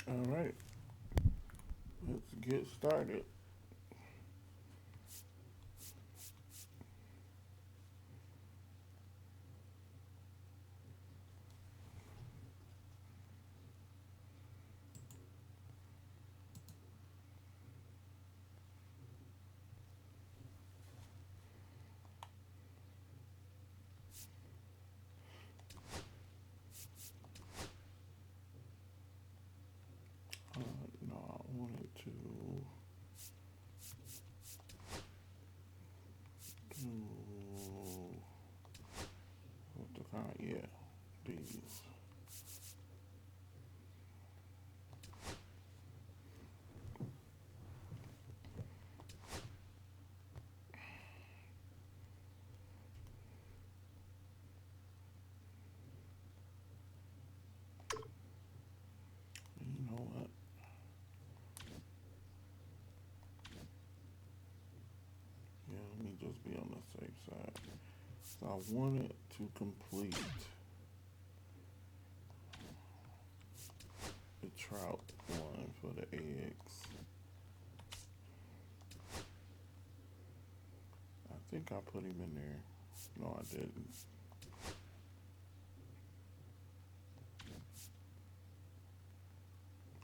All right, let's get started. No, I wanted to do what the kind? Yeah, these. You know what? Yeah, let me just be on the safe side. So I wanted to complete the trout one for the eggs. I think I put him in there. No, I didn't.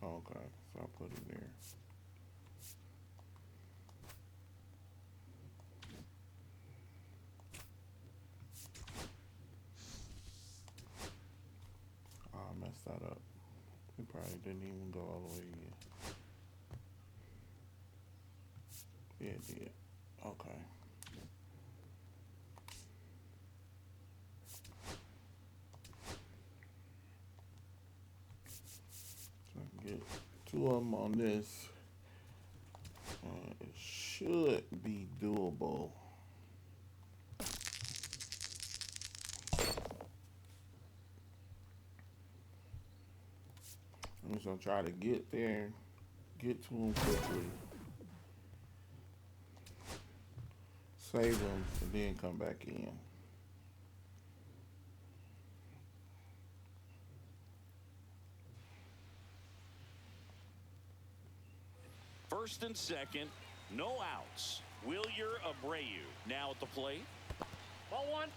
Okay, so I put him there. I messed that up. It probably didn't even go all the way in. Yeah, it did. Okay. So I can get two of them on this. It should be doable. I'm just gonna try to get there, get to them quickly, save them, and then come back in. First and second, no outs. Wilyer Abreu now at the plate. Ball one.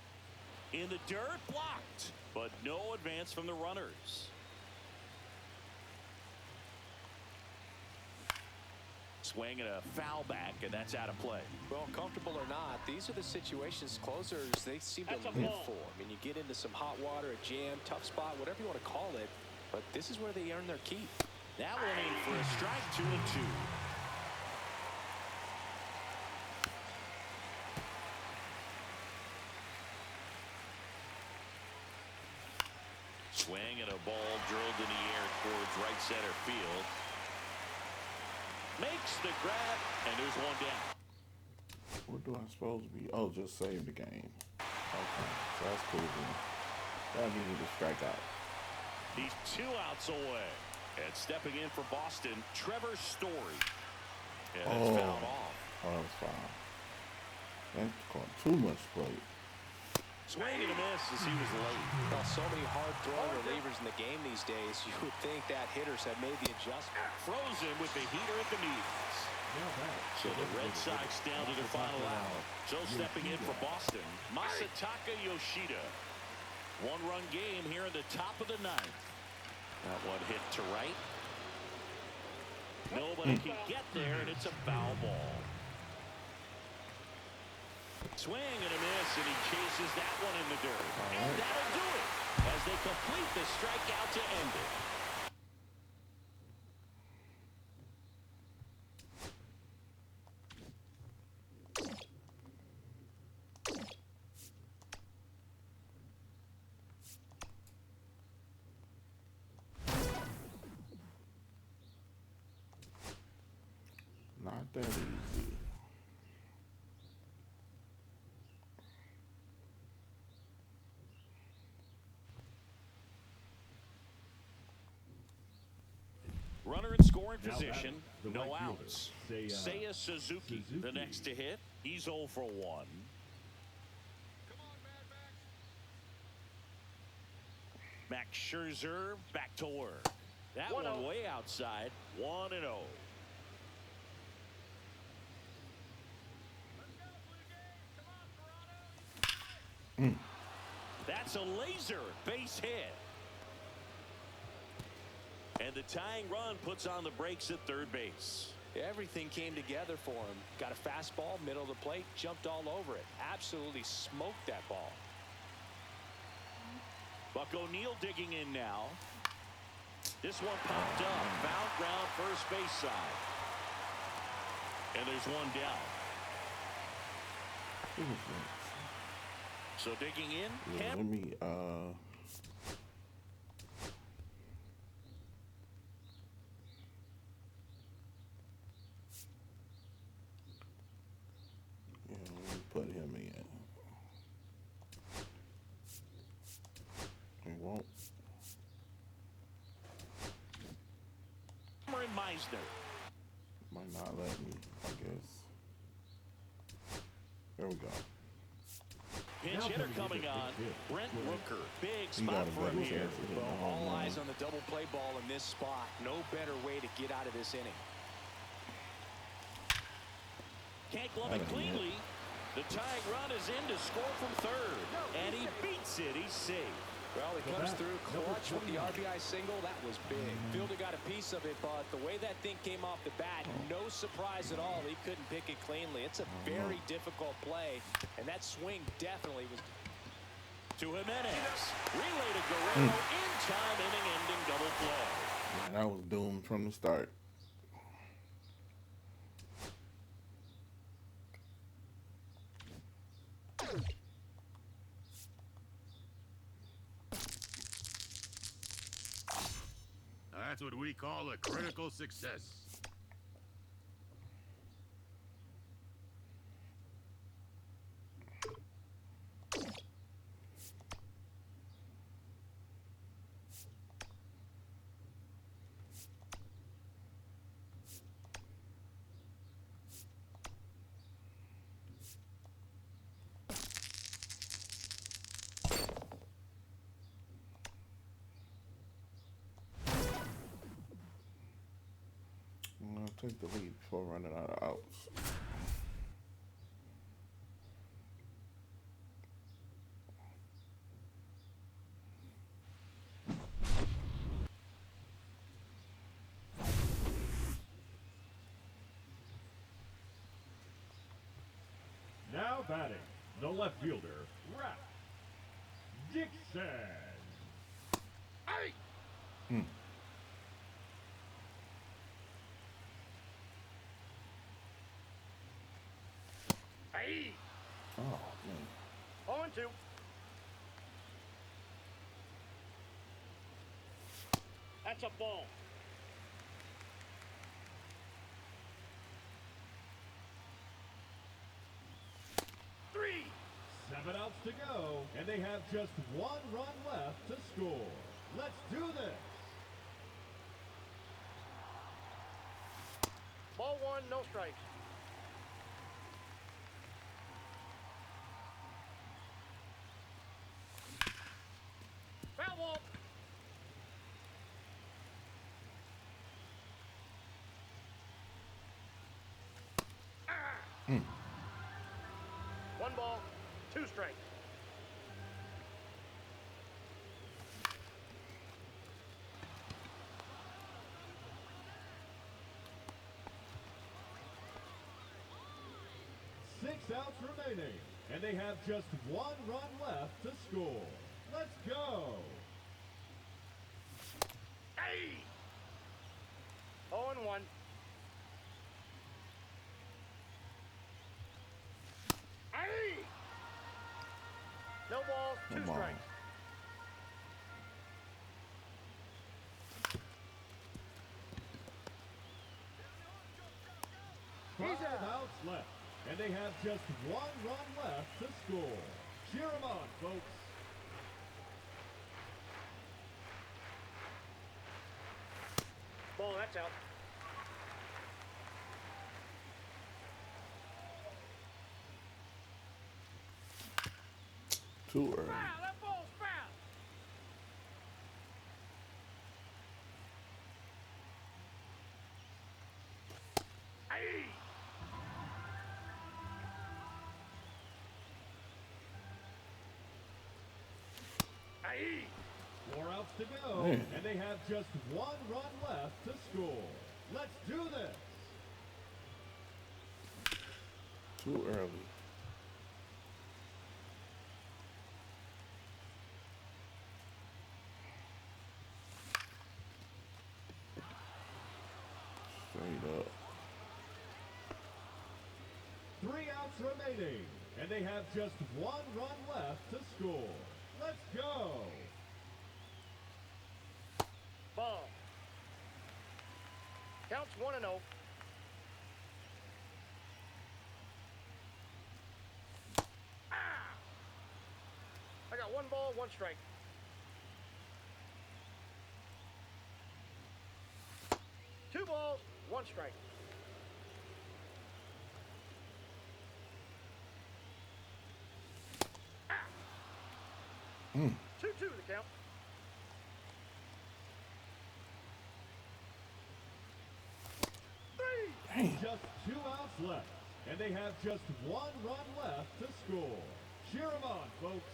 In the dirt, blocked, but no advance from the runners. Swing and a foul back, and that's out of play. Well, comfortable or not, these are the situations closers they seem to live for. I mean, you get into some hot water, a jam, tough spot, whatever you want to call it, but this is where they earn their keep. That one in for a strike, 2-2. Swing and a ball drilled in the air towards right center field. Makes the grab, and there's one down. What do I supposed to be? Oh, just save the game. Okay, so that's cool then. That needed to strike out. He's 2 outs away. And stepping in for Boston, Trevor Story. And it's fouled off. Oh, that was fine. That caught too much plate. Swing and a miss as he was late. Well, so many hard-throwing relievers in the game these days, you would think that hitters have made the adjustment. Frozen with the heater at the knees. So the Red Sox down to their final out. So stepping in for Boston, Masataka Yoshida. One-run game here in the top of the ninth. That one hit to right. Nobody can get there, and it's a foul ball. Swing and a miss, and he chases that one in the dirt. And that'll do it as they complete the strikeout to end it. Not that easy. Runner in scoring position, no outs. Seiya Suzuki, the next to hit. He's 0 for 1. Max Scherzer back to work. That one way outside. 1-0. That's a laser base hit. And the tying run puts on the brakes at third base. Everything came together for him. Got a fastball, middle of the plate, jumped all over it. Absolutely smoked that ball. Buck O'Neil digging in now. This one popped up. Foul ground first base side. And there's one down. So digging in. Yeah, let me put him in. He won't. Meisner. Might not let me, I guess. There we go. Pinch hitter coming on. Brent Rooker. Big spot for him here. Well, all eyes on the double play ball in this spot. No better way to get out of this inning. Can't glove it cleanly. The tying run is in to score from third. And he beats it. He's safe. Well, he comes through clutch with the RBI single. That was big. Fielder got a piece of it, but the way that thing came off the bat, no surprise at all. He couldn't pick it cleanly. It's a very difficult play, and that swing definitely was. To Jimenez. Relay to Guerrero. In time, inning-ending double play. Man, that was doomed from the start. That's what we call a critical success. Take the lead before running out of outs. Now batting, the left fielder, Rap Dixon. Hey! Hey! Oh, man. 0-2. That's a ball. Three. 7 outs to go, and they have just 1 run left to score. Let's do this. Ball 1, no strikes. Foul ball. Ah. 1 ball, 2 strikes. Six outs remaining, and they have just 1 run left to score. Let's go. Hey! 0-1. Hey! No balls, 2 Come on. strikes. Five outs left, and they have just 1 run left to score. Cheer 'em on, folks. Ball, that's out. Too early. Foul, that ball's foul. 4 outs to go, Man. and they have just 1 run left to score. Let's do this. Too early. Straight up. 3 outs remaining, and they have just 1 run left to score. Let's go. Ball. Counts 1-0. I got 1 ball, 1 strike. Two balls, 1 strike. Mm. 2-2 the count. Damn. Just 2 outs left, and they have just 1 run left to score. Cheer 'em on, folks.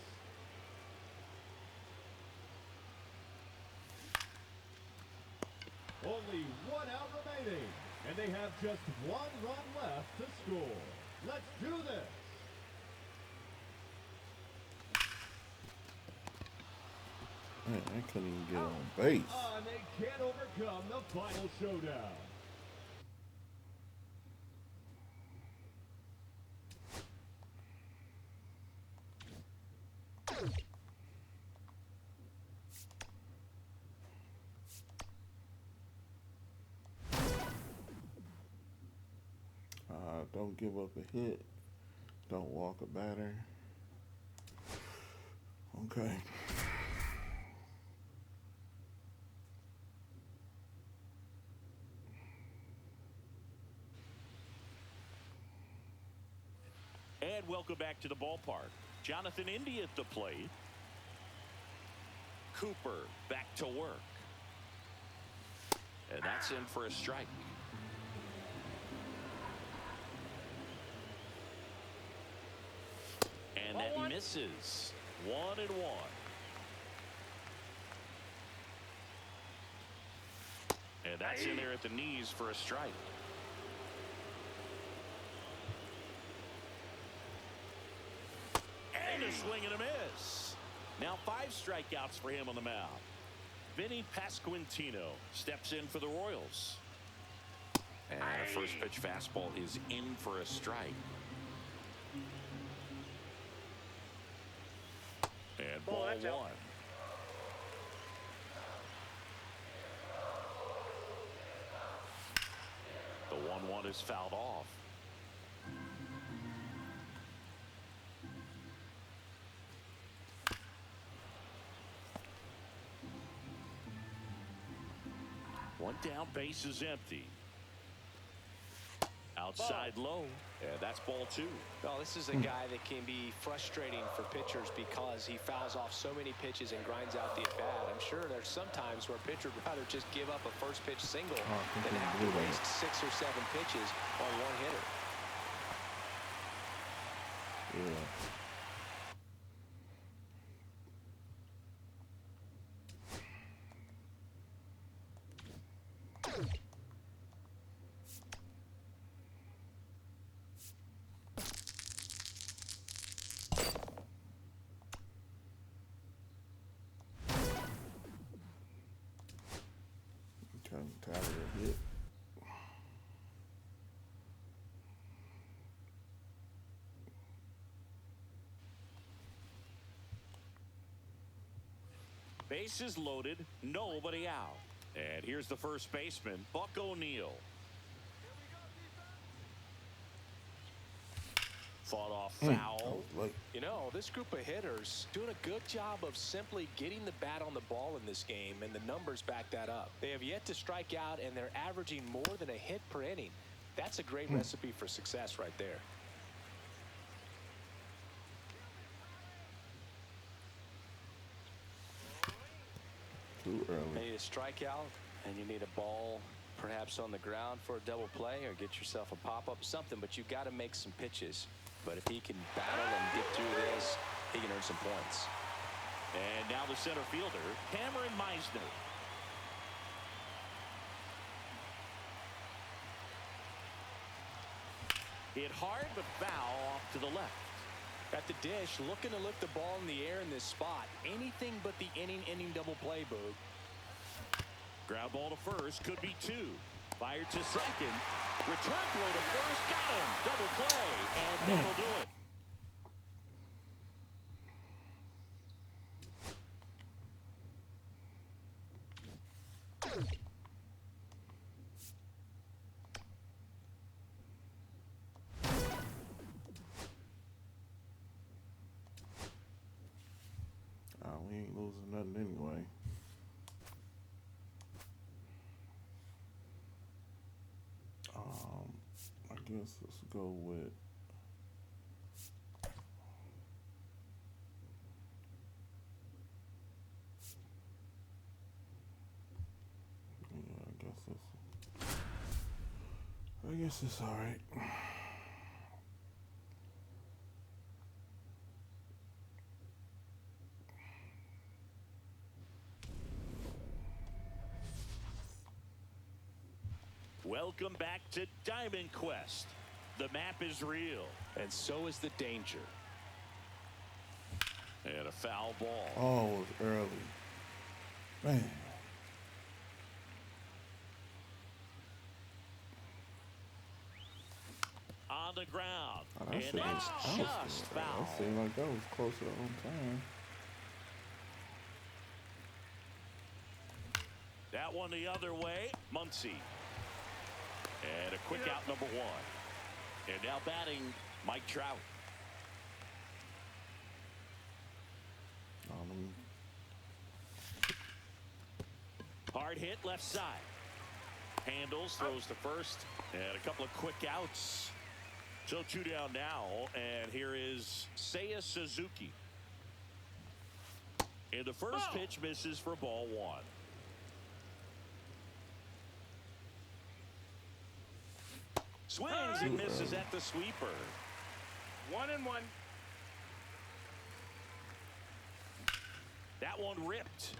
Only 1 out remaining, and they have just 1 run left to score. Let's do this. Man, I couldn't even get on base. And they can't overcome the final showdown. Don't give up a hit. Don't walk a batter. Okay. And welcome back to the ballpark. Jonathan India at the plate. Cooper back to work. And that's in for a strike. And that misses. 1-1. And that's in there at the knees for a strike. And a swing and a miss. Now 5 strikeouts for him on the mound. Vinny Pasquantino steps in for the Royals. And a first pitch fastball is in for a strike. And ball 1. The 1-1 is fouled off. One down, base is empty. Outside low, and that's ball 2. Well, this is a guy that can be frustrating for pitchers because he fouls off so many pitches and grinds out the at-bat. I'm sure there's some times where a pitcher would rather just give up a first pitch single than have to waste 6 or 7 pitches on one hitter. Yeah. I'm tired of the hit. Bases loaded, nobody out. And here's the first baseman, Buck O'Neil. Fought off foul. You know, this group of hitters doing a good job of simply getting the bat on the ball in this game, and the numbers back that up. They have yet to strike out, and they're averaging more than a hit per inning. That's a great recipe for success right there. Too early. You need a strikeout, and you need a ball perhaps on the ground for a double play, or get yourself a pop-up, something, but you've got to make some pitches. But if he can battle and get through this, he can earn some points. And now the center fielder, Cameron Meisner. Hit hard, but foul off to the left. At the dish, looking to lift the ball in the air in this spot. Anything but the inning double play, Boog. Ground ball to first, could be two. Fired to second. Return throw to first, got him. Double play, and that'll do it. We ain't losing nothing anyway. I guess let's go with I guess it's all right. Welcome back to Diamond Quest. The map is real. And so is the danger. And a foul ball. Oh, it was early. Man. On the ground. Oh, And that's just foul. That seemed like that was closer on time. That one the other way. Muncy. And a quick out, number one. And now batting, Mike Trout. Hard hit left side. Handles, throws to first. And a couple of quick outs. So 2 down now. And here is Seiya Suzuki. And the first pitch misses for ball one. Swings and misses at the sweeper. 1-1. That one ripped.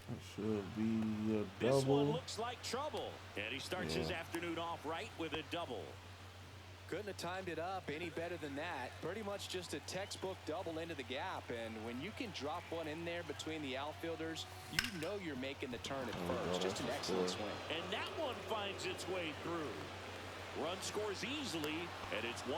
That should be a This one double. looks like trouble. And he starts his afternoon off right with a double. Couldn't have timed it up any better than that. Pretty much just a textbook double into the gap. And when you can drop one in there between the outfielders, you know you're making the turn at first. Just an excellent swing. And that one finds its way through. Run scores easily, and it's 1-0.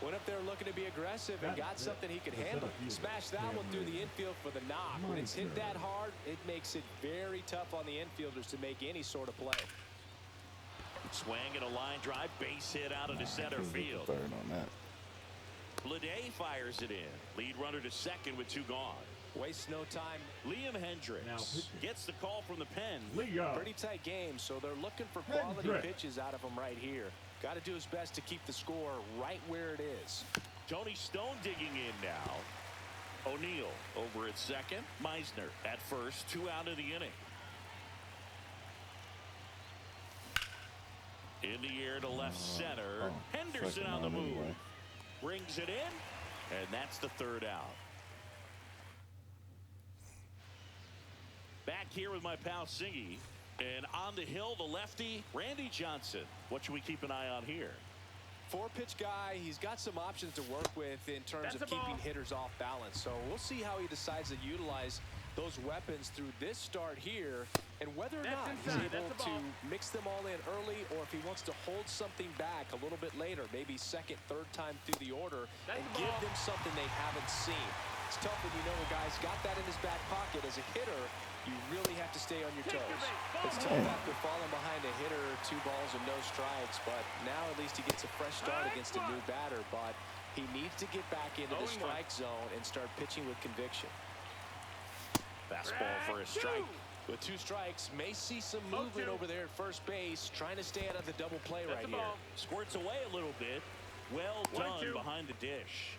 Went up there looking to be aggressive and got something he could handle. Smashed that one through the infield for the knock. When it's hit that hard, it makes it very tough on the infielders to make any sort of play. Swing and a line drive, base hit out of the center field. Third on that. Lede fires it in. Lead runner to second with 2 gone. Wastes no time. Liam Hendricks gets the call from the pen. Pretty tight game, so they're looking for quality pitches out of him right here. Got to do his best to keep the score right where it is. Tony Stone digging in now. O'Neill over at second. Meisner at first. 2 out of the inning. In the air to left center. Henderson on the move. Anyway. Brings it in. And that's the 3rd out. Back here with my pal Singy. And on the hill, the lefty, Randy Johnson. What should we keep an eye on here? 4-pitch guy. He's got some options to work with in terms of keeping hitters off balance. So we'll see how he decides to utilize those weapons through this start here, and whether or not he's able to mix them all in early, or if he wants to hold something back a little bit later, maybe second, third time through the order, and give them something they haven't seen. It's tough when you know a guy's got that in his back pocket. As a hitter, you really have to stay on your toes. It's tough after falling behind a hitter, 2 balls and no strikes, but now at least he gets a fresh start against a new batter, but he needs to get back into the strike zone and start pitching with conviction. Fastball for a strike. With 2 strikes, may see some movement over there at first base, trying to stay out of the double play right here. Squirts away a little bit. Well done behind the dish.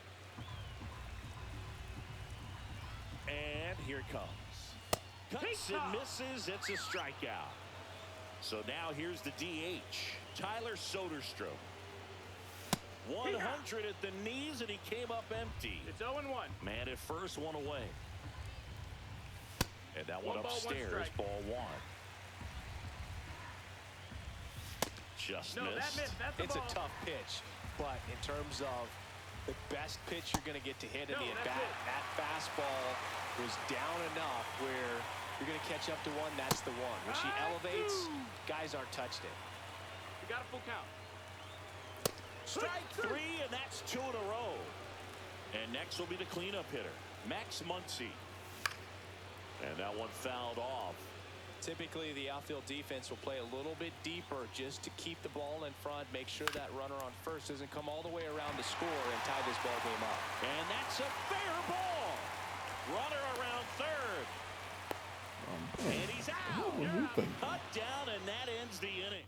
And here it comes. Cuts and misses. It's a strikeout. So now here's the DH, Tyler Soderstrom. 100 at the knees, and he came up empty. It's 0-1. Man at first, one away. And that one One ball, one upstairs, strike. ball one. Just No, that missed. missed. That's It's a a ball. tough pitch, but in terms of the best pitch you're going to get to hit in No, the that's at-bat, it. that fastball was down enough where you're going to catch up to one. That's the one. When she elevates, guys aren't touched it. You got a full count. Strike three, and that's 2 in a row. And next will be the cleanup hitter, Max Muncy. And that one fouled off. Typically, the outfield defense will play a little bit deeper just to keep the ball in front, make sure that runner on first doesn't come all the way around to score and tie this ball game up. And that's a fair ball. Runner around third. And he's out. What was you thinking? Cut down, and that ends the inning.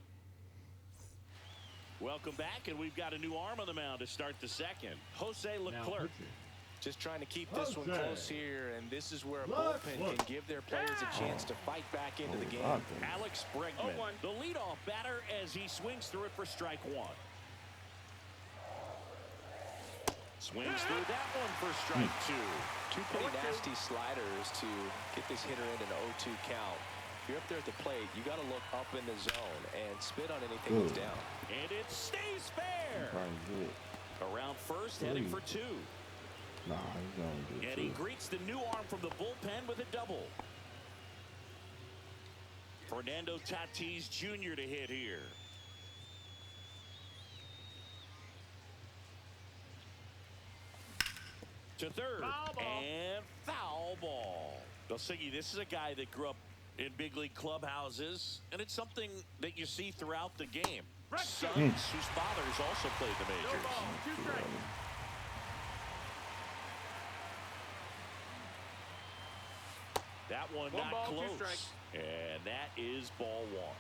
Welcome back, and we've got a new arm on the mound to start the second. Jose Leclerc. Just trying to keep this one Okay. close here, and this is where a Look, bullpen look. can give their players a chance to fight back into the game. Alex Bregman, 0-1. the leadoff batter, as he swings through it for strike one. Swings through that one for strike two. Two pretty nasty sliders to get this hitter in an 0-2 count. If you're up there at the plate, you got to look up in the zone and spit on anything that's down. And it stays fair. Probably good. Around first, heading for two. Nah, he's gonna do And two. he greets the new arm from the bullpen with a double. Fernando Tatis Jr. to hit here. To third. Foul ball. And foul ball. Dosigi, this is a guy that grew up in big league clubhouses, and it's something that you see throughout the game. Sons whose fathers also played the No majors. ball. 2 strikes. That one One not ball, 2 close. strikes. And that is ball one.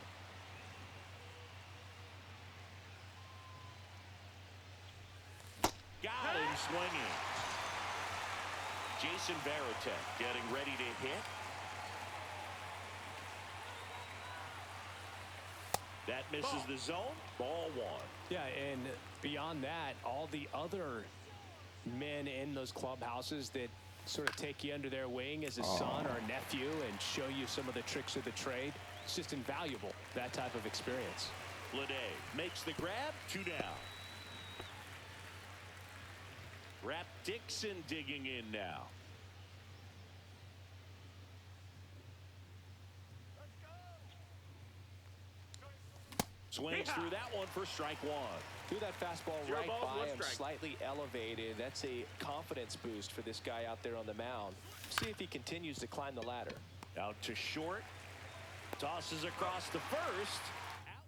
Got him swinging. Jason Varitek getting ready to hit. That misses the zone. Ball one. Yeah, and beyond that, all the other men in those clubhouses that sort of take you under their wing as a son or a nephew and show you some of the tricks of the trade, it's just invaluable, that type of experience. Lede makes the grab. 2 down. Rap Dixon digging in now. Swings through that one for strike one. Threw that fastball 0 right balls, by 1 him, strike. slightly elevated. That's a confidence boost for this guy out there on the mound. See if he continues to climb the ladder. Out to short. Tosses across to first. Out.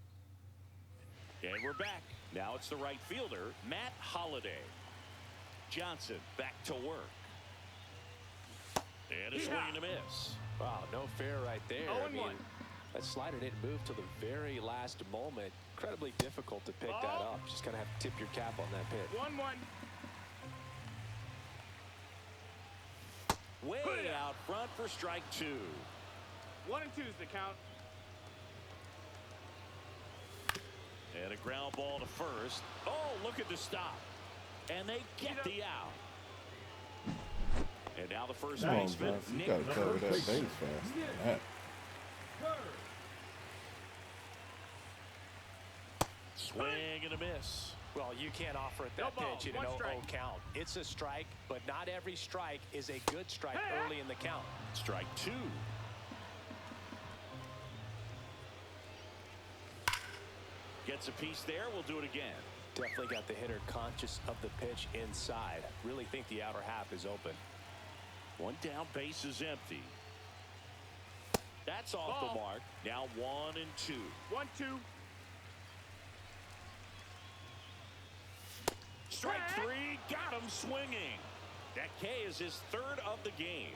And we're back. Now it's the right fielder, Matt Holliday. Johnson back to work. And a swing and a miss. Wow, no fair right there. 0-1. That slider didn't move till the very last moment. Incredibly difficult to pick that up. Just gonna have to tip your cap on that pitch. 1-1. Way out front for strike two. 1 and 2 is the count. And a ground ball to first. Oh, look at the stop. And they get the out. And now the first Come on, baseman, Johnson. You Nick gotta cover that Kurtz. base fast. That. Swing and a miss. Well, you can't offer it No that ball, pitch in an 1 0-0 strike. count. It's a strike, but not every strike is a good strike early in the count. Strike two. Gets a piece there. We'll do it again. Definitely got the hitter conscious of the pitch inside. Really think the outer half is open. One down, base is empty. That's off Ball. the mark. Now 1 and 2. 1-2. Strike three, got him swinging. That K is his third of the game.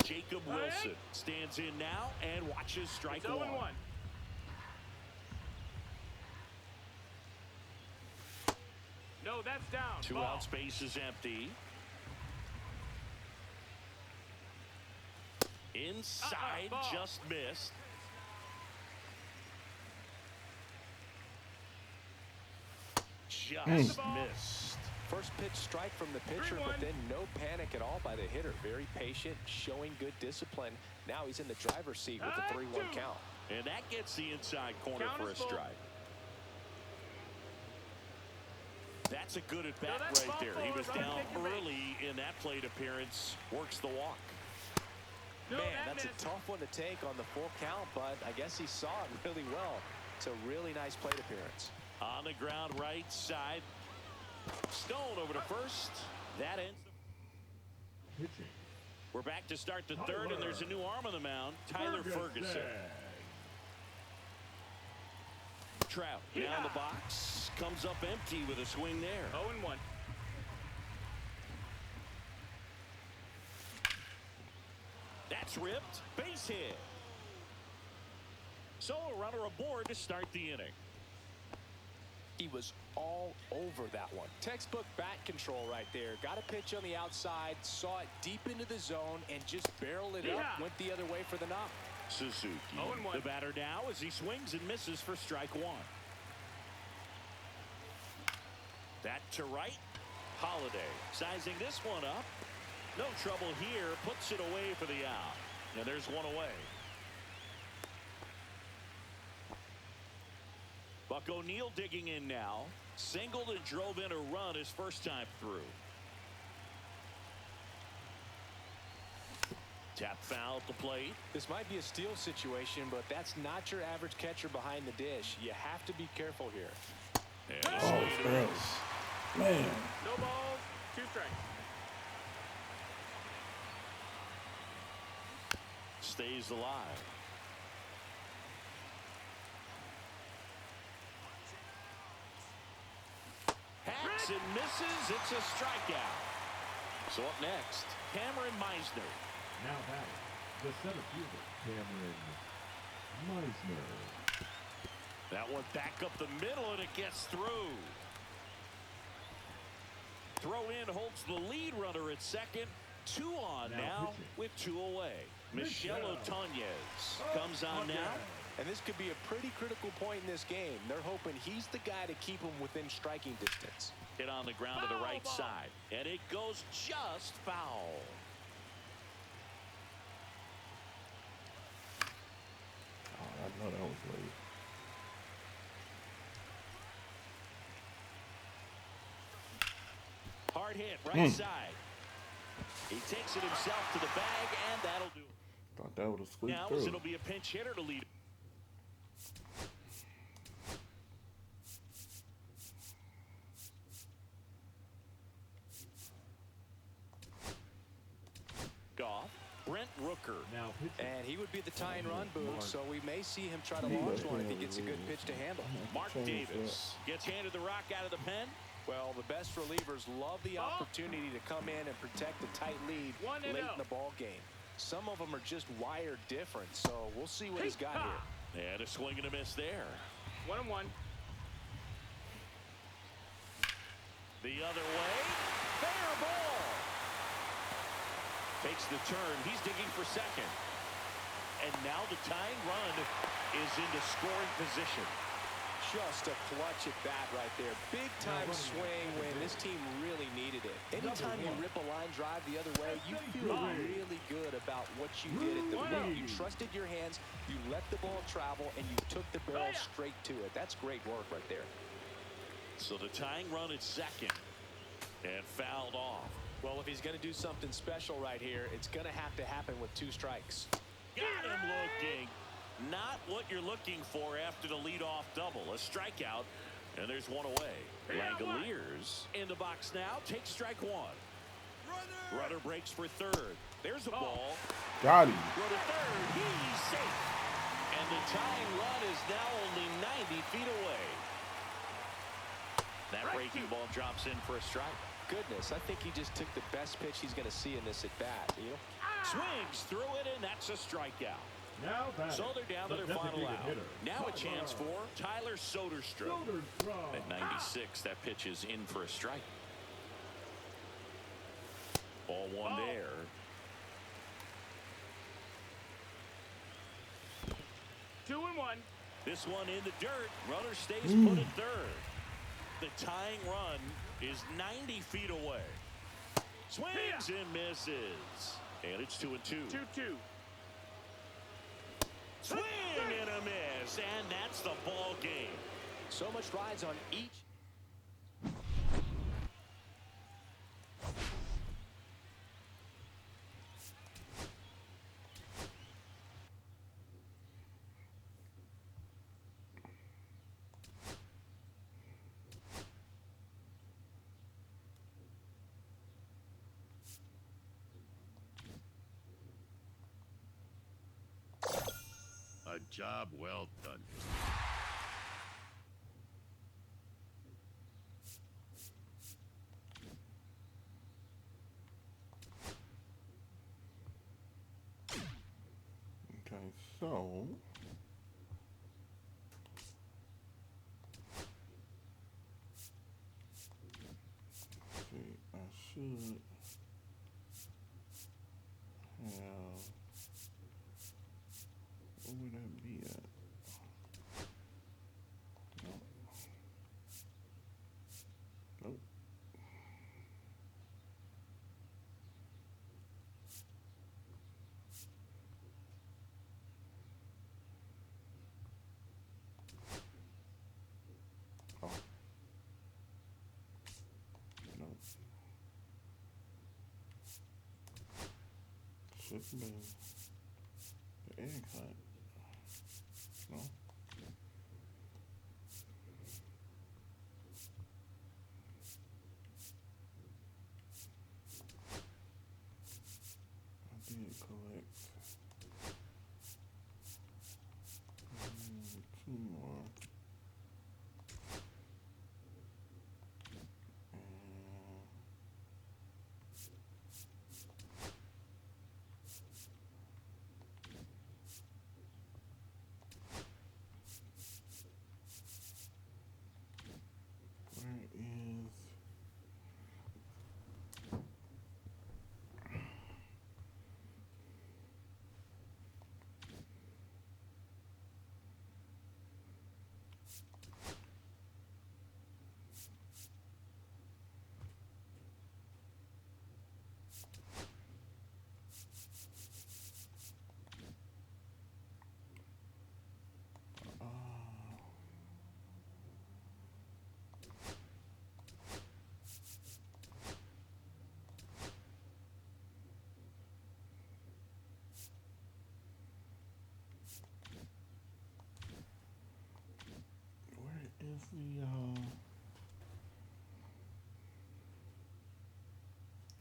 Jacob Wilson stands in now and watches strike It's 0-1. one. No, that's down. Two Ball. out, space is empty. Inside, Ball. just missed. just missed. First pitch strike from the pitcher, but then no panic at all by the hitter. Very patient, showing good discipline. Now he's in the driver's seat with a 3-1 count. And that gets the inside corner for a strike. That's a good at-bat right there. He was down early in that plate appearance. Works the walk. Man, that's a tough one to take on the full count, but I guess he saw it really well. It's a really nice plate appearance. On the ground right side. Stone over to first. That ends. Pitching. We're back to start the third, and there's a new arm on the mound. Tyler Ferguson. Trout down the box. Comes up empty with a swing there. 0-1. That's ripped. Base hit. So a runner aboard to start the inning. He was all over that one. Textbook bat control right there. Got a pitch on the outside, saw it deep into the zone, and just barreled it up. Went the other way for the knock. Suzuki, the batter now as he swings and misses for strike one. That to right. Holiday sizing this one up. No trouble here. Puts it away for the out. And there's one away. Buck O'Neil digging in now. Singled and drove in a run his first time through. Tap foul at the plate. This might be a steal situation, but that's not your average catcher behind the dish. You have to be careful here. And Man. No balls, 2 strikes. stays alive. Hacks and misses. It's a strikeout. So up next, Cameron Meisner. Now batting, the center fielder, Cameron Meisner. That one back up the middle, and it gets through. Throw in holds the lead runner at second. 2 on now with 2 away. Michel Otonez comes on now. And this could be a pretty critical point in this game. They're hoping he's the guy to keep them within striking distance. Hit on the ground to the right side. And it goes just foul. Oh, I know that was late. Hard hit, right side. He takes it himself to the bag, and that'll do it. Thought that would have squeaked Now through. it'll be a pinch hitter to lead. Goff, Brent Rooker. Now pitching. And he would be the tying run booth, so we may see him try to launch one if he gets a good pitch to handle. Mark Davis gets handed the rock out of the pen. Well, the best relievers love the opportunity to come in and protect a tight lead late in the ball game. Some of them are just wired different, so we'll see what he's got here. And a swing and a miss there. 1-1. The other way. Fair ball. Takes the turn. He's digging for second. And now the tying run is into scoring position. Just a clutch at bat right there. Big time swing when this team really needed it. Anytime you rip a line drive the other way, you feel really good about what you did at the plate. You trusted your hands, you let the ball travel, and you took the barrel straight to it. That's great work right there. So the tying run at second. And fouled off. Well, if he's going to do something special right here, it's going to have to happen with 2 strikes. Got him looking. Not what you're looking for after the leadoff double. A strikeout, and there's 1 away. Langoliers in the box now. Takes strike 1. Runner breaks for third. There's a ball. Got him. Go to third. He's safe. And the tying run is now only 90 feet away. That breaking ball drops in for a strike. Goodness, I think he just took the best pitch he's going to see in this at bat. Swings through it, and that's a strikeout. Now batting, So they're down to their final out. Now a chance for Tyler Soderstrom. At 96, that pitch is in for a strike. Ball 1 there. Two and 1. This one in the dirt. Runner stays put at third. The tying run is 90 feet away. Swings and misses. And it's 2-2. 2-2. Swing and a miss. And that's the ball game. So much rides on each. A job well done. Okay, so see, I should have. Where would that be at? No. Nope. Oh. Nope. Should have been the egg hunt. No. I did collect two more. Where is where is the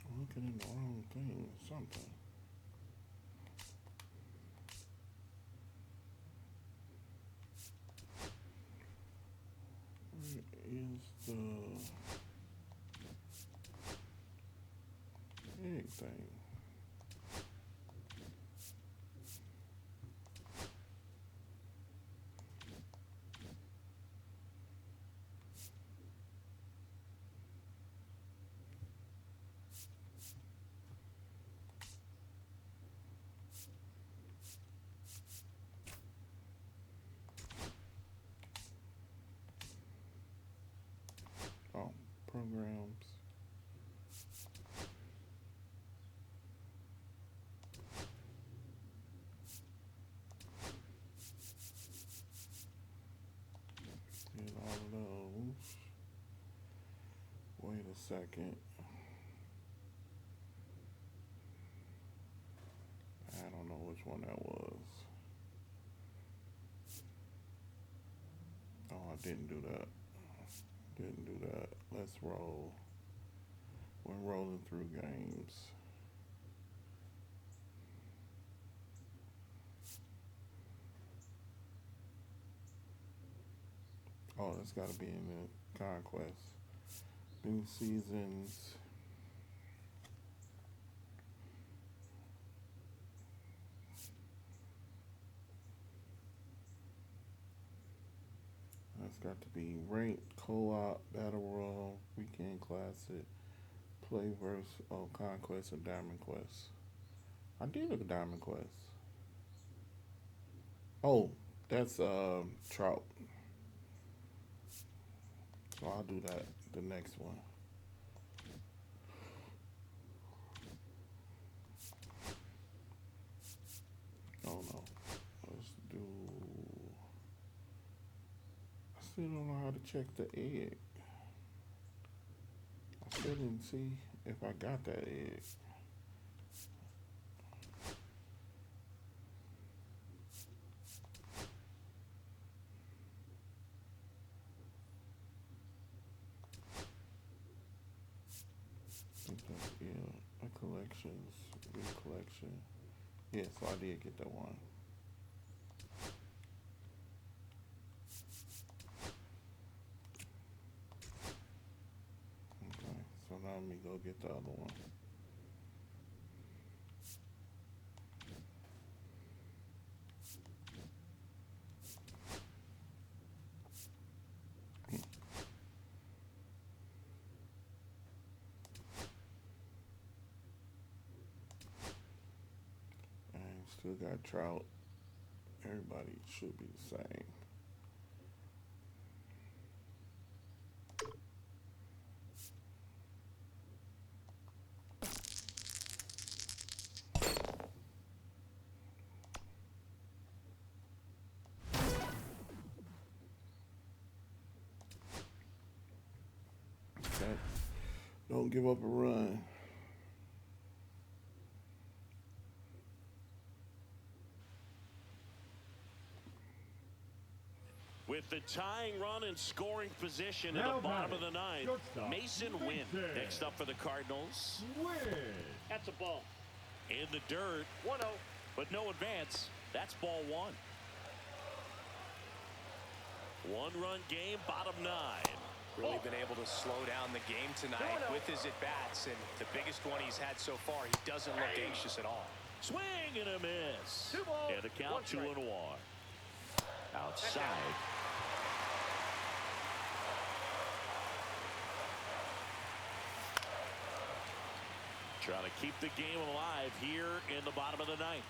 I'm looking in the wrong thing or something. Where is the egg thing? Oh, programs. Did all of those. Wait a second. I don't know which one that was. Oh, I didn't do that. Didn't do that. Let's roll. We're rolling through games. Oh, that's got to be in the conquest. New seasons. That's got to be ranked, co-op, battle royal, weekend classic, play verse, oh, conquest, and diamond quest. I did a diamond quest. Oh, that's trout. So I'll do that the next one. Oh no. Let's do. I still don't know how to check the egg. I still didn't see if I got that egg. Yeah, a collections, collection. Yeah, so I did get that one. Okay, so now let me go get the other one. And still got Trout. Everybody should be the same. Okay. Don't give up a run. With the tying run and scoring position at Now the bottom of batting, the ninth, shortstop, Mason Wynn next up for the Cardinals. Win. That's a ball. In the dirt, 1-0. but no advance. That's ball one. One-run game, bottom nine. Really been able to slow down the game tonight with his at-bats, and the biggest one he's had so far, he doesn't look anxious at all. Swing and a miss. 2 balls, And a count 1 strike. 2-1. Outside. Trying to keep the game alive here in the bottom of the ninth.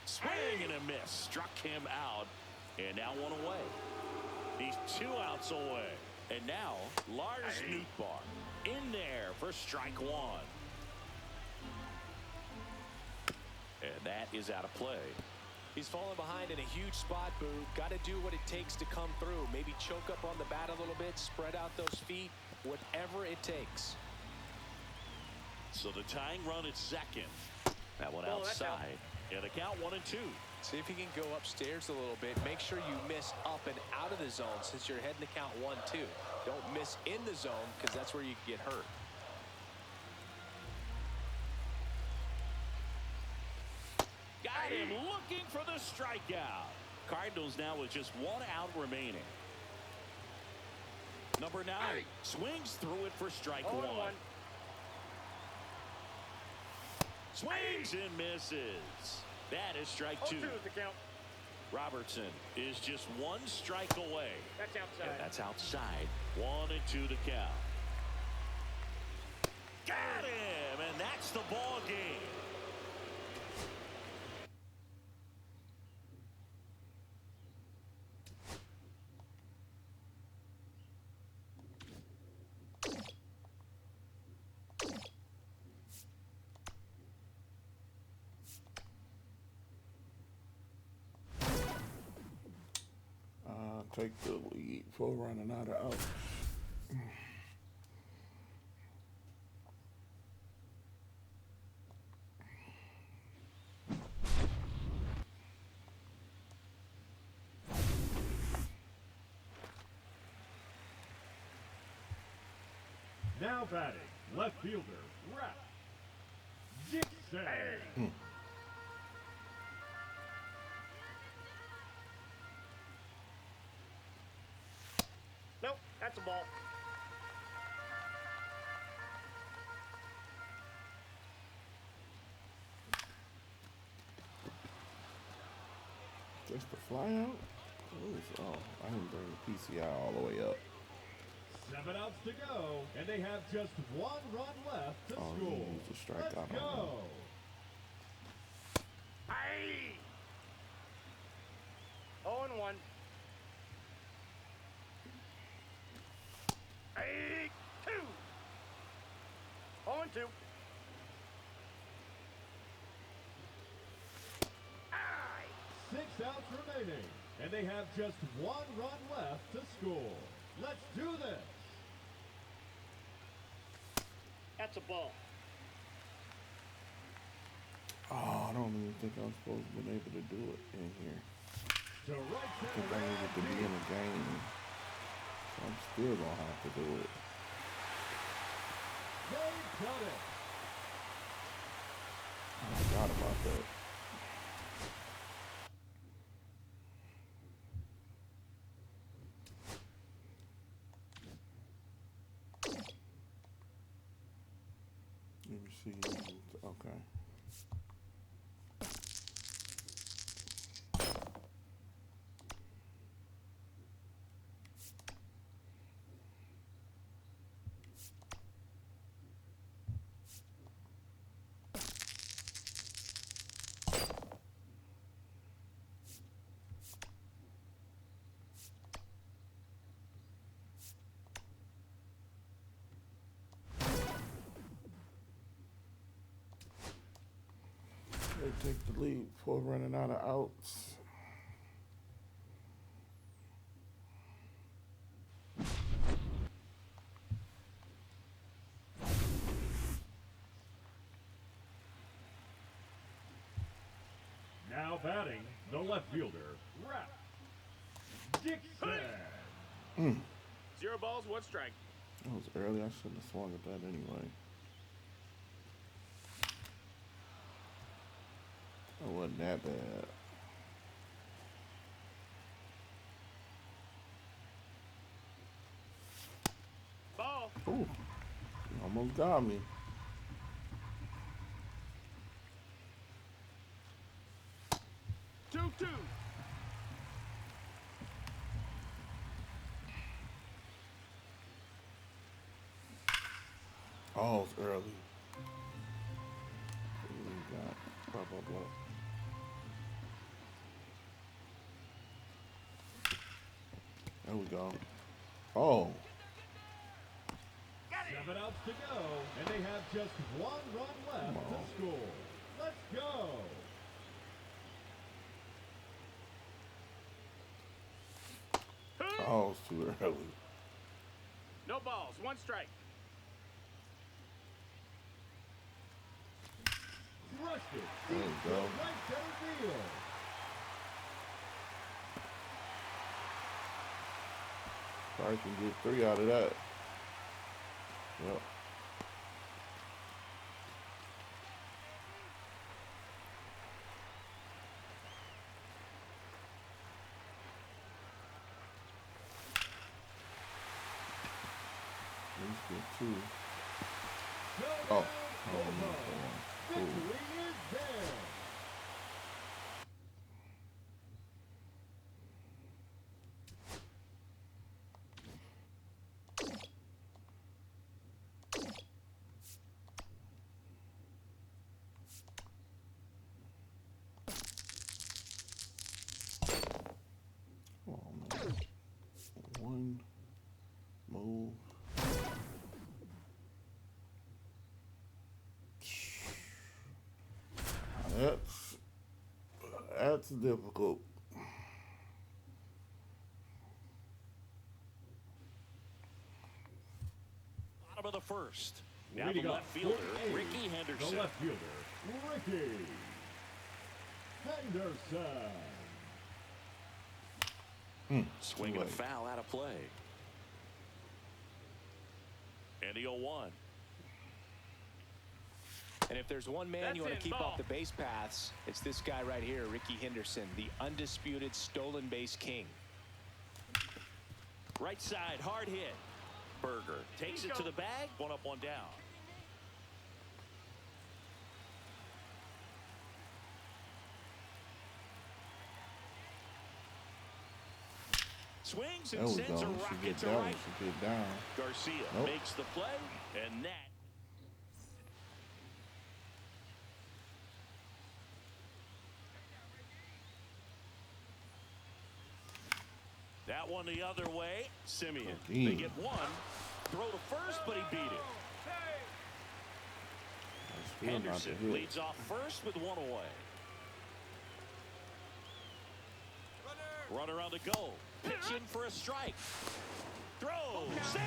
Swing and a miss. Struck him out. And now one away. He's 2 outs away. And now Lars Nootbaar in there for strike one. And that is out of play. He's fallen behind in a huge spot, Boo. Got to do what it takes to come through. Maybe choke up on the bat a little bit, spread out those feet, whatever it takes. So the tying run is second. That one outside. And a count 1-2. See if you can go upstairs a little bit. Make sure you miss up and out of the zone since you're heading to count 1-2. Don't miss in the zone because that's where you can get hurt. Got him looking for the strikeout. Cardinals now with just 1 out remaining. Number 9 swings through it for strike 1. Swings and misses. That is strike 2. 2 is the count. Robertson is just 1 strike away. That's outside. And that's outside. 1-2 the count. Got him, and that's the ball game. Take the lead for running out of outs. Now batting, left fielder, Rap. Dixon. Nope, that's a ball. Just the fly out? Oh, I didn't bring the PCI all the way up. 7 outs to go, and they have just 1 run left to Oh, score. he used a strikeout Let's on go. 1. Hey, 2. 0-2. Aye. 6 outs remaining, and they have just 1 run left to score. Let's do this. That's a ball. Oh, I don't even think I'm supposed to have been able to do it in here. To right I think center I needed to be in a game. So I'm still going to have to do it. They cut it. I forgot about that. Let me see. Okay. They take the lead before running out of outs. Now batting, the left fielder, Rap Dixon. 0 balls, 1 strike. That was early. I shouldn't have swung at that anyway. That wasn't that bad. Ball. Ooh, almost got me. Two. Oh, it's early. We got blah, blah, blah. There we go. Oh, 7 outs to go, and they have just 1 run left to score. Let's go. oh, it's too early. No balls, 1 strike. Crushed it. There we Deep go. to right center field. Probably can get 3 out of that. Yep. At least get 2. Oh, cool. Victory is there. Oh man. 1 move. That's difficult. Bottom of the first. Now the Leading left off, fielder, 48, Ricky Henderson. The left fielder, Ricky Henderson. Swinging a Right. foul out of play. And the 0-1. And if there's one man you want to keep off the base paths, it's this guy right here, Ricky Henderson, the undisputed stolen base king. Right side, hard hit. Berger takes it to the bag. 1 up, 1 down. Swings There and we sends go. a She rocket get to down. right. She get down. Garcia Nope. makes the play, and that. That one the other way. Simeon. Damn. They get one. Throw to first, but he beat it. Still not the Henderson hit. leads off first with one away. Runner on the go. Pitch in for a strike. Throw. Save.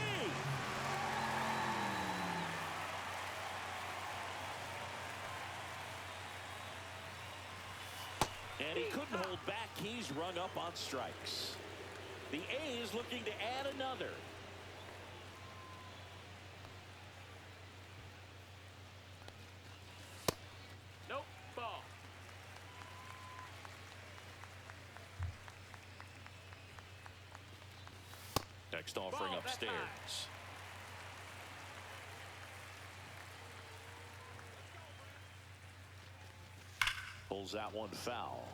And he couldn't hold back. He's rung up on strikes. The A's looking to add another. Nope. Ball. Next offering Ball, that's upstairs. Pulls that one foul.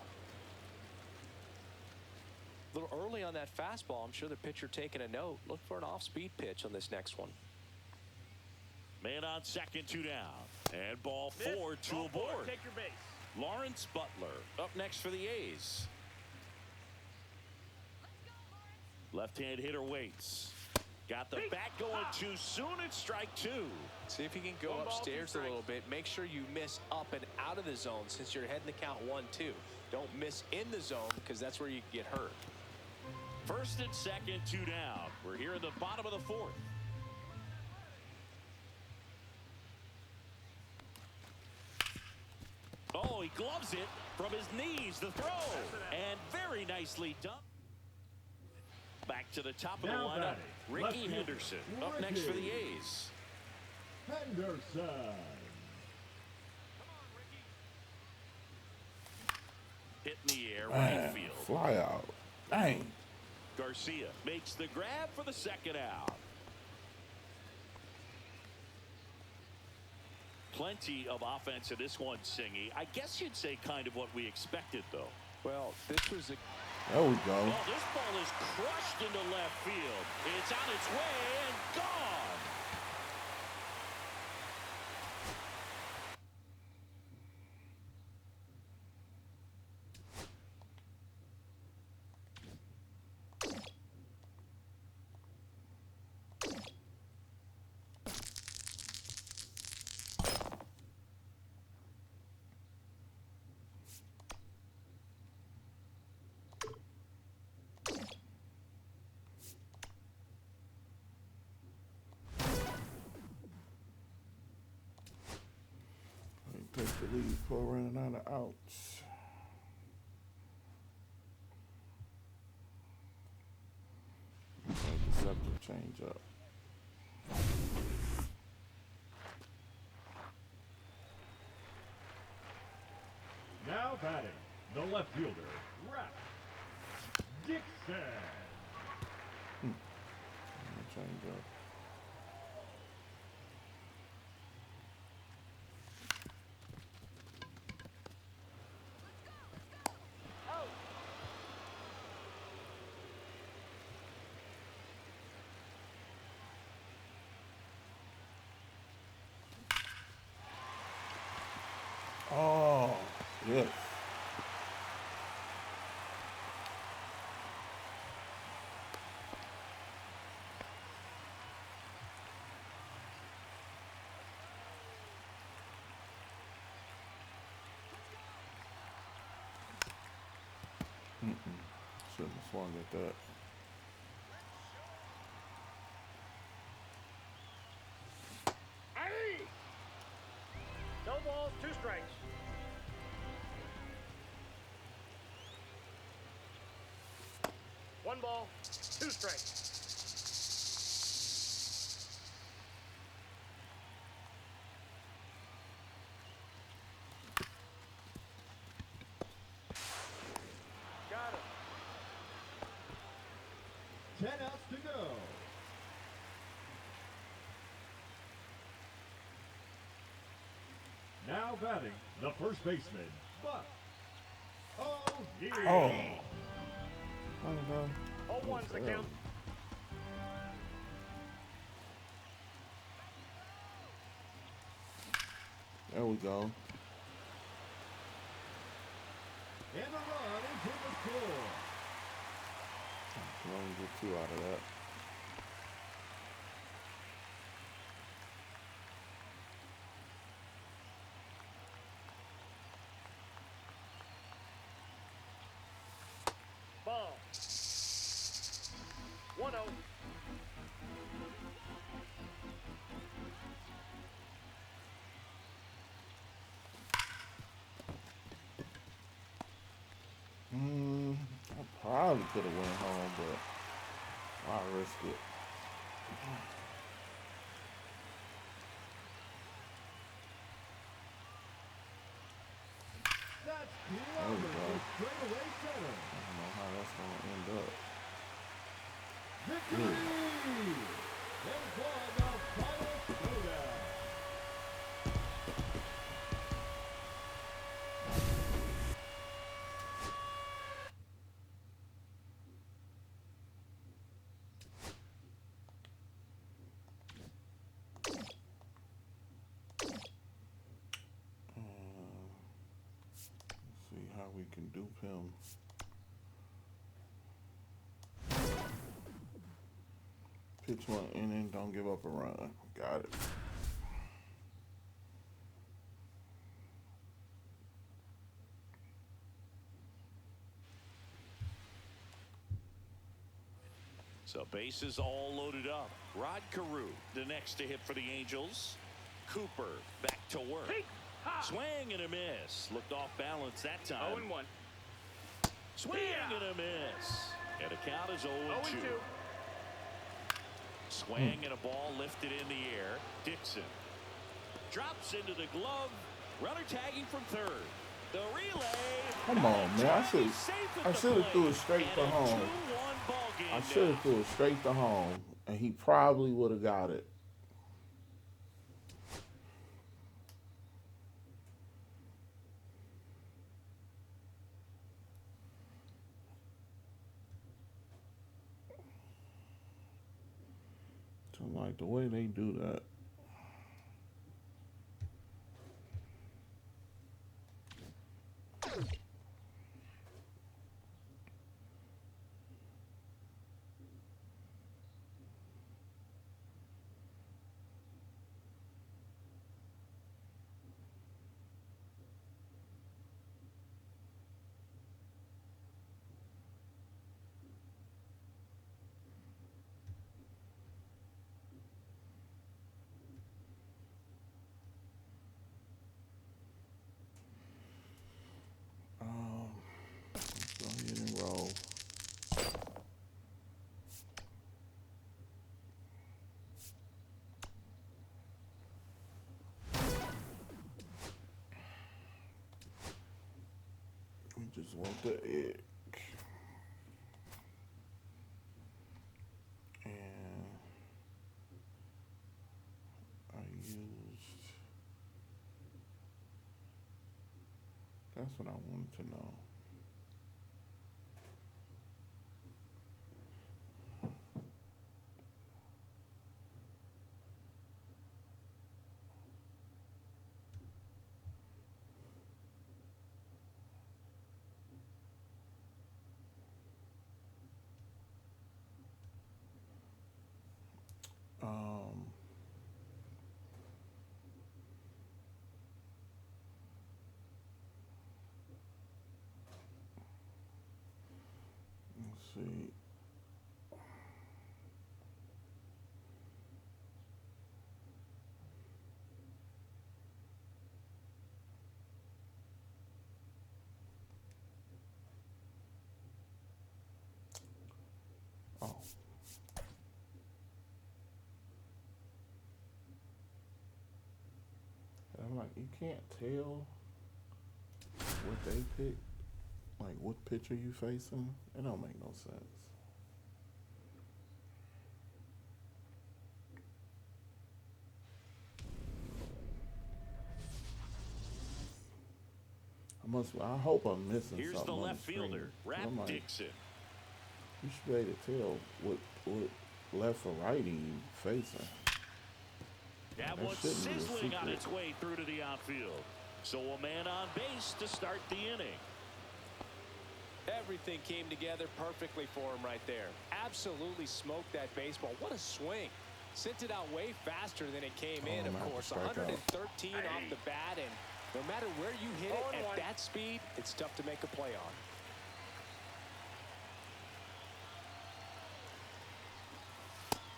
A little early on that fastball. I'm sure the pitcher taking a note. Look for an off-speed pitch on this next one. Man on second, 2 down. And ball Miss. 4, 2 Ball four. aboard. Take your base. Lawrence Butler up next for the A's. Left-hand hitter waits. Got the bat going too soon. It's strike 2. See if you can go One ball, upstairs two a little bit. Make sure you miss up and out of the zone since you're heading to count 1-2. Don't miss in the zone because that's where you can get hurt. First and second, 2 down. We're here in the bottom of the 4th. Oh, he gloves it from his knees. The throw. And very nicely done. Back to the top of the Now lineup. batting, Ricky left fielder, Henderson up next for the Ricky. A's. Henderson. Hit in the air, Man, right field. fly out. Dang. Garcia makes the grab for the second out. Plenty of offense in this one, Singy. I guess you'd say kind of what we expected, though. Well, this was a There we go. Well, this ball is crushed into left field. It's on its way and gone. Take the lead for running out of outs. Deceptive change up. Now batting, the left fielder, Rex Dixon. Change up. Oh, yes. Shouldn't have swung at that. Aye. No balls, 2 strikes. One ball, 2 strikes. Got him. 10 outs to go. Now batting, the first baseman, Buck O'Neal. Oh. I don't know. 0-1's the count. There we go. And a run into the score. You only get 2 out of that. Ball. 1-0. I probably could have went home, but why risk it? That's There we clever go. for straightaway center. I don't know how that's going to end up. Victory! And one of final showdown. See how we can dupe him. Pitch 1 inning, don't give up a run. Got it. So bases all loaded up. Rod Carew, the next to hit for the Angels. Cooper back to work. Swing and a miss. Looked off balance that time. 0-1. Swing and a miss. And a count is 0-2. 0-2. Swing and a ball lifted in the air. Dixon drops into the glove. Runner tagging from third. The relay. Come on, man. I should have threw it straight to home. I should have threw it straight to home, and he probably would have got it. Don't like the way they do that. Let's go ahead and roll. We just want the egg. And I used, that's what I wanted to know. Let's see. Oh. And I'm like, you can't tell what they picked. Like, what pitcher you facing? It don't make no sense. I hope I'm missing Here's something the on left screen. fielder, Rap I'm like, Dixon. you should be able to tell what left or righty you facing. That That one's shouldn't be a sizzling on secret. its way through to the outfield. So a man on base to start the inning. Everything everything came together perfectly for him right there. Absolutely smoked that baseball. What a swing. Sent it out way faster than it came in, of course. 113 off the bat, and no matter where you hit it at that speed, it's tough to make a play on.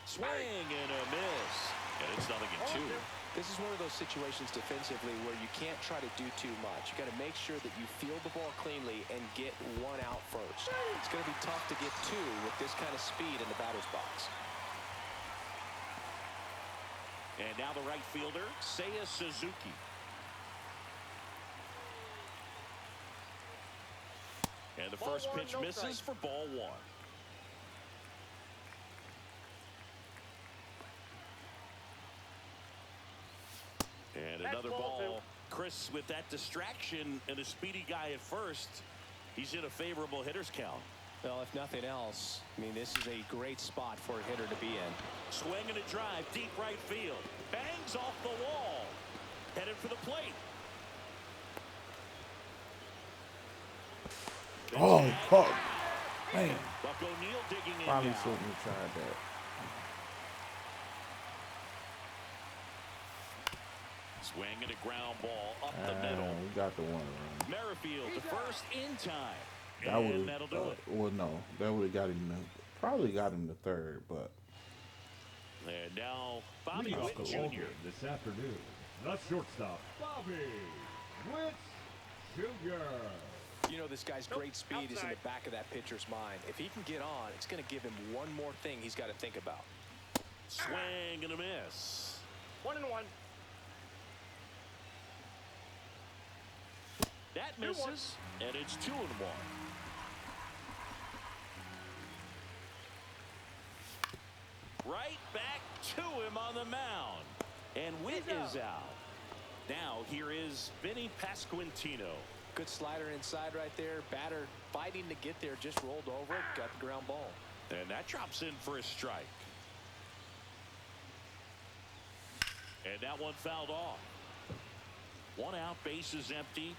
Swing and a miss. And it's 0-2. This is one of those situations defensively where you can't try to do too much. You got to make sure that you field the ball cleanly and get one out first. It's going to be tough to get two with this kind of speed in the batter's box. And now the right fielder, Seiya Suzuki. And the first pitch misses for ball one. And another ball. Chris, with that distraction and a speedy guy at first, he's in a favorable hitter's count. Well, if nothing else, I mean, this is a great spot for a hitter to be in. Swing and a drive, deep right field. Bangs off the wall. Headed for the plate. Oh, fuck. Man. Buck O'Neal digging in Probably now. shouldn't have tried that. Swing and a ground ball up the middle. We got the one run. Merrifield to first in time. That And would that'll do it. well, no, that would have got him. Probably got him the third, but. And now Bobby Leading off Witt the Jr. ballgame this afternoon, the shortstop, Bobby Witt Jr. You know, this guy's great speed is in the back of that pitcher's mind. If he can get on, it's going to give him one more thing he's got to think about. Swing and a miss. 1-1. That misses, and it's 2-1. Right back to him on the mound. And Witt is out. Now here is Vinny Pasquantino. Good slider inside right there. Batter fighting to get there, just rolled over it, got the ground ball. And that drops in for a strike. And that one fouled off. One out, base is empty.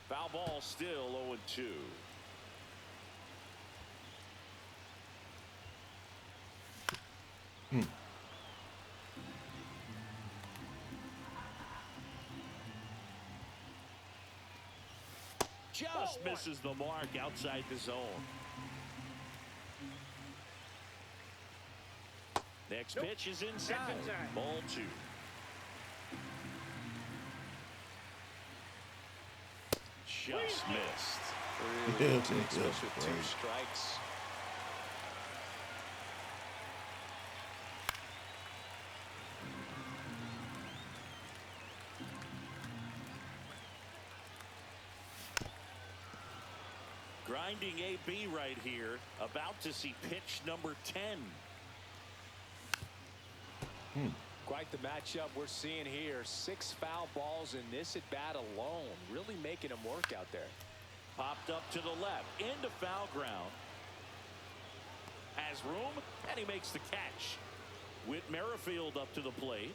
Foul ball, still 0-2. Just misses the mark outside the zone. Next pitch is inside. Ball 2. Just missed. Really takes us with 2 strikes. Grinding AB right here. About to see pitch number 10. Quite the matchup we're seeing here. 6 foul balls in this at bat alone. Really making him work out there. Popped up to the left. Into foul ground. Has room, and he makes the catch. Whit Merrifield up to the plate.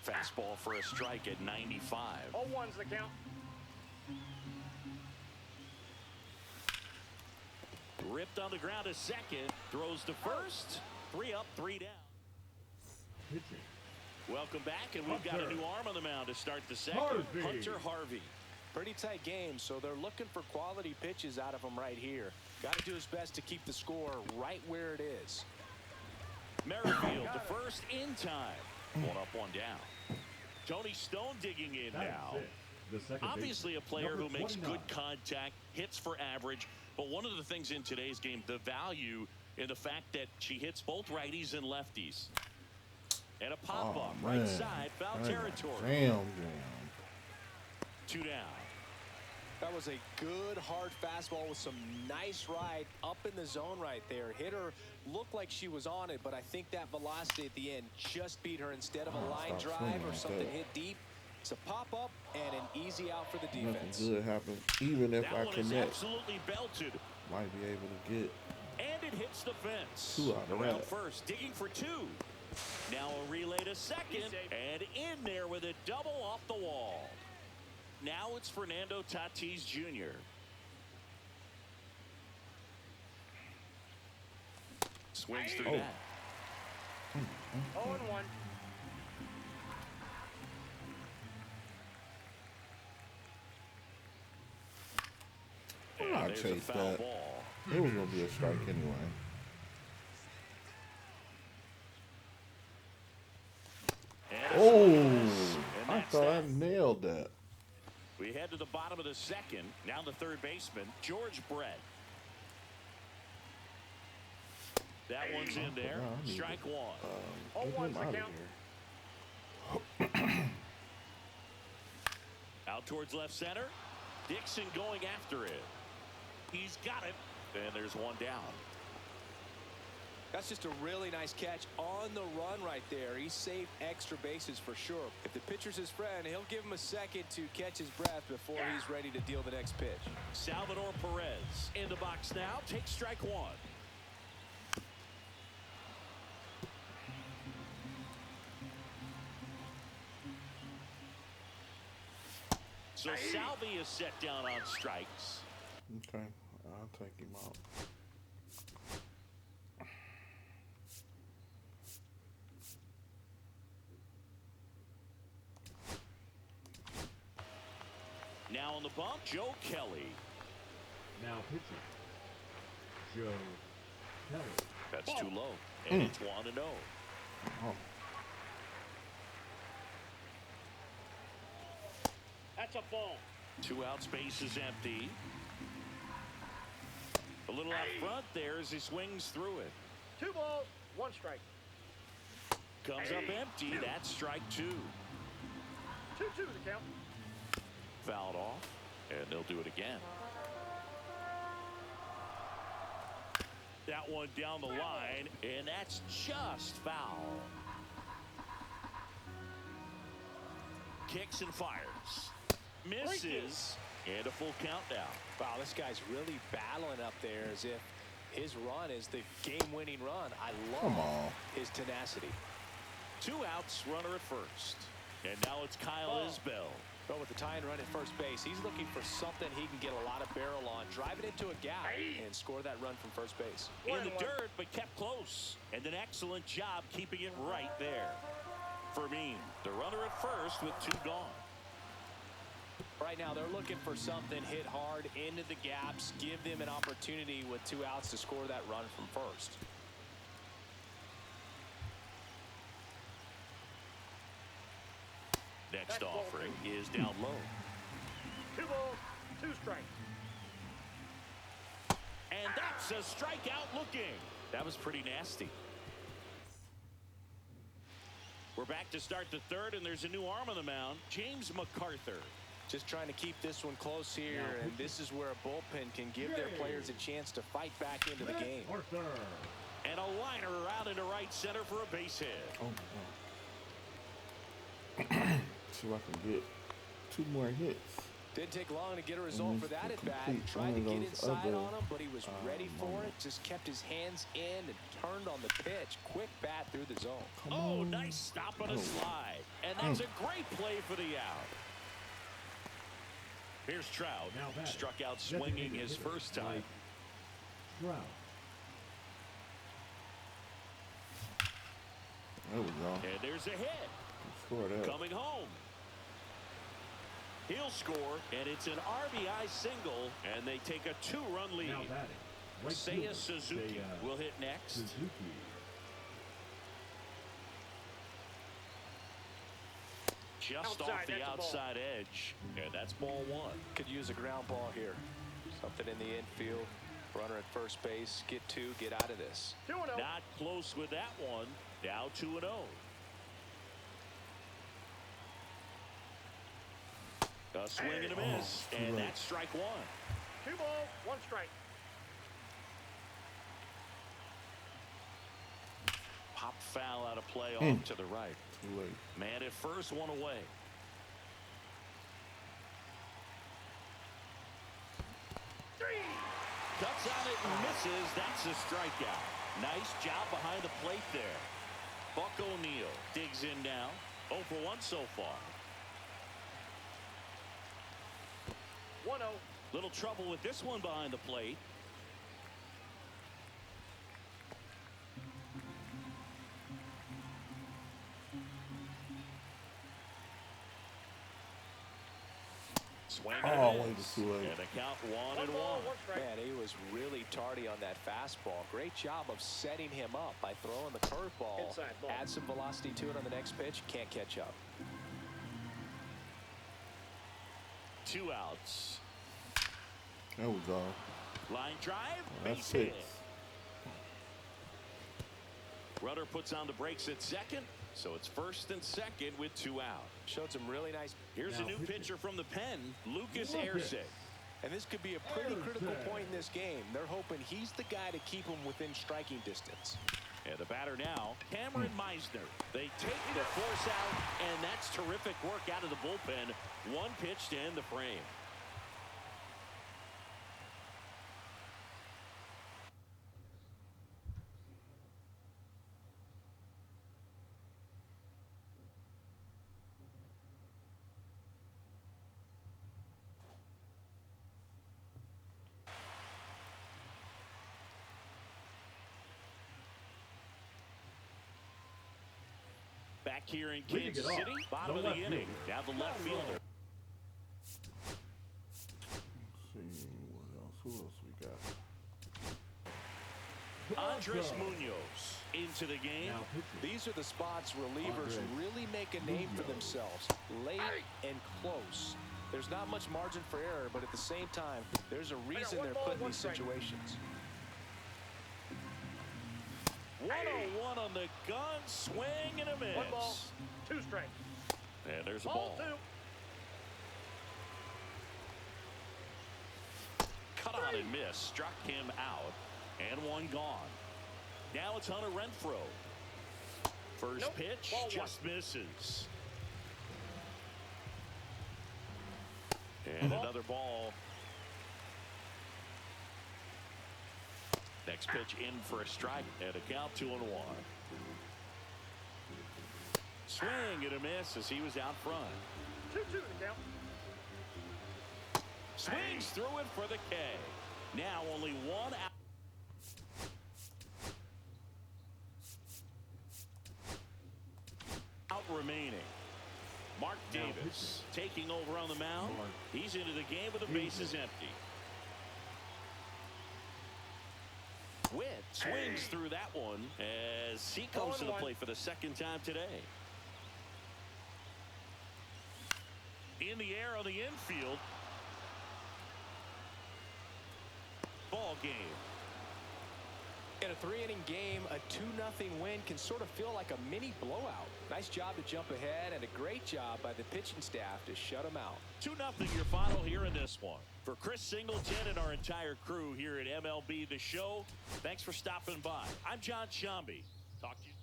Fastball for a strike at 95. 0-1's the count. Ripped on the ground to second. Throws to first. 3 up, 3 down. Pitching. Welcome back, and we've got a new arm on the mound to start the second. Harvey. Hunter Harvey. Pretty tight game, so they're looking for quality pitches out of him right here. Got to do his best to keep the score right where it is. Merrifield to first in time. 1 up, 1 down. Tony Stone digging in now. The second Obviously a baseman, player who number makes 29. good contact, hits for average, but one of the things in today's game, the value in the fact that she hits both righties and lefties. And a pop-up, right side, foul territory. Damn. 2 down. That was a good hard fastball with some nice ride up in the zone right there. Hit her, looked like she was on it, but I think that velocity at the end just beat her. Instead of a line drive or something hit deep, it's a pop-up and an easy out for the defense. Nothing good happens. Even if That I one is connect, absolutely belted. might be able to get And it hits the fence. 2 out of Around that. first, digging for 2. Now a relay to second, and in there with a double off the wall. Now it's Fernando Tatis Jr. Swings through that. 0-1. I There's a chased foul that. ball. It was gonna be a strike anyway. And a Oh, swing and a miss, and I that's thought I that. nailed that. We head to the bottom of the second. Now the third baseman, George Brett. That one's in there. I need Strike one. Get 0-1's him the out of count. here. Out towards left center. Dixon going after it. He's got it. And there's one down. That's just a really nice catch on the run right there. He saved extra bases for sure. If the pitcher's his friend, he'll give him a second to catch his breath before he's ready to deal the next pitch. Salvador Perez in the box now. Takes strike one. So Salvi is set down on strikes. Okay, I'll take him out. Now on the bump, Joe Kelly. Now pitching. Joe Kelly. That's too low. And it's 1-0. Oh, That's a ball. 2 out, space is empty. A little out front there as he swings through it. 2 balls, 1 strike. Comes up empty. That's strike 2. 2-2 the count. Fouled off, and they'll do it again. That one down the line, and that's just foul. Kicks and fires. Misses, and a full count now. Wow, this guy's really battling up there as if his run is the game-winning run. I come love on. his tenacity. 2 outs, runner at first. And now it's Kyle Isbell. But with the tying run at first base, he's looking for something he can get a lot of barrel on, drive it into a gap, and score that run from first base. In the dirt, but kept close. And an excellent job keeping it right there. Fermin, the runner at first with 2 gone. Right now, they're looking for something hit hard into the gaps, give them an opportunity with 2 outs to score that run from first. Next offering is down low. 2 balls, 2 strikes. And that's a strikeout looking. That was pretty nasty. We're back to start the third, and there's a new arm on the mound, James MacArthur. Just trying to keep this one close here, and this is where a bullpen can give their players a chance to fight back into the game. Arthur. And a liner out into right center for a base hit. Oh, see if I can get 2 more hits. Didn't take long to get a result for that at bat. Complete Tried to one of get those inside other, on him, but he was ready for it. moments. Just kept his hands in and turned on the pitch. Quick bat through the zone. Come Oh, on. nice stop on a slide. And that's a great play for the out. Here's Trout. Now batting. Struck out swinging his Designated first hitter, time. Trout. There we go. And there's a hit. Score that. Coming home. He'll score, and it's an RBI single, and they take a 2-run lead. Now batting. Right Seiya fielder, Suzuki Seiya will hit next. Suzuki. Just Outside, off the that's a ball. outside edge, and that's ball 1. Could use a ground ball here. Something in the infield. Runner at first base. Get 2. Get out of this. 2-0. Not close with that one. Now 2-0. A swing and a miss, and that's strike 1. 2 balls, 1 strike. Pop foul out of play off to the right. Too late. Man at first, 1 away. Cuts on it and misses. That's a strikeout. Nice job behind the plate there. Buck O'Neil digs in now. 0 for 1 so far. 1-0. Little trouble with this one behind the plate. Swing and Oh, a way miss. too late. And a count 1 One and ball, 1. one strike. Man, he was really tardy on that fastball. Great job of setting him up by throwing the curveball. Inside ball. Add some velocity to it on the next pitch. Can't catch up. 2 outs. There we go. Line drive. That's Base 6. hit. Rudder puts on the brakes at second. So it's first and second with 2 out. Showed some really nice. Here's a new pitcher from the pen, Lucas Erceg. And this could be a pretty critical point in this game. They're hoping he's the guy to keep him within striking distance. And the batter now, Cameron Meisner. They take the force out, and that's terrific work out of the bullpen. 1 pitch to end the frame. Back here in Kansas City, bottom of the inning. Now the left fielder. Let's see what else. Who else we got? Andres Munoz into the game. These are the spots relievers really make a name for themselves. Late and close. There's not much margin for error, but at the same time, there's a reason they're put in these situations. 101 on the gun, swing and a miss. 1 ball, 2 strikes. And there's a Ball ball. 2. Cut on and miss, struck him out, and 1 gone. Now it's Hunter Renfroe. First Nope. pitch Ball 1. just misses. And another ball. Next pitch in for a strike and a count 2-1. Swing and a miss as he was out front. 2-2 the count. Swings through it for the K. Now only 1 out remaining. Mark Davis taking over on the mound. He's into the game with the bases empty. Witt swings through that one as he comes to the plate for the 2nd time today. In the air on the infield. Ball game. In a 3-inning game, a 2-0 win can sort of feel like a mini blowout. Nice job to jump ahead and a great job by the pitching staff to shut them out. 2-0 your final here in this one. For Chris Singleton and our entire crew here at MLB The Show, thanks for stopping by. I'm John Shambi. Talk to you.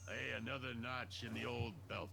Hey, another notch in the old belt.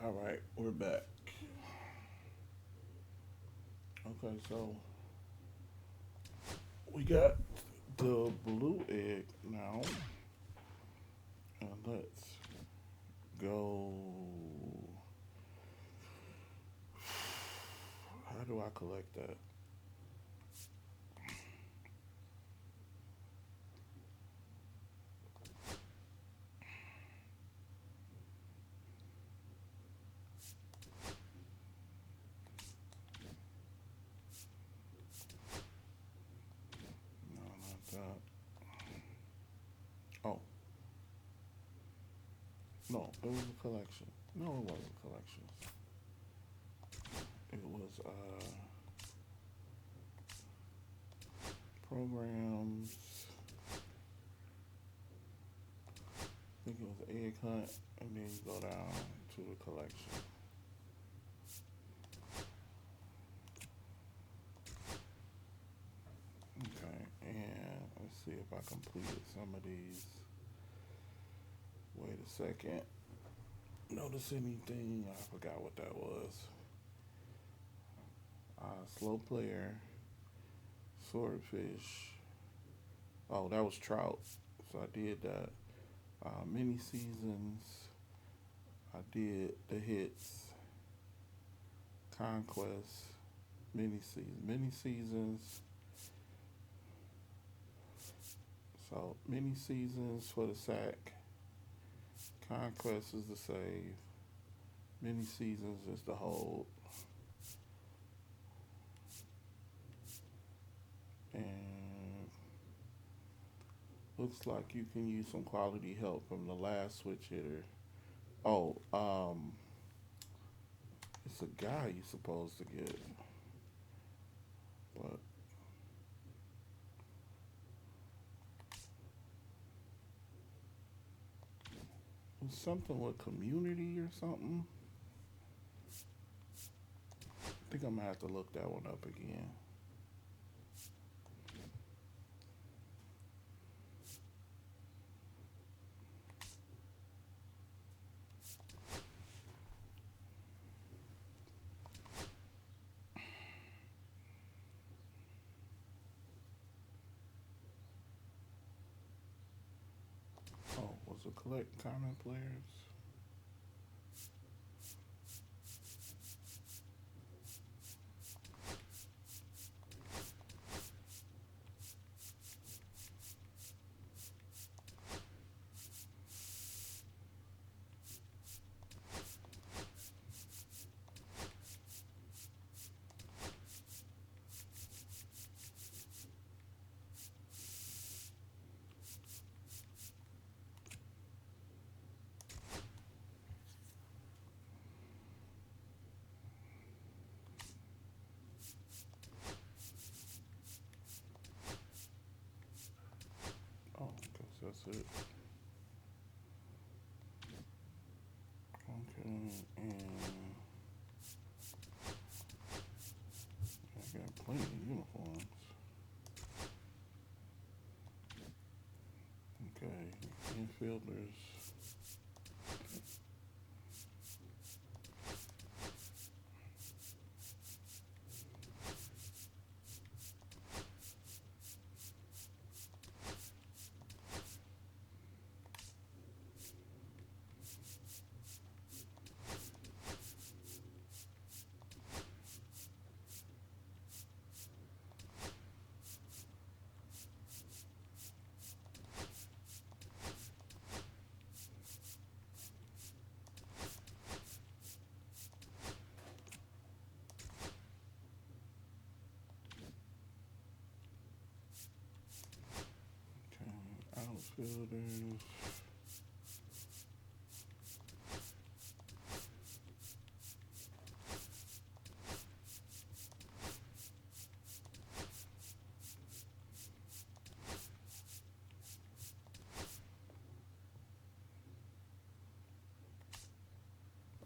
All right, we're back. Okay, so we got the blue egg now, and let's go. How do I collect that? No, not that. Oh, no, it was a collection. No, it wasn't a collection. It was programs. I think it was egg hunt, and then you go down to the collection. Okay, and let's see if I completed some of these. Wait a second. Notice anything? I forgot what that was. Slow player, swordfish. Oh, that was trout. So I did that. Mini seasons. I did the hits. Conquest. Mini seasons. Mini seasons. So mini seasons for the sack. Conquest is the save. Mini seasons is the hold. And looks like you can use some quality help from the last switch hitter. Oh, it's a guy you're supposed to get. But it's something with community or something. I think I'm gonna have to look that one up again. Oh, was it collect common players? Oh, I guess that's it. Okay, and I got plenty of uniforms. Okay, infielders. Okay, outfielders.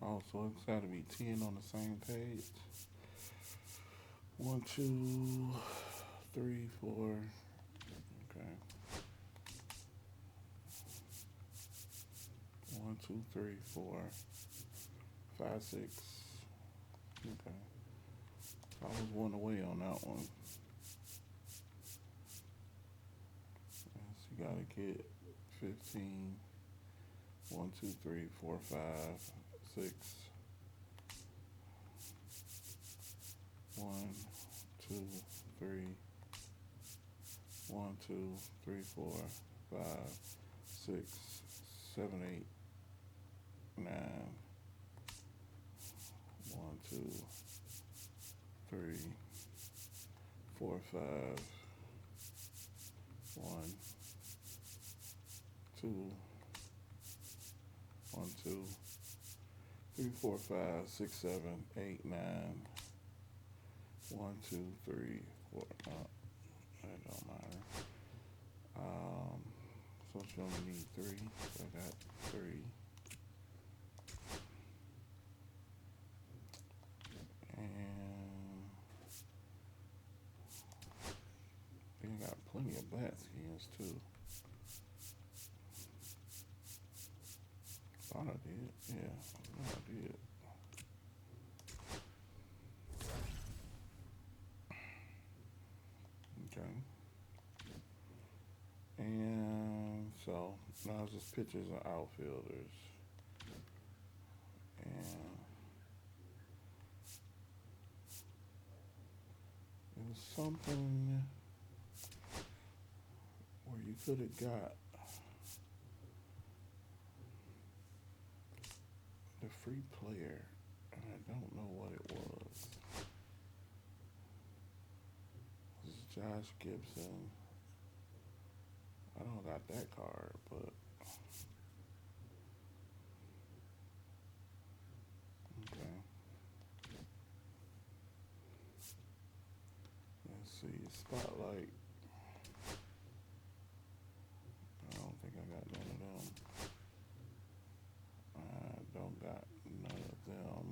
Oh, so it's got to be 10 on the same page. 1, 2, 3, 4. Okay. 1, 2, 3, 4, 5-6. Okay. I was one away on that one. Yes, you gotta get 15. 1, 2, 3, 4, 5, 6. 1, 2, 3. 1, 2, 3, 4, 5, 6, 7, 8, 9. 1, 2, 3, 4, 5. 1, 2. 1, 2, 3, 4, 5, 6, 7, 8, 9. 1, 2, 3, 4. That don't matter. So she only need 3. So I got 3. And then got plenty of bat skins too. Thought I did. Yeah, I know I did. Okay. And so now it's just pitchers and outfielders. And it was something where you could have got the free player, and I don't know what it was. It was Josh Gibson. I don't got that card, but okay. Let's see, Spotlight. I don't think I got none of them. I don't got none of them.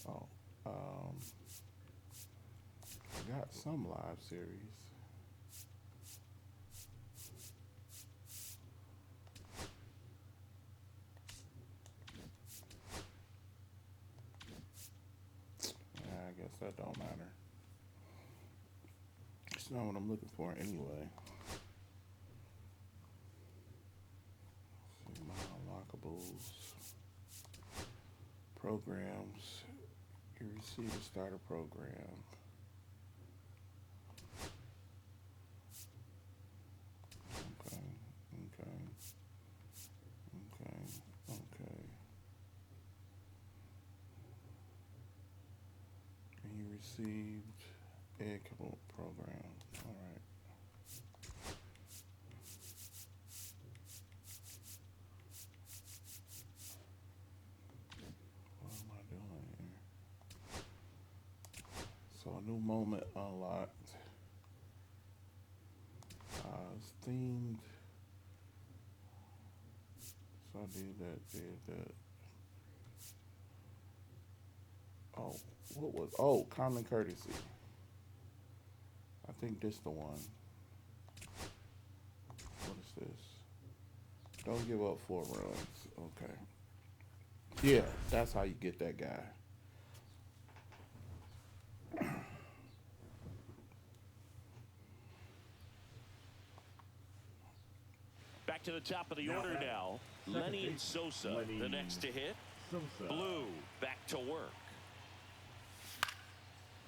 Oh, I got some live series. I guess that don't matter. It's not what I'm looking for anyway. Let's see, my unlockables. Programs. You receive a starter program. Okay. And you received egg program. All right. What am I doing here? So a new moment unlocked. It's themed. So I did that. Oh, what was? Oh, common courtesy. I think this the one. What is this? Don't give up 4 runs. Okay. Yeah, that's how you get that guy. Back to the top of the order now. Lenny and Sosa, the next to hit. Blue back to work.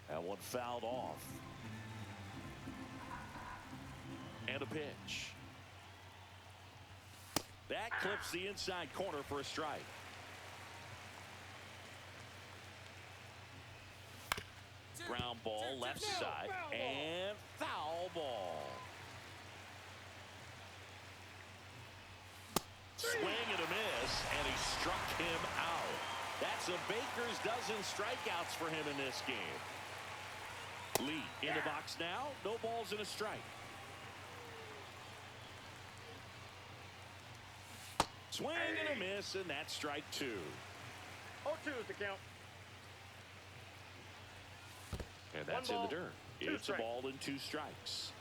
That one fouled off. And a pitch. That clips the inside corner for a strike. Ground ball left side and foul ball. Swing and a miss, and he struck him out. That's a baker's dozen strikeouts for him in this game. Lee in the box now. No balls and a strike. Swing and a miss, and that's strike 2. 0-2 is the count. And that's in the dirt. It's a ball and 2 strikes.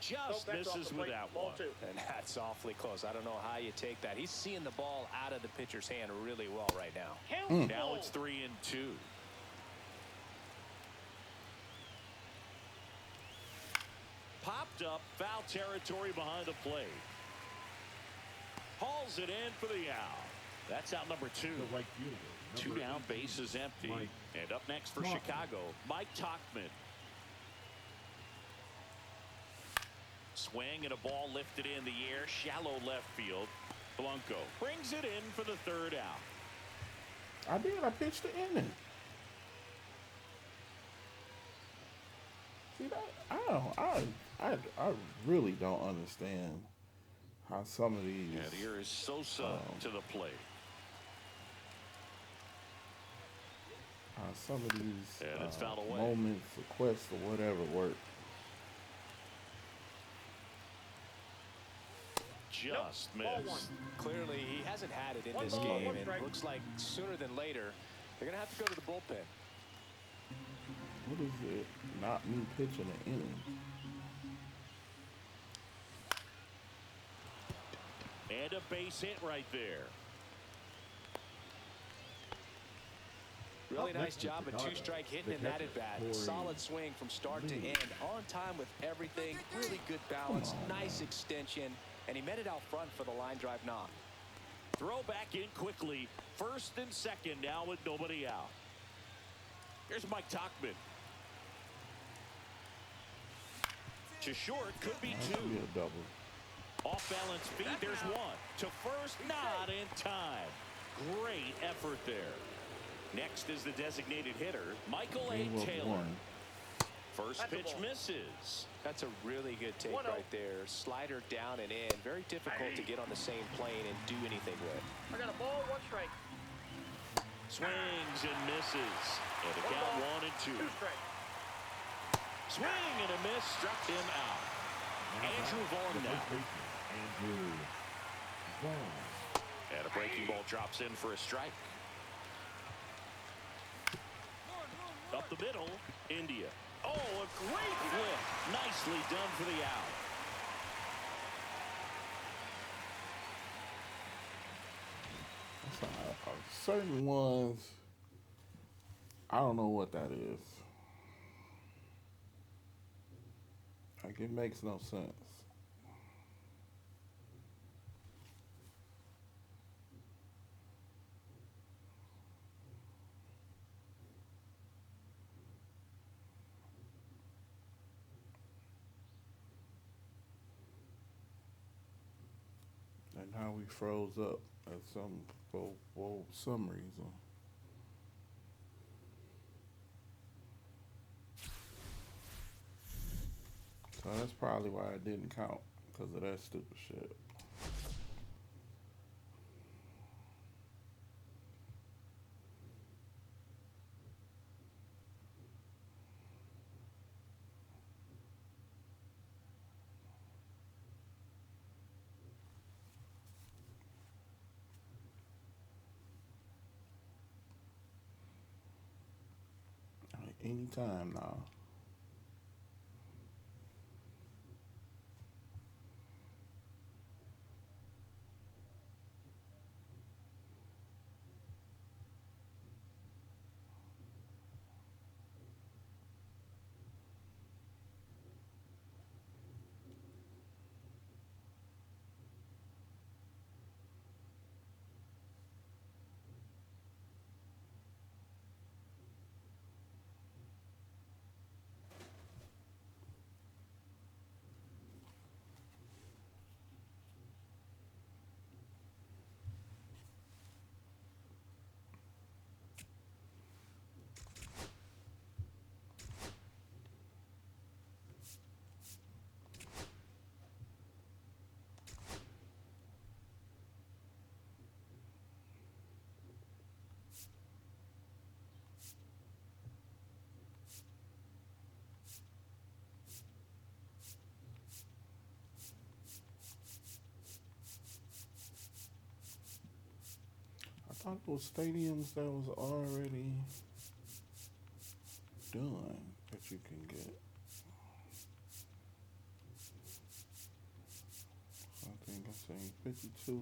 Just misses with that Ball one. 2. And that's awfully close. I don't know how you take that. He's seeing the ball out of the pitcher's hand really well right now. Now it's 3-2. Popped up, foul territory behind the plate. Hauls it in for the out. That's out number 2. The right fielder. Two down, base is empty. Mike And up next for Tauchman. Chicago, Mike Tauchman. Swing and a ball lifted in the air, shallow left field. Blanco brings it in for the 3rd out. I did. I pitched the inning. See that? I really don't understand how some of these. And here is Sosa to the plate. How some of these And it's fouled away. moments, requests, or whatever work. Just Ball 1. missed. Clearly, he hasn't had it in One this ball, game, one and strike. looks like sooner than later, they're going to have to go to the bullpen. What is it? Not me pitching an inning. And a base hit right there. Really Up nice next is job, a Chicago. two-strike hitting The in that catcher, at-bat. Corey Solid swing from start to end. On time with everything. Really good balance. Nice extension. And he met it out front for the line drive knock. Throw back in quickly. 1st and 2nd now with nobody out. Here's Mike Tauchman. To short, could be That could be 2. a double. Off balance feed, there's 1. To first, not in time. Great effort there. Next is the designated hitter, Michael A. Game of Taylor. 1. First That's a pitch ball. That's misses. a really good take 1-0. right there. Slider down and in. Very difficult to get on the same plane and do anything with. I got a ball, 1 strike. Swings and misses. And the count 1 and 2. 2 strike. Swing and a miss, struck him out. Andrew Vaughn The now. first baseman, Andrew Vaughn. And a breaking ball drops in for a strike. Up the middle, India. Oh, a great flip. Nicely done for the out. Certain ones, I don't know what that is. Like, it makes no sense. And how we froze up at for some reason. So that's probably why it didn't count, because of that stupid shit. Anytime now. I thought those stadiums that was already done that you can get. see, 52.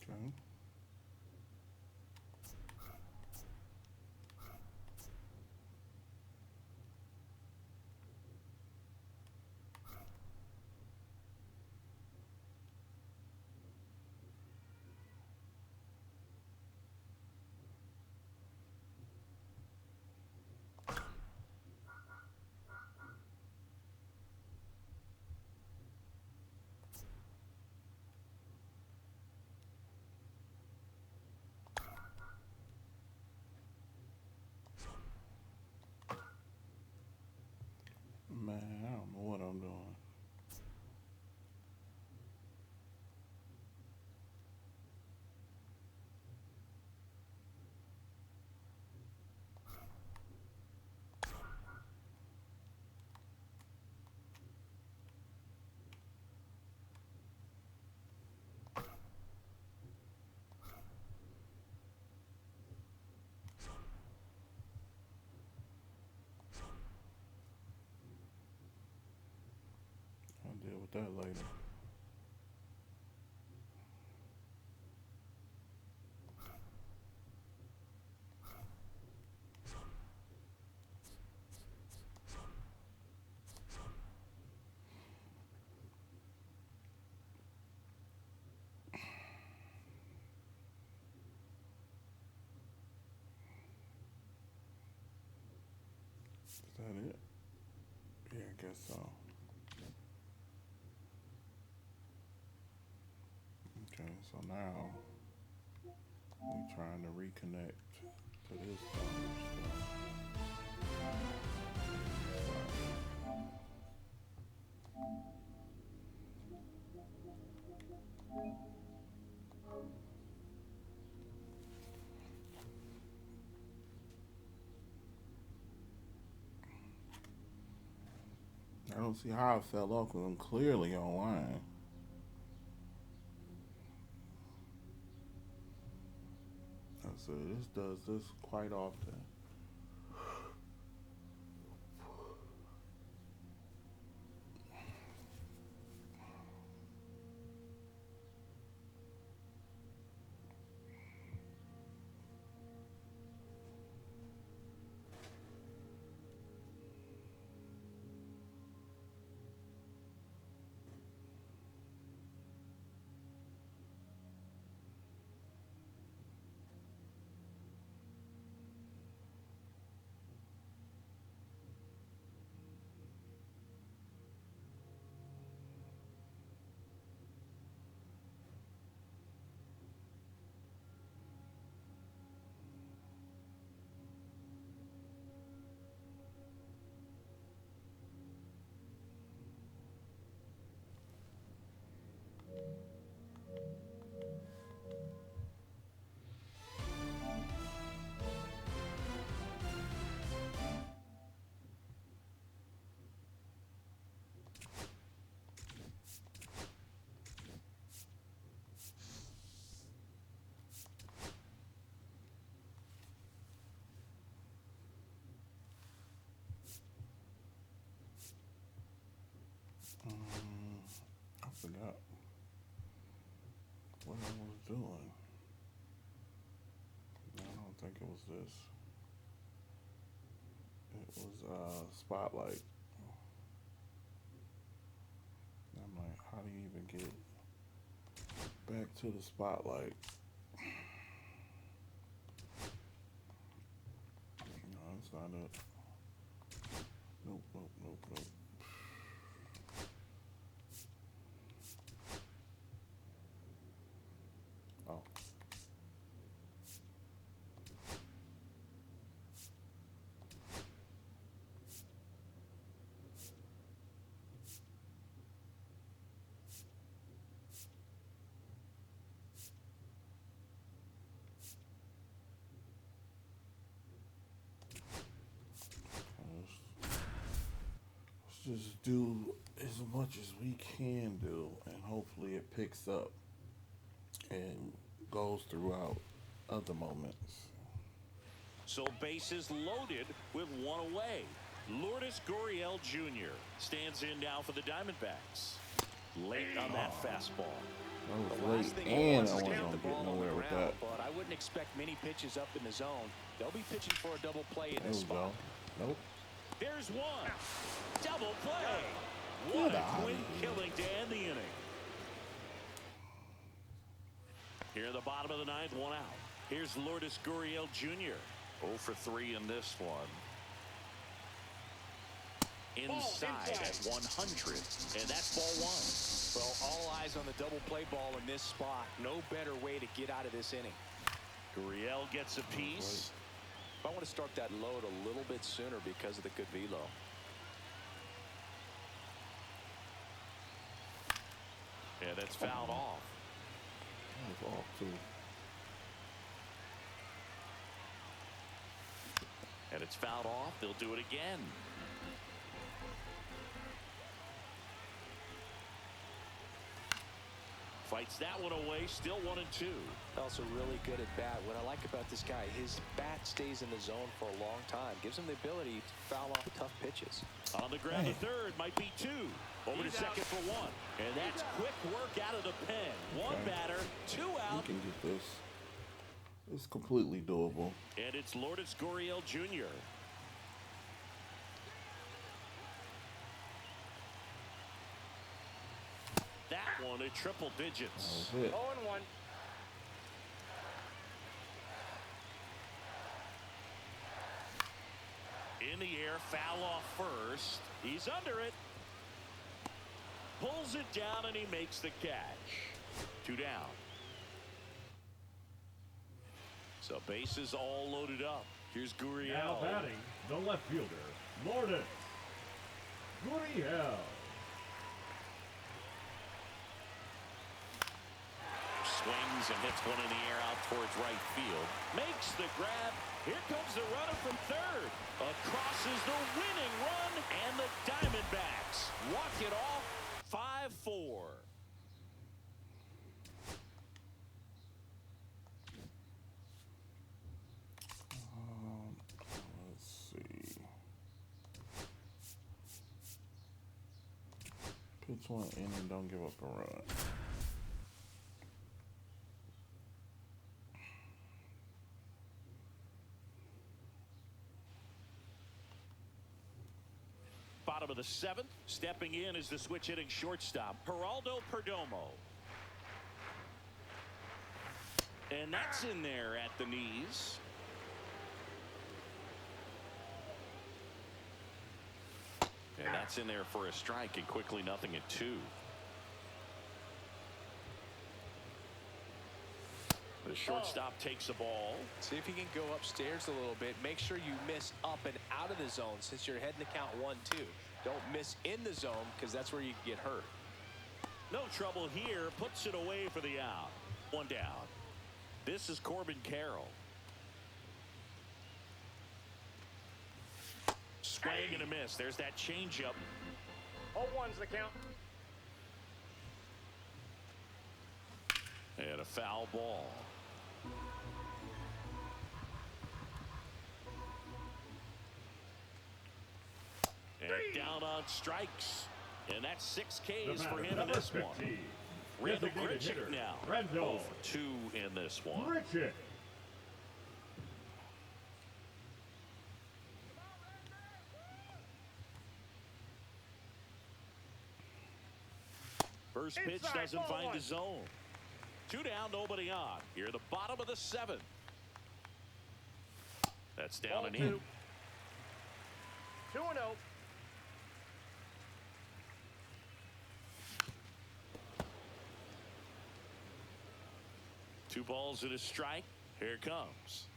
Okay. Man, I don't know what I'm doing. I'll deal with that later. Is that it? Yeah, I guess so. Okay, so now we're trying to reconnect to this stuff. I don't see how I fell off because I'm clearly online. So this does this quite often. I forgot what I was doing. I don't think it was this. It was Spotlight. I'm like, how do you even get back to the Spotlight? No, that's not it. Nope, nope, nope, nope. Oh. Let's just do as much as we can do, and hopefully it picks up and goes throughout other moments. So bases loaded with one away. Lourdes Gurriel Jr. stands in now for the Diamondbacks. Late on that fastball. That The was last late, thing and he I wants is to wasn't get gonna the get ball on the nowhere with ground, that. but I wouldn't expect many pitches up in the zone. They'll be pitching for a double play in There this we spot. go. Nope. There's one. Double play. Get What a outta quick here. killing to end the inning. Here in the bottom of the ninth, one out. Here's Lourdes Gurriel Jr. 0 for 3 in this one. Inside at 100, and that's ball one. Well, all eyes on the double play ball in this spot. No better way to get out of this inning. Gurriel gets a piece. I want to start that load a little bit sooner because of the good velo. And that's fouled off. That was off too. And it's fouled off. They'll do it again. Fights that one away. Still 1-2. Also really good at bat. What I like about this guy, his bat stays in the zone for a long time. Gives him the ability to foul off tough pitches. On the ground, the third might be 2. Over to second for 1. And that's quick work out of the pen. One batter, 2 We out. can get this. It's completely doable. And it's Lourdes Gurriel Jr. That one at triple digits. That was it. 0-1. In the air, foul off first. He's under it. Pulls it down, and he makes the catch. 2 down. So bases all loaded up. Here's Now Gurriel. batting, the left fielder, Lourdes Gurriel. Swings and hits one in the air out towards right field. Makes the grab. Here comes the runner from third. Across is the winning run, and the Diamondbacks walk it off 5-4. Let's see. Pitch one in and don't give up a run. Bottom of the 7th. Stepping in is the switch hitting shortstop, Geraldo Perdomo. And that's in there at the knees. And that's in there for a strike, and quickly 0-2. The shortstop takes the ball. See if you can go upstairs a little bit. Make sure you miss up and out of the zone since you're heading to count 1-2. Don't miss in the zone because that's where you can get hurt. No trouble here. Puts it away for the out. 1 down. This is Corbin Carroll. Swing and a miss. There's that changeup. 0-1's the count. And a foul ball. And down on strikes. And that's 6 Ks for him in Number this 15, one. Randall designated hitter, Grichuk now. Randall 2 in this one. Grichuk. First pitch Inside, doesn't ball find one. the zone. 2 down, nobody on. Here at the bottom of the 7th. That's down Ball and 2. in. 2-0. 2 balls and a strike. Here it comes.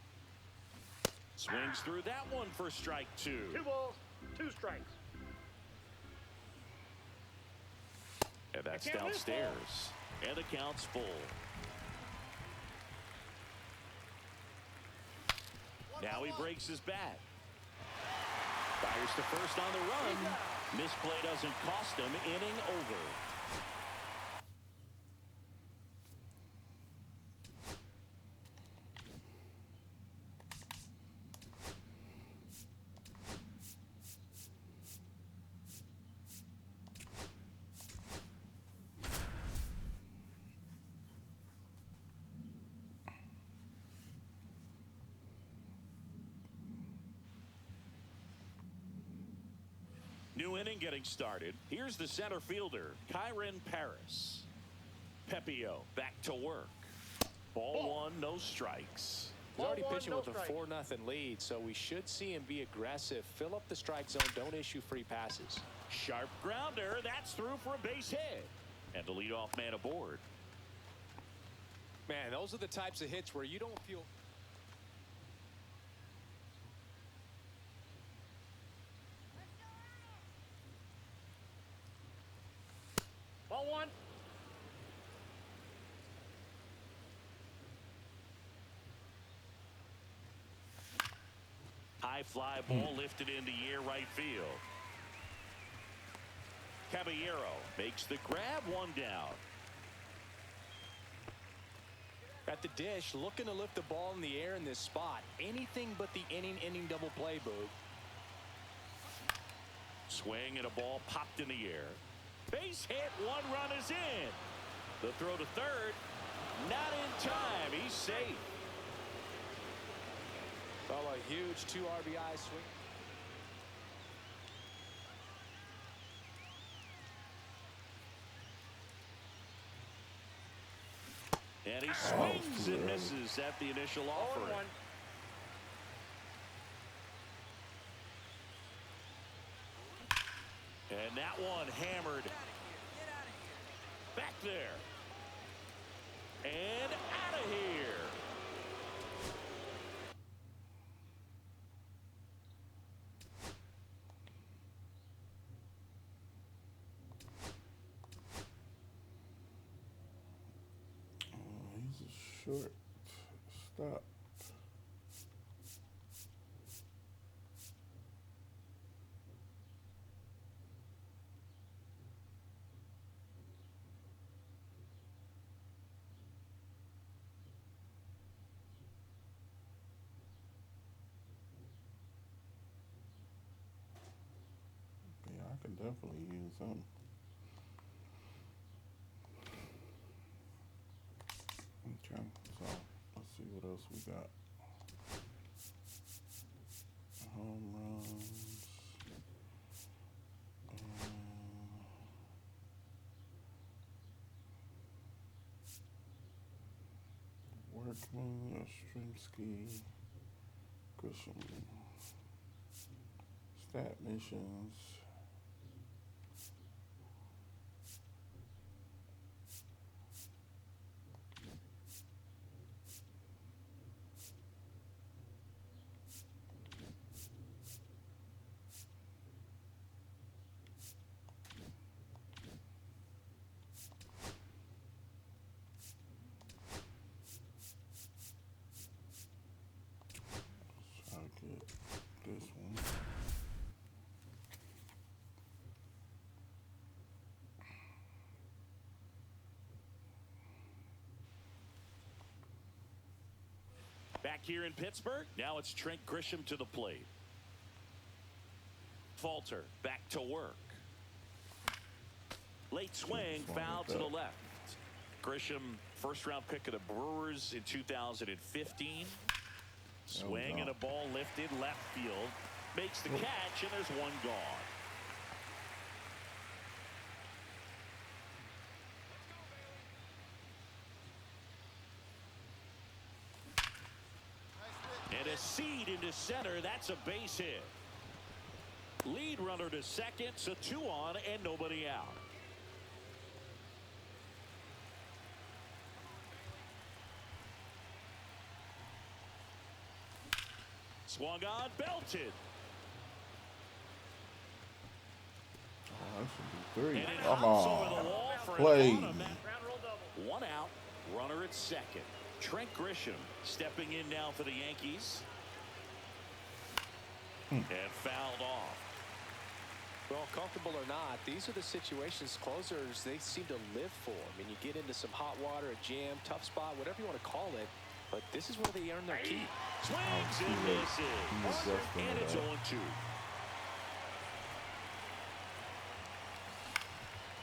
Swings through that one for strike 2. 2 balls, 2 strikes. And that's downstairs. And the count's full. Now he breaks his bat. Fires to first on the run. Misplay doesn't cost him. Inning over. New inning getting started. Here's the center fielder, Kyron Paris. Pepio back to work. Ball 1, no strikes. He's already Ball 1, pitching no with a strike. 4-0 lead, so we should see him be aggressive. Fill up the strike zone. Don't issue free passes. Sharp grounder. That's through for a base hit. And the leadoff man aboard. Man, those are the types of hits where you don't feel... Ball 1. High fly ball lifted into the air right field. Caballero makes the grab, 1 down. At the dish, looking to lift the ball in the air in this spot. Anything but the inning double play, Boog. Swing and a ball popped in the air. Base hit, 1 run is in. The throw to third, not in time. He's safe. Oh, a huge 2 RBI swing. And he swings and misses at the initial 0 offering. 1. And that one hammered back there. And out of here. He's a short stop. Yeah, I can definitely use him. Okay, so let's see what else we got. Home runs. Workman, Yastrzemski, Grisham, stat missions. Try to get this one. Back here in Pittsburgh, now it's Trent Grisham to the plate. Falter back to work. Late swing, foul to the left. Grisham, first-round pick of the Brewers in 2015. Swing and a ball lifted left field. Makes the catch, and there's 1 gone. And a seed into center. That's a base hit. Lead runner to second, so 2 on and nobody out. Swung on, belted. That should be 3. And it Come hops over the on. wall for Play. an automatic. Ground rule double. One out, runner at second. Trent Grisham stepping in now for the Yankees. And fouled off. Well, comfortable or not, these are the situations closers they seem to live for. I mean, you get into some hot water, a jam, tough spot, whatever you want to call it, but this is where they earn their keep. Swings and misses. And it's 0-2.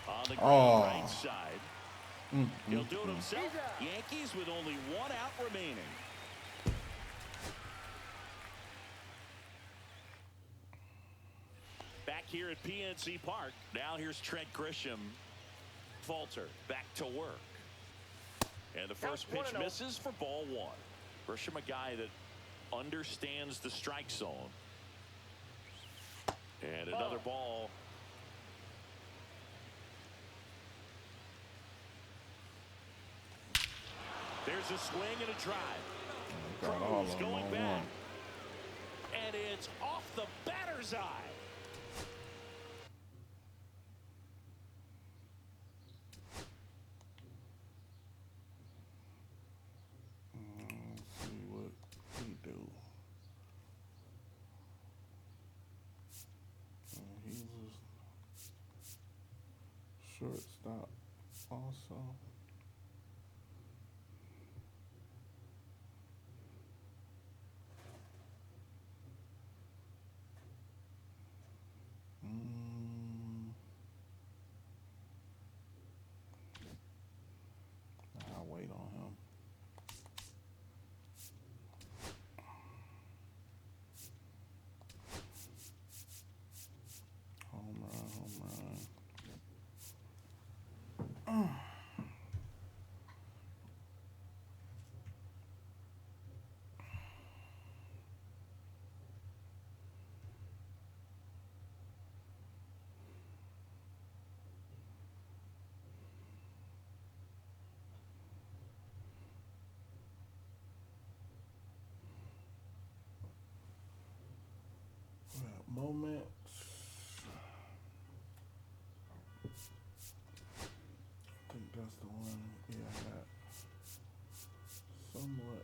On the ground right side. He'll do it himself. Yankees with only 1 out remaining. Back here at PNC Park. Now here's Trent Grisham. Falter back to work. And the first pitch misses for ball 1. Grisham, a guy that understands the strike zone. And another ball. There's a swing and a drive. Cruz going back. And it's off the batter's eye. Let's see what he do. He's a shortstop also. I'll wait on him. Home run, home run. Moment. I think that's the one. Yeah, I got somewhat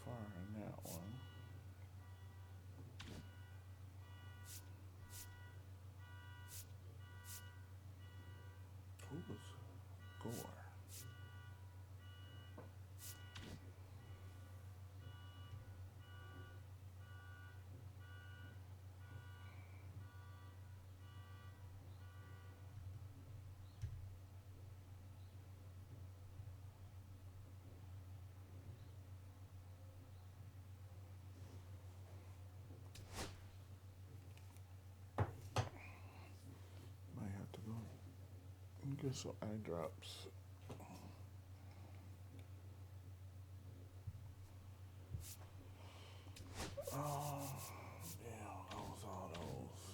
far in that one. Who was Gore? Might have to go and get some eye drops. Yeah, that was all those.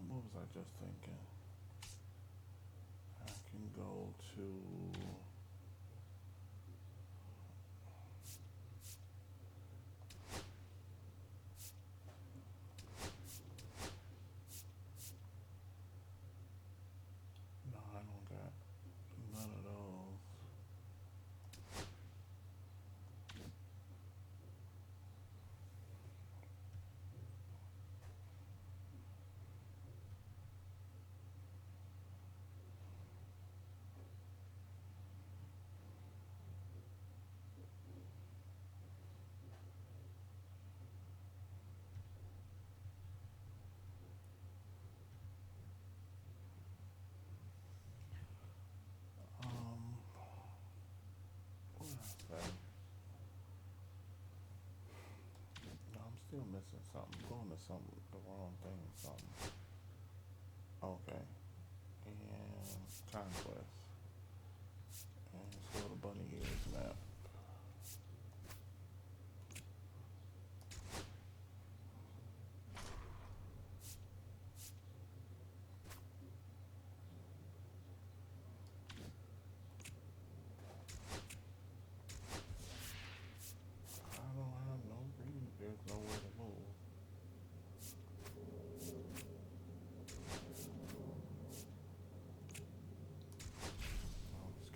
What was I just thinking? I can go to. No, I don't got none of those. What did I say? No, I'm still missing something. I'm going to something, the wrong thing or something. Okay. And Conquest. And let's go to Bunny Ears map. I don't have no reason. There's nowhere to move.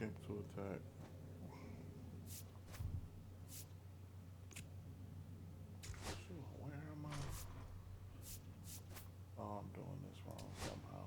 Escape to attack. Shoot, where am I? Oh, I'm doing this wrong somehow.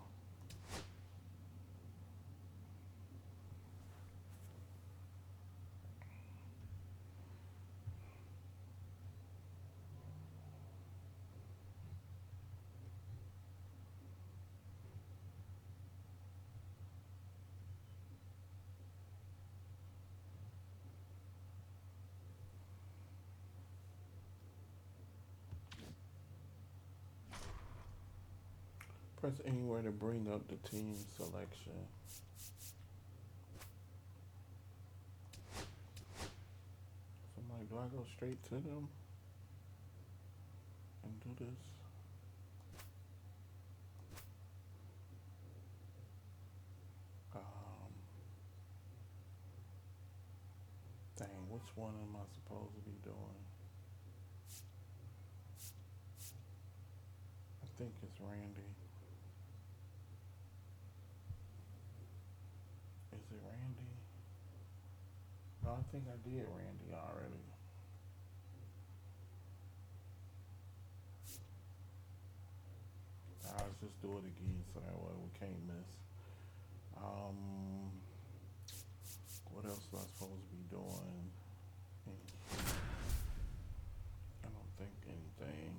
Press anywhere to bring up the team selection. So I'm like, do I go straight to them and do this? Dang, which one am I supposed to be doing? I think it's Randy. Is it Randy? No, I think I did Randy already. Let's just do it again so that way we can't miss. What else was I supposed to be doing? I don't think anything.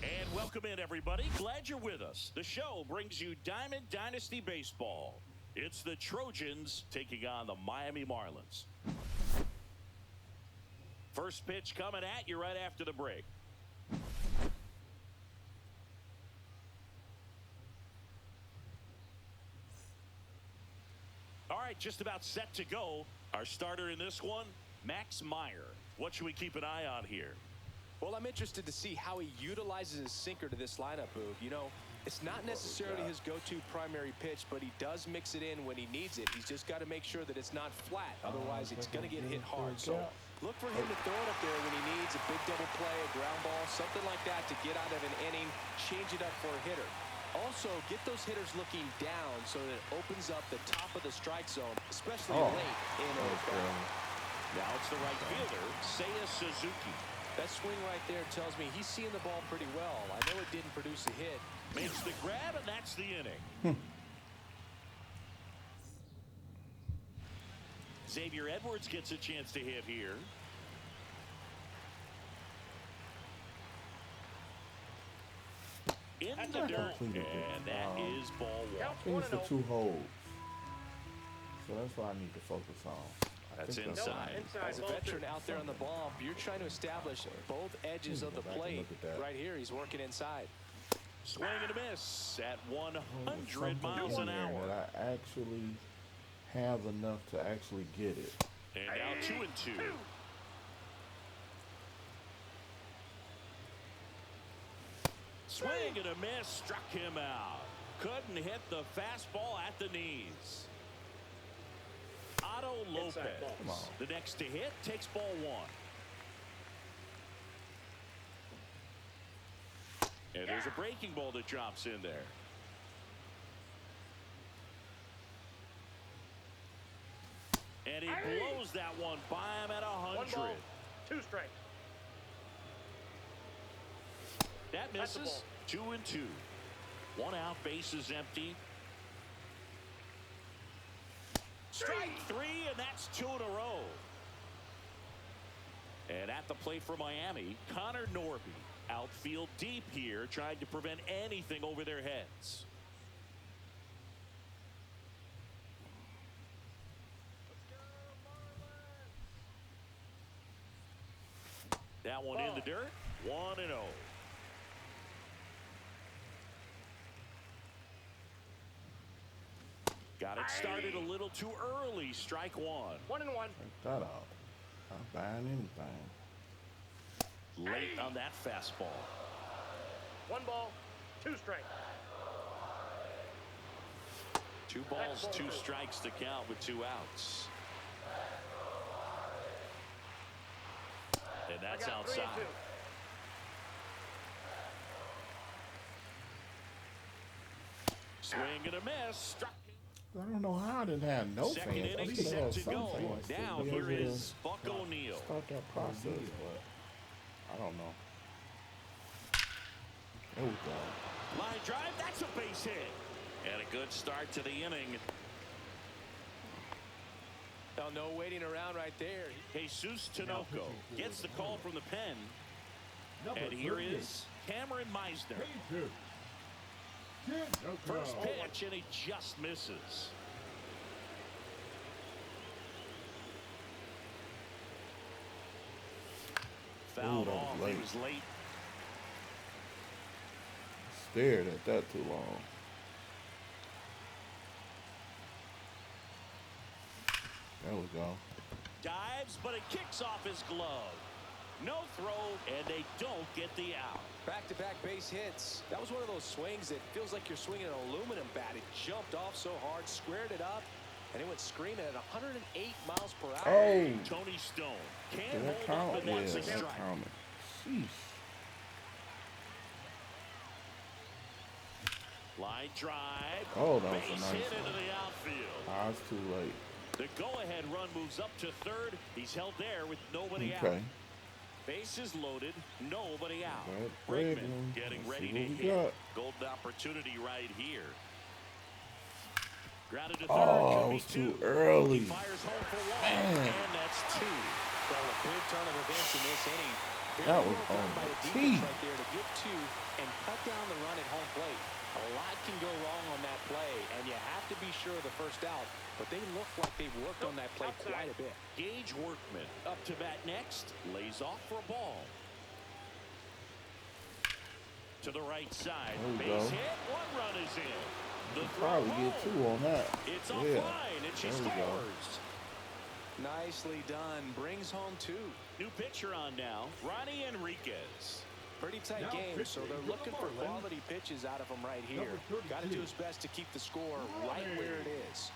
And welcome in, everybody. Glad you're with us. The show brings you Diamond Dynasty Baseball. It's the Trojans taking on the Miami Marlins. First pitch coming at you right after the break. All right, just about set to go. Our starter in this one, Max Meyer. What should we keep an eye on here? Well, I'm interested to see how he utilizes his sinker to this lineup, Boog. You know, it's not necessarily his go-to primary pitch, but he does mix it in when he needs it. He's just got to make sure that it's not flat. Otherwise, it's going to get hit hard. So look for him to throw it up there when he needs a big double play, a ground ball, something like that to get out of an inning, change it up for a hitter. Also, get those hitters looking down so that it opens up the top of the strike zone, especially late in a game. Now it's the right fielder, Seiya Suzuki. That swing right there tells me he's seeing the ball pretty well. I know it didn't produce a hit. Makes the grab, and that's the inning. Xavier Edwards gets a chance to hit here. In the dirt, and that is ball one. It's the 2 holes. So that's what I need to focus on. That's inside. As a veteran out there on the ball, you're trying to establish both edges of the plate. Right here, he's working inside. Swing and a miss at 100 miles an hour. That I actually have enough to actually get it. And now 2-2. Swing and a miss, struck him out. Couldn't hit the fastball at the knees. Otto Lopez, the next to hit, takes ball one. And there's a breaking ball that drops in there. And he blows that one by him at 100. 1 ball, 2 strikes. That misses. 2-2. 1 out, bases empty. Strike 3, and that's 2 in a row. And at the plate for Miami, Connor Norby. Outfield deep here, trying to prevent anything over their heads. That one in the dirt. 1-0. Got it started a little too early. Strike 1. 1-1. Check that out. Not buying anything. Late on that fastball. 1 ball, 2 strikes. 2 balls, 2 strikes to count with 2 outs. That's got 3 and outside. 2. Swing and a miss. Struck. I don't know how I didn't have no Second fans. I inning should have set had to some go. fans to Now be here able to is Buck O'Neil. start that process, but I don't know. There we go. Line drive. That's a base hit. And a good start to the inning. Well, no waiting around right there. Jesus Tinoco gets the call from the pen. Number And here 38, is Cameron Meisner. Jesus Tinoco. First pitch, and he just misses. Fouled that was off. late. He was late. Stared at that too long. There we go. Dives, but it kicks off his glove. No throw, and they don't get the out. Back-to-back base hits. That was one of those swings that feels like you're swinging an aluminum bat. It jumped off so hard, squared it up, and it went screaming at 108 miles per hour. Oh, Tony Stone did can't that hold count? up, and Yeah, that's a that strike. counted. Sheesh. Line drive. Oh, that was a Base nice hit into one. the outfield. Ah, it's too late. The go-ahead run moves up to third. He's held there with nobody Okay. out. Bases loaded, nobody out. Right, Bregman Bregman. getting Let's ready see to what we hit. got. Golden opportunity right here. Grounded to third. Oh, could it be was too two. early. He fires home for one, Man. and that's two. Well, a big turn of events in this inning. Very That was well done on by the the tee. defense right there to get two and cut down the run at home plate. A lot can go wrong on that play, and you have to be sure of the first out. But they look like they've worked on that play quite a bit. Gage Workman up to bat next. Lays off for a ball. To the right side. There we Base go. hit. One run is in. The throw Probably home. get two on that. It's Yeah. offline, and she There we go. scores. Nicely done. Brings home two. New pitcher on now. Ronnie Enriquez. Pretty tight Now game, so pitching they're for looking the for Marlins. quality pitches out of him right here. Number 32. Got to do his best to keep the score right where it is.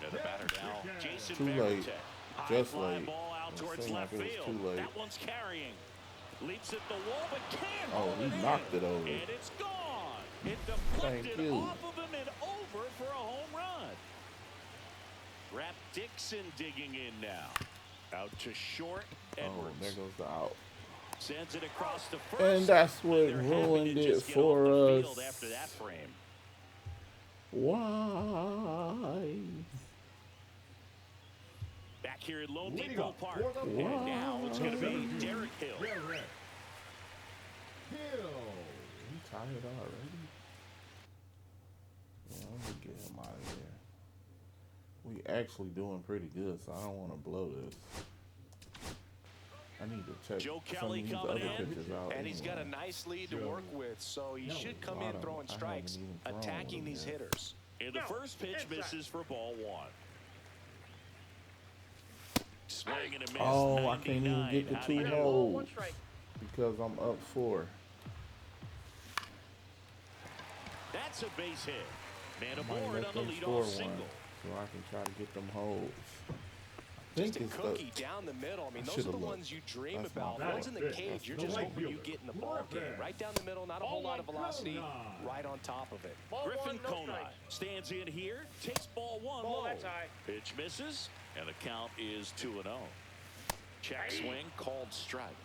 And the batter now, Jason Too late. Varitek. High Just fly late. ball out It towards seemed left like it was field. too late. That one's carrying. Leaps at the wall, but can't Oh, hold he it in. knocked it over. And it's gone. It deflected you. off of him and over for a home run. Rap Dixon digging in now. Out to short. Oh, Edwards there goes the out. sends it across the first. And that's what They're happy to ruined it just get off for the us. field after that frame. Why? Back here at Lone Leading Depot up Park. for the And now it's going to be Marlins. Derek Hill. Derek Hill. He tired already? Yeah, let me get him out of here. We actually doing pretty good, so I don't want to blow this. I need to check Joe some Kelly of these coming other in. pitches out. And he's got a anyway. nice lead to work with, so he should come I in don't- throwing I haven't strikes, even thrown attacking one these yet. hitters. And the No, first pitch inside. misses for ball one. Swing and a miss. Oh, I can't even 99. get the How do two you I do? got a ball, 1 holes strike. because I'm up 4. That's a base hit. Man I might aboard let on the them score leadoff one single. so I can try to get them holes. I Just think a it's cookie the, down the middle. I mean, I those are the should've looked. ones you dream That's my about. bad. Ones in the That's cage, you're the just right hoping you fielder. get in the ball game. Griffin. Right down the middle, not a whole lot of velocity, Conine. right on top of it. Ball Griffin 1, no Conine strike. stands in here, takes ball one Ball, low. that's high. Pitch misses, and the count is 2-0. Check swing, called strike.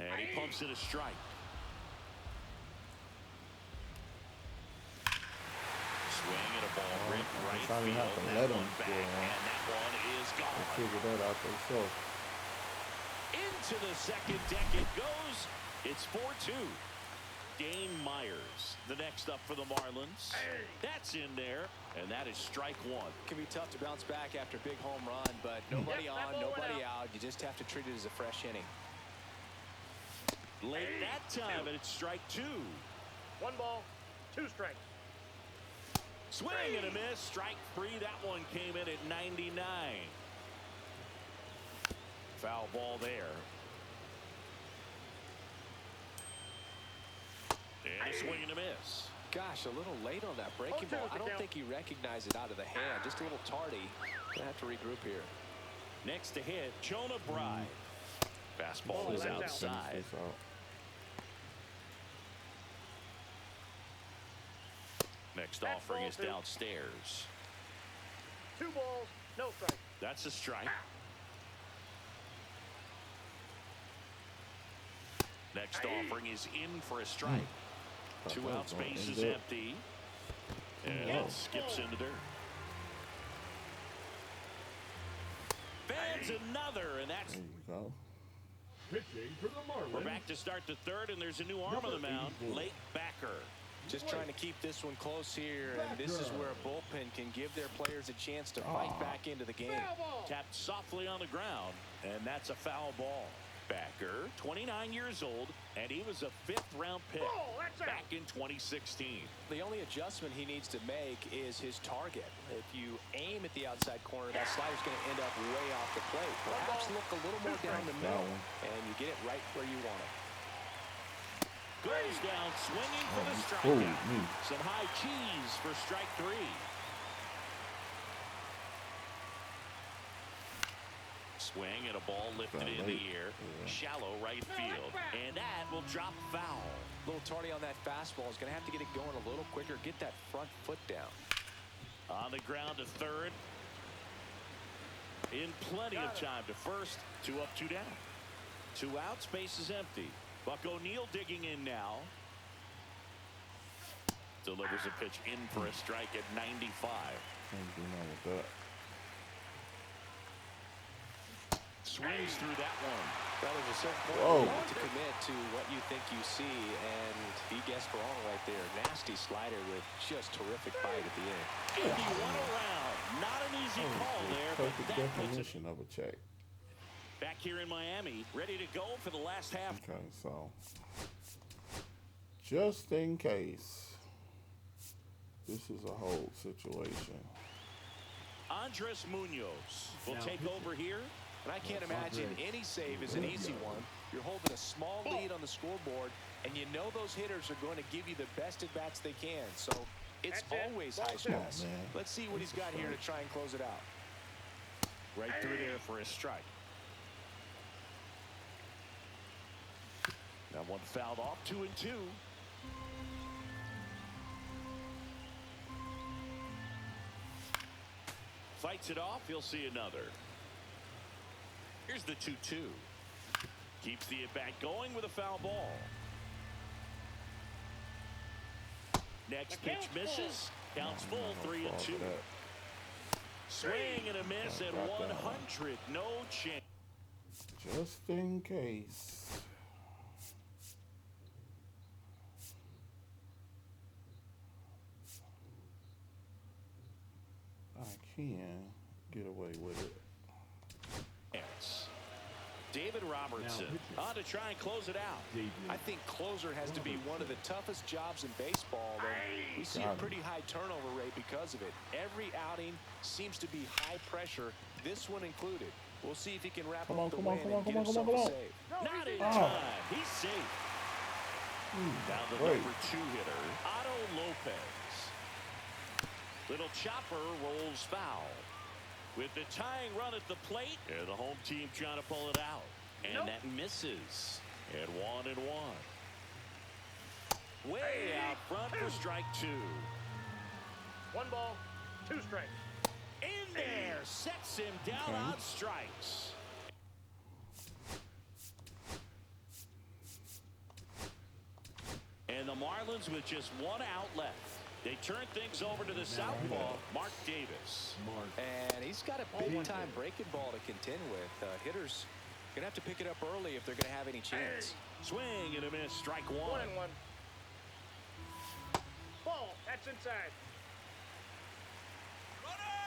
And he pumps it a strike. Swing and a ball ripped I right probably field. have to That let one him back, score one. and that one is I'll gone. figure that out themselves. Into the second deck it goes. It's 4-2. Dane Myers, the next up for the Marlins. That's in there, and that is strike one. It can be tough to bounce back after a big home run, but nobody Yep, that on, ball went nobody out. You just have to treat it as a fresh inning. Late that time, and it's strike two. 1 ball, 2 strikes. Swing and a miss. Strike three. That one came in at 99. Foul ball there. And a swing and a miss. Gosh, a little late on that breaking 0-2 ball. is the I don't count. think he recognized it out of the hand. Just a little tardy. Gonna have to regroup here. Next to hit, Jonah Bride. Fastball is outside. Next offering is downstairs. 2 balls, no strike. That's a strike. Next offering is in for a strike. 2 outs, base is empty. And it skips into dirt. Fans another, and that's. There you go. Pitching for the Marlins. We're back to start the third, and there's a new arm on the mound, Lake Backer. Just trying to keep this one close here, and this is where a bullpen can give their players a chance to fight back into the game. Tapped softly on the ground, and that's a foul ball. Backer, 29 years old, and he was a 5th-round pick back in 2016. The only adjustment he needs to make is his target. If you aim at the outside corner, that slider's going to end up way off the plate. Perhaps look a little more down the middle, and you get it right where you want it. Goes down swinging for the strikeout. Some high cheese for strike 3. Swing and a ball lifted in the air. Shallow right field. And that will drop foul. A little tardy on that fastball. Is going to have to get it going a little quicker. Get that front foot down. On the ground to third. In plenty of time to first. 2 up, 2 down. 2 outs, base is empty. Buck O'Neil digging in now. Delivers a pitch in for a strike at 95. Can't do nothing with that. Swings through that one. Well, there's a certain point you want to commit to what you think you see, and he guessed wrong right there. Nasty slider with just terrific bite at the end. If he won around, not an easy call there, but Perfect that puts it definition of a check. back here in Miami, ready to go for the last half. Okay, so just in case this is a whole situation. Andres Munoz will take over here. And I can't imagine any save is an easy one. You're holding a small lead on the scoreboard, and you know those hitters are going to give you the best at-bats they can. So it's always high stress. Let's see what he's got here to try and close it out. Right through there for a strike. Now one fouled off, 2-2. Fights it off, he'll see another. Here's the 2-2. Keeps the at-bat going with a foul ball. Next pitch misses. Counts full, 3-2. Swing and a miss at 100. No chance. Just in case. I can get away with it. David Robertson on to try and close it out. I think closer has to be one of the toughest jobs in baseball. And we see a pretty high turnover rate because of it. Every outing seems to be high pressure, this one included. We'll see if he can wrap up the win and get himself a save. Not in time. He's safe. Now the number 2 hitter, Otto Lopez. Little chopper rolls foul. With the tying run at the plate, and the home team trying to pull it out. And that misses. At 1-1. Way out front for strike 2. 1 ball, 2 strikes. In there, sets him down on strikes. And the Marlins with just 1 out left. They turn things over to the southpaw, Mark Davis. And he's got a big-time breaking ball to contend with. Hitters going to have to pick it up early if they're going to have any chance. Swing and a miss, strike 1. 1-1. Ball, that's inside.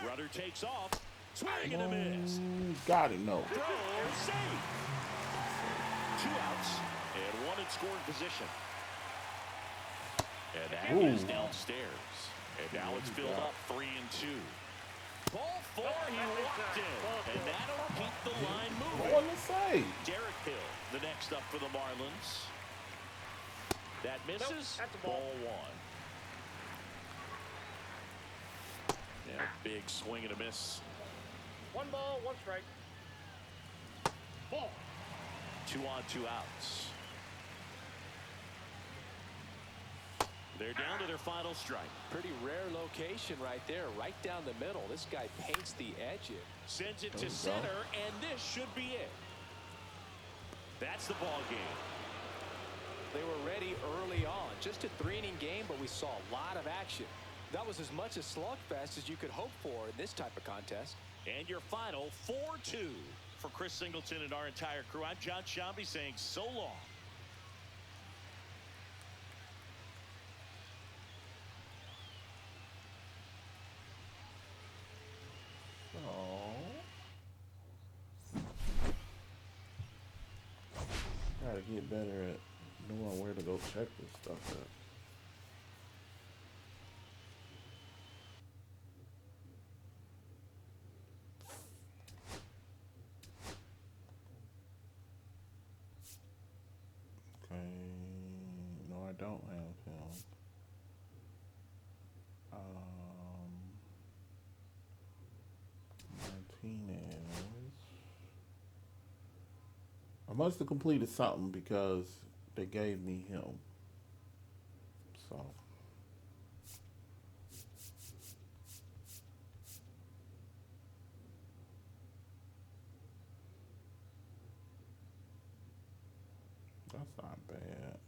Runner takes off. Swing and a miss. Got him, no. Throw, save. 2 outs and 1 in scoring position. And that is downstairs. And now it's filled up 3-2. Ball 4, he walked in. And that'll keep the line moving. What to say? Derek Hill, the next up for the Marlins. That misses. That's a ball. Ball 1. Yeah, big swing and a miss. 1 ball, 1 strike. Ball. 2 on, 2 outs. They're down to their final strike. Pretty rare location right there, right down the middle. This guy paints the edges. Sends it to center, and this should be it. That's the ball game. They were ready early on. Just a 3-inning game, but we saw a lot of action. That was as much a slugfest as you could hope for in this type of contest. And your final 4-2. For Chris Singleton and our entire crew, I'm John Shambi saying so long. Gotta get better at knowing where to go check this stuff at. Okay, no, I don't have him. Martinez. I must have completed something because they gave me him. So. That's not bad.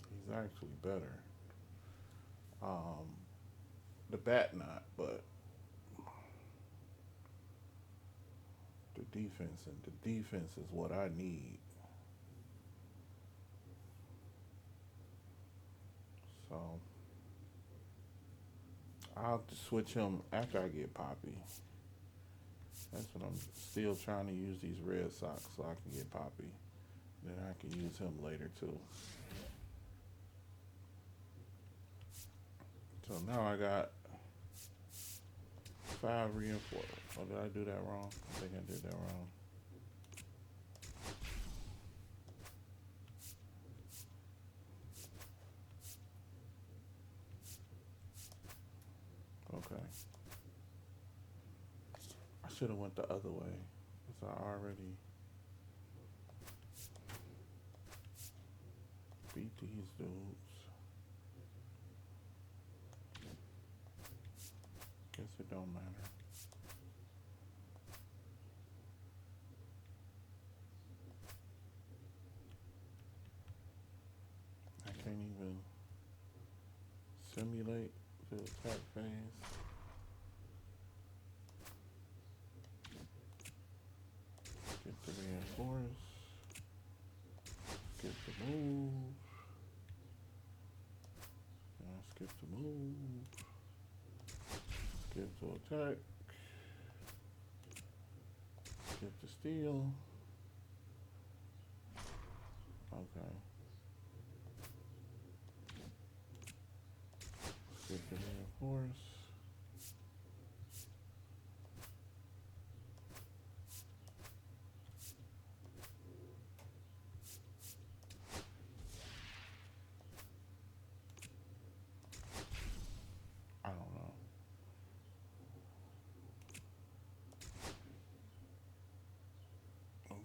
He's actually better. The bat not, but the defense, and the defense is what I need. So I'll have to switch him after I get Papi. That's what I'm still trying to use these Red Sox so I can get Papi. Then I can use him later too. So now I got 5 reinforced. Oh, did I do that wrong? I think I did that wrong. Okay. I should have went the other way, because I already beat these dudes. Guess it don't matter. I can't even simulate the attack phase. Get the reinforce. Skip the move. Skip the move. Skip to attack. Skip to steal. Okay. Skip the reinforce. I don't know.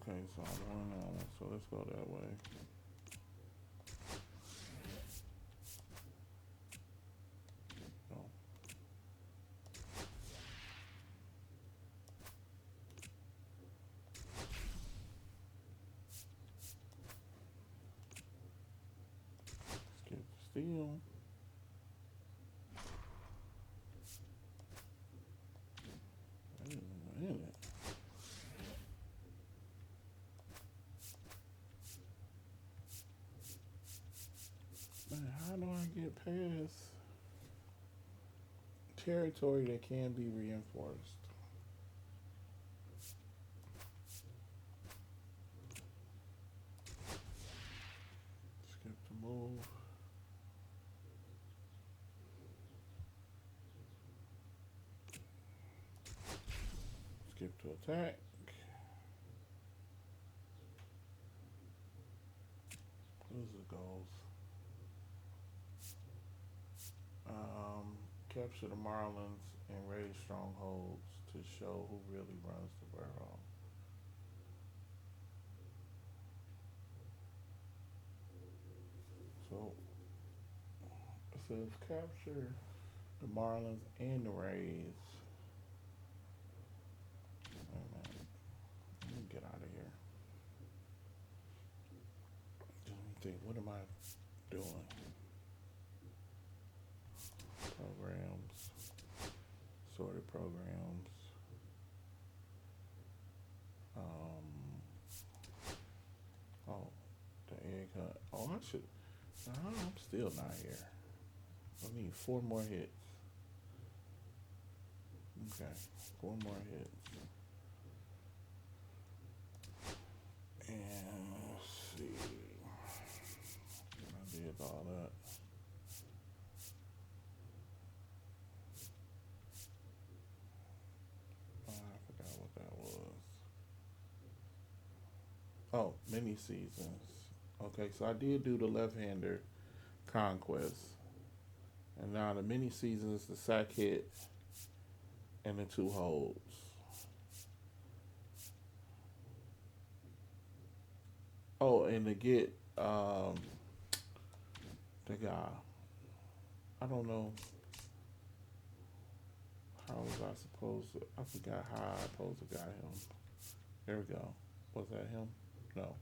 Okay, so I'm going on, so let's go that way. No. Skip the steal. Wait a minute. Man, how do I get past territory that can be reinforced? Skip the move. Skip to attack. What is the goals? capture the Marlins and raise strongholds to show who really runs the world. So it says capture the Marlins and the Rays. Wait a minute. Let me get out of here. Let me think. What am I doing? Programs. Sorted programs. Oh, the egg hunt. Oh, I should. I'm still not here. I need 4 more hits. Okay, 4 more hits. And let's see. I did all that. Oh, I forgot what that was. Oh, mini seasons. Okay, so I did do the left-hander conquest. And now the mini seasons, the sack hit, and the 2 holds. Oh, and to get the guy. I don't know how was I supposed to. I forgot how I supposed to got him. There we go. Was that him? No.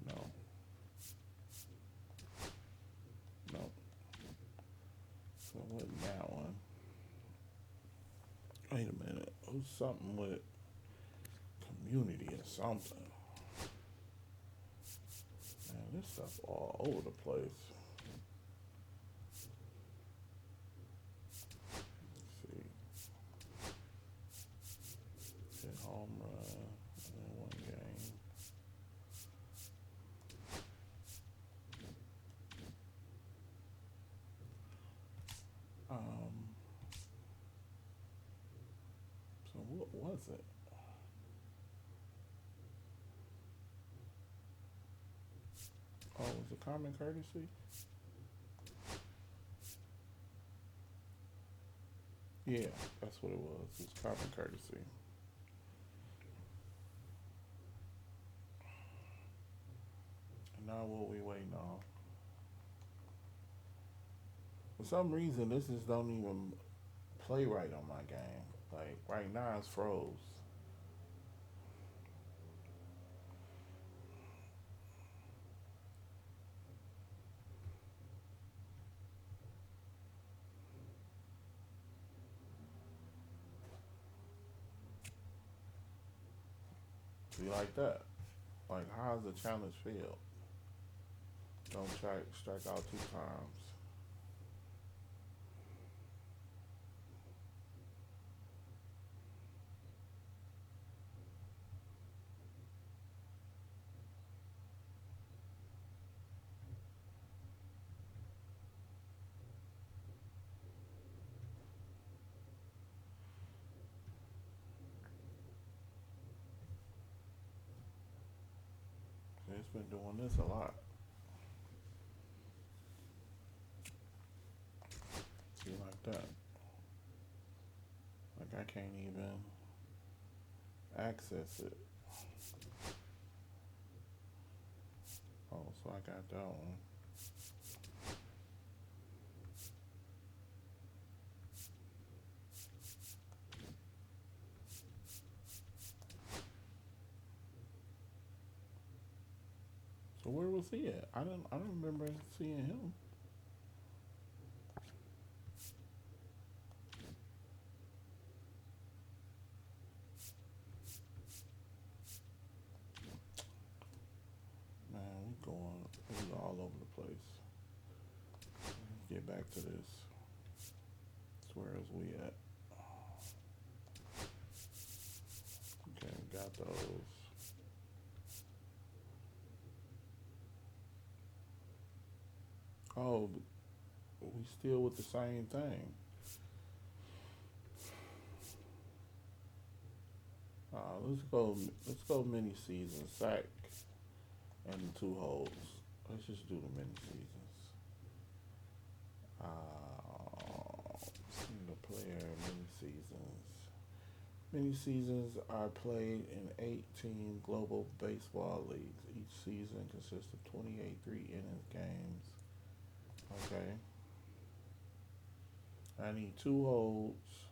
No. No. So it wasn't that one. Wait a minute. It was something with community or something. Man, this stuff all over the place. Let's see. Hit home run in 1 game. So what was it? Oh, was it common courtesy? Yeah, that's what it was. It was common courtesy. And now what we waiting on? For some reason, this just don't even play right on my game. Like, right now it's froze. See, like that. Like, how's the challenge feel? Don't strike out 2 times. It's been doing this a lot. See, like that. Like, I can't even access it. Oh, so I got that one. So where was he at? I don't remember seeing him. Man, we all over the place. Let's get back to this. So where is we at? Okay, got those. Oh, we still with the same thing. Let's go mini season sack and the 2 holes. Let's just do the mini seasons. Single player mini seasons. Mini seasons are played in 8-team global baseball leagues. Each season consists of 28 3-inning games. Okay. I need 2 holds.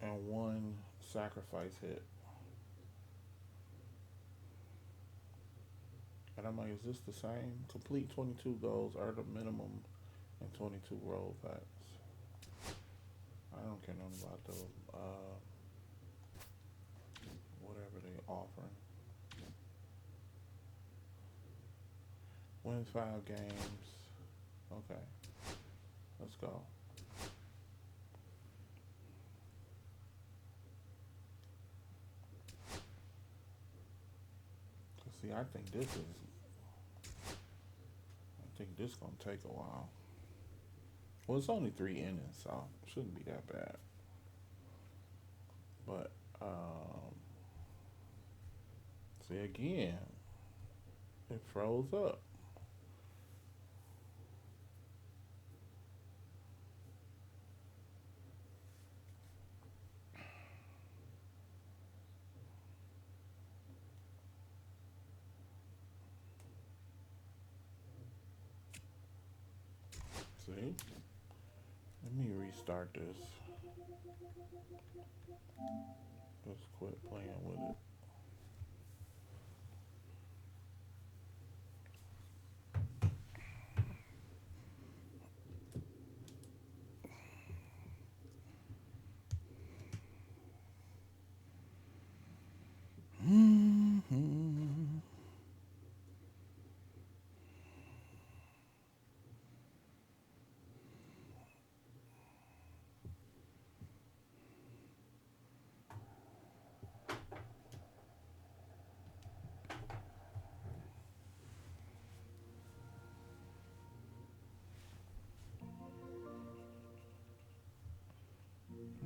And 1 sacrifice hit. And I'm like, is this the same? Complete 22 goals are the minimum and 22 rollbacks. I don't care nothing about the whatever they offering. Wins 5 games. Okay. Let's go. See, I think this gonna take a while. Well, it's only 3 innings, so it shouldn't be that bad. But see again, it froze up. See? Let me restart this. Let's quit playing with it.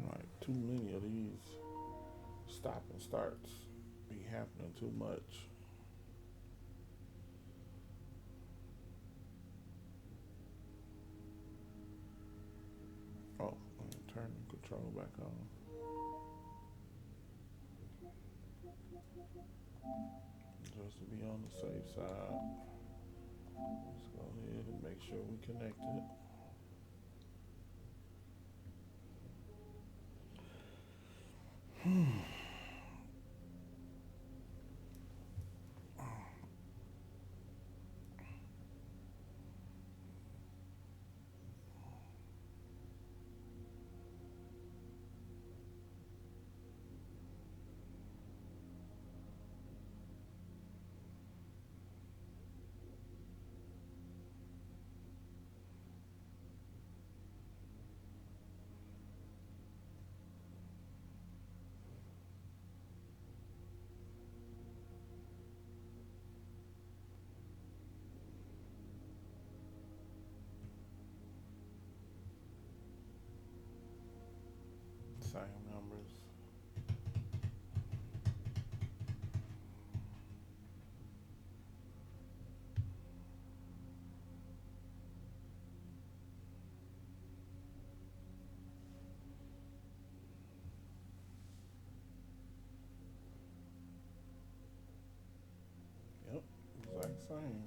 Like too many of these stop and starts be happening too much. Oh, let me turn the control back on. Just to be on the safe side. Let's go ahead and make sure we connected. Same numbers. Yep, exact same.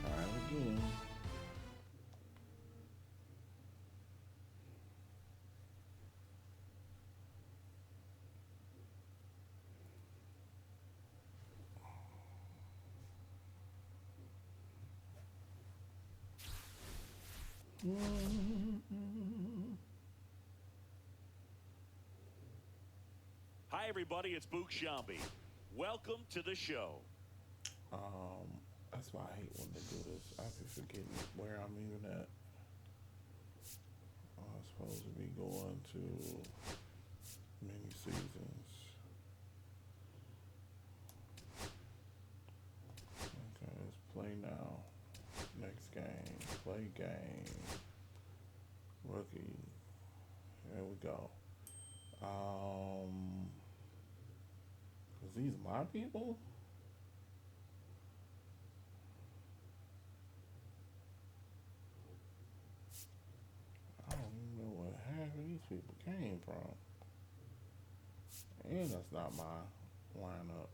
Try it again. Hi, everybody. It's Book Shambi. Welcome to the show. That's why I hate when they do this. I be forgetting where I'm even at. I'm supposed to be going to mini seasons. Okay, Late game. Rookie. Here we go. Is these my people? I don't even know where half of these people came from. And that's not my lineup.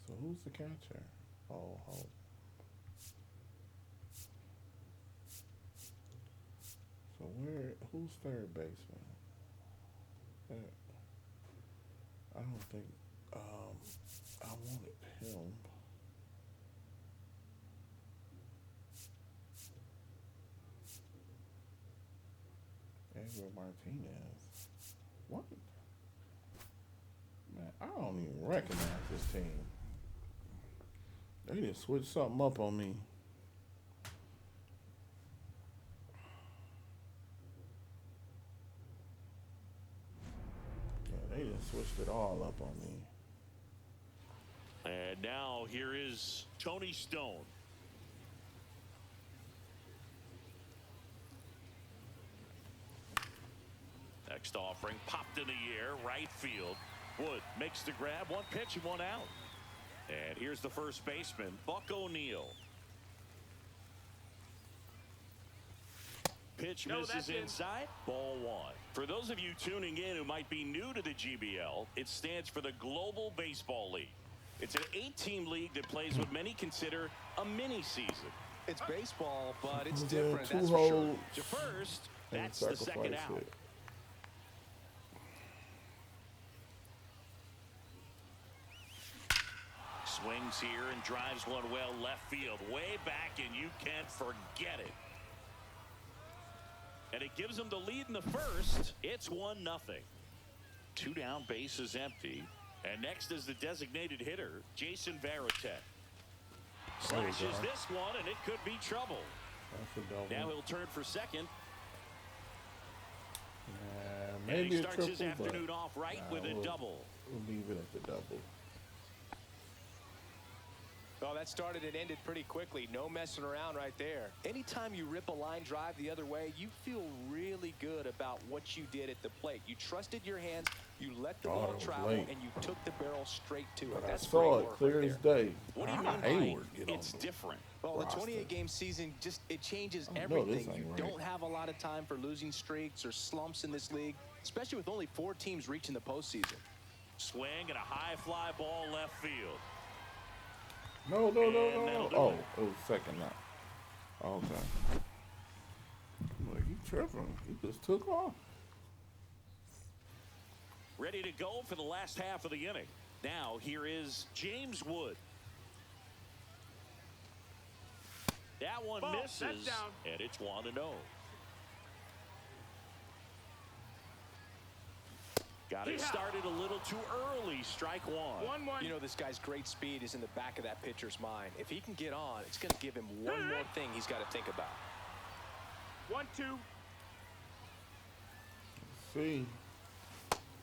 So who's the catcher? Oh, hold. So who's third baseman? I don't think I wanted him. Edgar Martinez. What? Man, I don't even recognize this team. They just switched something up on me. Yeah, they just switched it all up on me. And now here is Tony Stone. Next offering popped in the air, right field. Wood makes the grab, one pitch and one out. And here's the first baseman, Buck O'Neil. Pitch misses inside, ball one. For those of you tuning in who might be new to the GBL, it stands for the Global Baseball League. It's an 8-team league that plays what many consider a mini season. It's baseball, but it's different, that's for sure. To first, that's the second out. Swings here and drives one well left field, way back, and you can't forget it. And it gives them the lead in the first. It's 1-0. 2 down, bases empty. And next is the designated hitter, Jason Varitek. Slashes this one, and it could be trouble. Now he'll turn for second. Maybe and he starts triple, his afternoon off right with a double. We'll leave it at the double. Well, that started and ended pretty quickly. No messing around right there. Anytime you rip a line drive the other way, you feel really good about what you did at the plate. You trusted your hands, you let the ball travel, and you took the barrel straight to it. That's I saw it clear right as day. What do you mean by it's different? Well, the 28-game season, it changes everything. You don't have a lot of time for losing streaks or slumps in this league, especially with only 4 teams reaching the postseason. Swing and a high fly ball left field. No. Oh, it was second now. Okay. Like, you tripping. He just took off. Ready to go for the last half of the inning. Now, here is James Wood. That one misses, and it's 1-0. Got it started a little too early. Strike one. You know, this guy's great speed is in the back of that pitcher's mind. If he can get on, it's going to give him one more thing he's got to think about. 1-2. See.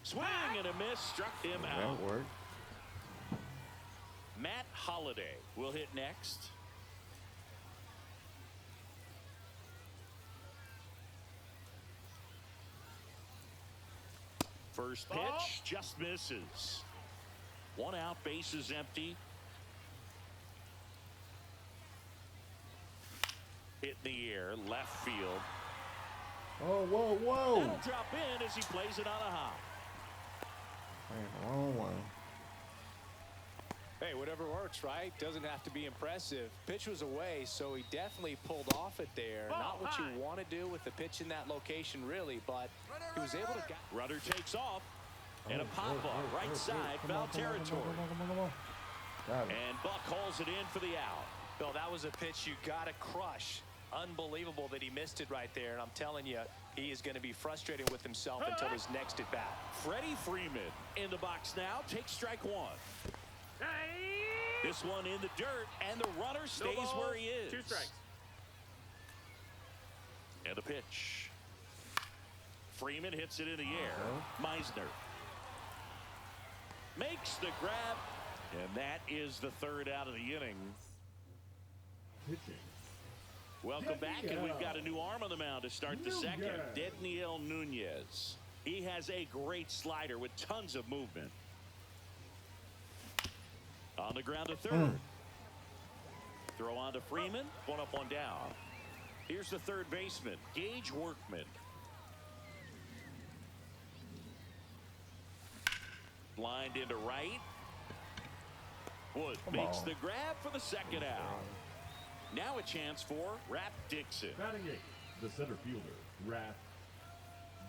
Swing and a miss. Struck him out. That worked. Matt Holliday will hit next. First pitch just misses. 1 out, bases empty. Hit in the air, left field. Oh, whoa. That'll drop in as he plays it on a hop. Wrong one. Hey, whatever works, right? Doesn't have to be impressive. Pitch was away, so he definitely pulled off it there. Not what you want to do with the pitch in that location, really, but he was able to get. Runner takes off, and a pop-off right side, foul territory. And Buck hauls it in for the out. Bill, that was a pitch you got to crush. Unbelievable that he missed it right there, and I'm telling you, he is going to be frustrated with himself until his next at-bat. Freddie Freeman in the box now, takes strike one. This one in the dirt, and the runner stays where he is. 2 strikes. And the pitch. Freeman hits it in the air. Meisner makes the grab, and that is the 3rd out of the inning. pitching. Welcome back, and we've got a new arm on the mound to start the second. Daniel Nunez. He has a great slider with tons of movement. On the ground to third. Throw on to Freeman. One up, one down. Here's the third baseman, Gage Workman. Lined into right. Wood makes the grab for the second out. Now a chance for Rap Dixon. Batting 8, the center fielder, Rap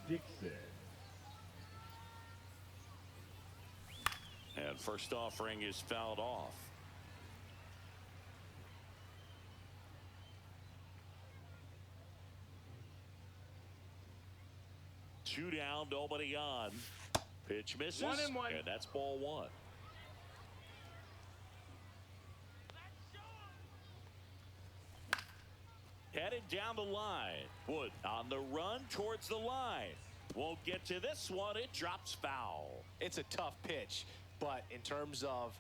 Dixon. And first offering is fouled off. Two down, nobody on. Pitch misses, 1-1. and that's ball one. Headed down the line. Wood on the run towards the line. Won't get to this one. It drops foul. It's a tough pitch, but in terms of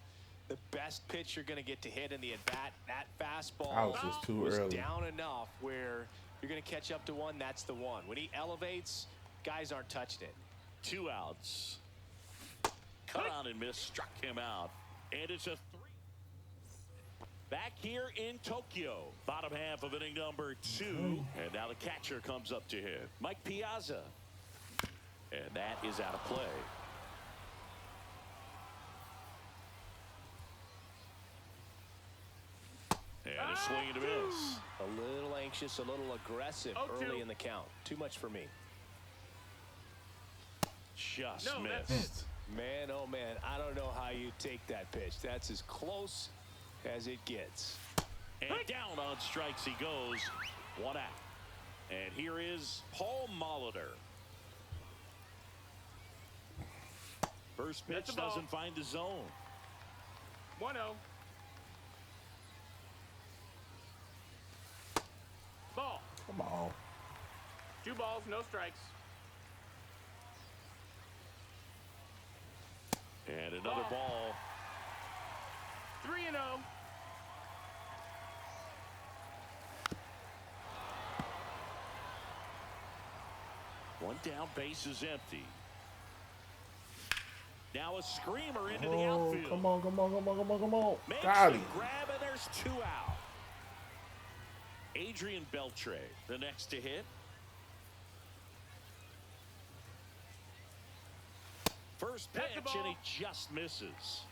the best pitch you're going to get to hit in the at-bat, that fastball was just too was early. down enough where you're going to catch up to one. That's the one. When he elevates, guys aren't touching it. 2 outs. Cut on and miss, struck him out. And it's a 3. Back here in Tokyo, bottom half of inning number 2. And now the catcher comes up to hit, Mike Piazza. And that is out of play. And a swing and a miss. A little anxious, a little aggressive 0-2. early in the count. Too much for me. Just No, that's missed. Man, oh man, I don't know how you take that pitch. That's as close as it gets. And down on strikes he goes. 1 out. And here is Paul Molitor. First pitch That's a ball. doesn't find the zone. 1-0. Ball. Come on. 2 balls, no strikes. And another ball. 3-0. One down, base is empty. Now a screamer into the Oh, outfield. come on, come on, come on, come on, come on. Makes Got the him. grab, and there's 2 out. Adrian Beltre, the next to hit. First pitch, That's the and ball. he just misses.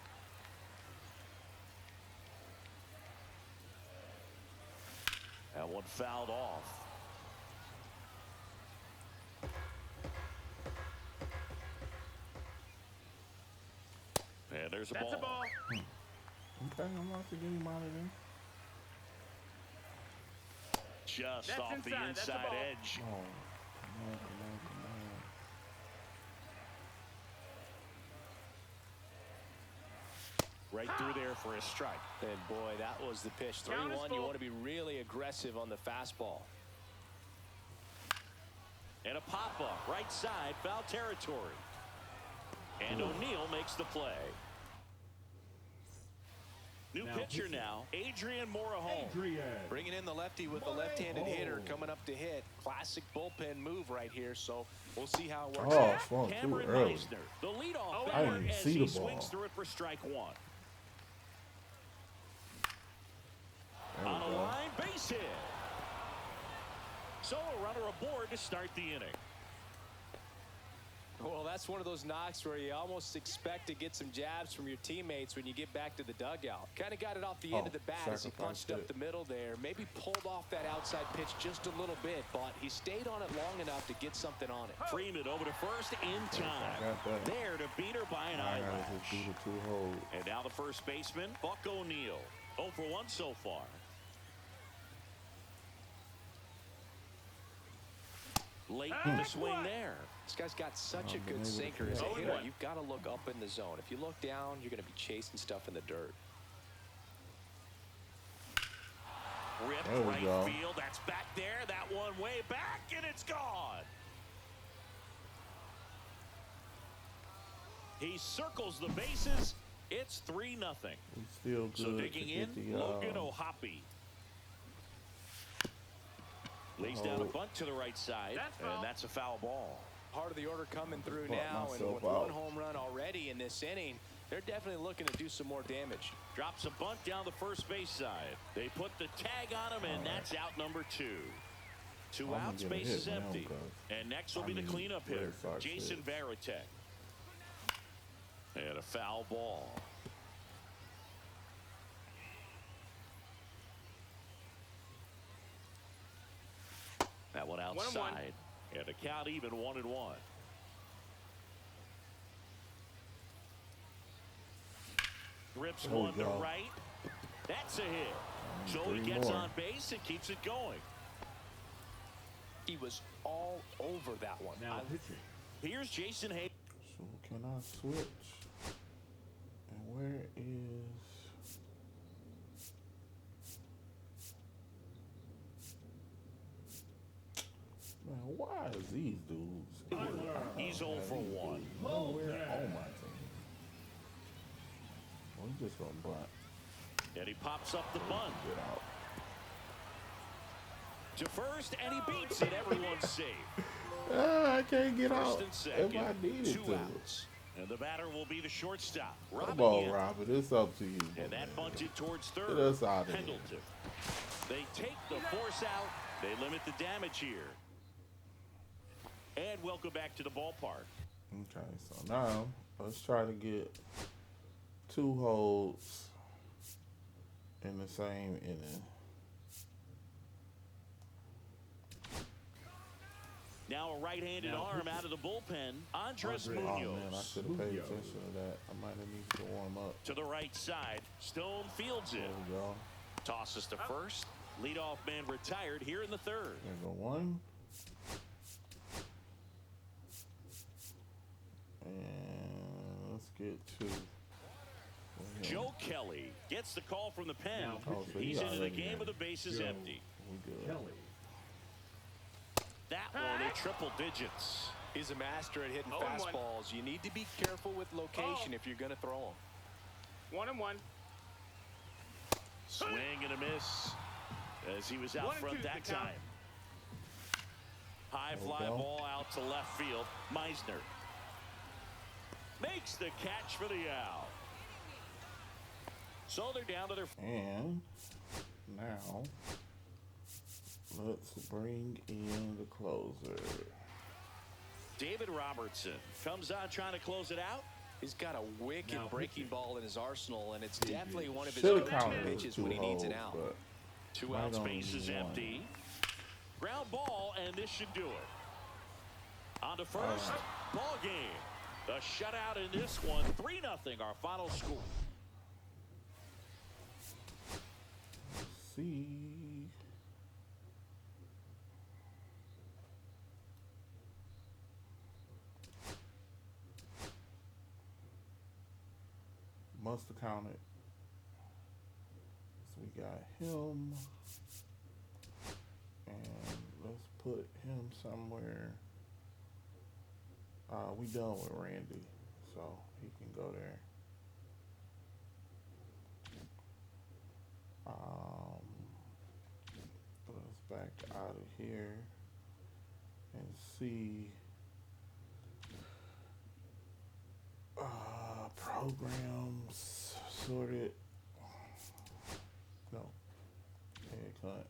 That one fouled off. And there's a That's a ball. ball. Okay, I'm not to get him out of there. Just That's off the inside. That's a inside ball. edge. Come on. Come on, come on, come on. Right through there for a strike. And boy, that was the pitch. Count is 3-1. You full. want to be really aggressive on the fastball. And a pop-up, right side, foul territory. And O'Neill makes the play. New Now pitcher pitching. now, Adrian Morejon. Adrian. Bringing in the lefty with the left-handed hitter coming up to hit. Classic bullpen move right here, so we'll see how it works Oh, out. swung too Cameron early. Meisner, the leadoff Oh, I batter, didn't even as see he the swings ball. through it for strike 1. There we On a go. line, base hit. So a runner aboard to start the inning. Well, that's one of those knocks where you almost expect to get some jabs from your teammates when you get back to the dugout. Kind of got it off the end of the bat as he sacrifice punched up hit. the middle there. Maybe pulled off that outside pitch just a little bit, but he stayed on it long enough to get something on it. Freeman over to first in time. got that. There to beat her by an I gotta eyelash. just do the 2 holes. And now the first baseman, Buck O'Neill. 0 for 1 so far. Late in the swing there. This guy's got such a I've been good able to sinker feel as a it. hitter. 0-1. You've got to look up in the zone. If you look down, you're going to be chasing stuff in the dirt. Ripped There we right go. field. That's back there. That one way back, and it's gone. He circles the bases. It's 3-0. We still good So to digging get in, the, Logan O'Hoppe. Brings down a bunt to the right side, and that's a foul ball. Part of the order coming through now, and with one home run already in this inning, they're definitely looking to do some more damage. Drops a bunt down the first base side. They put the tag on him, and that's out number 2. 2 outs, base is empty. And next will be the cleanup hitter, Jason Varitek. And a foul ball. That one outside. And the count even 1-1. Rips one to right. That's a hit. Joey gets on base and keeps it going. He was all over that one. Now pitching. Here's Jason Hay. So can I switch? And where is... Man, why is these dudes? He's 0 for 1. Nowhere on my team. Well, he just gonna bunt. And he pops up the bunt. Get out. To first, and he beats it. Everyone's safe. I can't get First out and second, if I needed 2 to. outs. And the batter will be the shortstop, Come on, Robert. It's up to you. And that bunted towards third. Get us out of here. Pendleton. They take the force out. They limit the damage here. And welcome back to the ballpark. Okay, so now let's try to get 2 holds in the same inning. Now a right-handed arm out of the bullpen. Andres Oh Munoz. man, I should have paid attention to that. I might have needed to warm up. To the right side. Stone fields it. There we go. Tosses to first. Leadoff man retired here in the third. There go 1. And let's get 2. Joe Kelly gets the call from the pen. Oh, so He's into the already game in. with the bases empty. We good. Kelly. That one in triple digits. He's a master at hitting 0-1. fastballs. You need to be careful with location if you're going to throw them. 1-1. Swing and a miss as he was out front that time. High fly ball out to left field. Meisner makes the catch for the out. So they're down to their... And now let's bring in the closer. David Robertson comes out trying to close it out. He's got a wicked breaking ball in his arsenal, and it's definitely one of his Should've go-to counted as pitches 2 when he needs an holds, out. but 2 might outs, only base be is 1. empty. Ground ball, and this should do it. On to first. Ball game. The shutout in this one. 3-0 our final score. Let's see. Must have counted. So we got him. And let's put him somewhere. We done with Randy, so he can go there. Let's back out of here and see programs sorted. No, head cut.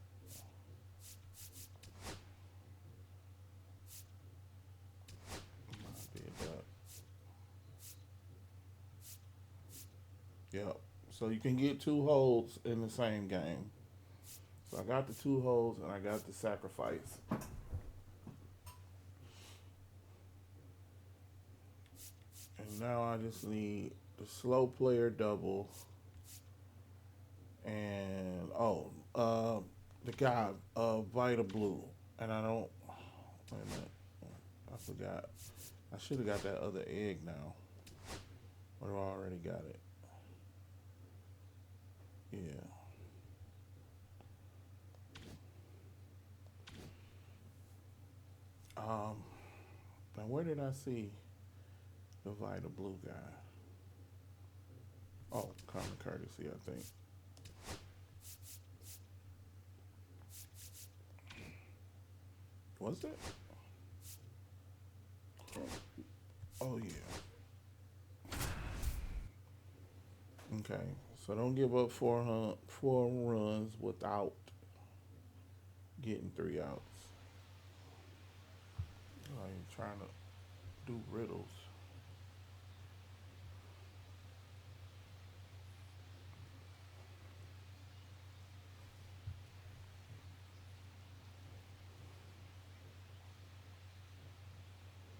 Might be a duck. Yep. So you can get 2 holds in the same game. So I got the 2 holds and I got the sacrifice. And now I just need the slow player double. And the guy Vita Blue. And I don't wait a minute. I forgot. I should have got that other egg now. But I already got it. Yeah. Now where did I see the Vita Blue guy? Oh, Common Courtesy, I think. Was it? Oh, yeah. Okay. So don't give up four runs without getting 3 outs. Oh, you're trying to do riddles.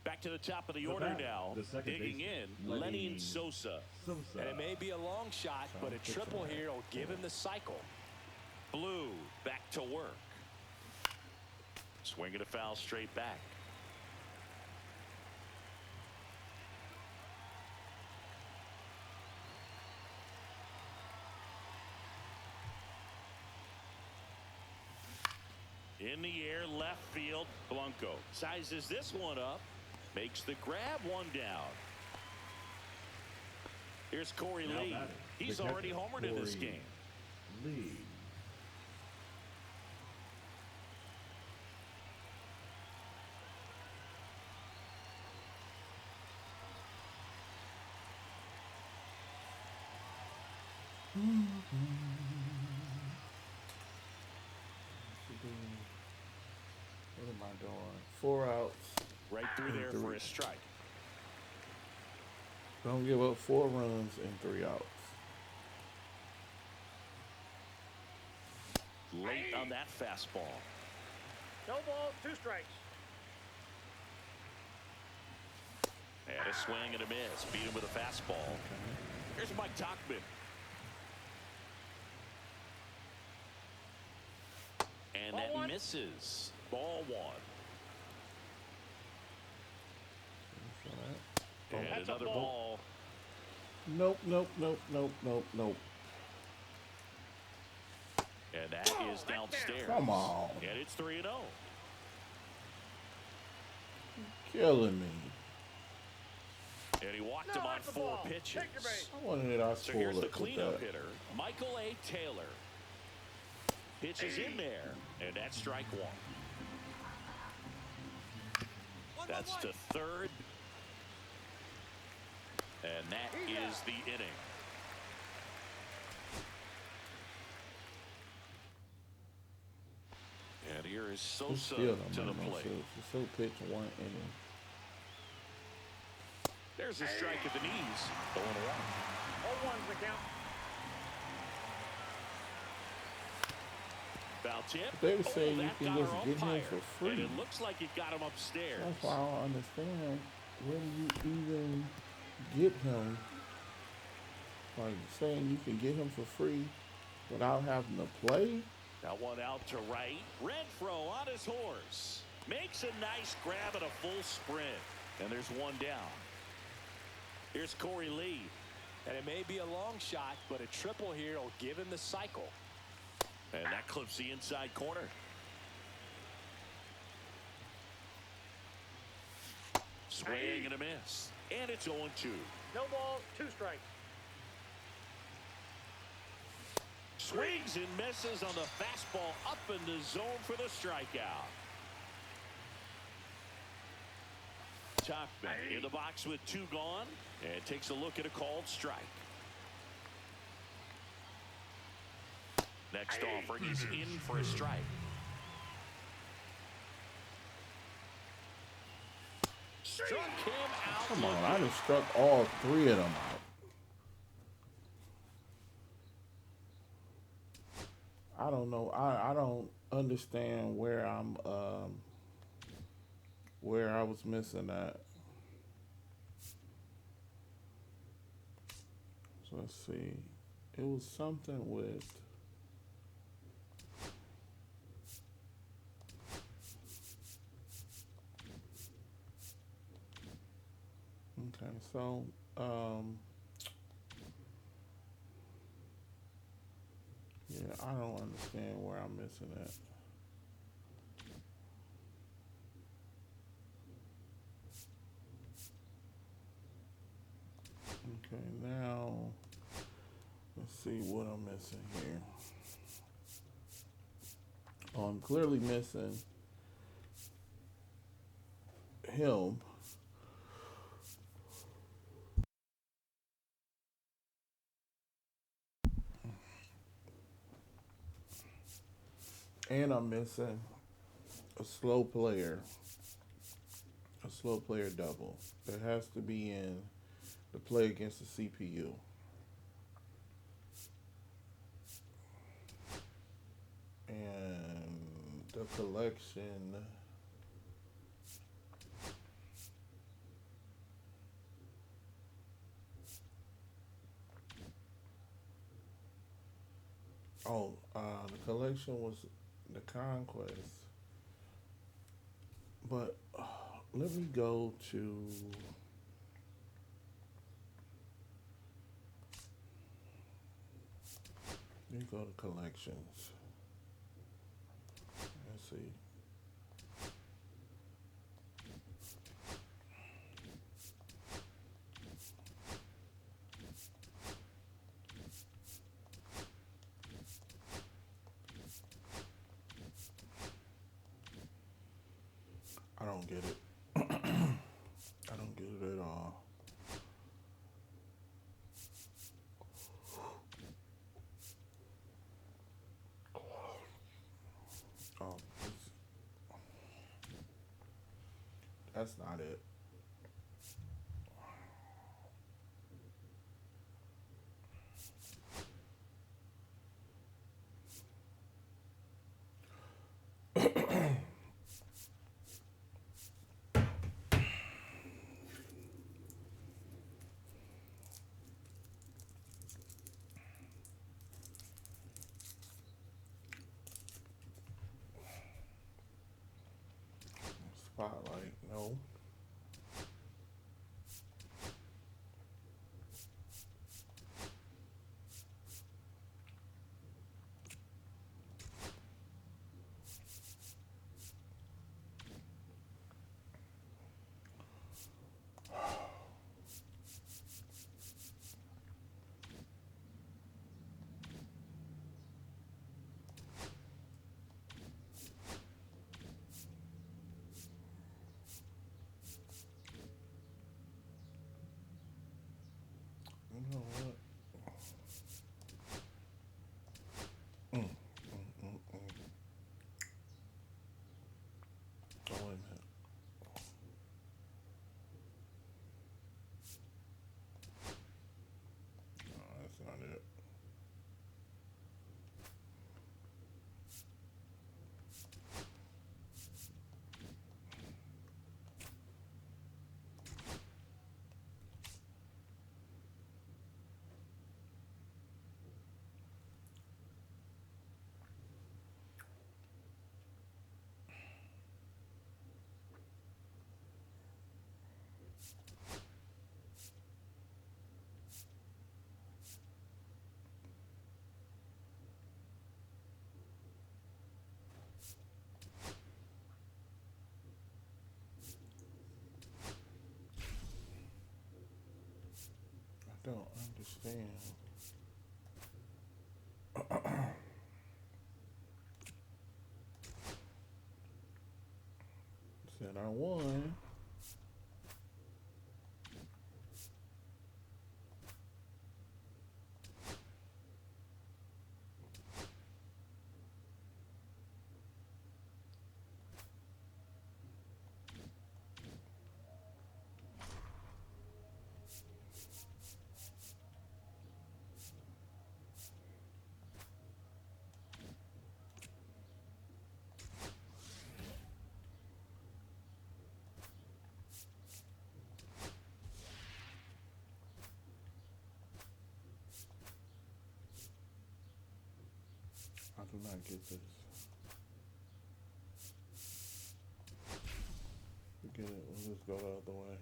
Back to the top of the order now. Digging baseman, in, Lenny Sosa. And it may be a long shot, but a triple here will give him the cycle. Blue back to work. Swinging a foul straight back. In the air, left field, Blanco sizes this one up, makes the grab, one down. Here's Corey Lee. He's already homered in this game. Lee. What am I doing? 4 outs. Right through there for a strike. Don't give up 4 runs and 3 outs. Late on that fastball. No balls, 2 strikes. And a swing and a miss. Beat him with a fastball. Here's Mike Tauchman. And Ball that one. misses. Ball 1. And That's a another ball. ball. Nope, nope, nope, nope, nope, nope. And that is downstairs. Come on. And it's 3-0. Killing me. And he walked No, him on that's a 4 ball. pitches. Take your base. I wanted it. I So spoiled here's the it with cleanup that. hitter, Michael A. Taylor. Pitches in there, and that's strike 1. That's to third. And that is the inning. And here is Sosa to the plate. So pitch 1 inning. There's a strike at the knees. 0-1. 0-1's the count. Foul tip. They were saying you that can got just our get him umpire, for free. And it looks like it got him upstairs. That's why I don't understand when you even get him. Like saying you can get him for free without having to play. That one out to right. Renfroe on his horse. Makes a nice grab at a full sprint. And there's 1 down. Here's Corey Lee. And it may be a long shot, but a triple here will give him the cycle. And that clips the inside corner. Swing and a miss. And it's 0-2. No balls, 2 strikes. Swings and misses on the fastball up in the zone for the strikeout. Tauchman in the box with 2 gone and takes a look at a called strike. Next offer, he's in for a strike. Struck him out. Come on, I just struck all 3 of them out. I don't know. I don't understand where I'm where I was missing that. So let's see. It was something with okay, so yeah, I don't understand where I'm missing it. Okay, now let's see what I'm missing here. Oh, I'm clearly missing him. And I'm missing a slow player. A slow player double. It has to be in the play against the CPU. And the collection. The collection was the Conquest. But let me go to. Let me go to collections. Let's see. I don't get it. I don't get it at all. Oh, that's not it. Spotlight, no. You know what? Mm, mm, mm. Oh, wait a minute. No, that's not it. I don't understand. Said I won. I do not get this. Forget it. We'll just go the other way.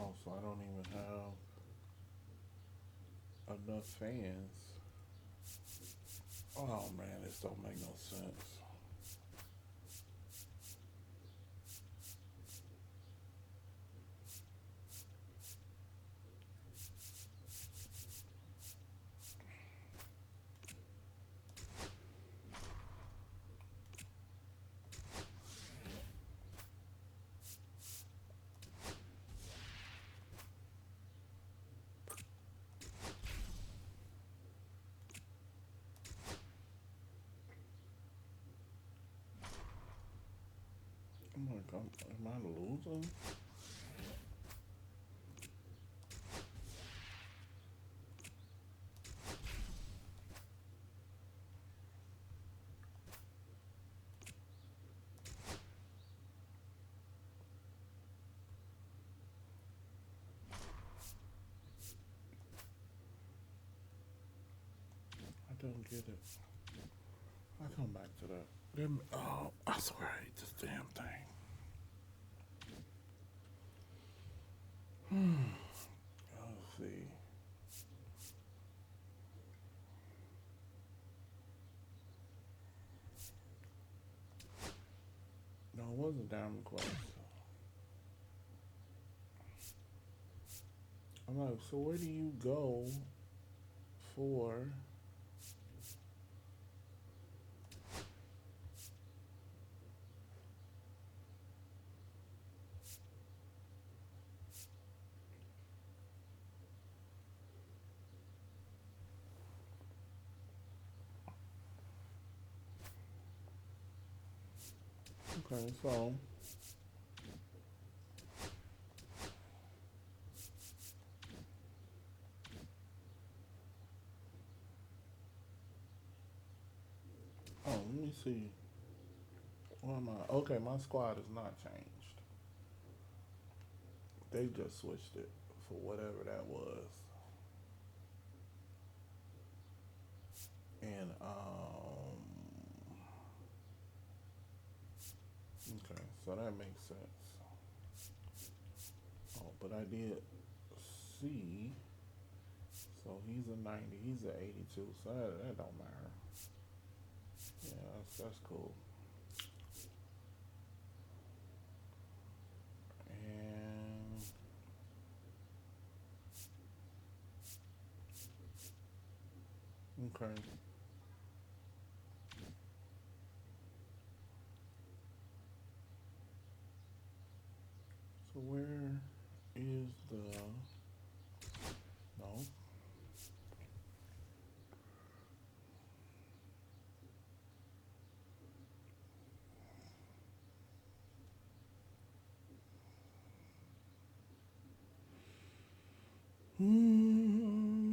Oh, so I don't even have enough fans. Oh man, this don't make no sense. I'm like, am I losing? I don't get it. I come back to that. Oh, I swear I hate this damn thing. Let's see. No, it wasn't Diamond Quest. I'm like, so where do you go for? Okay, so let me see. Where am I? Okay, my squad is not changed. They just switched it for whatever that was. And okay, so that makes sense. Oh, but I did see. So he's a 90. He's a 82. So that don't matter. Yeah, that's cool. And okay. So where is the no? Mm-hmm.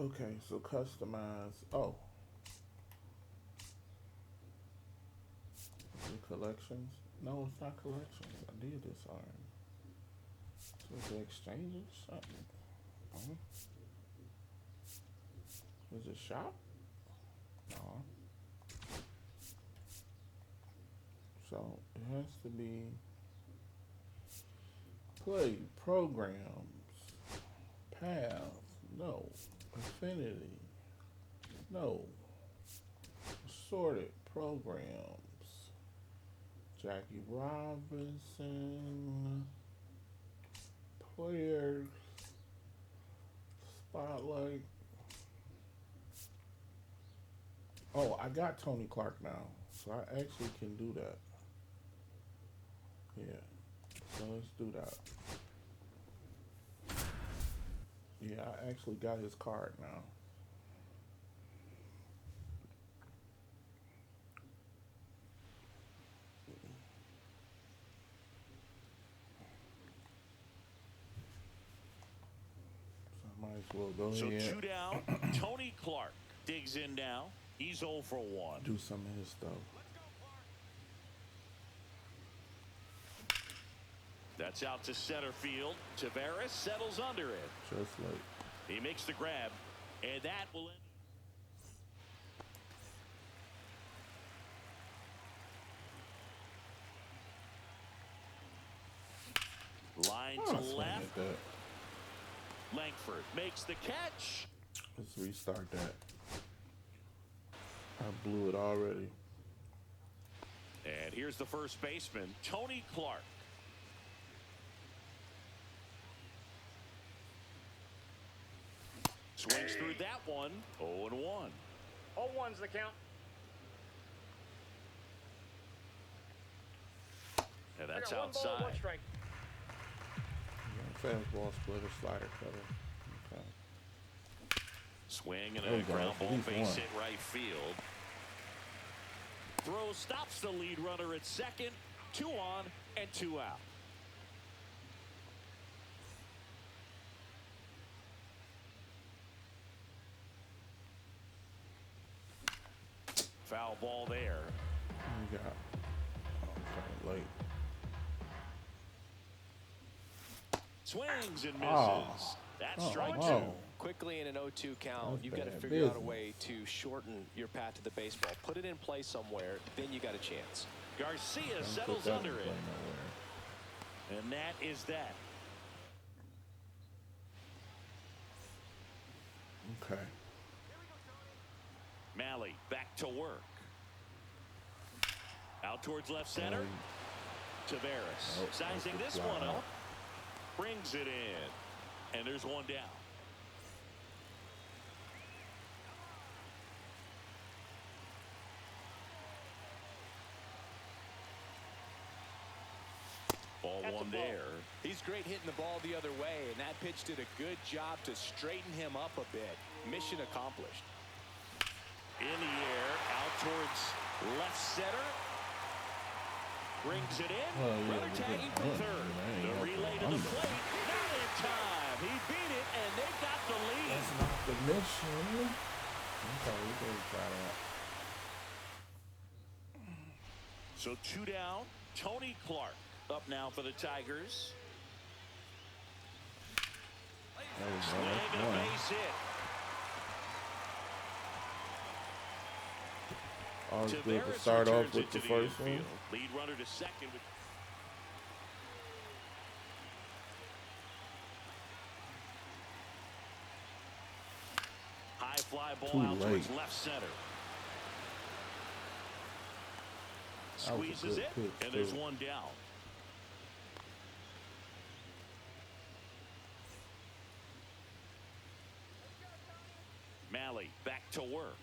Okay, so customize. Oh, the collections. No, it's not collections. I did this already. So it's the exchanges. Something. Uh-huh. Is it shop? No. So it has to be play programs, paths. No. Affinity. No. Assorted programs. Jackie Robinson. players. Spotlight. Oh, I got Tony Clark now, so I actually can do that. Yeah, so let's do that. Yeah, I actually got his card now. So I might as well go So ahead. 2 down. Tony Clark digs in now. He's 0 for 1. Do some of his stuff. That's out to center field. Tavares settles under it. Just like. He makes the grab, and that will end. Line to left. Langford makes the catch. Let's restart that. I blew it already. And here's the first baseman, Tony Clark. Swings through that one. 0-1. 0-1's the count. And that's I got 1 ball, 1 outside. strike. Fastball, splitter, slider, cutter. Okay. Swing and There a we go. ground ball At least base one. hit right field. Throw stops the lead runner at second. 2 on and 2 out. Foul ball there. We got. Okay, late. Swings and misses. Oh. That's Oh, strike wow. 2. Quickly in an 0-2 count, That's you've got to bad figure out a business. way to shorten your path to the baseball. Put it in play somewhere, then you got a chance. Garcia Don't settles put that under in it. play nowhere. And that is that. Okay. Malley back to work. Out towards left center. Tavares Oh, sizing that's this a one fly. up. Brings it in. And there's 1 down. Ball That's a 1 ball. there. He's great hitting the ball the other way, and that pitch did a good job to straighten him up a bit. Mission accomplished. In the air, out towards left center. Brings it in. Well, yeah, Runner but tagging then- for third. I ain't The got relay the to the under. plate. Not in time. He beat it, and they got the lead. That's not the mission. Okay, we can try that. So 2 down. Tony Clark up now for the Tigers. There we go. Swing That's and a one. base hit. Always good to Tavares start off returns with it the to first infield. one. Lead runner to second. High fly ball Too out towards late. left center. That was a Squeezes good it, pitch, and there's too. 1 down. Malley back to work.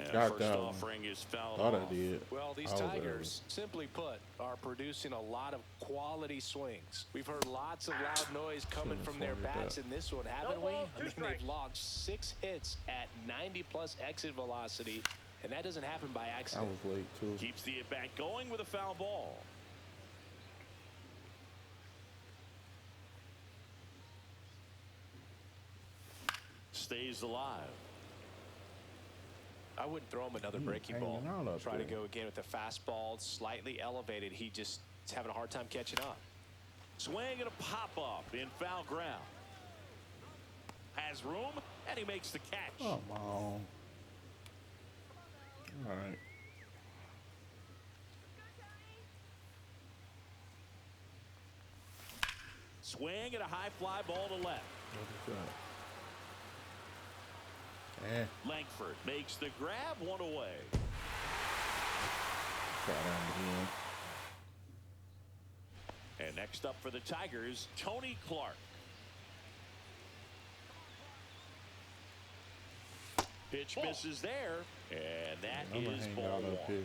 And Got first that one. offering is fouled Thought off. I did. Well, these I was Tigers, simply put, are producing a lot of quality swings. We've heard lots of loud noise coming Shouldn't from their have swung at bats that. in this one, haven't No we? ball, I two mean, strikes. they've logged 6 hits at 90-plus exit velocity, and that doesn't happen by I accident. was late too. Keeps the at-bat going with a foul ball. Stays alive. I wouldn't throw him another He breaking hanging ball. out up Try to there. go again with the fastball, slightly elevated. He just is having a hard time catching up. Swing and a pop-up in foul ground. Has room, and he makes the catch. Come on. All right. Swing and a high fly ball to left. What is that? Langford makes the grab, 1 away. Try that again. And next up for the Tigers, Tony Clark. Pitch misses there, and that is ball out one. up here.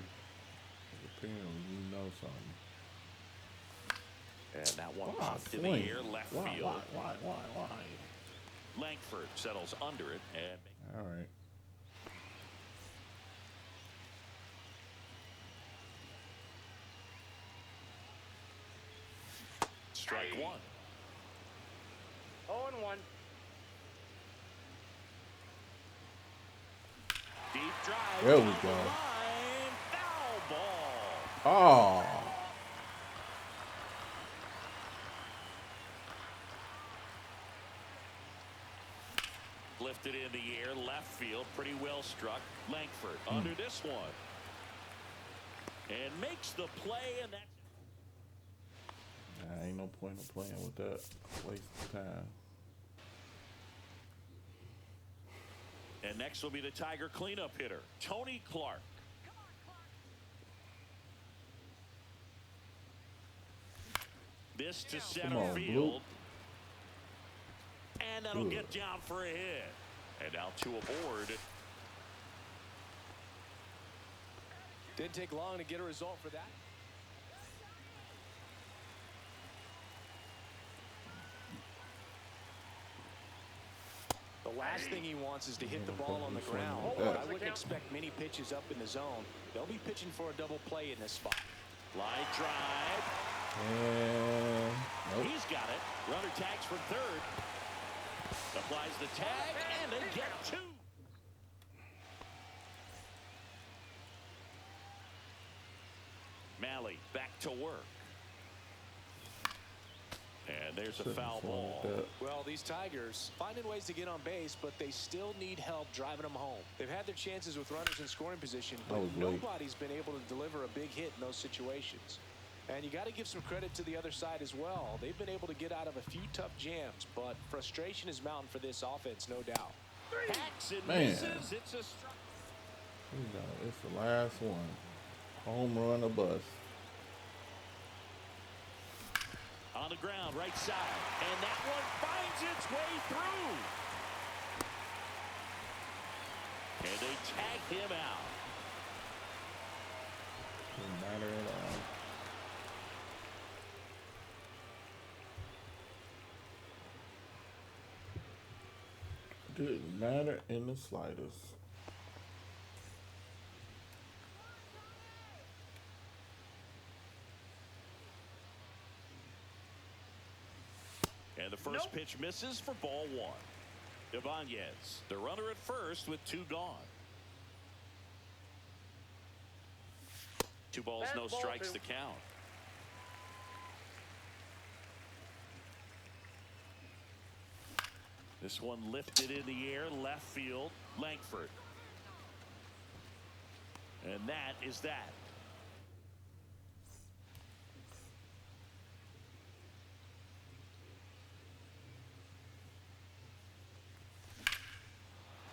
Apparently, you know something. And that one Why popped in the swing? air left Why? field. Why? Langford settles under it and All right. strike one. 0-1. Deep drive. There we down go. the line. Foul ball. Oh. Lifted in the air, left field, pretty well struck. Langford under this one. And makes the play, and that's Ain't no point in playing with that. Waste of time. And next will be the Tiger cleanup hitter, Tony Clark. This to center on, field. And that'll Good. get down for a hit. And now two aboard. Didn't take long to get a result for that. The last thing he wants is to hit the ball on the ground. I wouldn't expect many pitches up in the zone. They'll be pitching for a double play in this spot. Line drive. And nope. He's got it. Runner tags for third. Applies the tag, and they get two. Malley back to work. And there's a foul ball. Well, these Tigers finding ways to get on base, but they still need help driving them home. They've had their chances with runners in scoring position, but nobody's been able to deliver a big hit in those situations. And you got to give some credit to the other side as well. They've been able to get out of a few tough jams, but frustration is mounting for this offense, no doubt. Hacks and Man. misses. It's a strike. It's the last one. Home run or bust. On the ground, right side. And that one finds its way through. And they tag him out. Didn't matter at all. Didn't matter in the slightest. And the first pitch misses for ball one. Ibanez, the runner at first with two gone. 2 balls, no strikes to count. This one lifted in the air, left field, Langford. And that is that.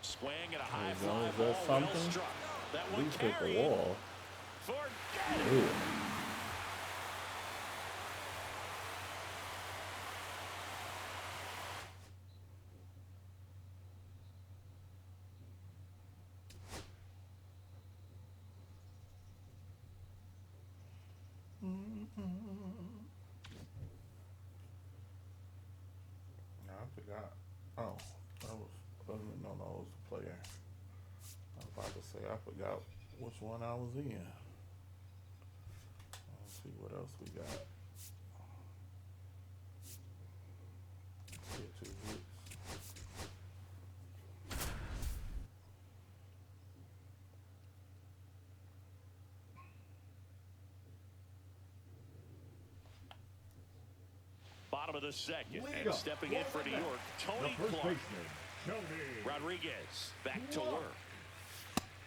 Swing at a high fly Is ball, that well something? struck. That At one least hit the carried. wall. Forget it. Ew. No, I forgot. Oh, that was no, that was the player. I was about to say I forgot which one I was in. Let's see what else we got. Let's get 2 hits. Bottom of the second, Lead and up. stepping in for New York, The Tony first Clark. baseman, Tony. Rodriguez back to work.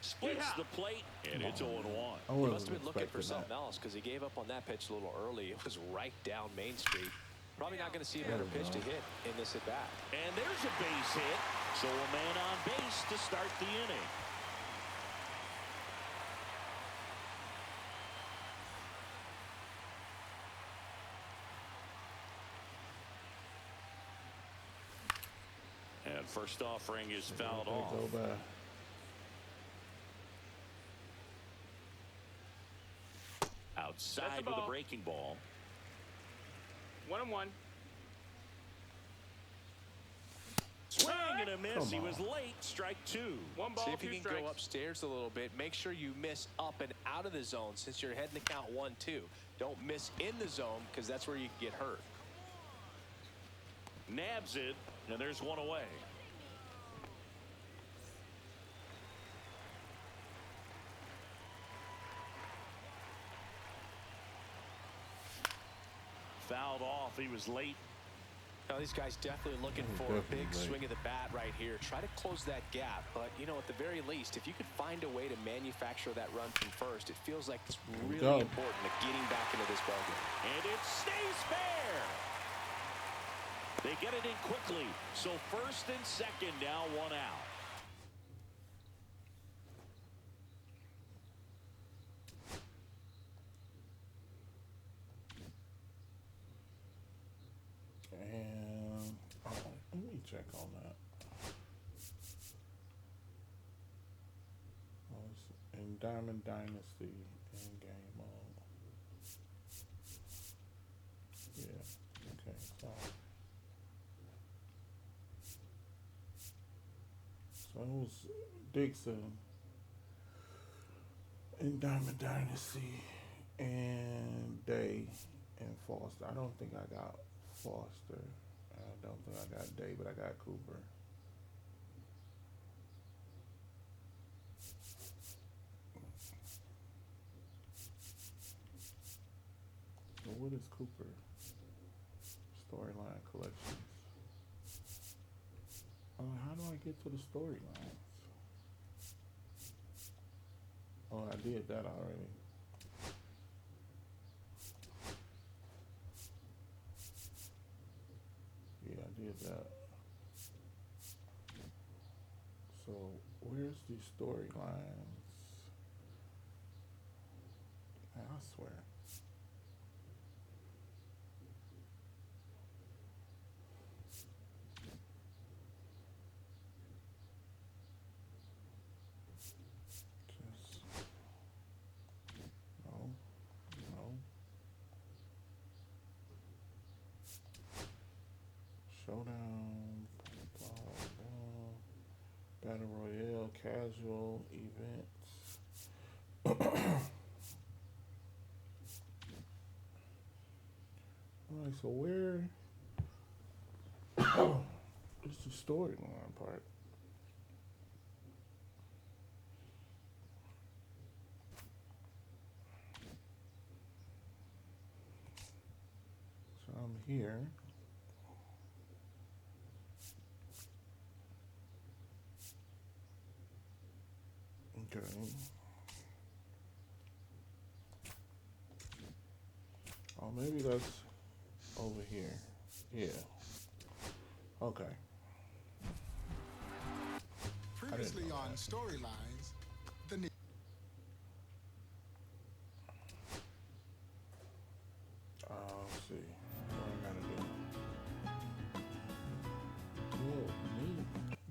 Splits the plate, and it's 0-1. I He wasn't must have been looking for expecting something that. else because he gave up on that pitch a little early. It was right down Main Street. Probably not going to see a better pitch to hit in this at bat. And there's a base hit, so a man on base to start the inning. That first offering is fouled They off. go by. Outside with a breaking ball. 1-1. Swing and a miss. He was late. Strike two. One ball, See if two you can strikes. go upstairs a little bit. Make sure you miss up and out of the zone since you're heading to count 1-2. Don't miss in the zone because that's where you can get hurt. Nabs it, and there's one away. Fouled off. He was late. Now, these guys definitely looking for a big swing of the bat right here. Try to close that gap. But, you know, at the very least, if you could find a way to manufacture that run from first, it feels like it's really important to getting back into this ballgame. And it stays fair. They get it in quickly. So first and second, now one out. And let me check on that. Oh, it's in Diamond Dynasty in game mode. Yeah. Okay. So it was Dixon in Diamond Dynasty and Day and Foster. I don't think I got Foster. I don't think I got Day, but I got Cooper. So what is Cooper? Storyline collections. How do I get to the storylines? Oh, I did that already. Yeah, I did that. So, where's the storylines? I swear. Showdown, blah, blah, Battle Royale, casual, events. Alright, so where is the storyline part? So I'm here. Okay. Oh, maybe that's over here. Yeah. Okay. Previously on Storylines, the Let's see. What I gotta do? Tell me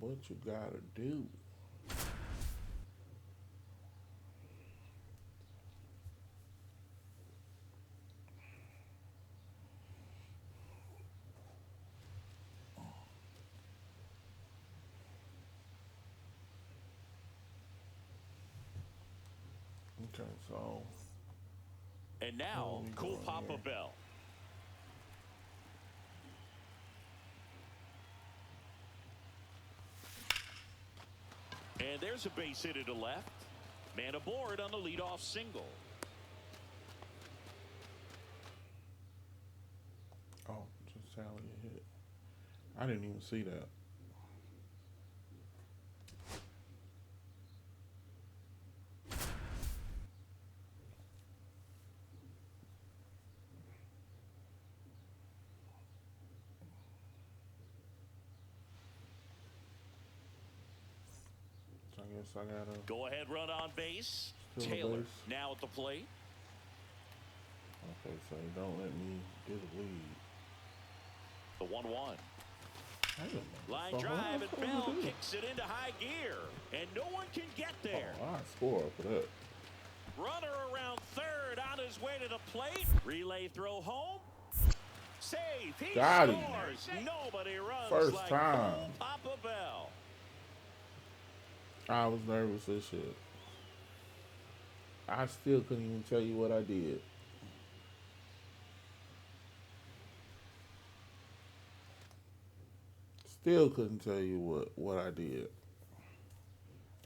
what you gotta do. Okay, so. And now, cool Papa Bell. And there's a base hit to left. Man aboard on the leadoff single. Oh, just Sally a hit. I didn't even see that. So I guess I gotta go ahead, run on base. steal the Taylor base. now at the plate. Okay, so don't let me get a lead. The 1-1. Line drive, and Bell kicks it into high gear, and no one can get there. Oh, I score for that. Runner around third on his way to the plate. Relay throw home. Save. He Got him. scores. Nobody runs First like time. Cool Papa Bell. I was nervous as shit. I still couldn't even tell you what I did. Still couldn't tell you what I did.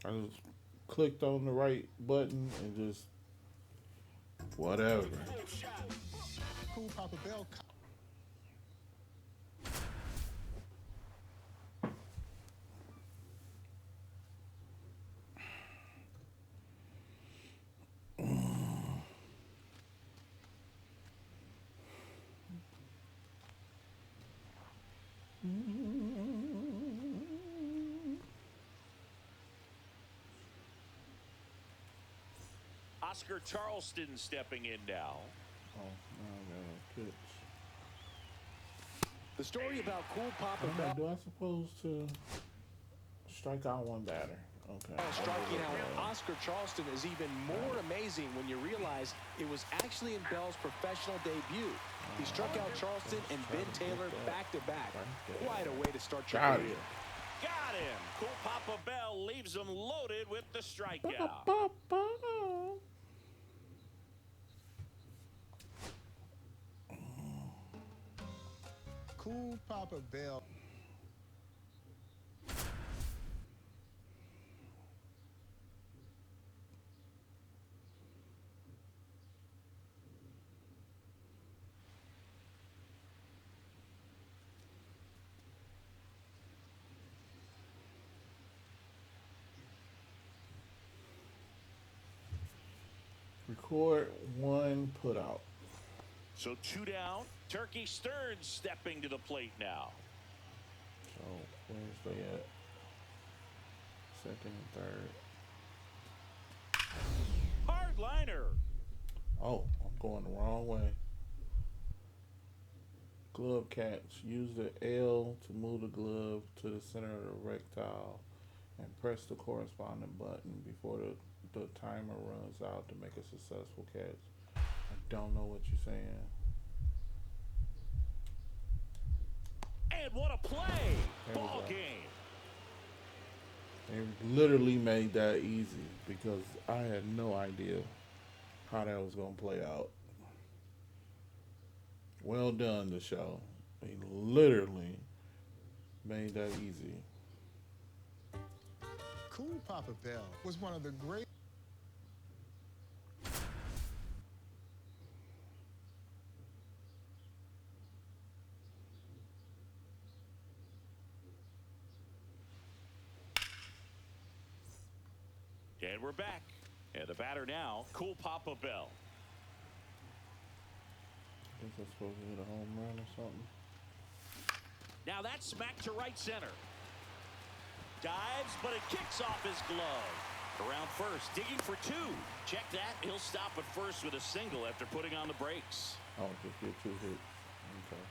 I just clicked on the right button and just whatever. Cool Papa Bell. Oscar Charleston stepping in now. Oh, now I got a pitch. The story about Cool Papa Okay, Bell do I suppose to strike out one batter? Okay. striking out Oscar Charleston is even more amazing when you realize it was actually in Bell's professional debut. He struck out Charleston and Ben Taylor back-to-back. Quite a way to start your Got career. it. Got him. Cool Papa Bell leaves him loaded with the strikeout. Cool Papa Bell. Record one, put out. So 2 down. Turkey Stearns stepping to the plate now. So where's they at? Second and third. Hard liner. Oh, I'm going the wrong way. Glove catch. Use the L to move the glove to the center of the rectile and press the corresponding button before the timer runs out to make a successful catch. I don't know what you're saying. And what a play. There we Ball go. game. They literally made that easy because I had no idea how that was going to play out. Well done, the show. They literally made that easy. Cool Papa Bell was one of the great. And we're back. And the batter now, Cool Papa Bell. I guess I'm supposed to hit a home run or something. Now that's smacked to right center. Dives, but it kicks off his glove. Around first, digging for 2. Check that. He'll stop at first with a single after putting on the brakes. Oh, just get 2 hits. Okay.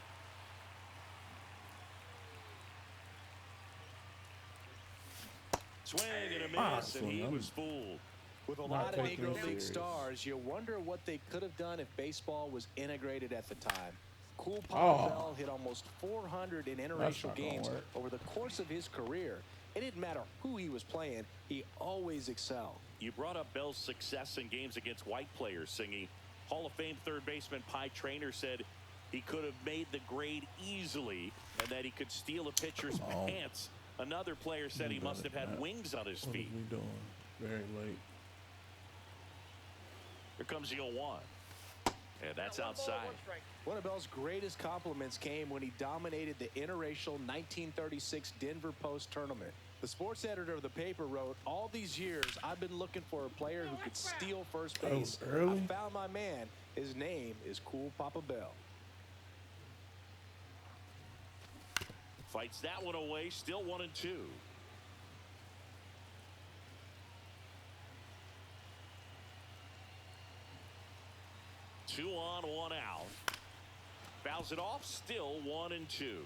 Swing and a miss, and he was fooled. With a Not lot of taking Negro it League serious. stars, you wonder what they could have done if baseball was integrated at the time. Cool Papa Bell hit almost 400 in That's interracial not gonna games work. over the course of his career. It didn't matter who he was playing, he always excelled. You brought up Bell's success in games against white players, Singy. Hall of Fame third baseman Pie Traynor said he could have made the grade easily and that he could steal a pitcher's pants. Another player said he must have had wings on his What feet. are we doing? Very late. Here comes the 0-1. And that's outside. One of Bell's greatest compliments came when he dominated the interracial 1936 Denver Post tournament. The sports editor of the paper wrote, "All these years, I've been looking for a player who could steal first base. early? I found my man. His name is Cool Papa Bell." Fights that one away, still 1-2. Two on, 1 out. Fouls it off, still 1-2.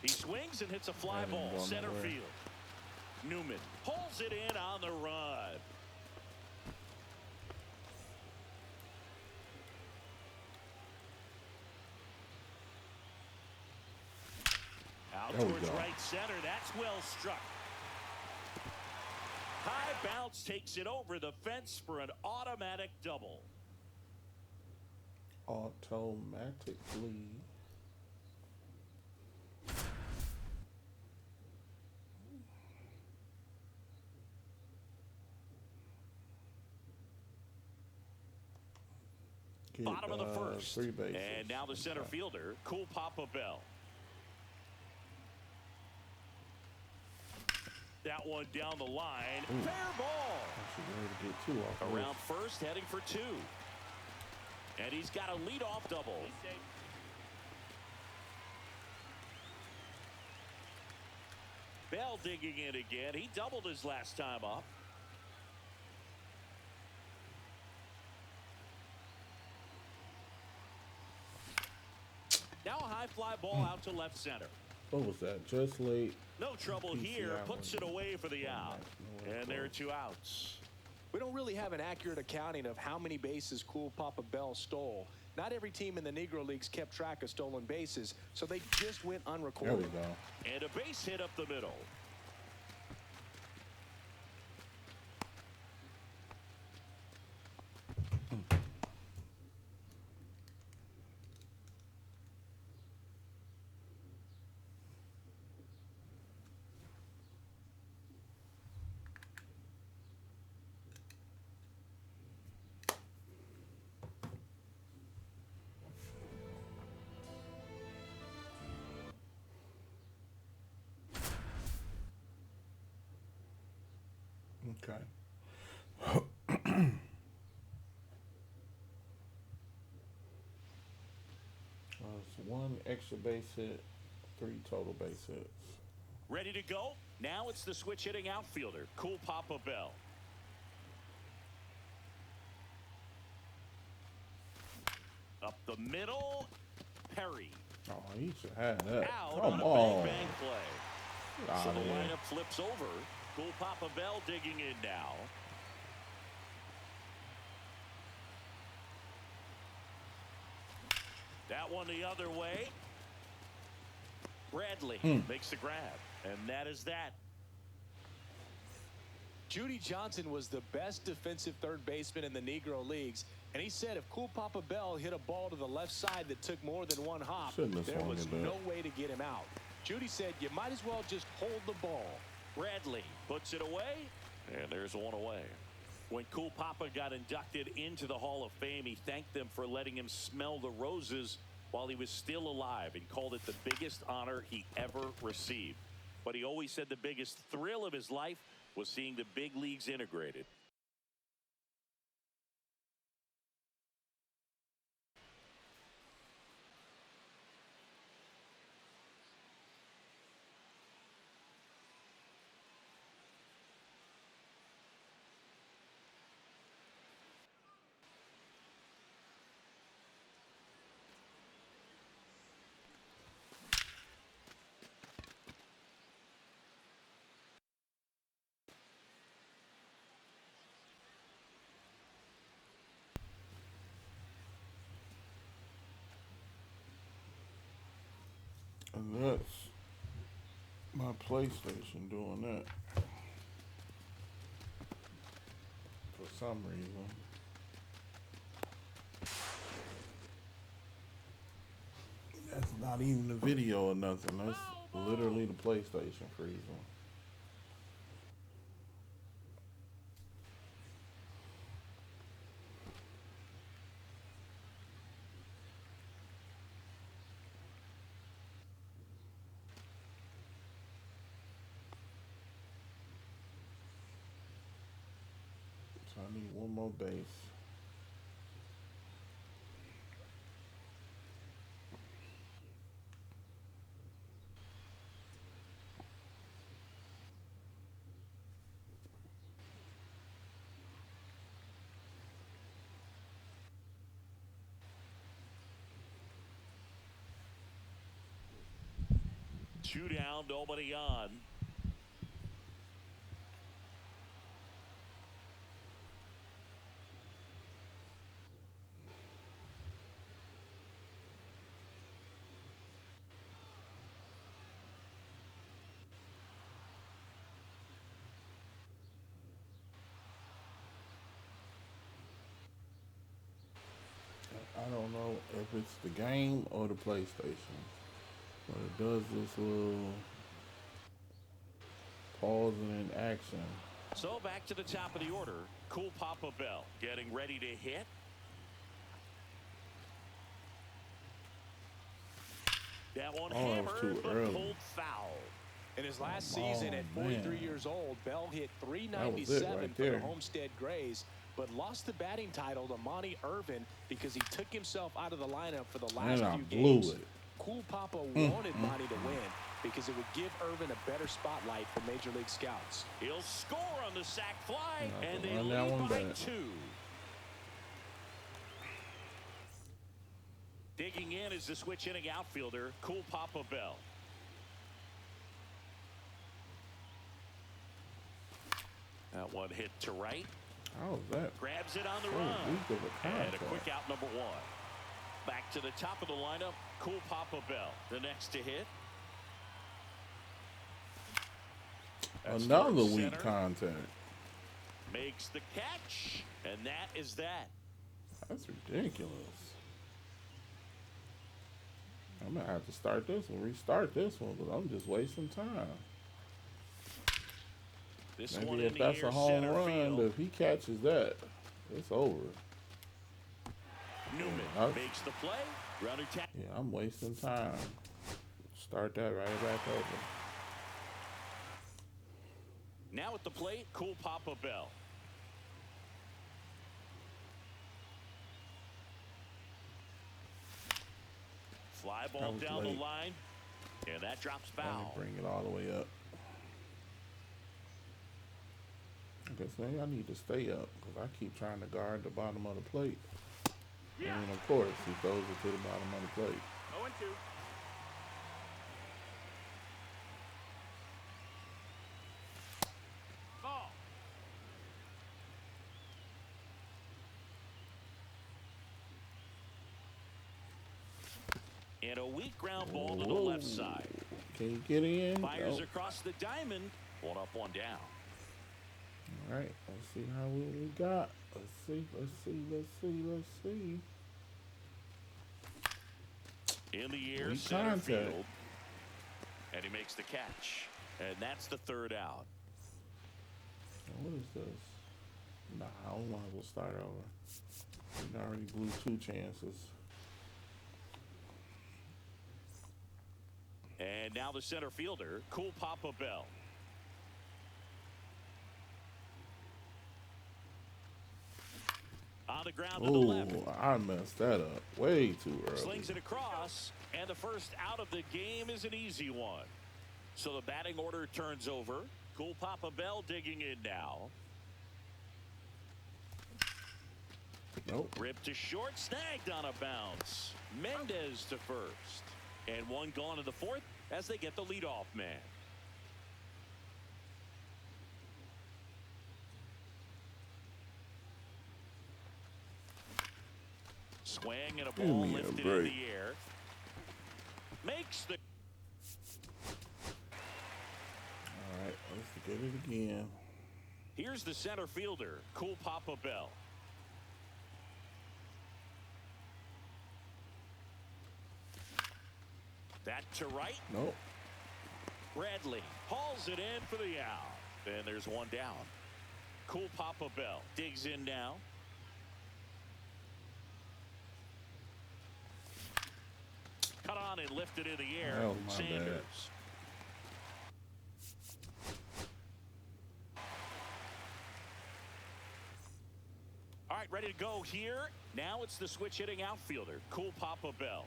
He swings and hits a fly ball center field. Newman pulls it in on the run. Out towards right center. That's well struck. High bounce takes it over the fence for an automatic double. Automatically. Bottom of the first. 3 bases. And now the center fielder, Cool Papa Bell. That one down the line. Ooh. Fair ball. To get 2 off. Around first, heading for 2. And he's got a leadoff double. Bell digging in again. He doubled his last time up. Now a high fly ball out to left center. What was that? Just late. No trouble here. Puts it away for the out. And there are 2 outs. We don't really have an accurate accounting of how many bases Cool Papa Bell stole. Not every team in the Negro Leagues kept track of stolen bases, so they just went unrecorded. There we go. And a base hit up the middle. Okay. It's 1 extra base hit, 3 total base hits. Ready to go? Now it's the switch hitting outfielder, Cool Papa Bell. Up the middle, Perry. Oh, he should have that. Out Come on a on. bang play. So the lineup flips over. Cool Papa Bell digging in now. That one the other way. Bradley makes the grab, and that is that. Judy Johnson was the best defensive third baseman in the Negro Leagues, and he said if Cool Papa Bell hit a ball to the left side that took more than 1 hop, there was no way to get him out. Judy said you might as well just hold the ball. Bradley puts it away, and there's 1 away. When Cool Papa got inducted into the Hall of Fame, he thanked them for letting him smell the roses while he was still alive and called it the biggest honor he ever received. But he always said the biggest thrill of his life was seeing the big leagues integrated. And that's my PlayStation doing that. For some reason. That's not even the video or nothing. That's literally the PlayStation freezing. So I need 1 more base. 2 down, nobody on. I don't know if it's the game or the PlayStation, but it does this little pausing in action. So back to the top of the order. Cool Papa Bell getting ready to hit. That one hammered, but pulled foul. In his last season at 43 years old, Bell hit .397 right for the there. Homestead Grays, but lost the batting title to Monty Irvin because he took himself out of the lineup for the last few games. Cool Papa wanted Monty to win because it would give Irvin a better spotlight for Major League scouts. He'll score on the sac fly, and they run that lead one by back. 2. Digging in is the switch hitting outfielder, Cool Papa Bell. That one hit to right. How was that? Grabs it on the Oh, run. weak of a And a contact. quick out number 1. Back to the top of the lineup, Cool Papa Bell. The next to hit. That's Another towards weak center. contact. Makes the catch, and that is that. That's ridiculous. I'm gonna have to start this one, restart this one, but I'm just wasting time. This one Maybe in if the that's air, a home center run, field. but if he catches that, it's over. Newman makes the play. Runner tap. Yeah, I'm wasting time. Start that right back over. Now at the plate, Cool Papa Bell. Fly ball was down late. the line, and that drops Let me foul. bring it all the way up. I guess maybe I need to stay up because I keep trying to guard the bottom of the plate. And of course, he throws it to the bottom of the plate. 0-2. Ball. And a weak ground ball to the left side. Can you get in? Fires Nope. across the diamond. 1 up, 1 down. All right, let's see how we got. Let's see. In the air, Weak center contact. field. And he makes the catch. And that's the 3rd out. What is this? Nah, I don't want to start over. We already blew 2 chances. And now the center fielder, Cool Papa Bell. On the ground to the left. Oh, I messed that up way too early. Slings it across, and the first out of the game is an easy one. So the batting order turns over. Cool Papa Bell digging in now. Nope. Ripped to short, snagged on a bounce. Mendez to first. And 1 gone in the 4th as they get the leadoff man. Swing and a ball me a lifted in break. the air. Makes the. All right, let's get it again. Here's the center fielder, Cool Papa Bell. That to right. Nope. Bradley hauls it in for the out. And there's 1 down. Cool Papa Bell digs in now. Cut on and lifted in the air. Oh, my Sanders. bad. All right, ready to go here. Now it's the switch hitting outfielder, Cool Papa Bell.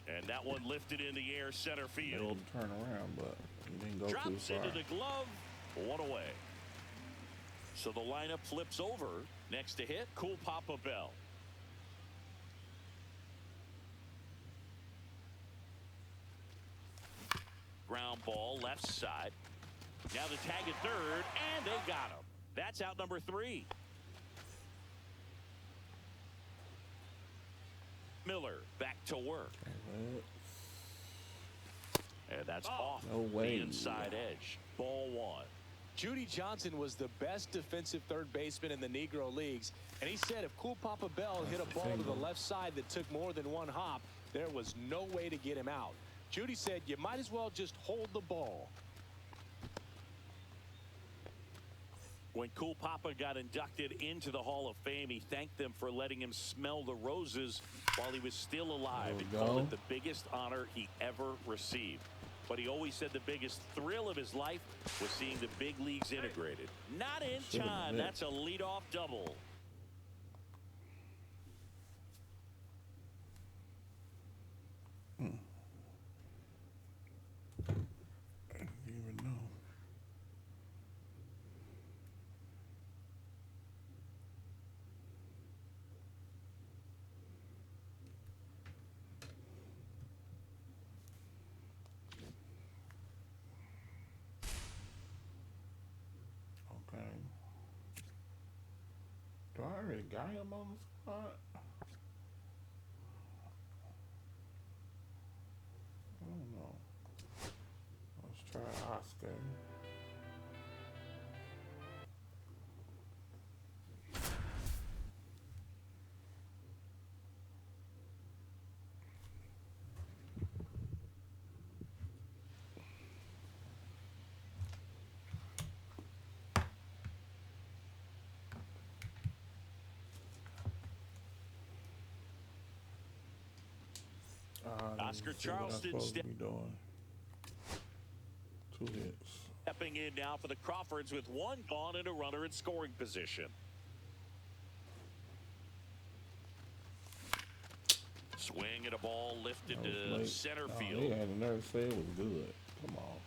And that one lifted in the air, center field. Able to turn around, but he didn't go Drops too far. into the glove. 1 away. So the lineup flips over. Next to hit, Cool Papa Bell. ground ball left side. Now the tag at third, and they got him. That's out number 3. Miller back to work. And that's off the inside edge. Ball 1. Judy Johnson was the best defensive third baseman in the Negro Leagues, and he said if Cool Papa Bell hit a ball to the left side that took more than one hop, there was no way to get him out. Judy said you might as well just hold the ball. When Cool Papa got inducted into the Hall of Fame, he thanked them for letting him smell the roses while he was still alive. He called it the biggest honor he ever received. But he always said the biggest thrill of his life was seeing the big leagues integrated. Not in time. That's a leadoff double. I didn't even know. Okay. Do I already got him on the spot? I don't know. Let's try Oscar. Oscar Charleston doing 2 hits. Stepping in now for the Crawfords with 1 gone and a runner in scoring position. Swing and a ball lifted to center field. He had to never say it was good. Come on.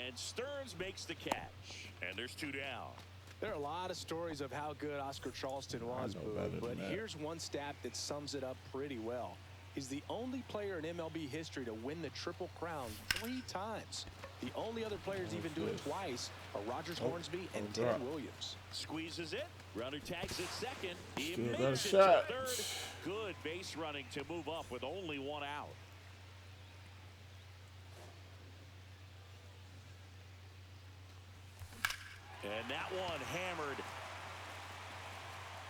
And Stearns makes the catch. And there's 2 down. There are a lot of stories of how good Oscar Charleston was, but here's one stat that sums it up pretty well. He's the only player in MLB history to win the Triple Crown 3 times. The only other players even do it twice are Rogers Hornsby and Ted Williams. Squeezes it. Runner tags at second. He Still makes it to third. Good base running to move up with only 1 out. And that one hammered.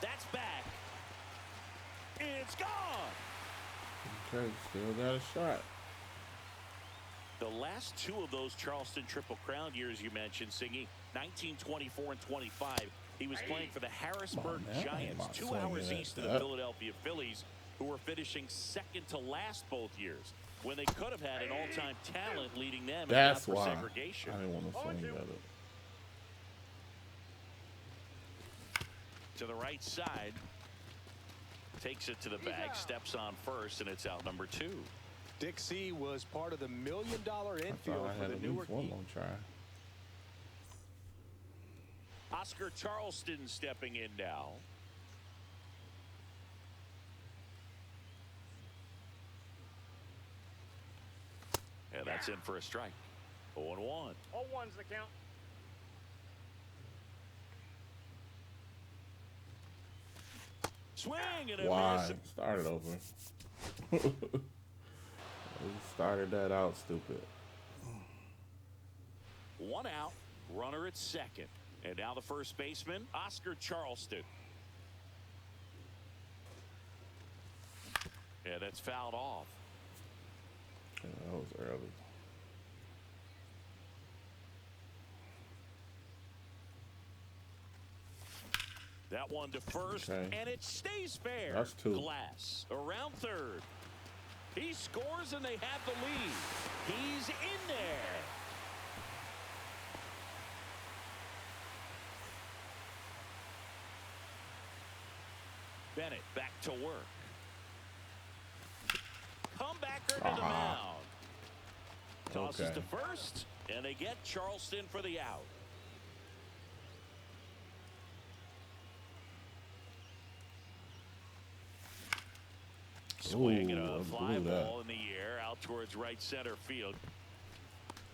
That's back. It's gone. Okay, still got a shot. The last 2 of those Charleston Triple Crown years you mentioned, Singy, 1924 and 25. He was playing for the Harrisburg Giants, 2 hours east of the Philadelphia Phillies, who were finishing second to last both years, when they could have had an all-time talent leading them. That's for why segregation. I didn't want to swing at it. To the right side. Takes it to the bag, steps on first, and it's out number 2. Dixie was part of the $1 million infield for the Newark Heat. Oscar Charleston stepping in now. And that's in for a strike. 0-1. 0-1's the count. Swing and a Why? miss. Started over. We started that out stupid. 1 out. Runner at second. And now the first baseman, Oscar Charleston. Yeah, that's fouled off. Yeah, that was early. That one to first, and it stays fair. That's 2. Glass around third. He scores, and they have the lead. He's in there. Bennett back to work. Comebacker to the mound. Tosses to first, and they get Charleston for the out. Swing and a fly ball in the air out towards right center field.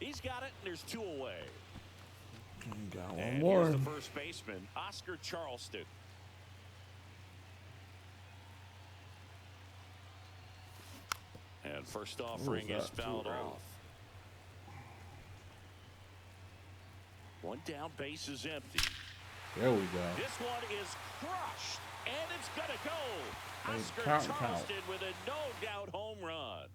He's got it, and there's 2 away. Got one And more. here's the first baseman, Oscar Charleston. And first offering is fouled off. 1 down, base is empty. There we go. This one is crushed, and it's going to go. Hey, Oscar count. Charleston with a no-doubt home run.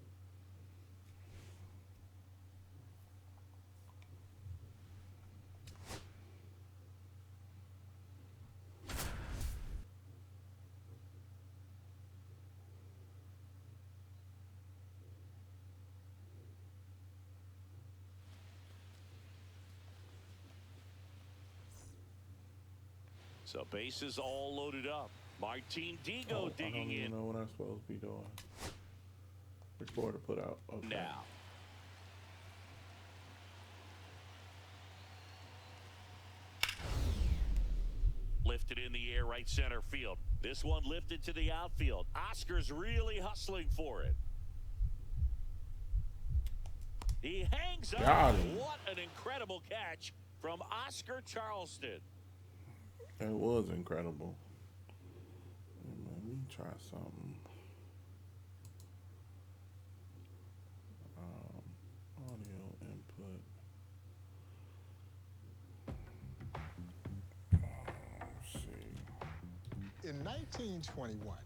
So bases all loaded up. Martin Digo digging I don't even in. know what I'm supposed to be doing. Which board to put out? Okay. Now. Lifted in the air, right center field. This one lifted to the outfield. Oscar's really hustling for it. He hangs Got up. him. What an incredible catch from Oscar Charleston. It was incredible. Let me try something. Audio input. Let's see. In 1921,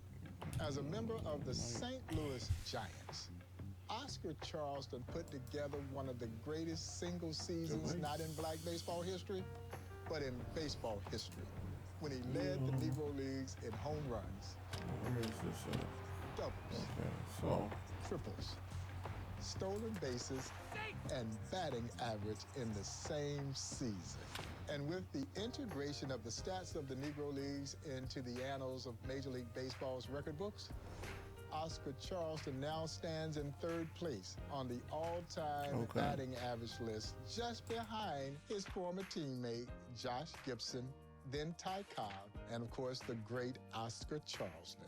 as a member of the St. Louis Giants, Oscar Charleston put together one of the greatest single seasons not in black baseball history, but in baseball history, when he led the Negro Leagues in home runs, Where is this at? doubles, Okay, so triples, stolen bases, and batting average in the same season. And with the integration of the stats of the Negro Leagues into the annals of Major League Baseball's record books, Oscar Charleston now stands in 3rd place on the all-time batting average list, just behind his former teammate, Josh Gibson, then Ty Cobb, and of course, the great Oscar Charleston.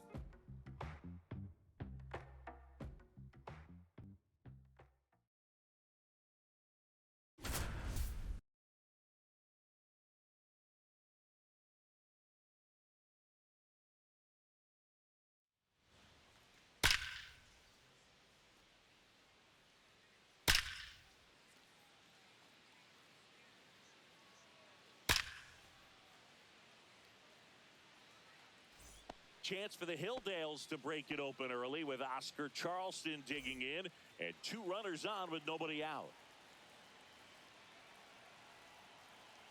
Chance for the Hilldales to break it open early with Oscar Charleston digging in and 2 runners on with nobody out.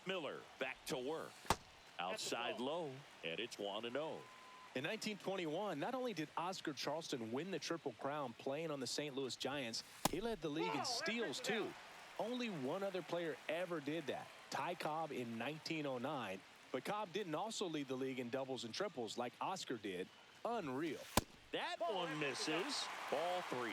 Miller back to work. Outside low, and it's 1-0. In 1921, not only did Oscar Charleston win the Triple Crown playing on the St. Louis Giants, he led the league in steals too. Only one other player ever did that, Ty Cobb in 1909. But Cobb didn't also lead the league in doubles and triples like Oscar did. Unreal. That one misses. Ball 3.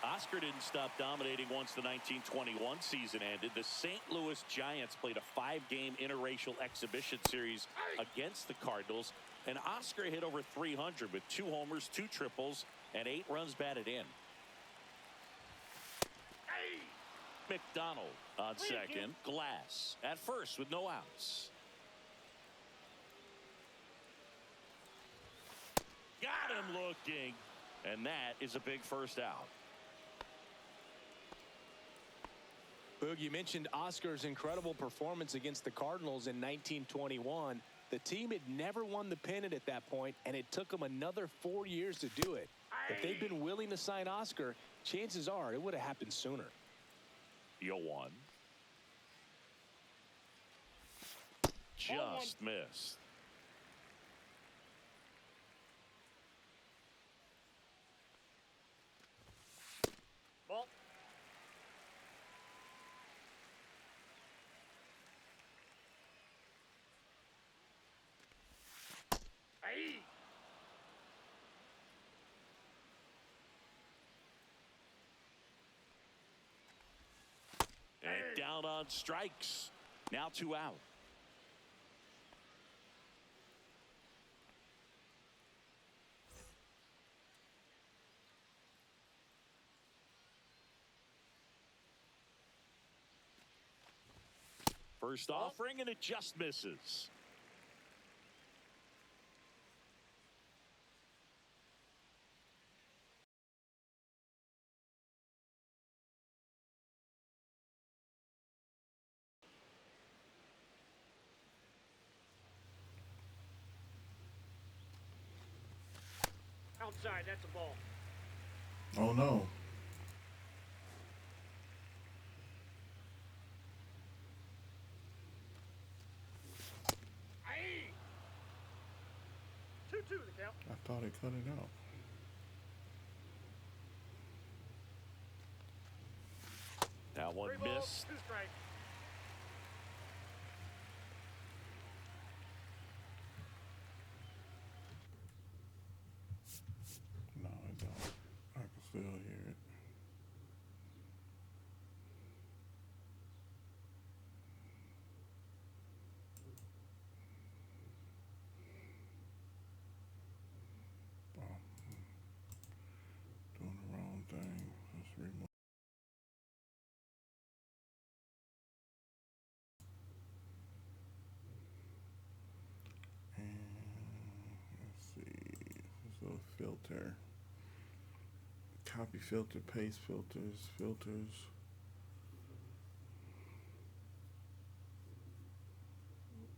Oscar didn't stop dominating once the 1921 season ended. The St. Louis Giants played a 5-game interracial exhibition series against the Cardinals, and Oscar hit over 300 with 2 homers, 2 triples, and 8 runs batted in. McDonald on second. Glass at first with no outs. Got him looking, and that is a big first out. Boog, you mentioned Oscar's incredible performance against the Cardinals in 1921. The team had never won the pennant at that point, and it took them another 4 years to do it. If they'd been willing to sign Oscar, chances are it would have happened sooner. 0-1. Just missed. Ball. Hey. And down on strikes. Now 2 out. First offering, and it just misses. Outside, that's a ball. Oh no. Aye. 2-2 the count. I thought he cut it out. That one 3 balls, missed. 2 strikes. No, I don't. I can still hear it. Oh, doing the wrong thing. Let's remove. And let's see. This little filter. Copy filter, paste filters, filters.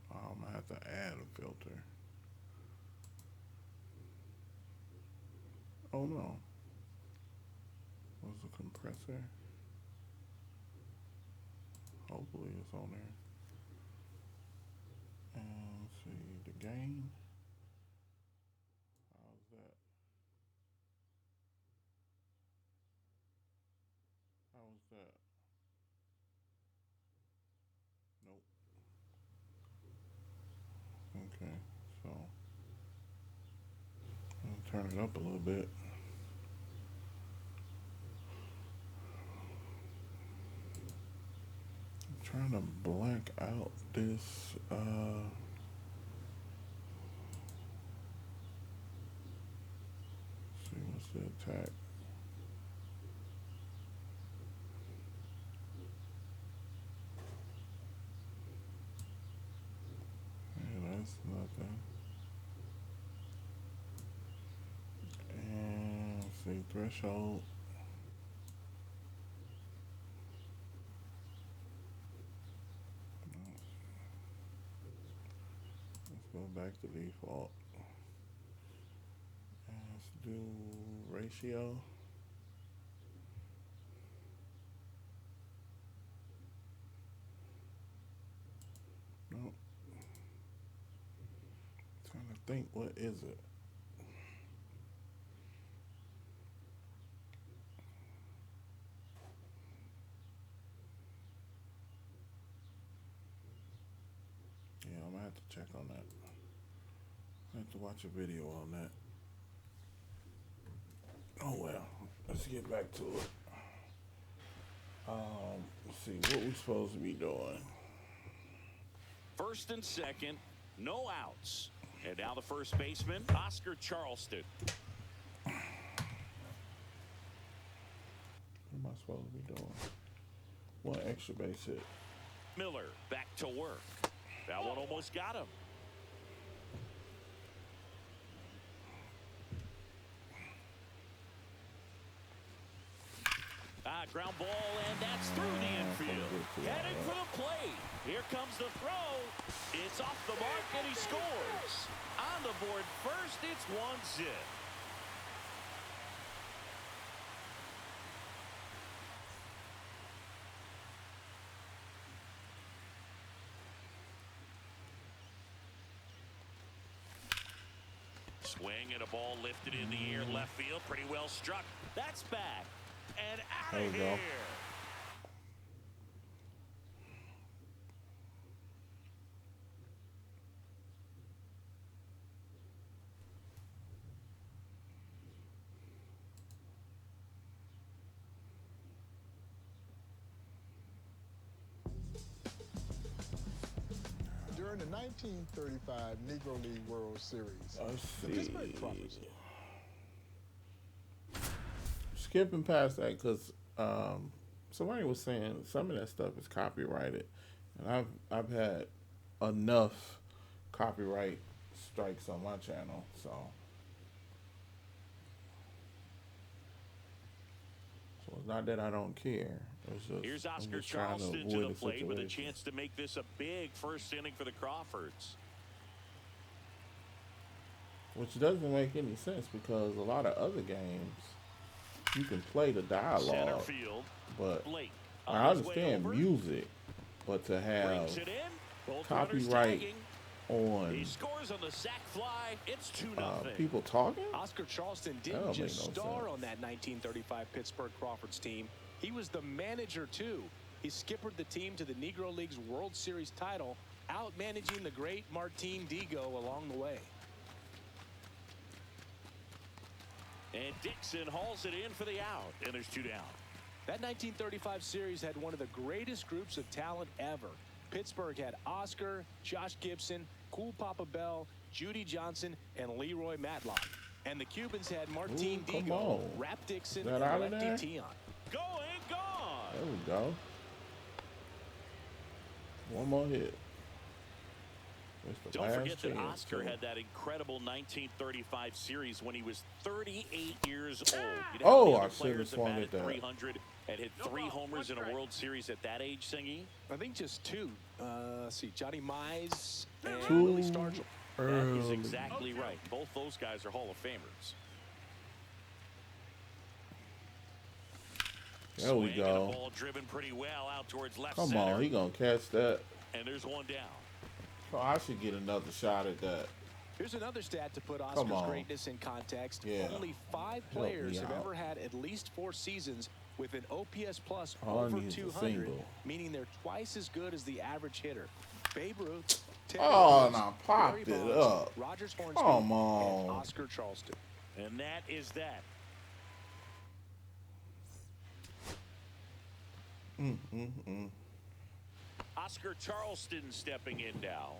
I'm gonna have to add a filter. Oh no. What's the compressor? Hopefully it's on there. And let's see the gain. How's that? How's that? Nope. Okay, so I'll turn it up a little bit. I'm trying to black out this see what's the attack. Yeah, that's nothing. And let's see threshold. Let's go back to default. And let's do ratio. Nope. Trying to think, what is it? Yeah, I'm gonna have to check on that. I have to watch a video on that. Oh well, let's get back to it. Let's see what we supposed to be doing. First and second, no outs. And now the first baseman, Oscar Charleston. What am I supposed to be doing? One extra base hit. Miller back to work. That one almost got him. Ground ball, and that's through the infield. Heading for the plate. Here comes the throw. It's off the mark, and he scores. On the board first, it's 1-0. Swing and a ball lifted in the air, left field, pretty well struck. That's back and out of here. During the 1935 Negro League World Series, Let's the see. Pittsburgh Crawford. Skipping past that because somebody was saying some of that stuff is copyrighted, And I've had enough copyright strikes on my channel, so it's not that I don't care. It's just, Here's I'm Oscar just trying to Charleston to avoid the the plate with a situation. chance to make this a big first inning for the Crawfords. Which doesn't make any sense because a lot of other games you can play the Center dialogue, field, but Blake I on his way understand over, music, but to have brings it in. Both runners copyright tagging. He on scores on the sac fly. It's 2-0. people talking, Oscar Charleston That didn't don't make just no star sense. on that 1935 Pittsburgh Crawfords team. He was the manager, too. He skippered the team to the Negro League's World Series title, out-managing the great Martin Digo along the way. And Dixon hauls it in for the out, and there's 2 down. That 1935 series had one of the greatest groups of talent ever. Pittsburgh had Oscar, Josh Gibson, Cool Papa Bell, Judy Johnson, and Leroy Matlock. And the Cubans had Martin Ooh, come Digo, on. Rap Dixon, That and out of Lefty there? Tion. Going, gone. There we go. One more hit. It's the Don't last forget that chance, Oscar too. had that incredible 1935 series when he was 38 years old. You know Oh, how many I other should've players that swung batted at that. 300 and hit 3 homers in a World Series at that age, Singy? I think just 2. Let's see, Johnny Mize and Too Willie Stargell. That is early. exactly right. Both those guys are Hall of Famers. There we Swing and a go. ball driven pretty well out towards left Come center. on, he gonna catch that. And there's 1 down. So I should get another shot at that. Here's another stat to put Come Oscar's on. greatness in context. Yeah. Only 5 Help me players have out. ever had at least 4 seasons with an OPS plus All I over need is a 200, single. meaning they're twice as good as the average hitter. Babe Ruth, Ted Oh, Williams, now pop Barry it Bonds, up. Rogers Hornsby, Come on. and Oscar Charleston. And that is that. Oscar Charleston stepping in now.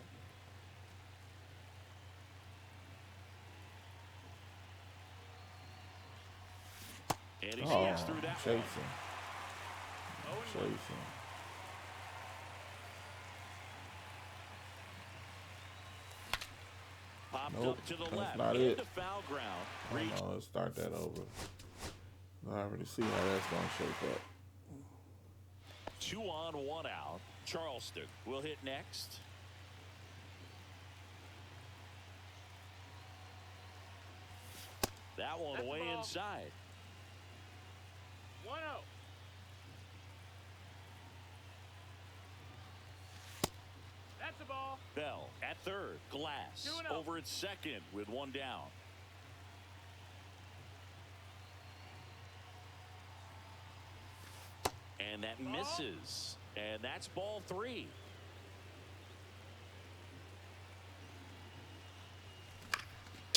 And he Oh, gets through that chasing. one. Chasing. Popped Nope, up to the that's left. not into it. foul ground. Oh, Reach. no, let's start that over. I already see how that's gonna shape up. 2 on, 1 out. Charleston will hit next. That one That's way the ball. inside. 1-0. That's the ball. Bell at third. Glass 2-0. over at second with 1 down. And that misses. And that's ball 3.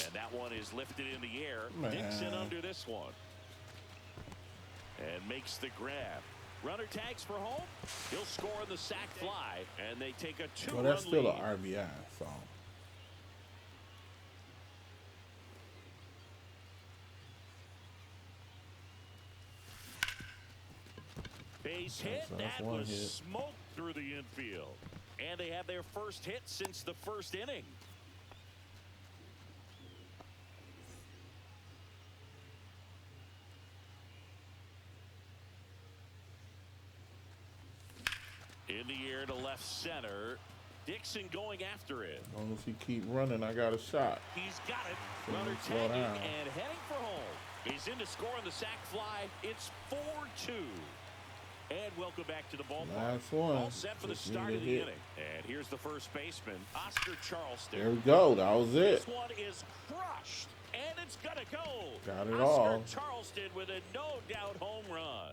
And that one is lifted in the air. Man. Dixon under this one. And makes the grab. Runner tags for home. He'll score on the sac fly. And they take a 2-run Well, that's still lead. an RBI, so. Base hit. So that's That one was hit. smoked through the infield. And they have their first hit since the first inning. In the air to left center. Dixon going after it. As long as he keep running, I got a shot. He's got it. So Runner slow tagging down. and heading for home. He's in to score on the sac fly. It's 4-2. And welcome back to the ballpark. Last one. All set for the Just start need of a the hit. inning. And here's the first baseman, Oscar Charleston. There we go. That was it. This one is crushed, and it's gonna go. Got it Oscar all. Charleston with a no-doubt home run.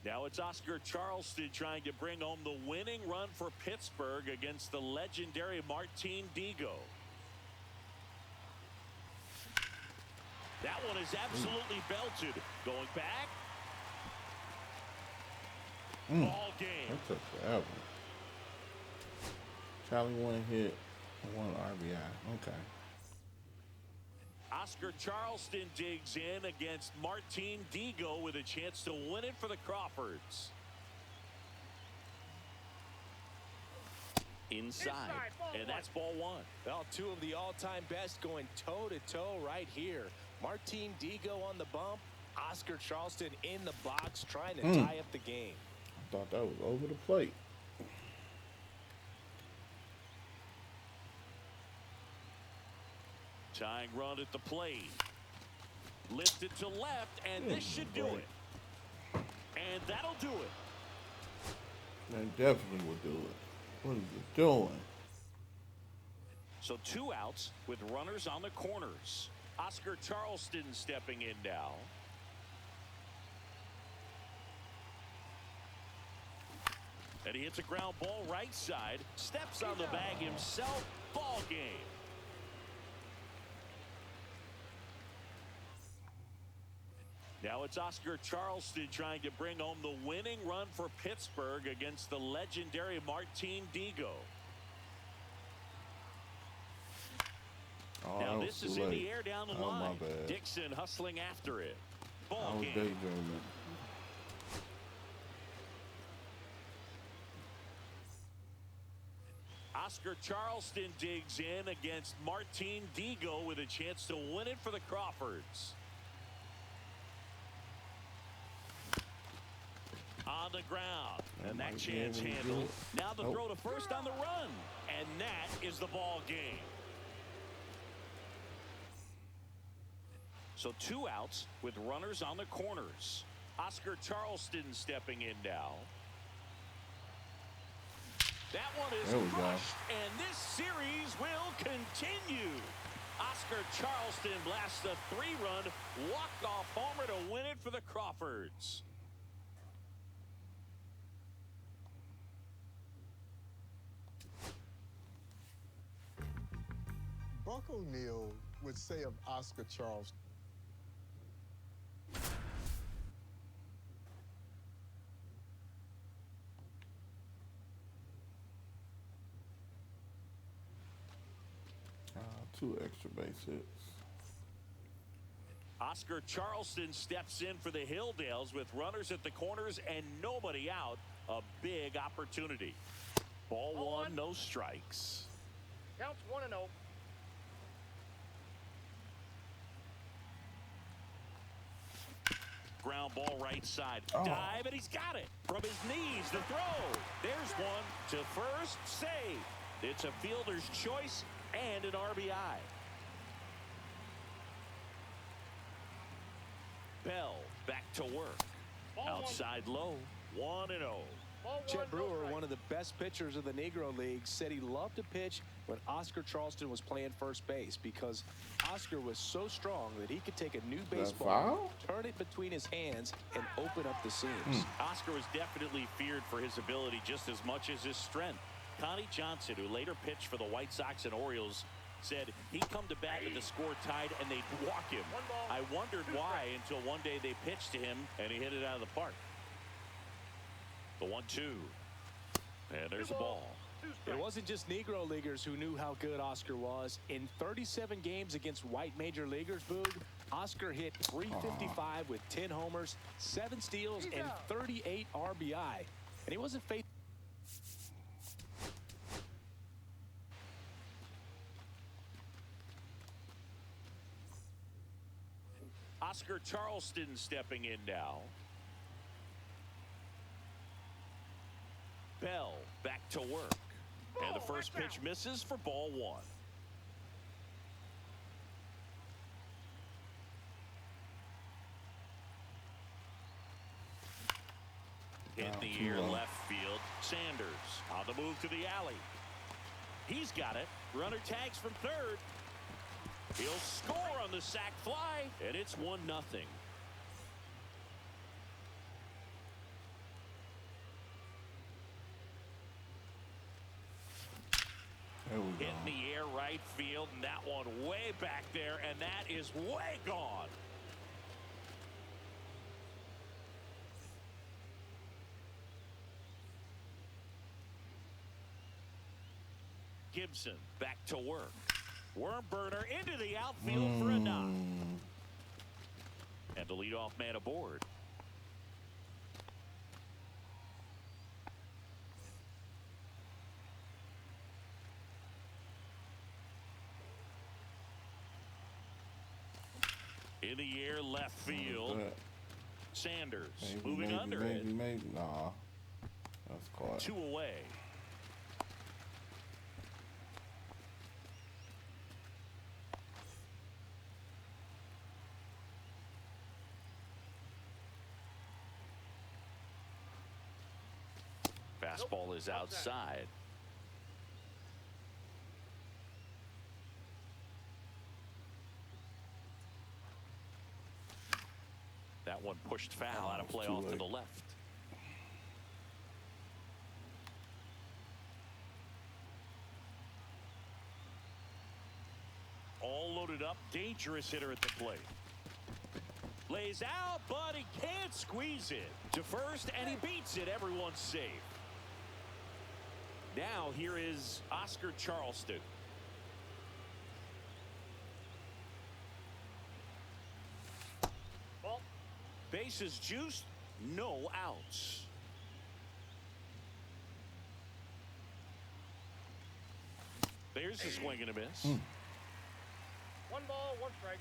Now it's Oscar Charleston trying to bring home the winning run for Pittsburgh against the legendary Martin Digo. That one is absolutely belted. Going back. Ball game. That took forever. Charlie one hit, one RBI. Okay. Oscar Charleston digs in against Martin Digo with a chance to win it for the Crawfords. Inside, and that's ball one. Well, two of the all-time best going toe-to-toe right here. Martin Digo on the bump, Oscar Charleston in the box trying to tie up the game. I thought that was over the plate. Tying run at the plate. Lifted to left, and this should do it. And that'll do it. That definitely will do it. What is it doing? So 2 outs with runners on the corners. Oscar Charleston stepping in now. And he hits a ground ball right side. Steps on the bag himself. Ball game. Now it's Oscar Charleston trying to bring home the winning run for Pittsburgh against the legendary Martin Digo. Oh, Now this is in the air down the line. My bad. Dixon hustling after it. I Ball was game. daydreaming. Oscar Charleston digs in against Martin Digo with a chance to win it for the Crawfords. On the ground, and that chance handled. Now the throw to first on the run, and that is the ball game. So 2 outs with runners on the corners. Oscar Charleston stepping in now. That one is crushed, and this series will continue. Oscar Charleston blasts a 3-run walk-off homer to win it for the Crawfords. Buck O'Neil would say of Oscar Charleston, Two extra base hits. Oscar Charleston steps in for the Hilldales with runners at the corners and nobody out. A big opportunity. Ball one, no strikes. Counts 1-0. Ground ball right side. Dive, and he's got it. From his knees, the throw. There's one to first. Save. It's a fielder's choice and an RBI. Bell back to work. Outside low. 1-0. Chet Brewer, one of the best pitchers of the Negro League, said he loved to pitch when Oscar Charleston was playing first base because Oscar was so strong that he could take a new baseball, turn it between his hands, and open up the seams. Oscar was definitely feared for his ability just as much as his strength. Connie Johnson, who later pitched for the White Sox and Orioles, said he'd come to bat with the score tied and they'd walk him. I wondered why until one day they pitched to him and he hit it out of the park. The 1-2. And there's a ball. It wasn't just Negro Leaguers who knew how good Oscar was. In 37 games against white major leaguers, Boog, Oscar hit .355 with 10 homers, 7 steals, and 38 RBI. And he wasn't faithful. Oscar Charleston stepping in now. Bell back to work. And the first pitch misses for ball one. In the air left field. Sanders on the move to the alley. He's got it. Runner tags from third. He'll score on the sac fly, and it's 1-0. There we go. In the air right field, and that one way back there, and that is way gone. Gibson back to work. Worm burner into the outfield for a knock. And the leadoff man aboard. In the air, left field. Sanders moving under it. Nah, that's caught. 2 away. Fastball is outside. That one pushed foul out of play off to the left. All loaded up, dangerous hitter at the plate. Lays out, but he can't squeeze it to first, and he beats it. Everyone's safe. Now here is Oscar Charleston. Ball. Bases juiced, no outs. There's a swing and a miss. 1 ball, 1 strike.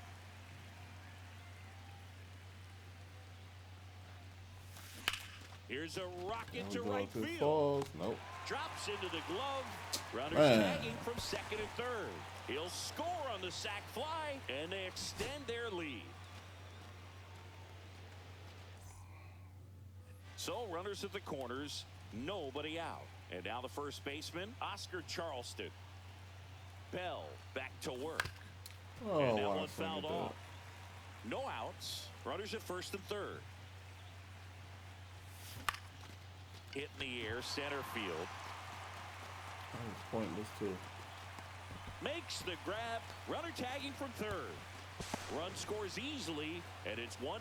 Here's a rocket to right field. Falls. Nope. Drops into the glove. Runners tagging from second and third. He'll score on the sac fly, and they extend their lead. So runners at the corners, nobody out. And now the first baseman, Oscar Charleston. Bell back to work. Oh, And that wow, one fouled off. No outs. Runners at first and third. Hit in the air, center field. That was pointless too. Makes the grab. Runner tagging from third. Run scores easily, and it's 1-0.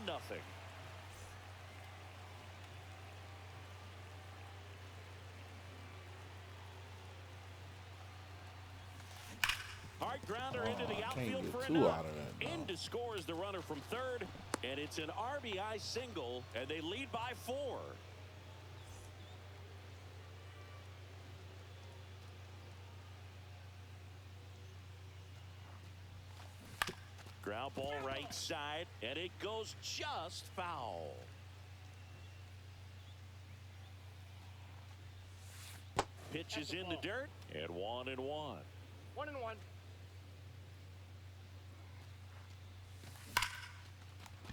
Hard grounder into the outfield for a knock. In to score is the runner from third, and it's an RBI single, and they lead by 4. Ground ball right side, and it goes just foul. Pitch is in the dirt, and 1-1. 1-1.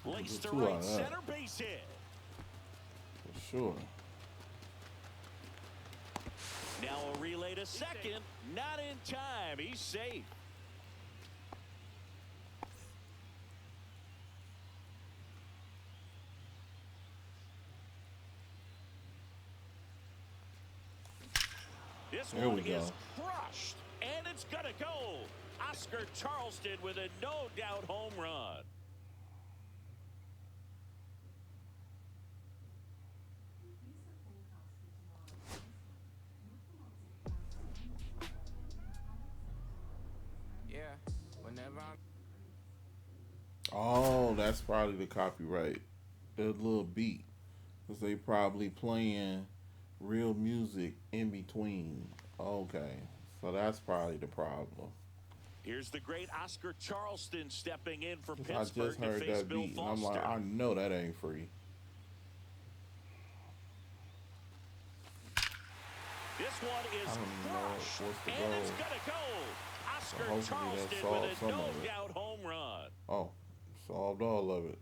Laced to right center, base hit. For sure. Now a relay to second. Not in time. He's safe. This one is crushed, and it's going to go. Oscar Charleston with a no-doubt home run. Yeah, whenever I'm... Oh, that's probably the copyright. The little beat. Because they probably playing real music in between. Okay. So that's probably the problem. Here's the great Oscar Charleston stepping in for Pittsburgh. I just heard to face that Bill beat, Foster. and I'm like, I know that ain't free. This one is crushed, and it's going to go. Oscar Charleston with a no-doubt home run. Oh, solved all of it.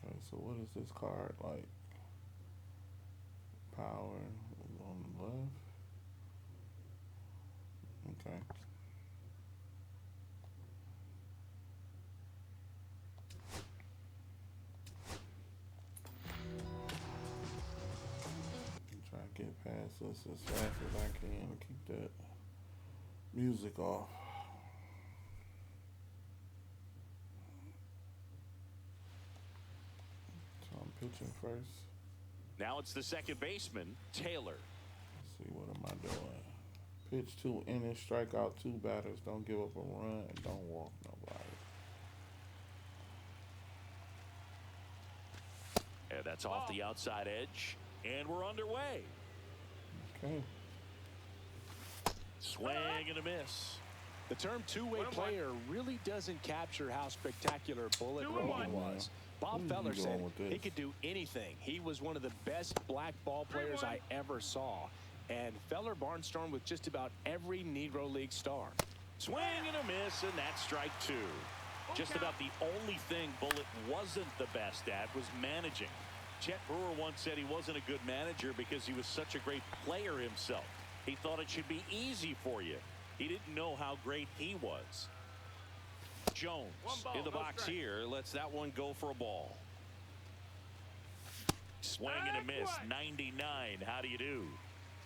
Okay, so what is this card like? Power on the left. Okay. pass this as fast as I can and keep that music off. So I'm pitching first. Now it's the second baseman, Taylor. Let's see, what am I doing? Pitch 2 innings, strike out 2 batters, don't give up a run, and don't walk nobody. And that's off the outside edge, and we're underway. Okay. Swing and a miss. The term two-way player really doesn't capture how spectacular Bullet Rogan was. Bob Feller said he could do anything. He was one of the best black ball players I ever saw. And Feller barnstormed with just about every Negro League star. Swing and a miss, and that's strike 2. Just about the only thing Bullet wasn't the best at was managing. Chet Brewer once said he wasn't a good manager because he was such a great player himself. He thought it should be easy for you. He didn't know how great he was. Jones in the box here lets that one go for a ball. Swing and a miss. 99. How do you do?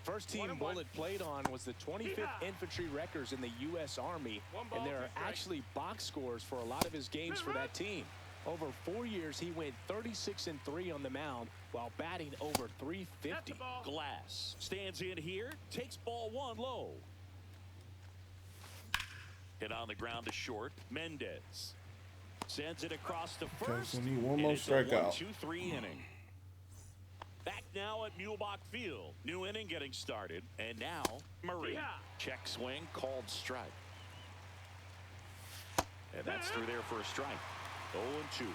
First team Bullet played on was the 25th Infantry Wreckers in the U.S. Army, and there are actually box scores for a lot of his games for that team. Over 4 years, he went 36-3 on the mound while batting over 350. Glass stands in here, takes ball 1 low. Hit on the ground to short. Mendez sends it across to first. Okay, so need one more strikeout. 1-2-3 inning. Back now at Muehlbach Field. New inning getting started. And now Murray. Check swing, called strike. And that's through there for a strike. 0-2.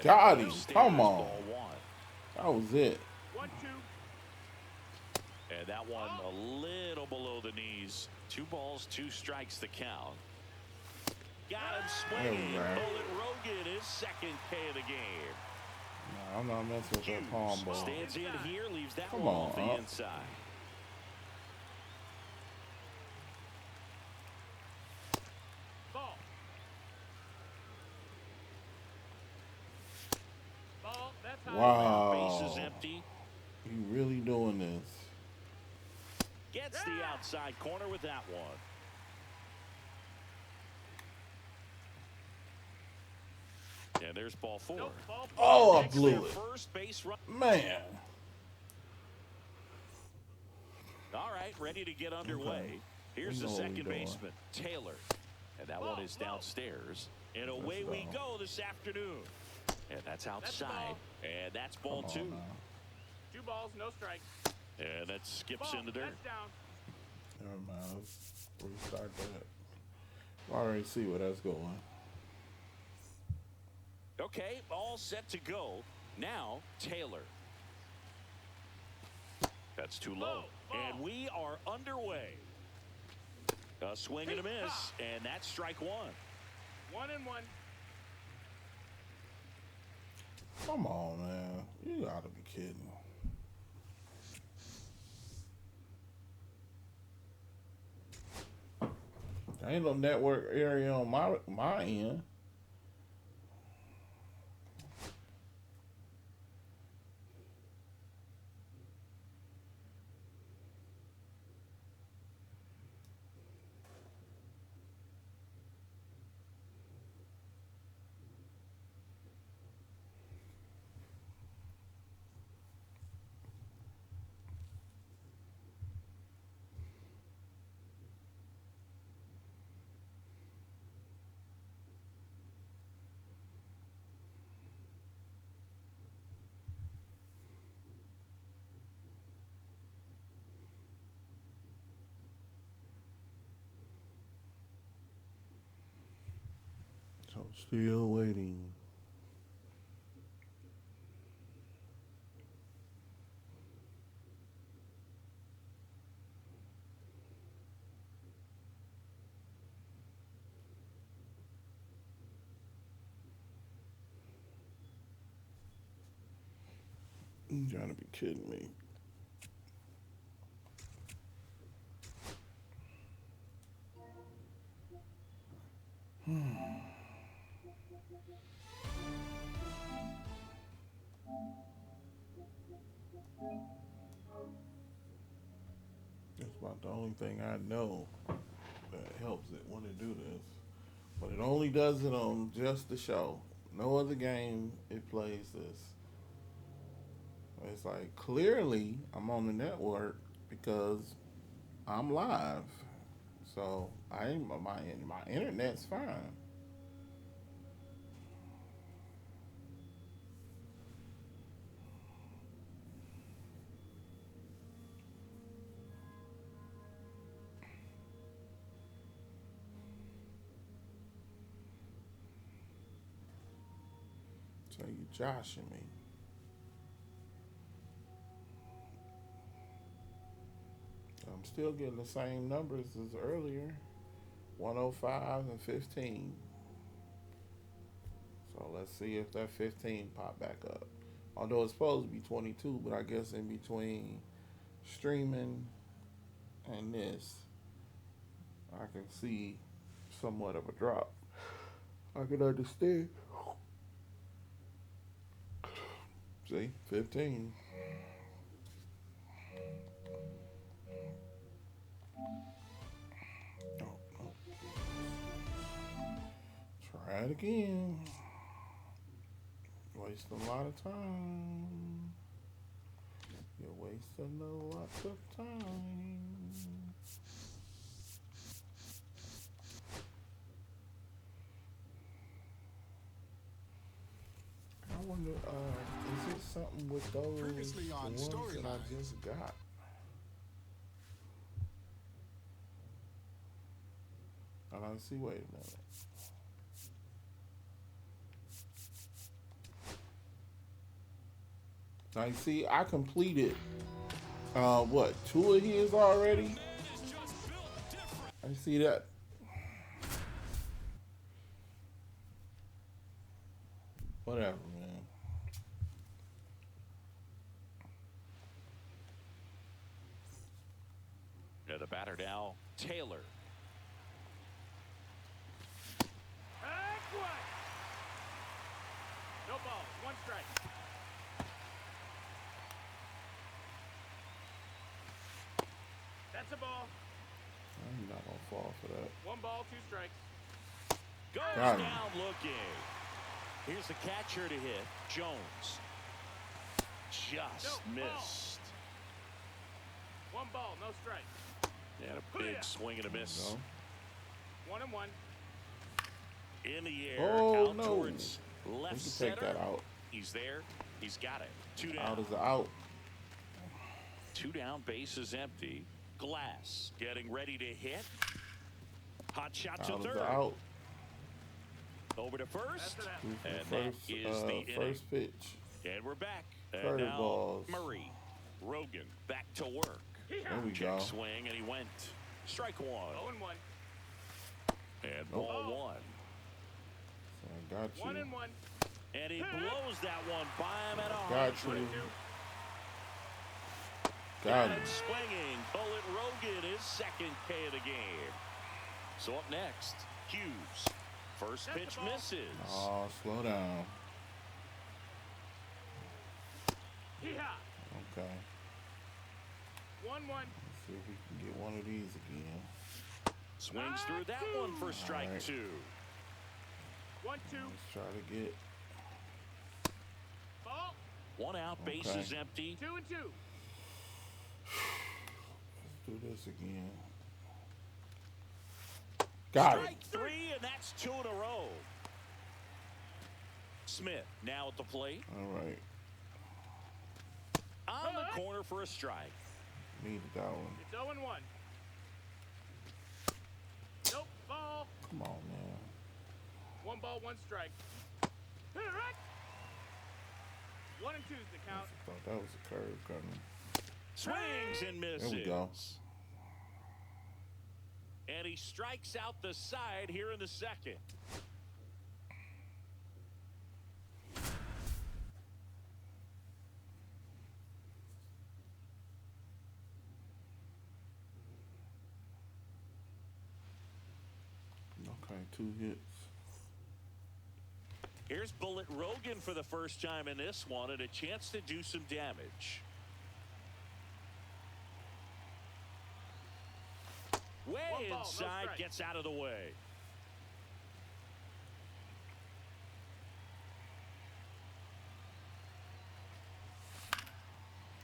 Got him. Come on. Ball 1. That was it. 1-2. And that one a little below the knees. 2 balls, 2 strikes the count. Got him swinging. Bullet Rogan, his second K of the game. No, I'm not messing with that palm ball. Stands in here, leaves that Come one on, off the inside. Ball. Ball. That's high. Wow. Base is empty. You really doing this? Gets the outside corner with that one. And there's ball 4. Nope, ball. Oh, I Next, blew their it. first base run. Man. All right, ready to get underway. Here's the second baseman, Taylor. And that one is downstairs. And away we go this afternoon. And that's outside. And that's ball 2. 2 balls, no strikes. And that skips in the dirt. That's down. Never mind. Let's restart that. I already see where that's going. Okay, all set to go. Now, Taylor. That's too low. And we are underway. A swing and a miss, and that's strike 1. 1-1. Come on, man. You gotta be kidding. There ain't no network area on my end. So still waiting. You gotta be kidding me. about the only thing I know that helps it when it do this. But it only does it on just the show. No other game it plays this. It's like clearly I'm on the network because I'm live. So my internet's fine. So you joshing me. I'm still getting the same numbers as earlier. 105 and 15. So let's see if that 15 pop back up. Although it's supposed to be 22, but I guess in between streaming and this, I can see somewhat of a drop. I can understand. See, 15. Oh. Try it again. Wasting a lot of time. You're wasting a lot of time. I wonder, is it something with those Previously on ones that I Storylines. just got? And I see, wait a minute. Now you see, I completed, what, 2 of his already? I see that. Whatever, man. The batter now, Taylor. No ball. 1 strike. That's a ball. I'm not gonna fall for that. 1 ball, 2 strikes. Goes Got him. down looking. Here's the catcher to hit, Jones. Just missed. 1 ball, no strikes. And a big swing and a miss. No. 1 and 1. In the air, Oh, out no. towards We left can center. take that out. He's there. He's got it. 2 Out down. is out. 2 down, bases empty. Glass getting ready to hit. Hot shot to Out is third. out. Over to first. That's it. And First, that is the inning. first pitch. And we're back. And Third now balls. Murray. Rogan back to work. There we Check go. swing, and he went. Strike 1. 0 and 1. And ball 1. So I got you. 1 and 1. And he blows that one by him at a Got 100. you. 2. Got And him. swinging. Bullet Rogan is second K of the game. So up next, Hughes. First That's pitch the ball. misses. Oh, slow down. Hee-haw. Okay. 1-1. Let's see if we can get one of these again. Swings through that one for strike All right. 2. 1-2. Let's try to get. Ball. 1 out, Okay. bases empty. 2 and 2. Let's do this again. Got it. Strike 3, and that's 2 in a row. Smith now at the plate. All right. On the corner for a strike. Needed that one. It's 0 and 1. Nope. Ball. Come on, man. 1 ball, 1 strike. Hit it right. 1 and 2's the count. I thought that was a curve coming. Swings and misses. There we go. And he strikes out the side here in the second. Okay, 2 hits. Here's Bullet Rogan for the first time in this one, and a chance to do some damage. Way One ball, no inside, strike. gets out of the way.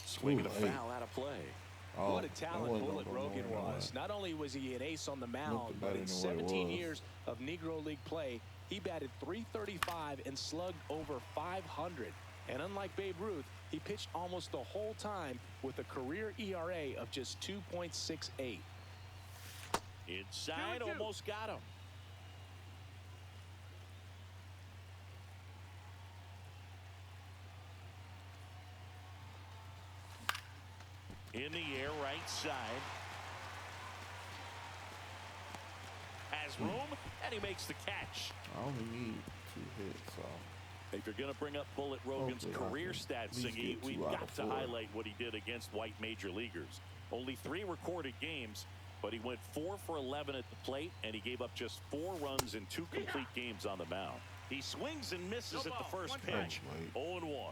Swinging a foul out of play. Oh, What a talent Bullet Rogan was. Not only was he an ace on the mound, but in 17 years of Negro League play, he batted .335 and slugged over .500. And unlike Babe Ruth, he pitched almost the whole time with a career ERA of just 2.68. Inside, almost got him. In the air, right side. Has room, and he makes the catch. I only need 2 hits, so. If you're going to bring up Bullet Rogan's career stats, Siggy, we've got to highlight what he did against white major leaguers. Only 3 recorded games, but he went 4 for 11 at the plate, and he gave up just 4 runs in 2 complete games on the mound. He swings and misses at the first pitch. 0-1.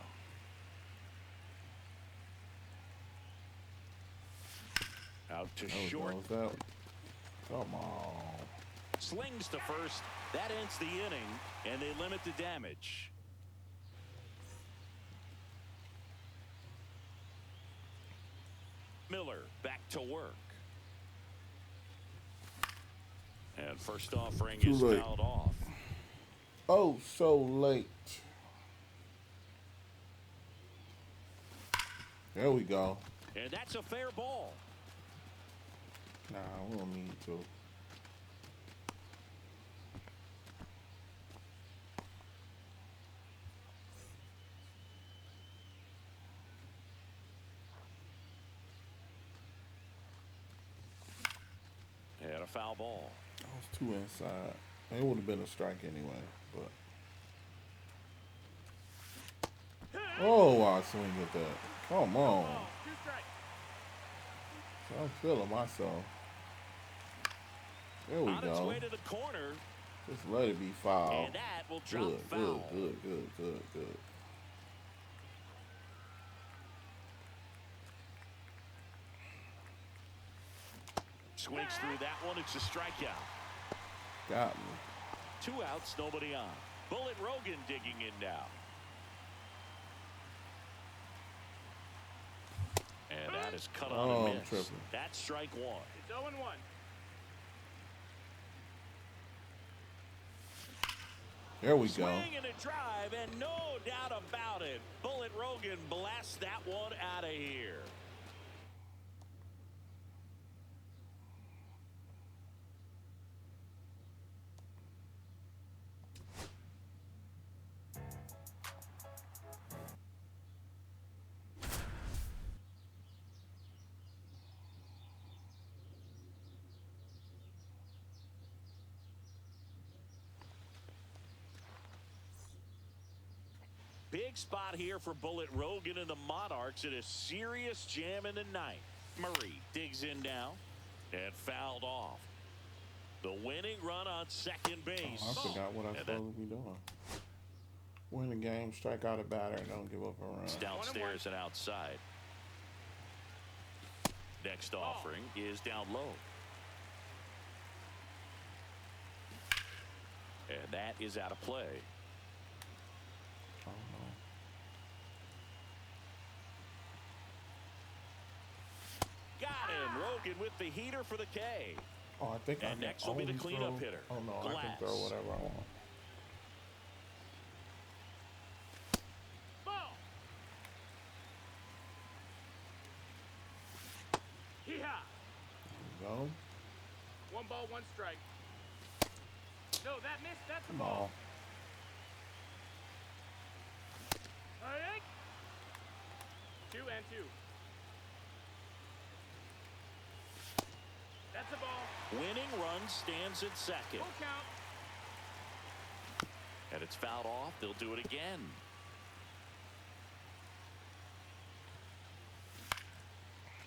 Out to short. Come on. Slings to first. That ends the inning, and they limit the damage. Miller back to work. And first offering is fouled off. Oh, so late. There we go. And that's a fair ball. Nah, we don't need to. And a foul ball. That was 2 inside. It would have been a strike anyway, but. Oh, I swing at that. Come on. I'm feeling myself. There we On go. its way to the corner. Just let it be foul. And that will drop foul. Good. Swings through that one. It's a strikeout. Got me. 2 outs, nobody on. Bullet Rogan digging in now. And that is cut on a miss. That's strike 1. It's 0-1. There we go. Swing and a drive, and no doubt about it. Bullet Rogan blasts that one out of here. Big spot here for Bullet Rogan and the Monarchs in a serious jam in the ninth. Murray digs in now and fouled off. The winning run on second base. Oh, I forgot what I was supposed to be doing. Win the game, strike out a batter, and don't give up a run. It's downstairs and outside. Next offering is down low. And that is out of play. Oh, no. Got him. Rogan with the heater for the K. Oh, I think and next will be the cleanup hitter. Oh, no, I can throw whatever I want. Ball. Hee-haw. Go. 1 ball, 1 strike. No, that missed. That's a Come ball. on. All right. 2 and 2. That's a ball. Winning run stands at second. Full count. And it's fouled off. They'll do it again.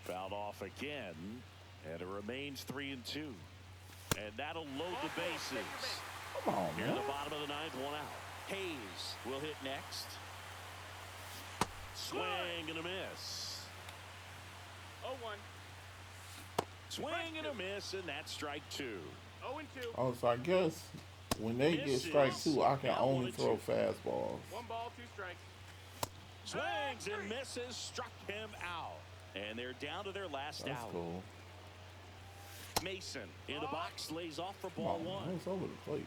Fouled off again. And it remains 3 and 2. And that'll load the bases. Come on, Here man. in the bottom of the ninth, 1 out. Hayes will hit next. Swing and a miss. 0-1. Swing and a miss, and that's strike 2. 0-2. Oh, so I guess when they get strike 2, I can only throw fastballs. 1 ball, 2 strikes. Swings and misses, struck him out. And they're down to their last That's out. cool. Mason in the box, lays off for Come ball on, 1. it's over the plate.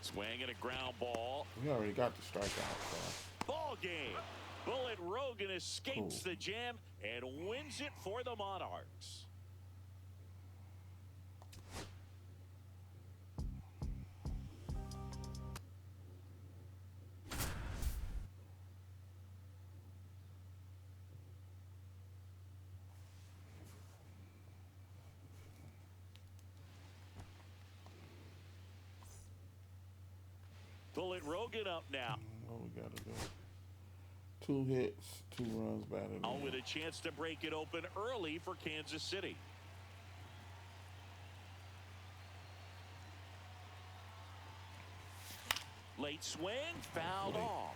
Swing and a ground ball. We already got the strikeout, so. Ball game. Bullet Rogan escapes the jam and wins it for the Monarchs. Bullet Rogan up now. What we gotta do? 2 hits, 2 runs batted All in. with a chance to break it open early for Kansas City. Late swing, fouled off.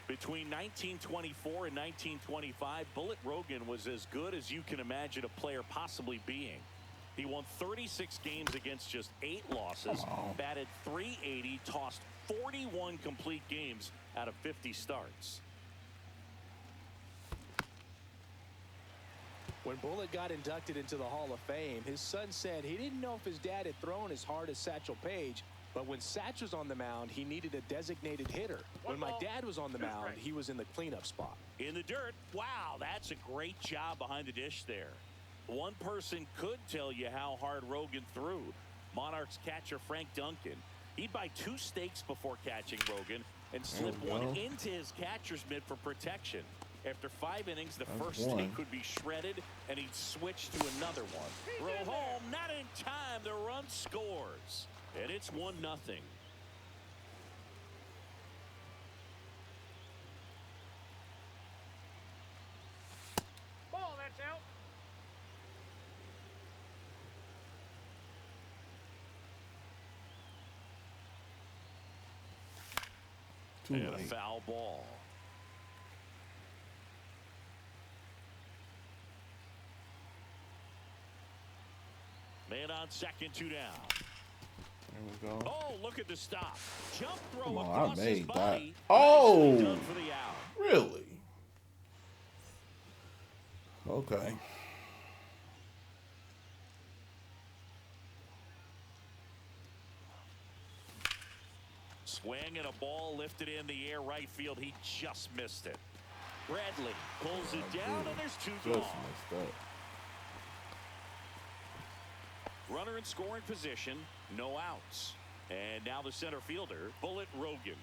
Between 1924 and 1925, Bullet Rogan was as good as you can imagine a player possibly being. He won 36 games against just 8 losses, batted .380, tossed 41 complete games out of 50 starts. When Bullet got inducted into the Hall of Fame, his son said he didn't know if his dad had thrown as hard as Satchel Paige, but when Satch was on the mound, he needed a designated hitter. When my dad was on the mound, he was in the cleanup spot. In the dirt. Wow, that's a great job behind the dish there. One person could tell you how hard Rogan threw. Monarchs catcher Frank Duncan. He'd buy 2 steaks before catching Rogan and slip one into his catcher's mitt for protection. After 5 innings, the first steak would be shredded, and he'd switch to another one. Throw home, not in time. The run scores, and it's 1-0. Ball, that's out. And a foul ball. Man on second, 2 down. There we go. Oh, look at the stop. Jump throw Come on, across I his made body. that. Oh! Nicely done for the out. Really? Okay. Swing and a ball lifted in the air right field. He just missed it. Bradley pulls it down, and there's 2 gone. Just messed up. Runner in scoring position, no outs. And now the center fielder, Bullet Rogan.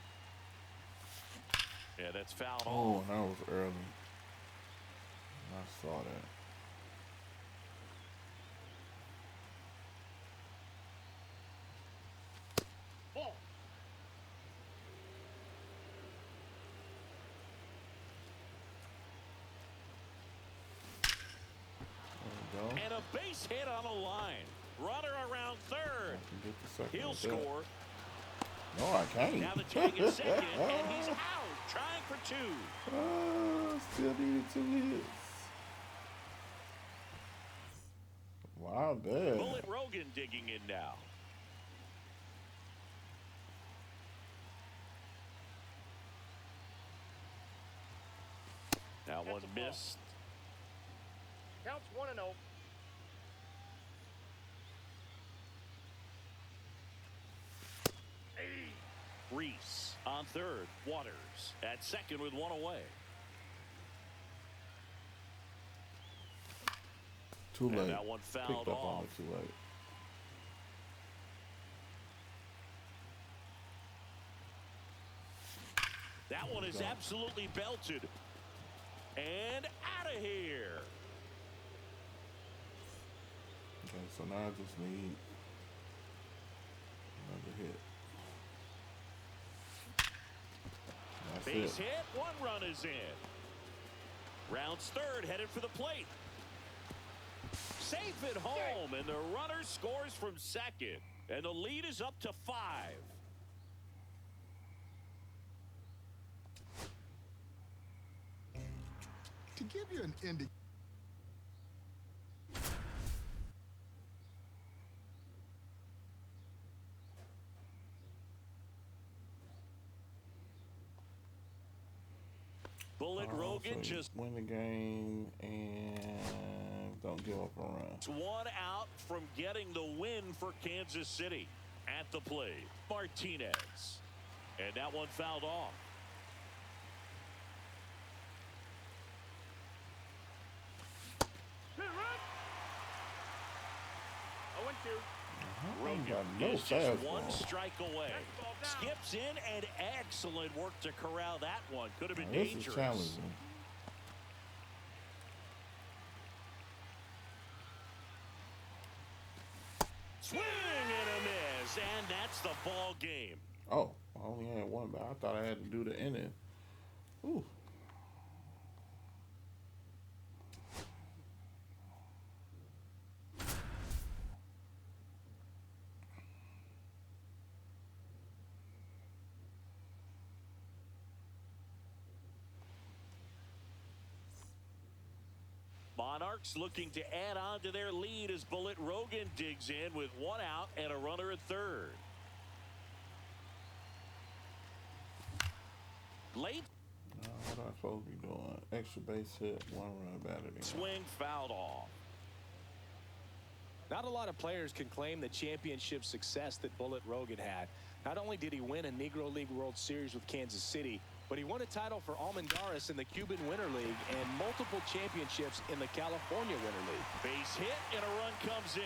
Yeah, that's fouled off. Oh, that was early. I saw that. Ball. There we go. And a base hit on the line. Runner around third. I can get the second He'll with that. score. No, I can't. Now the tag is second, and he's out, trying for 2. Still needed 2 hits. Wow, bad. Bullet Rogan digging in now. Now one missed. Counts 1-0. Reese on third. Waters at second with 1 away. Too late. And that one fouled Picked up off. on it too late. That one is absolutely belted. And out of here. Okay, so now I just need another hit. That's Base it. hit. 1 run is in. Rounds third, headed for the plate. Safe at home, and the runner scores from second. And the lead is up to 5. To give you an indication. Rogan So just win the game and don't give up a run. one out from getting the win for Kansas City. At the plate, Martinez. And that one fouled off. Rogan is just one strike away. Skips in, and excellent work to corral that one. Could have been dangerous. This is challenging. Swing and a miss, and that's the ball game. Oh, I only had one, but I thought I had to do the inning. Ooh. Monarchs looking to add on to their lead as Bullet Rogan digs in with one out and a runner at third. Late. What am I supposed to be doing? Extra base hit, one run batted in. Swing fouled off. Not a lot of players can claim the championship success that Bullet Rogan had. Not only did he win a Negro League World Series with Kansas City, but he won a title for Almendares in the Cuban Winter League and multiple championships in the California Winter League. Base hit and a run comes in.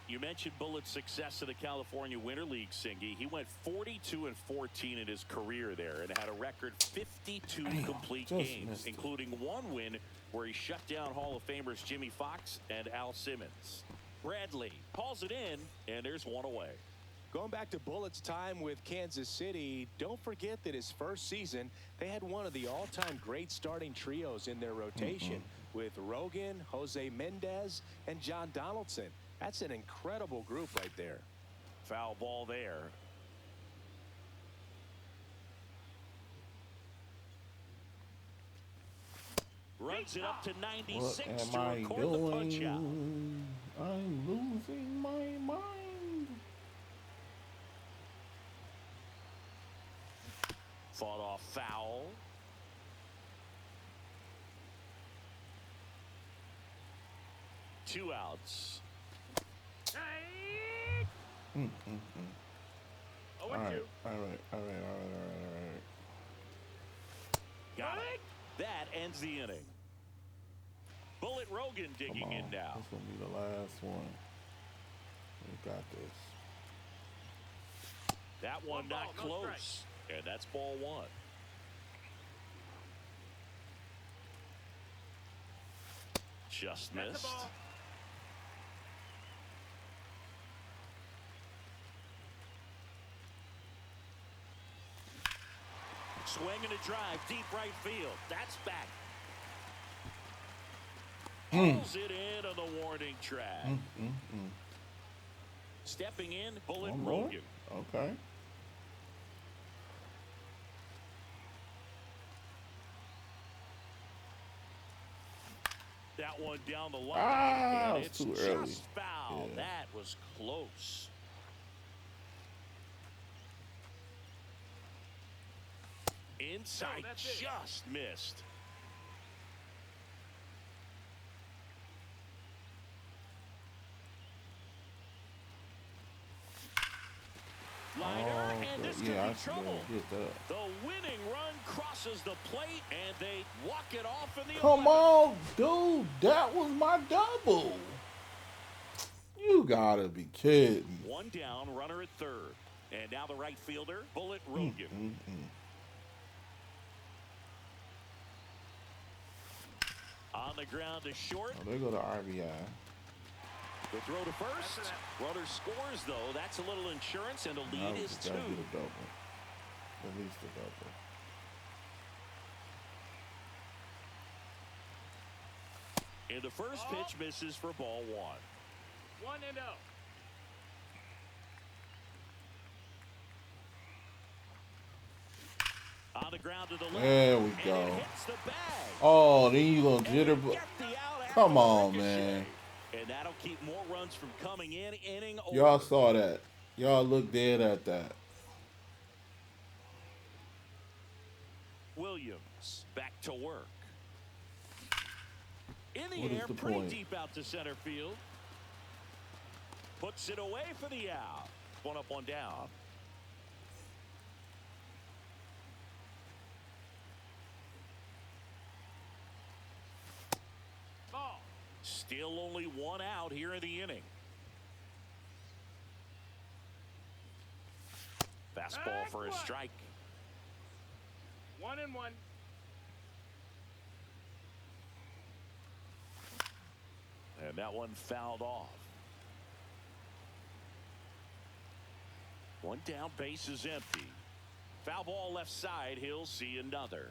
You mentioned Bullet's success in the California Winter League, Singy. He went 42-14 in his career there and had a record 52 complete games, including one win where he shut down Hall of Famers Jimmy Fox and Al Simmons. Bradley hauls it in, and there's one away. Going back to Bullet's time with Kansas City, don't forget that his first season, they had one of the all-time great starting trios in their rotation with Rogan, Jose Mendez, and John Donaldson. That's an incredible group right there. Foul ball there. Runs it up to 96 to record the punch out. I'm losing my mind. Fought off foul. Two outs. All right. Got it. That ends the inning. Bullet Rogan digging in now. This will be the last one. We got this. That one not close. And that's ball one. Just missed. Swing and a drive, deep right field. That's back. Pulls it in on the warning track. Stepping in, Bullet Rogan. Okay. That one down the line. And it's too just early. Foul. Yeah. That was close. Inside, just missed. Liner, and this could be trouble. The winning run crosses the plate, and they walk it off in the 11th. Come on, dude. That was my double. You gotta be kidding. One down, runner at third. And now the right fielder, Bullet Rogan. On the ground to short. Oh, there go the RBI. The throw to first. Runner scores, though. That's a little insurance, and the lead is two. Gotta get a double. At least a double. And the first pitch misses for ball one. 1-0. On the ground to the left. There we go. And it hits the bag. Oh, then you gonna jitterbug. Get the out after Come the on, ricochet. man. And that'll keep more runs from coming in. Inning over. Y'all saw that. Y'all look dead at that. Williams back to work. In the What is air, the pretty point? deep out to center field. Puts it away for the out. One up, one down. Ball. Still only one out here in the inning. Fastball for a strike. 1-1. And that one fouled off. One down, base is empty. Foul ball left side. He'll see another.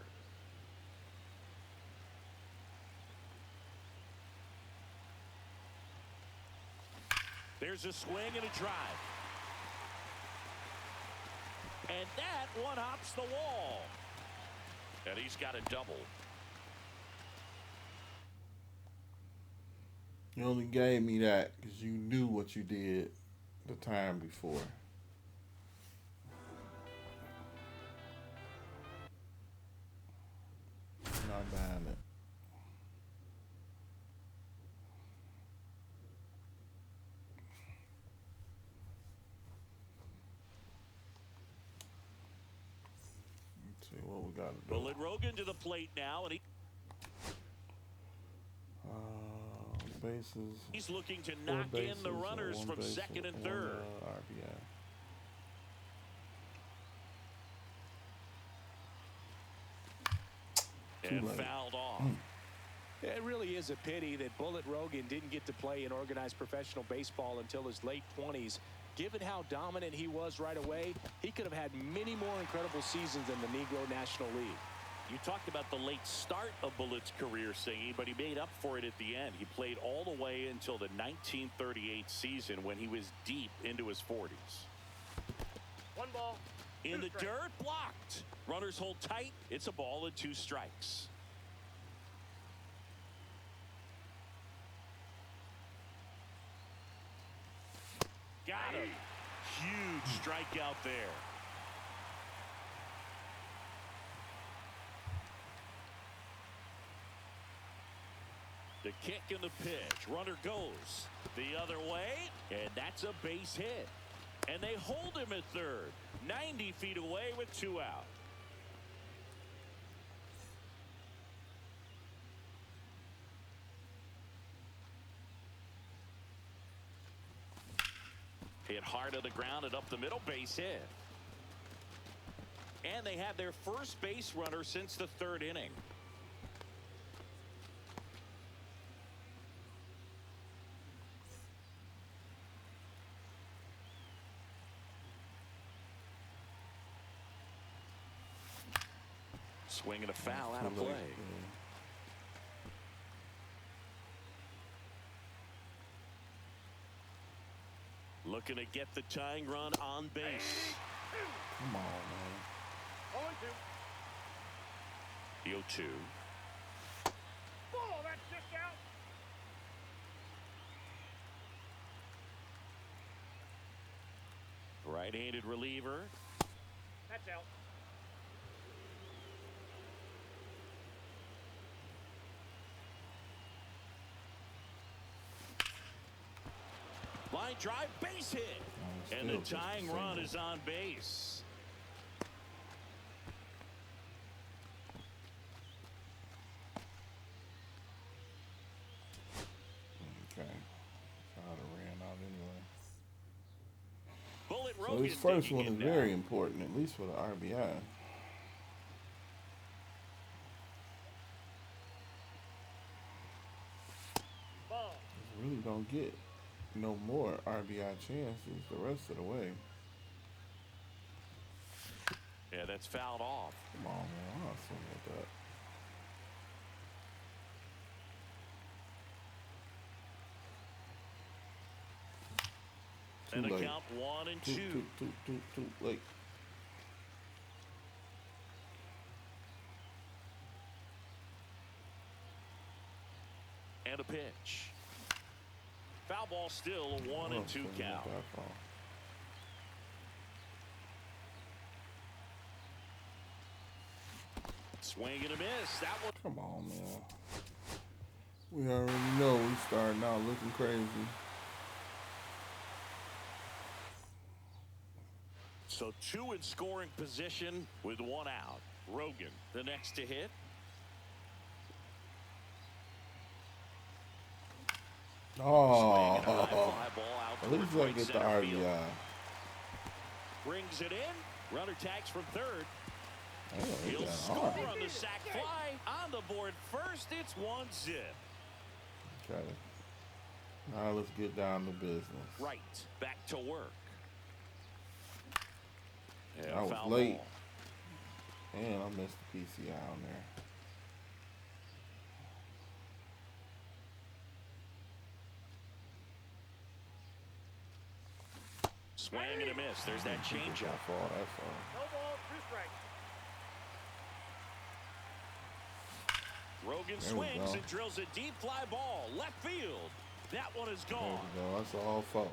There's a swing and a drive. And that one hops the wall. And he's got a double. You only gave me that because you knew what you did the time before. Not buying it. Let's see what we got to do. Bullet Rogan to the plate now, and Bases. he's looking to 4 knock bases, in the runners one from base, second and one, third. RBI. And late. fouled off. It really is a pity that Bullet Rogan didn't get to play in organized professional baseball until his late 20s. Given how dominant he was right away, he could have had many more incredible seasons in the Negro National League. You talked about the late start of Bullet's career, Singy, but he made up for it at the end. He played all the way until the 1938 season when he was deep into his 40s. 1 ball. In 2 the strikes. dirt, blocked. Runners hold tight. It's a ball and 2 strikes. Got him. Huge strikeout there. The kick and the pitch. Runner goes the other way, and that's a base hit. And they hold him at third. 90 feet away with 2 out. Hit hard on the ground and up the middle, base hit. And they have their first base runner since the 3rd inning. Swing and a foul out of play. Looking to get the tying run on base. Come on, man. 0-2. The 0-2. Ball. That's just out. Right-handed reliever. That's out. Line drive, base hit. And the tying run is on base. Okay. I'd have ran out anyway. Bullet So Rogan this first digging one is in now. very important, at least for the RBI. Ball. Really don't get no more RBI chances the rest of the way. Yeah, that's fouled off. Come on, man. I'm not swinging with that. And the late. count 1 and 2. Too late. And a pitch. Foul ball still a 1 and 2 count. Swing and a miss. That one. Come on, man. We already know we starting out looking crazy. So 2 in scoring position with 1 out. Rogan, the next to hit. Oh, Swing and a high fly ball out at least towards I right get the center field. RBI. Brings it in. Runner tags from third. Oh, He'll yeah, score all right. on the sac fly. On the board first, it's 1-0. Okay. Now let's get down to business. Right, back to work. And I was foul late. ball. And I missed the PCI on there. Swing and a miss. There's that changeup. That's all. That's all. No ball, 2 strikes. Rogan There we swings go. and drills a deep fly ball. Left field. That one is There gone. we go. That's all four.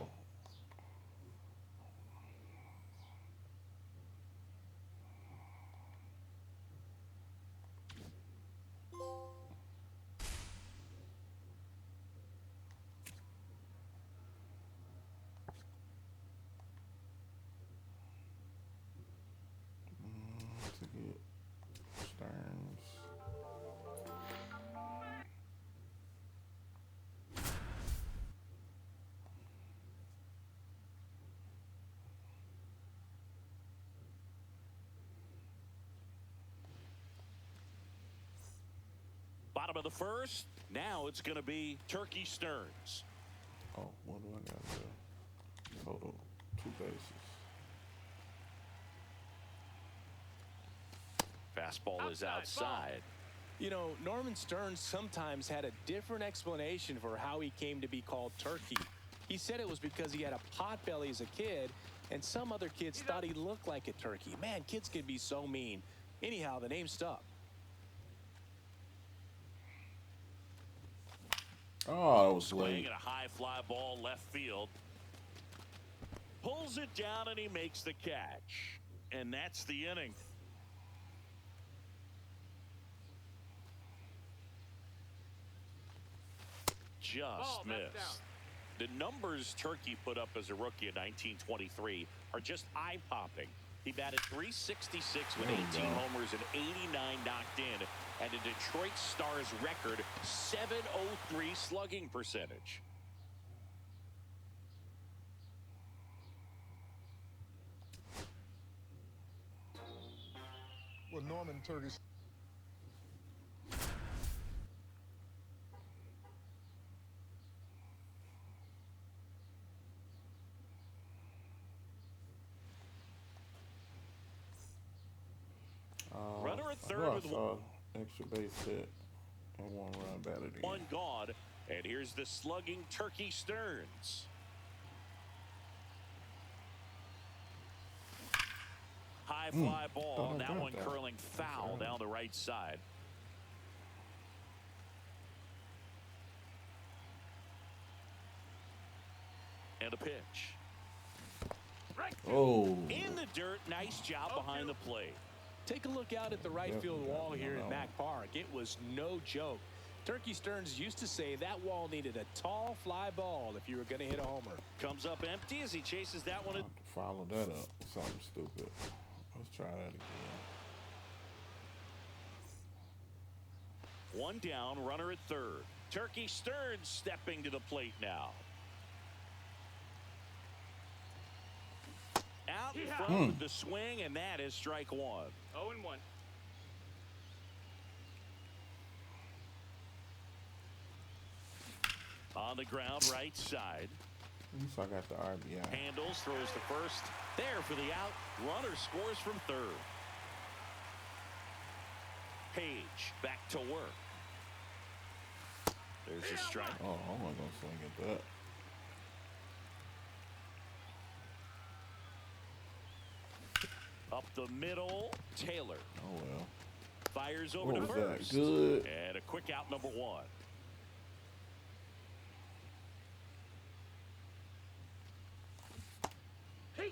To get Stearns. Bottom of the first. Now it's going to be Turkey Stearns. Oh, what do I got to do? Total 2 bases. Fastball is outside. You know, Norman Stearns sometimes had a different explanation for how he came to be called Turkey. He said it was because he had a pot belly as a kid, and some other kids thought he looked like a turkey. Man, kids can be so mean. Anyhow, the name stuck. Oh, that was Swing late. and a high fly ball left field. Pulls it down and he makes the catch. And that's the inning. Just missed. The numbers Turkey put up as a rookie in 1923 are just eye-popping. He batted .366 with 18 homers and 89 knocked in, and a Detroit Stars record .703 slugging percentage. Well, Norman Turkish. Runner at third I with saw extra base hit and 1 run batted in. 1 gone, and here's the slugging Turkey Stearns. High fly ball, that one curling foul down the right side. And a pitch. Oh. In the dirt, nice job behind the plate. Take a look out at the right field wall here at Mack Park. It was no joke. Turkey Stearns used to say that wall needed a tall fly ball if you were going to hit a homer. Comes up empty as he chases that one. I'll have to follow that up with something stupid. Let's try that again. 1 down, runner at third. Turkey Stearns stepping to the plate now. Out in front with the swing, and that is strike 1. 0-1. On the ground, right side. At least I got the RBI. Handles, throws to first. There for the out. Runner scores from third. Page back to work. There's a strike. Oh, I'm not going to swing at that. Up the middle, Taylor. Oh, well. Fires over What to was first. that? Good. And a quick out, number 1.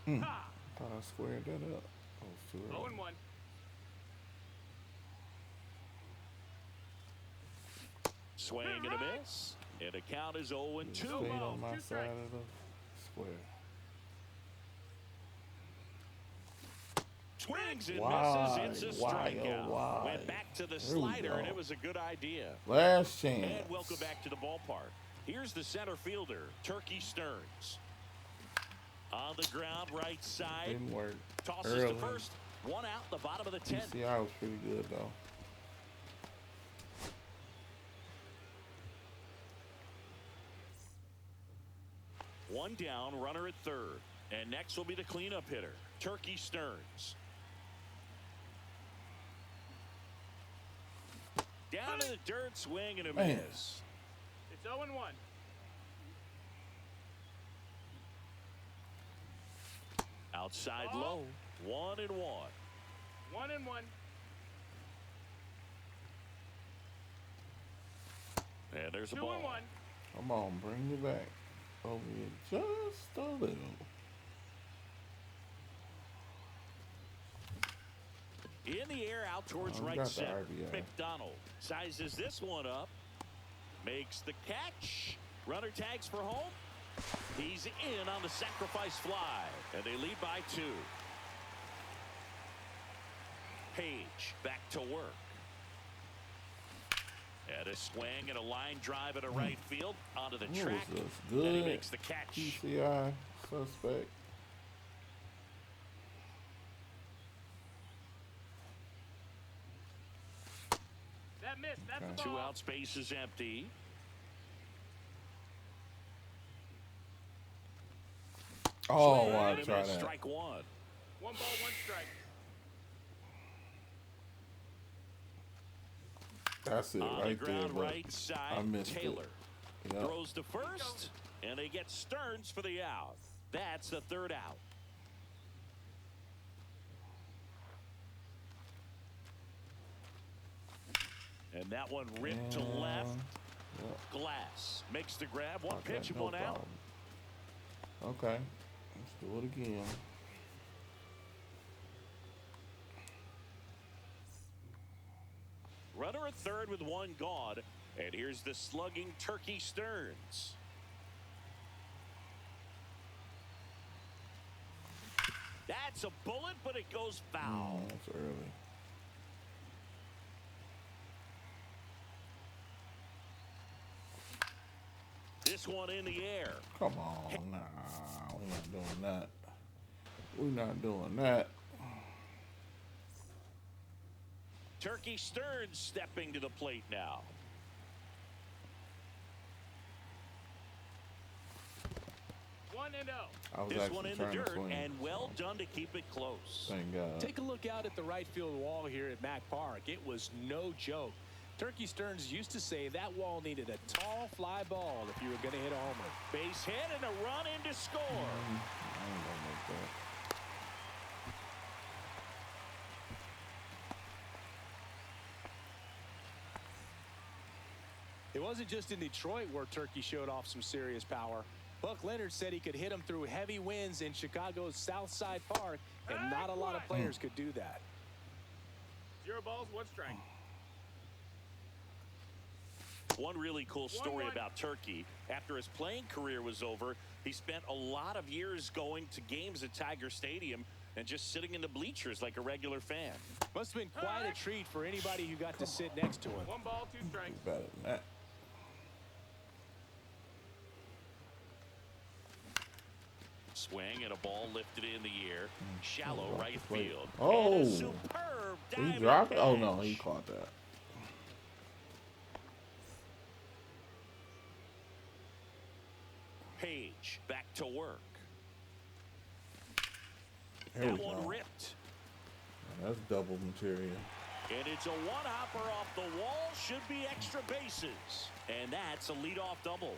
Thought I squared that up. That was too early. 0-1. Swing and a miss. And the count is 0-2. Stayed on my side of the square. Swings and Why? misses. It's a Why? Oh, strikeout. why? Went back to the There we slider, go. and it was a good idea. Last chance. And welcome back to the ballpark. Here's the center fielder, Turkey Stearns. On the ground, right side. Didn't work. Tosses early. to first. One out, the bottom of the 10th. PCI was pretty good, though. One down, runner at third. And next will be the cleanup hitter, Turkey Stearns. Down in the dirt, swing and a Man. miss. It's 0-1. Outside Ball. low, 1-1. 1-1. And there's a 2-1. ball. Come on, bring me back over here just a little. In the air, out towards Oh, right got the center. RBI. McDonald sizes this one up. Makes the catch. Runner tags for home. He's in on the sacrifice fly. And they lead by 2. Page back to work. And a swing and a line drive at a right field onto the That track. was And he good. makes the catch. PCI suspect. That missed. That's Okay. the 2 ball. out, space is empty. Oh, Swing I and a tried miss, that. strike 1. 1 ball, 1 strike. That's it On right the there. ground, But right side, I missed Taylor it. Yep. throws to first, and they get Stearns for the out. That's the 3rd out. And that one ripped to left. Yep. Glass makes the grab. One Okay, pitch and no 1 out. problem. Okay, let's do it again. Runner at third with 1 gone. And here's the slugging Turkey Stearns. That's a bullet, but it goes foul. Oh, that's early. This one in the air. Come on, nah, we're not doing that. We're not doing that. Turkey Stearns stepping to the plate now. One and 0. I was This actually one in the trying to dirt, swing. and well done to keep it close. Thank God. Take a look out at the right field wall here at Mack Park. It was no joke. Turkey Stearns used to say that wall needed a tall fly ball if you were going to hit a homer. Base hit and a run in to score. I ain't gonna make that. It wasn't just in Detroit where Turkey showed off some serious power. Buck Leonard said he could hit him through heavy winds in Chicago's Southside Park, and not a lot of players could do that. 0 balls, 1 strike. One really cool story 1-1. about Turkey. After his playing career was over, he spent a lot of years going to games at Tiger Stadium and just sitting in the bleachers like a regular fan. Must have been quite a treat for anybody who got to sit next to him. 1 ball, 2 strikes. Better than that. Swing and a ball lifted in the air. Shallow Off right the plate. field. Oh. And a superb He diving dropped it? Oh, catch. no, he caught that. Page back to work. Here we That one go. ripped. That's double material. And it's a one-hopper off the wall. Should be extra bases. And that's a leadoff double.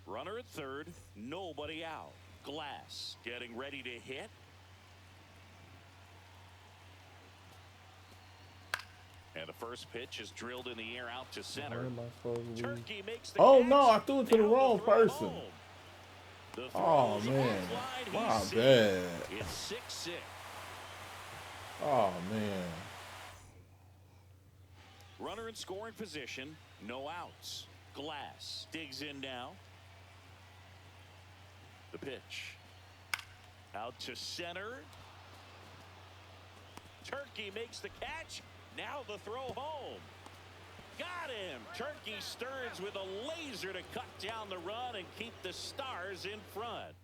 Runner at third, nobody out. Glass getting ready to hit. And the first pitch is drilled in the air out to Where center. am I supposed to be? Turkey makes the Oh catch. no, I threw it to the Now wrong throw person. home. The Oh throw's man, offline. He's my safe. bad. It's 6-6. Oh man. Runner in scoring position, no outs. Glass digs in now. The pitch. Out to center. Turkey makes the catch. Now the throw home. Got him. Turkey Stearns with a laser to cut down the run and keep the Stars in front.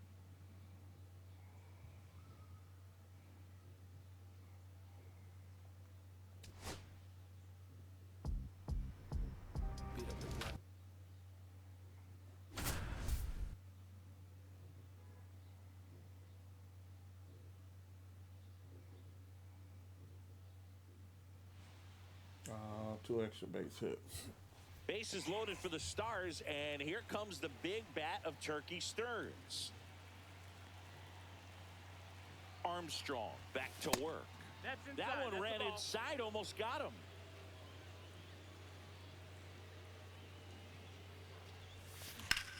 Two extra base hits. Bases loaded for the Stars, and here comes the big bat of Turkey Stearns. Armstrong back to work. That's inside. That one That's ran the ball. inside, almost got him.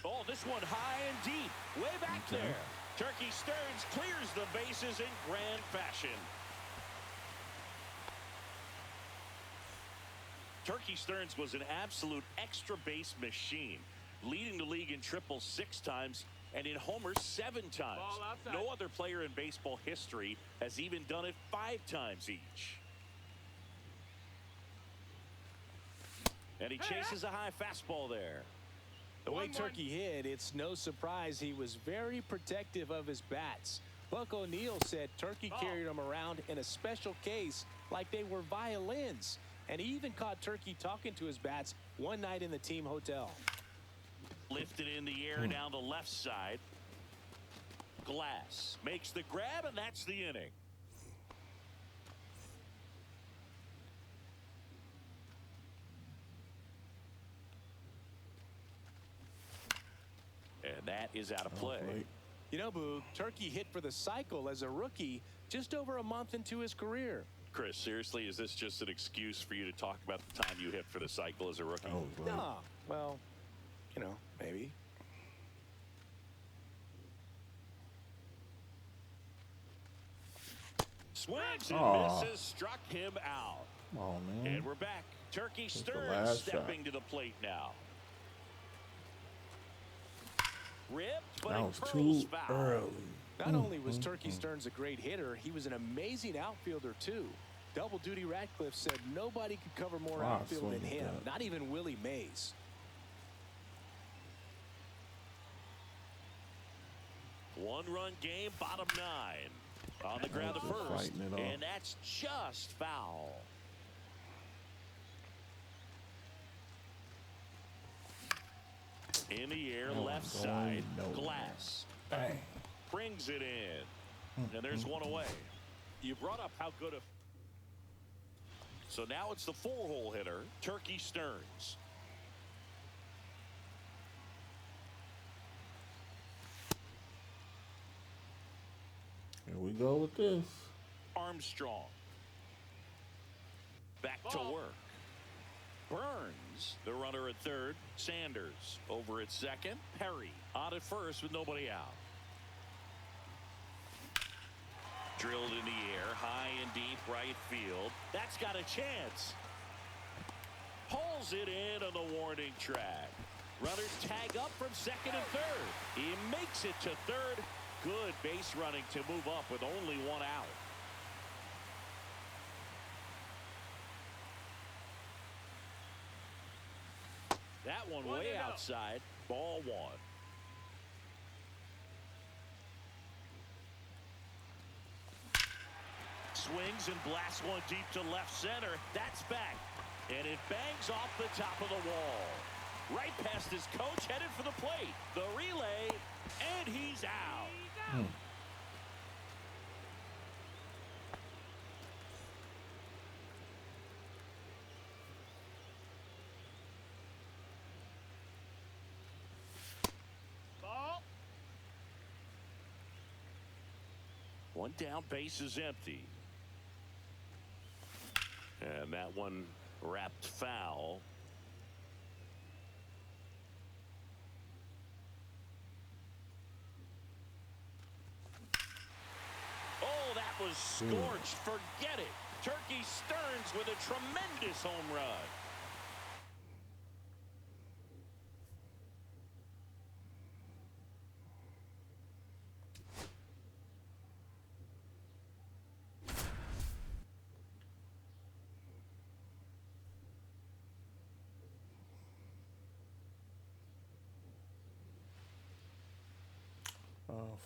Oh, this one high and deep, way back there. Turkey Stearns clears the bases in grand fashion. Turkey Stearns was an absolute extra base machine, leading the league in triples 6 times and in homers 7 times. Ball outside. No other player in baseball history has even done it 5 times each. And he chases a high fastball there. The way Turkey hit, it's no surprise he was very protective of his bats. Buck O'Neil said Turkey carried them around in a special case like they were violins. And he even caught Turkey talking to his bats one night in the team hotel. Lifted in the air down the left side. Glass makes the grab, and that's the inning. And that is out of play. You know, Boog, Turkey hit for the cycle as a rookie just over a month into his career. Chris, seriously, is this just an excuse for you to talk about the time you hit for the cycle as a rookie? No, well, you know, maybe. Swings and misses, struck him out. Oh man. And we're back. Turkey the Stearns last stepping shot. to the plate now. Ripped, but That it was curls too foul. early. Not only was Turkey Stearns a great hitter, he was an amazing outfielder, too. Double Duty Radcliffe said nobody could cover more Wow, outfield than swing him, that. not even Willie Mays. One-run game, bottom 9. On the ground to first, Fighting it off. and that's just foul. In the air, left side, Glass. Bang. Brings it in. And there's one away. You brought up how good a... So now it's the 4-hole hitter, Turkey Stearns. Here we go with this. Armstrong. Back to work. Burns, the runner at third. Sanders over at second. Perry on at first with nobody out. Drilled in the air, high and deep right field. That's got a chance. Pulls it in on the warning track. Runners tag up from second and third. He makes it to third. Good base running to move up with only one out. That one way outside. Ball 1. Swings and blasts one deep to left center. That's back. And it bangs off the top of the wall. Right past his coach, headed for the plate. The relay, and he's out. Ball. One down, base is empty. And that one Wrapped foul. Oh, that was scorched. Forget it. Turkey Stearns with a tremendous home run.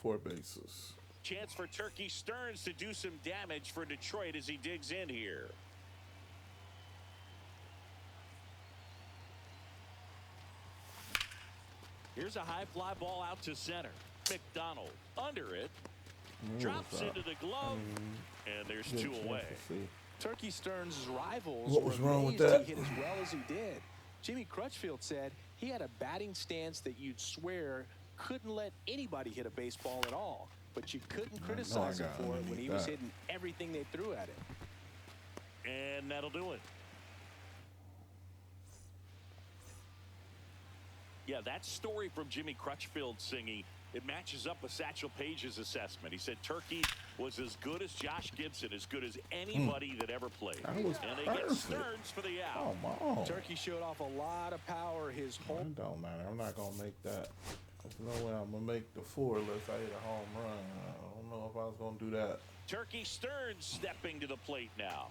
Four bases. Chance for Turkey Stearns to do some damage for Detroit as he digs in here. Here's a high fly ball out to center. McDonald under it. Drops into the glove. And there's two away. Turkey Stearns' rivals What was wrong with amazed that? he hit as well as he did. Jimmy Crutchfield said he had a batting stance that you'd swear couldn't let anybody hit a baseball at all, but you couldn't criticize him for it when he was hitting everything they threw at him. And that'll do it. Yeah, that story from Jimmy Crutchfield singing, it matches up with Satchel Paige's assessment. He said Turkey was as good as Josh Gibson, as good as anybody that ever played. That was and they perfect. get Stearns for the out. Come on. Turkey showed off a lot of power his whole. It don't matter. I'm not going to make that. There's no way I'm going to make the four unless I hit a home run. I don't know if I was going to do that. Turkey Stearns stepping to the plate now.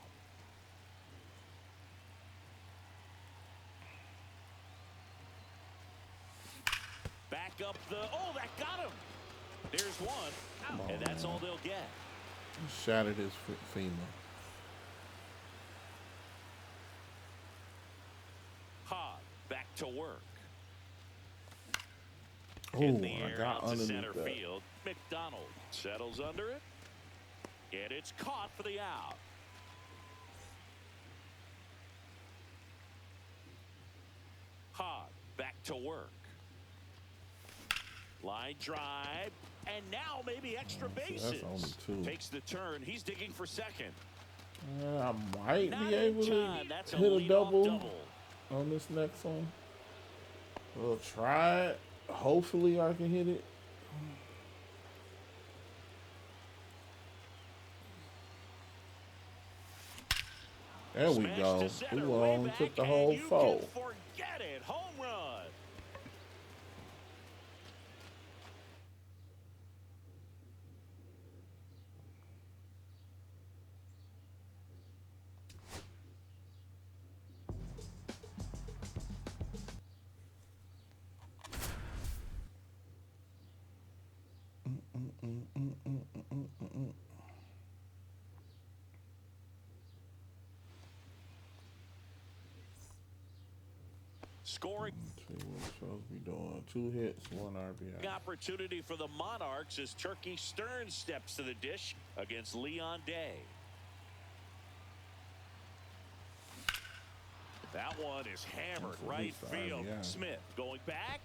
Back up the, oh, that got him. There's one, and that's all they'll get. Shattered his femur. Hogg back to work. Oh, In the I air got out to underneath center that. field. McDonald settles under it. And it's caught for the out. Hogg back to work. Line drive. And now maybe extra bases. That's only two. Takes the turn. He's digging for second. I might Not be in able to time. That's a hit a leadoff double on this next one. We'll try it. Hopefully I can hit it. There we Smash go. to center, We way only back, took the and whole you four. can forget it. Home run. Scoring See what we're supposed to be doing. 2 hits, 1 RBI. opportunity for the Monarchs as Turkey Stearns steps to the dish against Leon Day. That one is hammered That's at right least the field. RBI. Smith going back.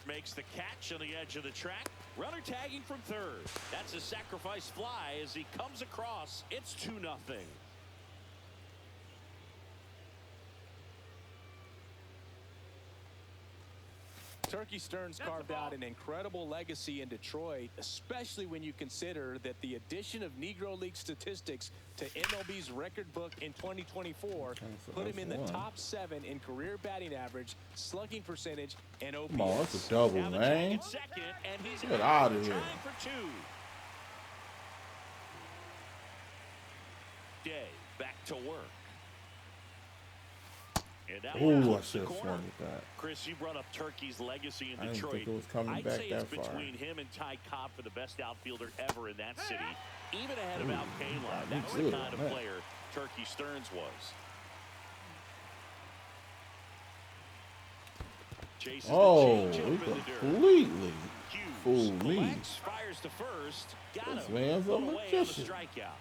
Makes the catch on the edge of the track. Runner tagging from third. That's a sacrifice fly as he comes across. It's 2-0. Turkey Stearns carved out an incredible legacy in Detroit, especially when you consider that the addition of Negro League statistics to MLB's record book in 2024 put him in the top 7 in career batting average, slugging percentage, and OPS. Come on, that's a double, Now the man. tag at second, and he's Get out of here. trying for 2. Day back to work. And that one Ooh, I hits the should have corner. swung at that. Chris, you brought up Turkey's legacy in I didn't Detroit. think it was coming I'd back say that it's far. between him and Ty Cobb for the best outfielder ever in that city, even ahead of Ooh, Al Kaline. God, That's you the good, kind of man. player Turkey Stearns was. Chases Oh, the changeup he in the dirt. completely Hughes fooled me. collects, fires to first. Got This him. man's a Put away on the magician. strikeout.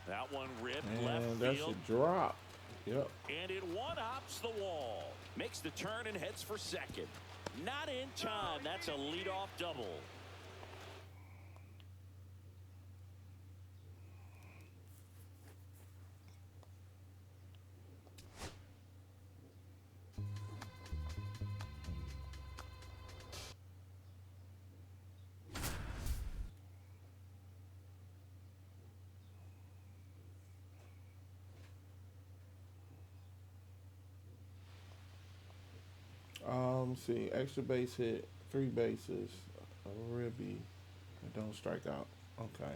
That one ripped left And that's field. a drop. Yep. And it one-hops the wall. Makes the turn and heads for second. Not in time. That's a leadoff double. Let's see, extra base hit, 3 bases, a ribby, and don't strike out. Okay.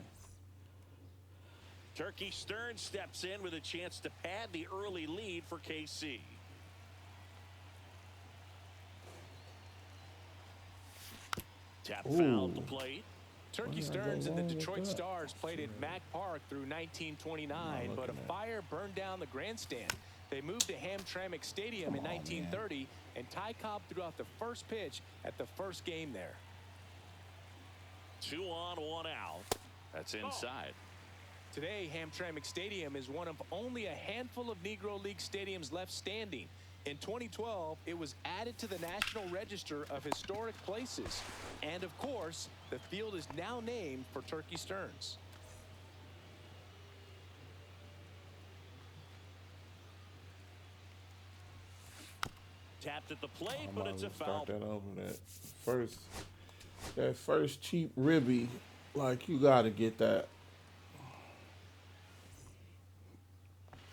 Turkey Stearns steps in with a chance to pad the early lead for KC. Tap foul to plate. Turkey Stearns and the Detroit Stars played at Mack Park through 1929, but a fire burned down the grandstand. They moved to Hamtramck Stadium in 1930, and Ty Cobb threw out the first pitch at the first game there. 2 on, 1 out. That's inside. Today, Hamtramck Stadium is one of only a handful of Negro League stadiums left standing. In 2012, it was added to the National Register of Historic Places. And of course, the field is now named for Turkey Stearns. Tapped at the plate, but it's a foul. Start that over. That first cheap ribby, like, you got to get that.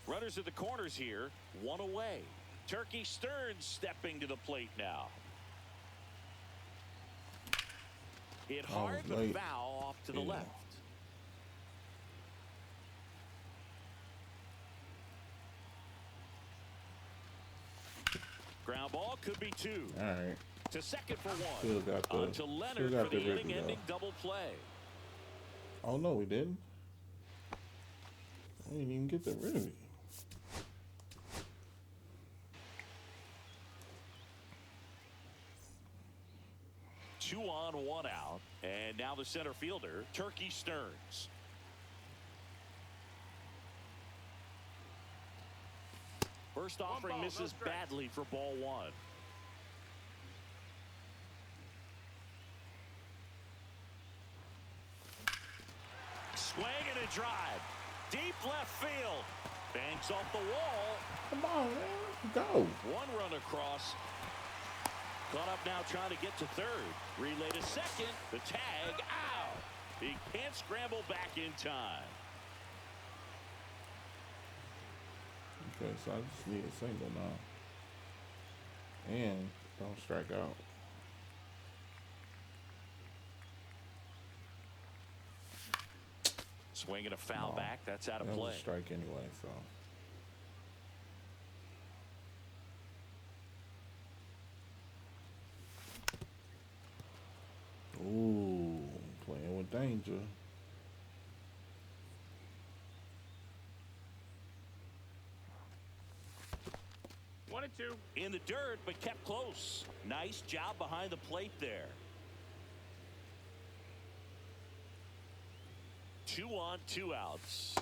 Runners at the corners here, 1 away. Turkey Stearns stepping to the plate now. Hit hard, but foul off to the left. Ground ball could be 2. All right. To second for 1. Still got the, on to Leonard for the inning-ending double play. Oh, no, we didn't. I didn't even get the ribby. Two on, 1 out. And now the center fielder, Turkey Stearns. First offering misses badly for ball 1. Swing and a drive. Deep left field. Banks off the wall. Come on, man. Go. 1 run across. Caught up now trying to get to third. Relay to second. The tag out. He can't scramble back in time. Okay, so I just need a single now. And don't strike out. Swinging a foul back. That's out of play. That was a strike anyway, so. Ooh, playing with danger. One and 2. In the dirt, but kept close. Nice job behind the plate there. 2 on, 2 outs.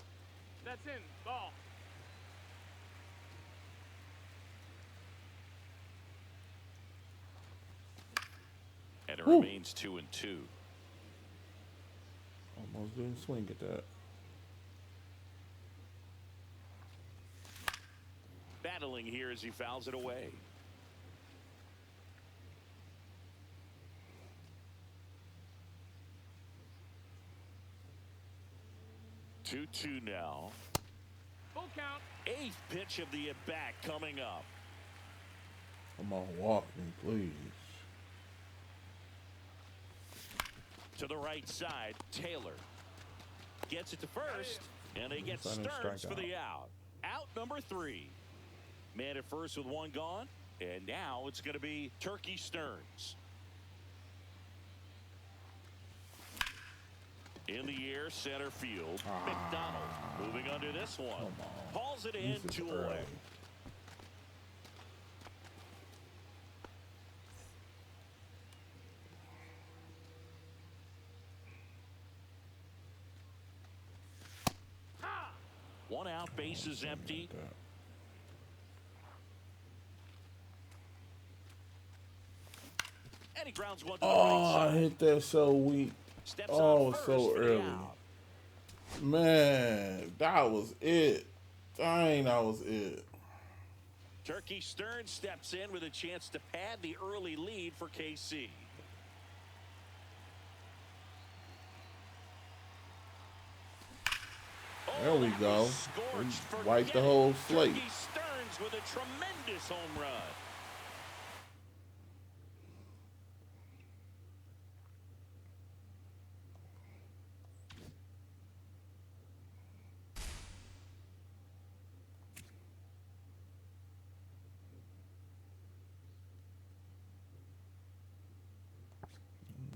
That's in. Ball. And it remains 2 and 2. Almost didn't swing at that. Battling here as he fouls it away. Two now. Full count. 8th pitch of the at-bat coming up. Come on, walk me, please. To the right side, Taylor gets it to first, and they get Stearns for the out. Out number 3. Man at first with 1 gone, and now it's going to be Turkey Stearns. In the air, center field, McDonald moving under this one. Hauls it in, 2 away. One out, base is empty. grounds one to the Oh, right I side. hit that so weak. Steps Oh, on first so for the early. out. Man, that was it. Dang, that was it. Turkey Stearns steps in with a chance to pad the early lead for KC. There we go. Scorched. Wipe the whole slate. Turkey Stearns with a tremendous home run.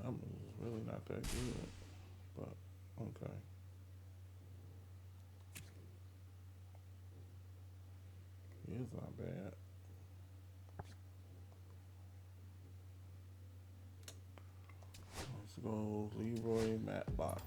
That was really not that good, but okay. He is not bad. Let's go Leroy Matlock.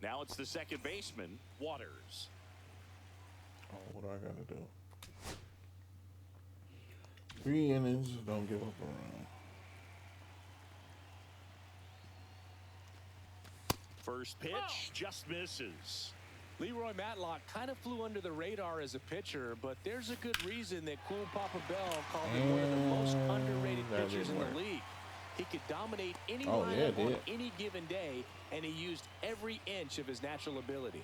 Now it's the second baseman, Waters. Oh, what do I gotta do? 3 innings, don't give up a run. First pitch just misses. Leroy Matlock kind of flew under the radar as a pitcher, but there's a good reason that Cool Papa Bell called him one of the most underrated that pitchers in didn't the work. league. He could dominate any Oh, yeah, lineup on did. any given day, and he used every inch of his natural ability.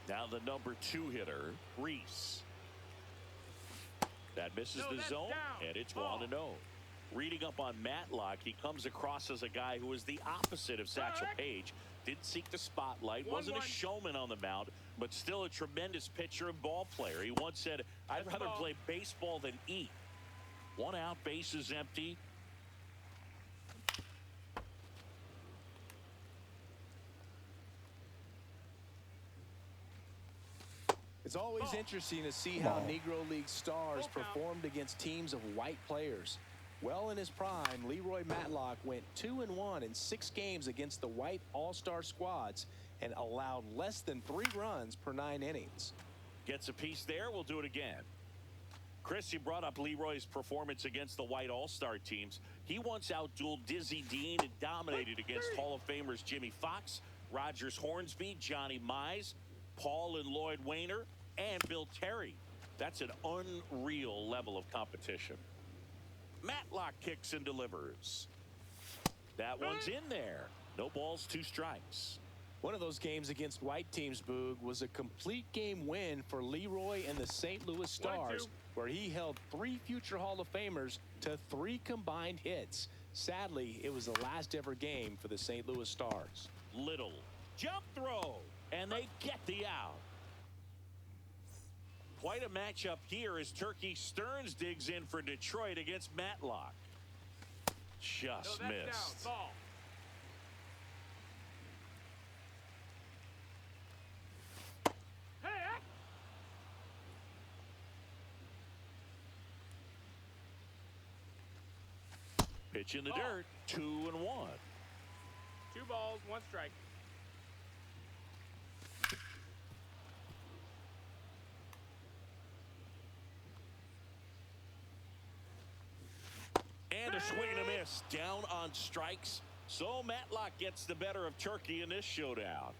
Now the number 2 hitter, Reese. That misses the zone, and it's 1-0. Reading up on Matlock, he comes across as a guy who is the opposite of Satchel Paige. Didn't seek the spotlight, wasn't a showman on the mound, but still a tremendous pitcher and ball player. He once said, "I'd rather play baseball than eat." 1 out, bases empty. It's always interesting to see how Negro League stars performed against teams of white players. Well in his prime, Leroy Matlock went 2-1 in 6 games against the white all-star squads and allowed less than 3 runs per 9 innings. Gets a piece there. We'll do it again. Chris, you brought up Leroy's performance against the white all-star teams. He once outdueled Dizzy Dean and dominated against Hall of Famers Jimmy Fox, Rogers Hornsby, Johnny Mize, Paul and Lloyd Wainer, and Bill Terry. That's an unreal level of competition. Matlock kicks and delivers. That one's in there. No balls, 2 strikes. One of those games against white teams, Boog, was a complete game win for Leroy and the St. Louis Stars, where he held 3 future Hall of Famers to 3 combined hits. Sadly, it was the last ever game for the St. Louis Stars. Little jump throw, and they get the out. Quite a matchup here as Turkey Stearns digs in for Detroit against Matlock. Just missed. Ball. Pitch in the dirt, 2-1. 2 balls, 1 strike. And a swing and a miss, down on strikes. So Matlock gets the better of Turkey in this showdown.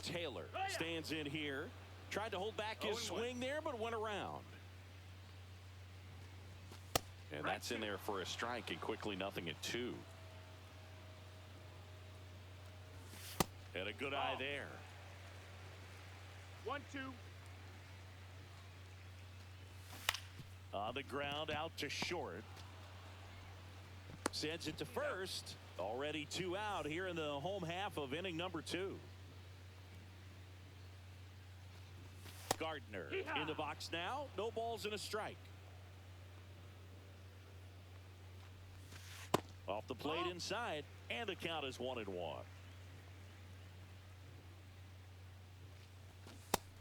Taylor stands in here. Tried to hold back his swing there, but went around. And that's in there for a strike, and quickly 0-2. And a good eye there. 1-2. On the ground, out to short. Sends it to first. Already 2 out here in the home half of inning number 2. Gardner in the box now. No balls and a strike. Off the plate inside, and the count is 1-1.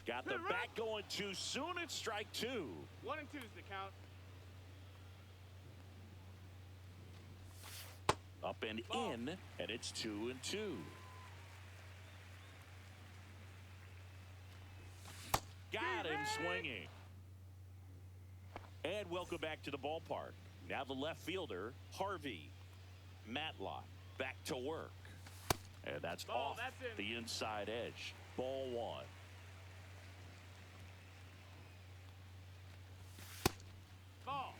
Got the bat going too soon. It's strike 2. 1-2 is the count. and in, and it's 2-2. Got him swinging. And welcome back to the ballpark. Now the left fielder, Harvey. Matlock back to work. And that's off the inside edge. Ball 1. Ball.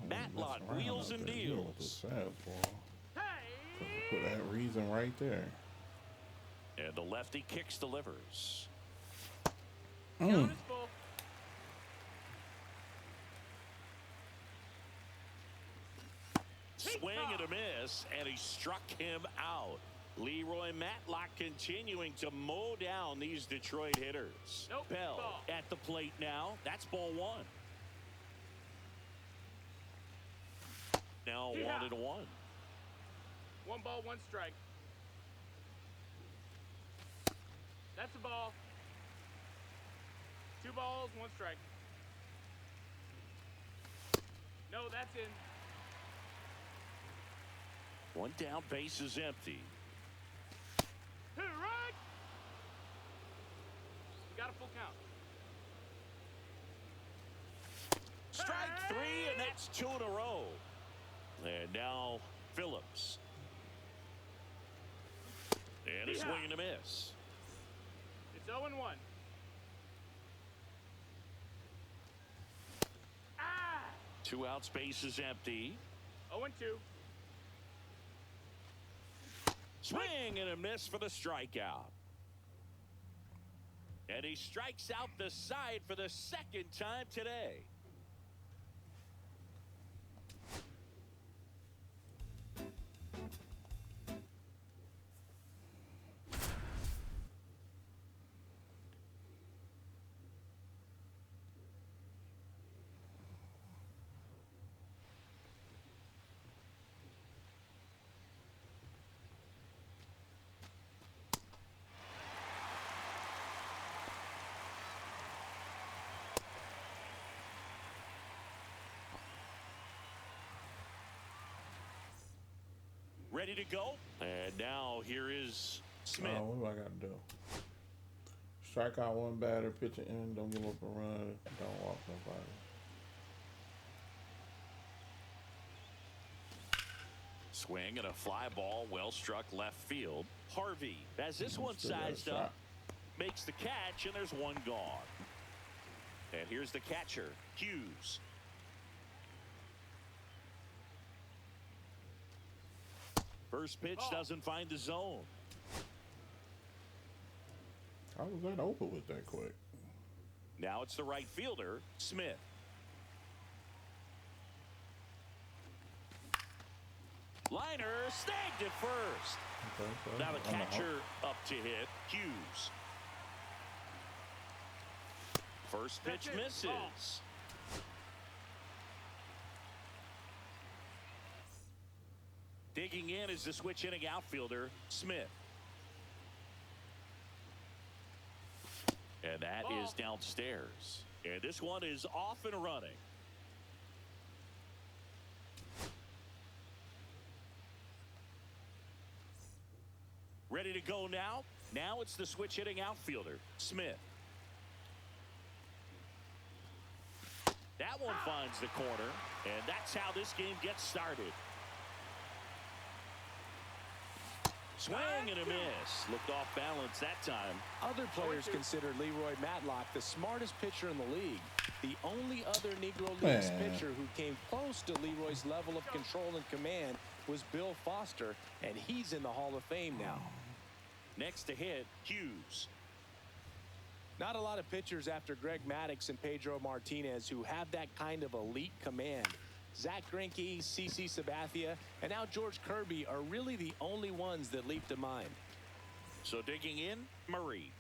Matlock wheels and deals. Put that reason right there. And the lefty kicks, delivers. Swing and a miss, and he struck him out. Leroy Matlock continuing to mow down these Detroit hitters. Bell at the plate now. That's ball 1. Now 1-1. 1 ball, 1 strike. That's a ball. 2 balls, 1 strike. No, that's in. 1 down, base is empty. Hit it right. You got a full count. Strike 3, and that's 2 in a row. And now Phillips. And a swing and a miss. It's 0-1. Ah! 2 outs, base is empty. 0-2. Swing and a miss for the strikeout. And he strikes out the side for the 2nd time today. Ready to go. And now here is Smith. What do I got to do? Strike out 1 batter, pitch it in, don't give up a run, don't walk nobody. Swing and a fly ball, well struck left field. Harvey has this one sized up, makes the catch, and there's 1 gone. And here's the catcher, Hughes. First pitch doesn't find the zone. How was that open with that quick? Now it's the right fielder, Smith. Liner snagged at first. Okay. Now the catcher up to hit, Hughes. First pitch misses. Digging in is the switch hitting outfielder, Smith. And that is downstairs. And this one is off and running. Ready to go now? Now it's the switch hitting outfielder, Smith. That one finds the corner, and that's how this game gets started. Swing and a miss. Looked off balance that time. Other players considered Leroy Matlock the smartest pitcher in the league. The only other Negro Leagues pitcher who came close to Leroy's level of control and command was Bill Foster, and he's in the Hall of Fame now. Next to hit, Hughes. Not a lot of pitchers after Greg Maddux and Pedro Martinez who have that kind of elite command. Zach Greinke, CC Sabathia, and now George Kirby are really the only ones that leap to mind. So digging in, Murray.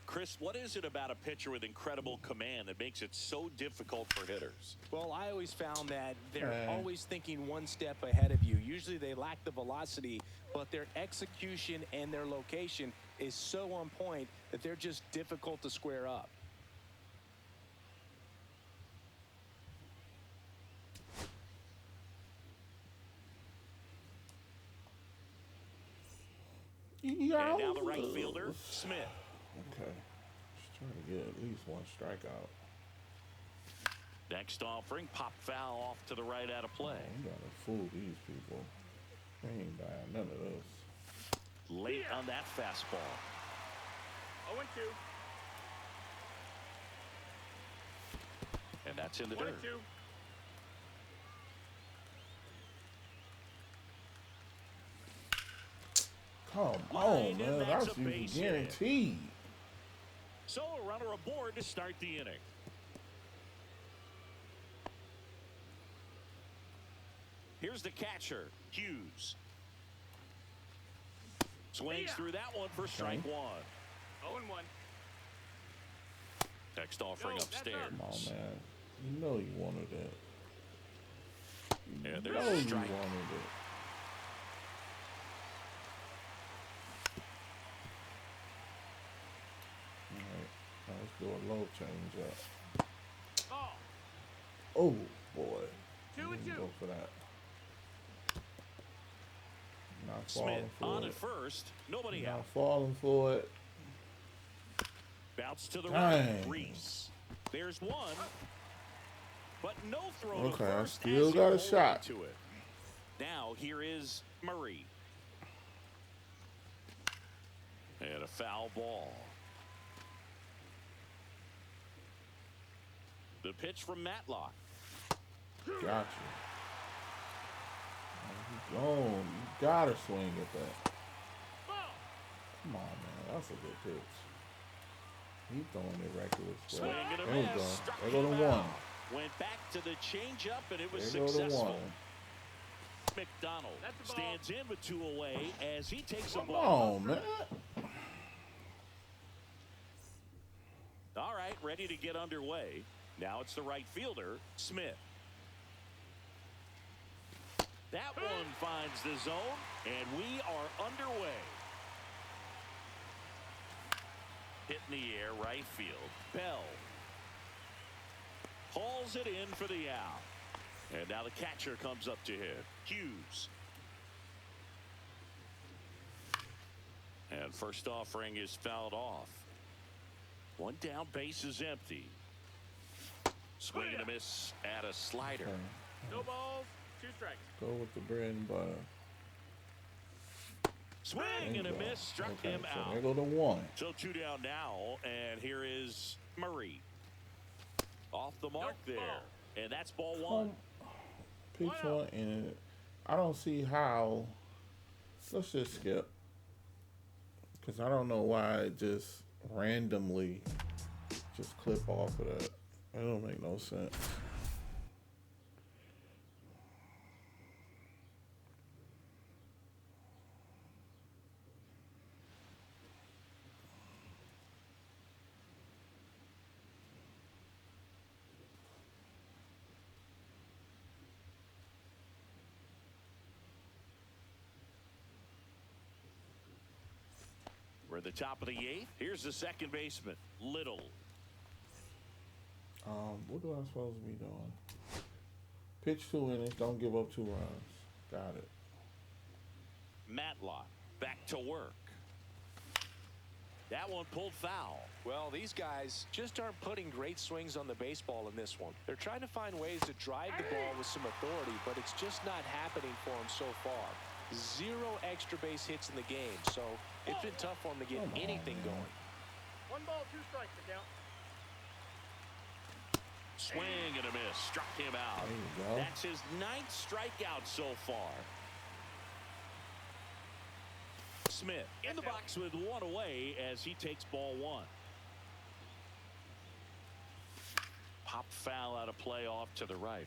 Chris, what is it about a pitcher with incredible command that makes it so difficult for hitters? Well, I always found that they're always thinking one step ahead of you. Usually they lack the velocity, but their execution and their location is so on point that they're just difficult to square up. And now the right fielder, Smith. Okay. Just trying to get at least one strikeout. Next offering, pop foul off to the right out of play. You gotta fool these people. They ain't buying none of this. Late on that fastball. 0-2. And that's in the dirt. 1-2. Come on, man. That's guaranteed. So a runner aboard to start the inning. Here's the catcher, Hughes. Swings through that one for strike one. 0-1. Next offering upstairs. Come on, man. You know you wanted it. And You there's know a you strike. wanted it. Alright, let's do a low change up. Ball. Oh boy. 2-2. Go for that. Not Smith falling for on it. at first. Nobody Not out. falling for it. Bounce to the Dang. right. Reese. There's one. But no throw Okay, to I first still as he got a rolled shot. into it. Now here is Murray. And a foul ball. The pitch from Matlock. Gotcha. You gotta swing at that. Come on, man. That's a good pitch. He's throwing it reckless. Swing and a There we miss. go. Struck There go him the out. one. Went back to the changeup, and it was There go the successful. one. McDonald That's the ball. stands in with two away as he takes a Come ball. on, man. All right, ready to get underway. Now it's the right fielder, Smith. That one finds the zone, and we are underway. Hit in the air, right field. Bell hauls it in for the out. And now the catcher comes up to him, Hughes. And first offering is fouled off. One down, base is empty. Swing and a miss at a slider. Okay. No balls, 2 strikes. Go with the bread and butter. Swing There and a you go. miss, struck Okay, him so out. there go the one. So 2 down now, and here is Murray. Off the mark Nope, there. And that's ball one. Pitch one, and I don't see how. Let's just skip. Because I don't know why it just randomly just clip off of that. That don't make no sense. We're at the top of the 8th. Here's the second baseman, Little. What do I supposed to be doing? Pitch 2 innings, don't give up 2 runs. Got it. Matlock back to work. That one pulled foul. Well, these guys just aren't putting great swings on the baseball in this one. They're trying to find ways to drive the ball with some authority, but it's just not happening for them so far. 0 extra base hits in the game, so it's been tough for them to get anything going. 1 ball, 2 strikes to count. Swing and a miss. Struck him out. There you go. That's his 9th strikeout so far. Smith in the box with 1 away as he takes ball 1. Pop foul out of play off to the right.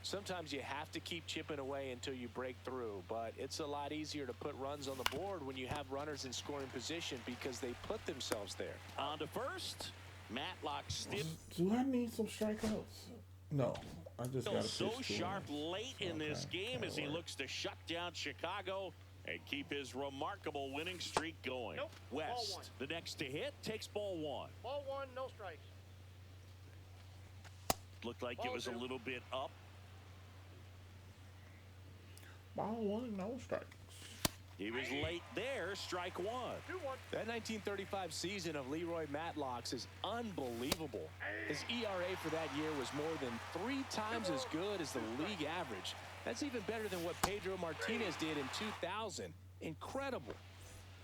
Sometimes you have to keep chipping away until you break through, but it's a lot easier to put runs on the board when you have runners in scoring position because they put themselves there. On to first. Matlock still. Do I need some strikeouts? No. I just got to so pitch 2 sharp innings. late in this game as he looks to shut down Chicago and keep his remarkable winning streak going. Nope. West, the next to hit, takes ball 1. Ball 1, no strikes. Looked like Ball it was 2. a little bit up. Ball 1, no strikes. He was late there, strike 1. 2-1. That 1935 season of Leroy Matlock's is unbelievable. His ERA for that year was more than 3 times as good as the league average. That's even better than what Pedro Martinez did in 2000. Incredible.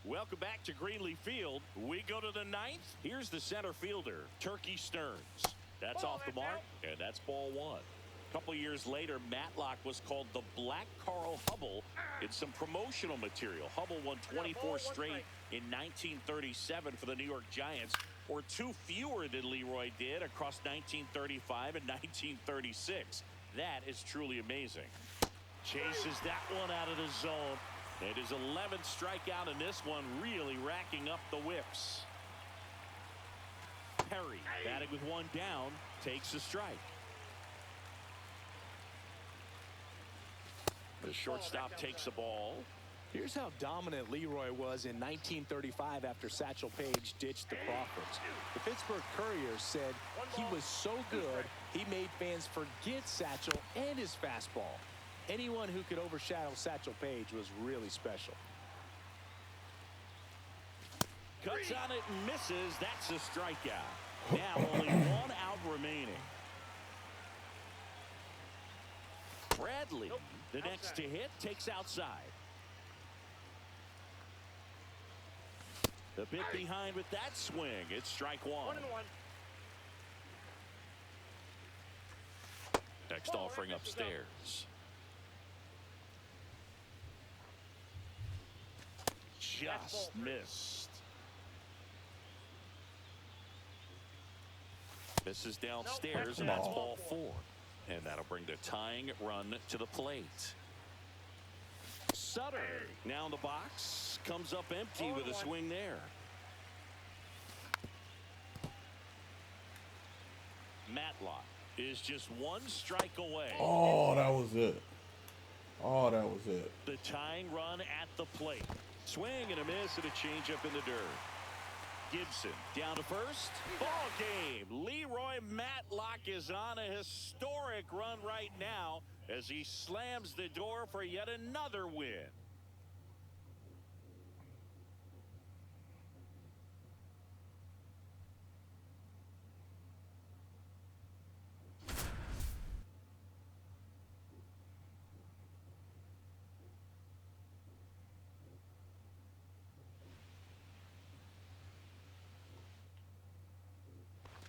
Welcome back to Greenleaf Field. We go to the 9th. Here's the center fielder, Turkey Stearns. That's off the mark, and that's ball 1. A couple years later, Matlock was called the Black Carl Hubble in some promotional material. Hubble won 24 straight in 1937 for the New York Giants, or 2 fewer than Leroy did across 1935 and 1936. That is truly amazing. Chases that one out of the zone. It is 11th strikeout in this one, really racking up the whips. Perry, batting with 1 down, takes a strike. The shortstop takes the ball. Here's how dominant Leroy was in 1935 after Satchel Paige ditched the Crawfords. The Pittsburgh Courier said he was so good he made fans forget Satchel and his fastball. Anyone who could overshadow Satchel Paige was really special. Cuts on it and misses. That's a strikeout. Now only 1 out remaining. Bradley, the next to hit, takes outside. The bit behind with that swing. It's strike 1. 1-1. Next offering upstairs. Just missed. This is downstairs, and that's ball 4. And that'll bring the tying run to the plate. Sutter now in the box, comes up empty with a swing there. Matlock is just 1 strike away. Oh, that was it. Oh, that was it. The tying run at the plate. Swing and a miss and a changeup in the dirt. Gibson down to first. Ball game. Leroy Matlock is on a historic run right now as he slams the door for yet another win.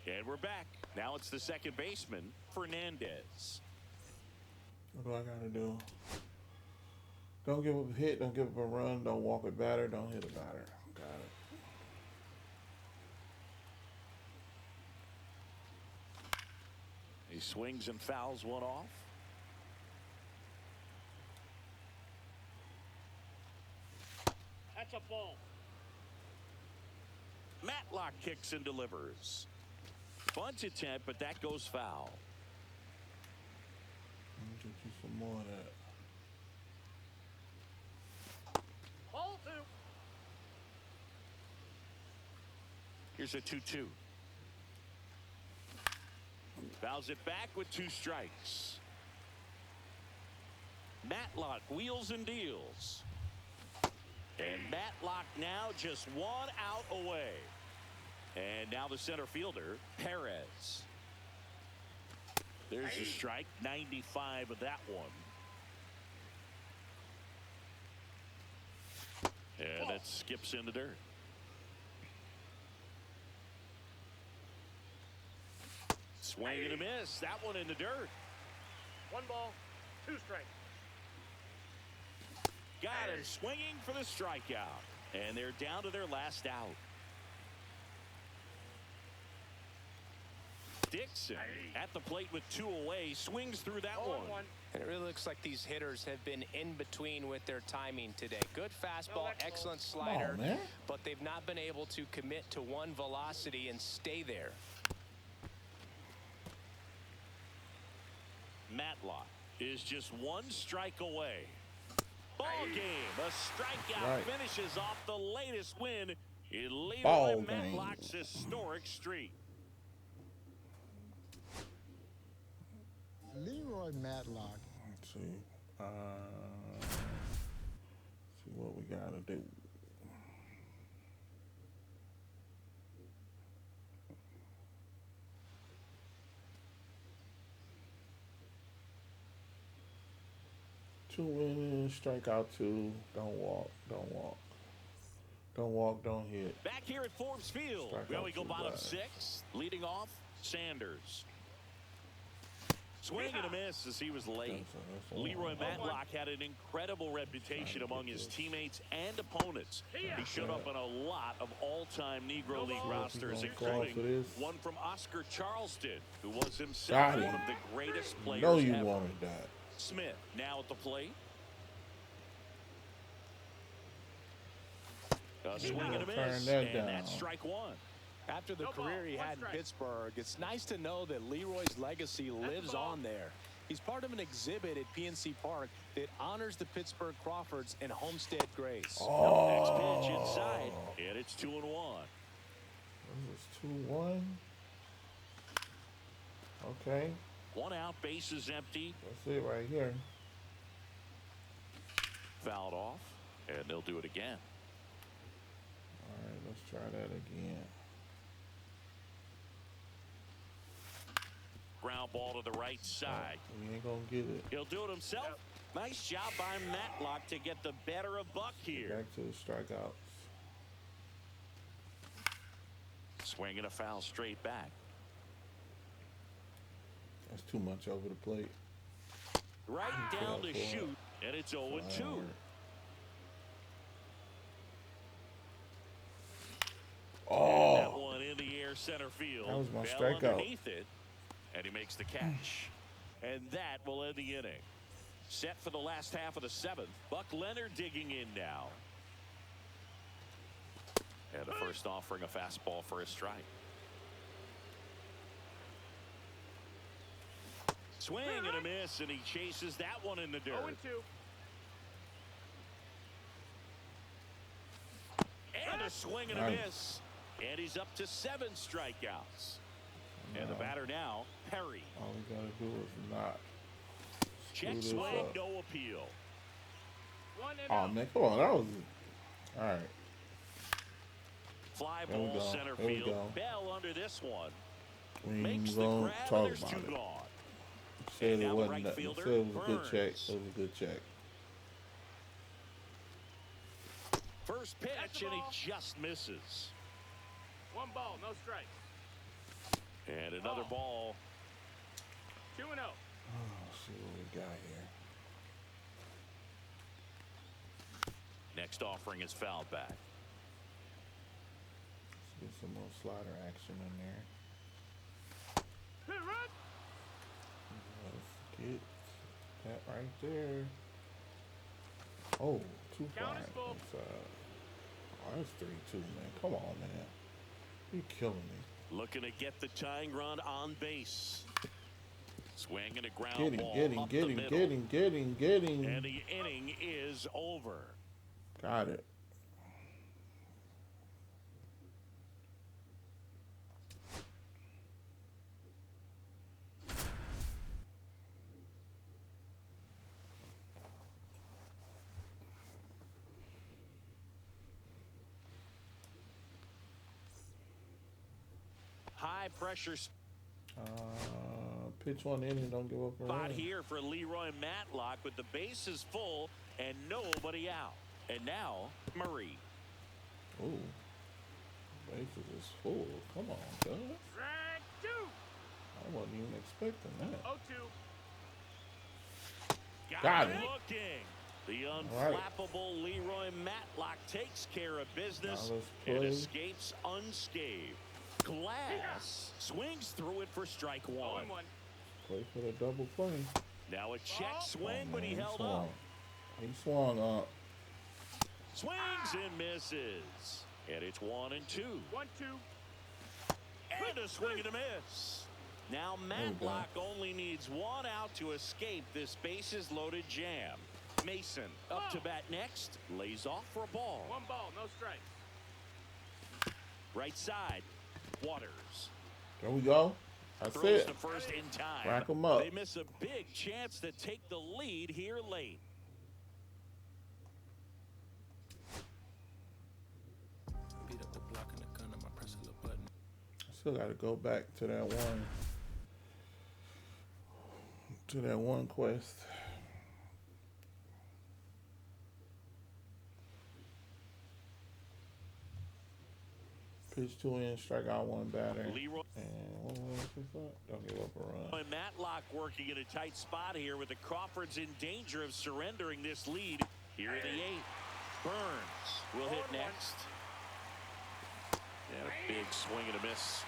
And we're back. Now it's the second baseman, Fernandez. What do I got to do? Don't give up a hit. Don't give up a run. Don't walk a batter. Don't hit a batter. Got it. He swings and fouls one off. That's a ball. Matlock kicks and delivers. Bunt attempt, but that goes foul. Let me get you some more of that. Ball 2. Here's a 2-2. Fouls it back with 2 strikes. Matlock wheels and deals. And Matlock now just 1 out away. And now the center fielder, Perez. There's a strike, 95 of that one. And that skips in the dirt. Swing and a miss. That one in the dirt. 1 ball, 2 strikes. Got him swinging for the strikeout. And they're down to their last out. Dixon at the plate with 2 away, swings through that one. And it really looks like these hitters have been in between with their timing today. Good fastball, excellent slider, but they've not been able to commit to one velocity and stay there. Matlock is just 1 strike away. Ball game. A strikeout finishes off the latest win in Leroy Matlock's historic streak. Leroy Matlock. Let's see. See what we gotta do. Two innings, strike out 2. Don't walk. Don't walk. Don't walk. Don't hit. Back here at Forbes Field, where we go bottom 6. Leading off, Sanders. Swing and a miss as he was late. Leroy Matlock had an incredible reputation among his teammates and opponents. He showed up on a lot of all-time Negro League rosters, including one from Oscar Charleston, who was himself one of the greatest players ever. You wanted that. Smith now at the plate. A swing and a miss, and that's strike 1. After the career he had in Pittsburgh, it's nice to know that Leroy's legacy lives on there. He's part of an exhibit at PNC Park that honors the Pittsburgh Crawfords and Homestead Grays. Next pitch inside, and it's 2-1. This is 2-1. Okay. 1 out, bases empty. That's it right here. Fouled off, and they'll do it again. All right, let's try that again. Ground ball to the right side. We ain't gonna get it. He'll do it himself. Nice job by Matlock to get the better of Buck here. Back to the strikeouts. Swinging a foul straight back. That's too much over the plate. Right down to shoot, and it's 0-2. Oh, that one in the air center field. That was my Bell strikeout. Underneath it, and he makes the catch. And that will end the inning. Set for the last half of the 7th. Buck Leonard digging in now. And the first offering a fastball for a strike. Swing and a miss, and he chases that one in the dirt. 0-2. And a swing and a miss. And he's up to 7 strikeouts. And the batter now, Perry. All we gotta do is not. Check swing, no appeal. Oh man, come on, that was all right. Fly ball center field. Bell under this one. We Makes the gonna grab, talk and there's about 2 it. gone. Said it now wasn't right nothing. fielder, Said it was a good check. Burns. It was a good check. First pitch, and he just misses. 1 ball, no strikes. And another ball. 2-0. Oh, let's see what we got here. Next offering is fouled back. Let's get some more slider action in there. Hit right. Let's get that right there. Oh, 2 Count flies is full. inside. Oh, that's 3-2, man. Come on, man. You're killing me. Looking to get the tying run on base. Swing and a ground ball up Get the him. And the inning is over. Got it. High pressure Pitch 1 inning, don't give up a spot run. here for Leroy Matlock with the bases full and nobody out. And now Murray. Ooh. Bases is full. Come on, cuz. Strike 2. I wasn't even expecting that. 0-2. Got it. Looking. The unflappable Leroy Matlock takes care of business Now let's and play. escapes unscathed. glass. Swings through it for strike one. 0-1. Play for the double play. Now a check swing, but he held swung. up. He swung up. Swings and misses. And it's 1-2. 1-2. And a swing and a miss. Now Matlock only needs one out to escape this bases loaded jam. Mason up to bat next. Lays off for a ball. 1 ball, no strikes. Right side. Waters. There we go. That's Throws it. to first in time. Rack 'em up. They miss a big chance to take the lead here late. Beat up the block and the gun, I press a little button. Still got to go back to that one. To that one quest. Pitch 2 in, strike out 1 batter. Leroy. And what was that? Don't give up a run. And Matlock working in a tight spot here with the Crawfords in danger of surrendering this lead here in the 8th. Burns will hit next. And a big swing and a miss.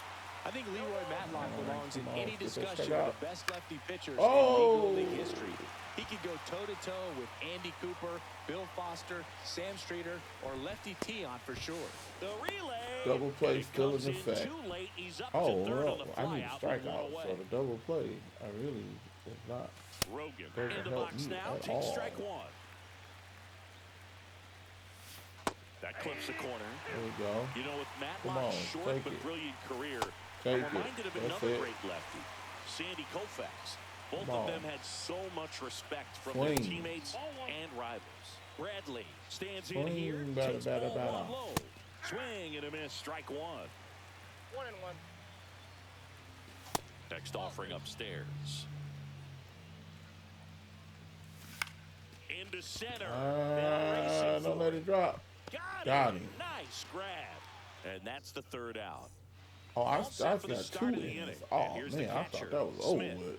I think Leroy Matlock belongs in Come on, any get that discussion strike of the best lefty pitchers Oh! in Negro League history. He could go toe-to-toe with Andy Cooper, Bill Foster, Sam Streeter, or Lefty Tion for sure. The relay. Double play It still comes in effect. Too late. He's up Oh, to third on well, the I need flyout strikeouts, with one away. so the double play, I really is not. Rogan doesn't in the help box me now. at Takes all. strike one. That clips the corner. There we go. You know, with Come Matlock's on, short take but it. brilliant career, Take I'm it. reminded of That's another it. great lefty, Sandy Koufax. Both Come of on. them had so much respect from Swing. their teammates and rivals. Bradley stands in Swing, here, batter, takes batter, ball batter. one low. Swing and a miss, strike one. 1-1. Next offering upstairs. Into center. Now racing Don't for let it drop. Got him. Nice grab. And that's the third out. Oh, I All set for the got start 2 of the innings. inning. Oh, And here's the man, I catcher, thought that was over Smith. with.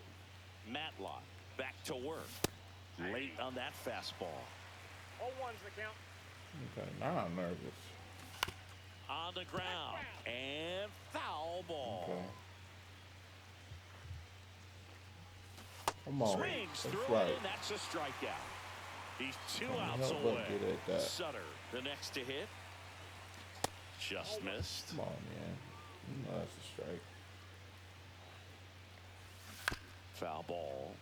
Matlock back to work. Late on that fastball. 0-1's the count. Okay, now I'm nervous. On the ground. And foul ball. Okay. Come on. Swings That's through right. it, and that's a strikeout. He's 2 Can't outs help but away. get at that. Sutter, the next to hit. Just missed. Come on, man. You know that's a strike. Foul ball.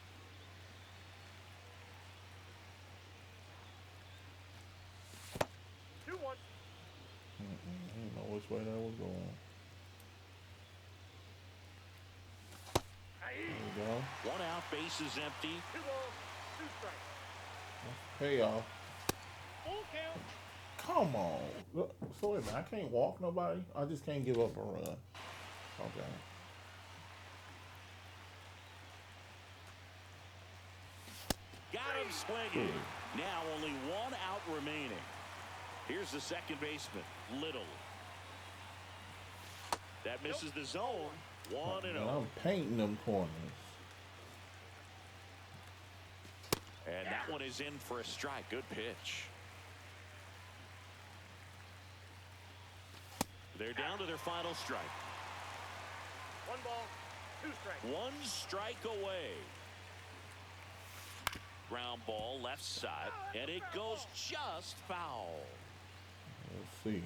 I didn't know which way that was going. There we go. 1 out, base is empty. 2 balls, 2 strikes. Payoff. Full count. Come on. Look, so wait a minute, I can't walk nobody? I just can't give up a run. Okay. Got him swinging. Now only 1 out remaining. Here's the second baseman, Little. That misses the zone. 1-0. Man, I'm painting them corners. And that one is in for a strike. Good pitch. They're down to their final strike. 1 ball, 2 strikes. 1 strike away. Ground ball left side, and it goes just foul. Let's see.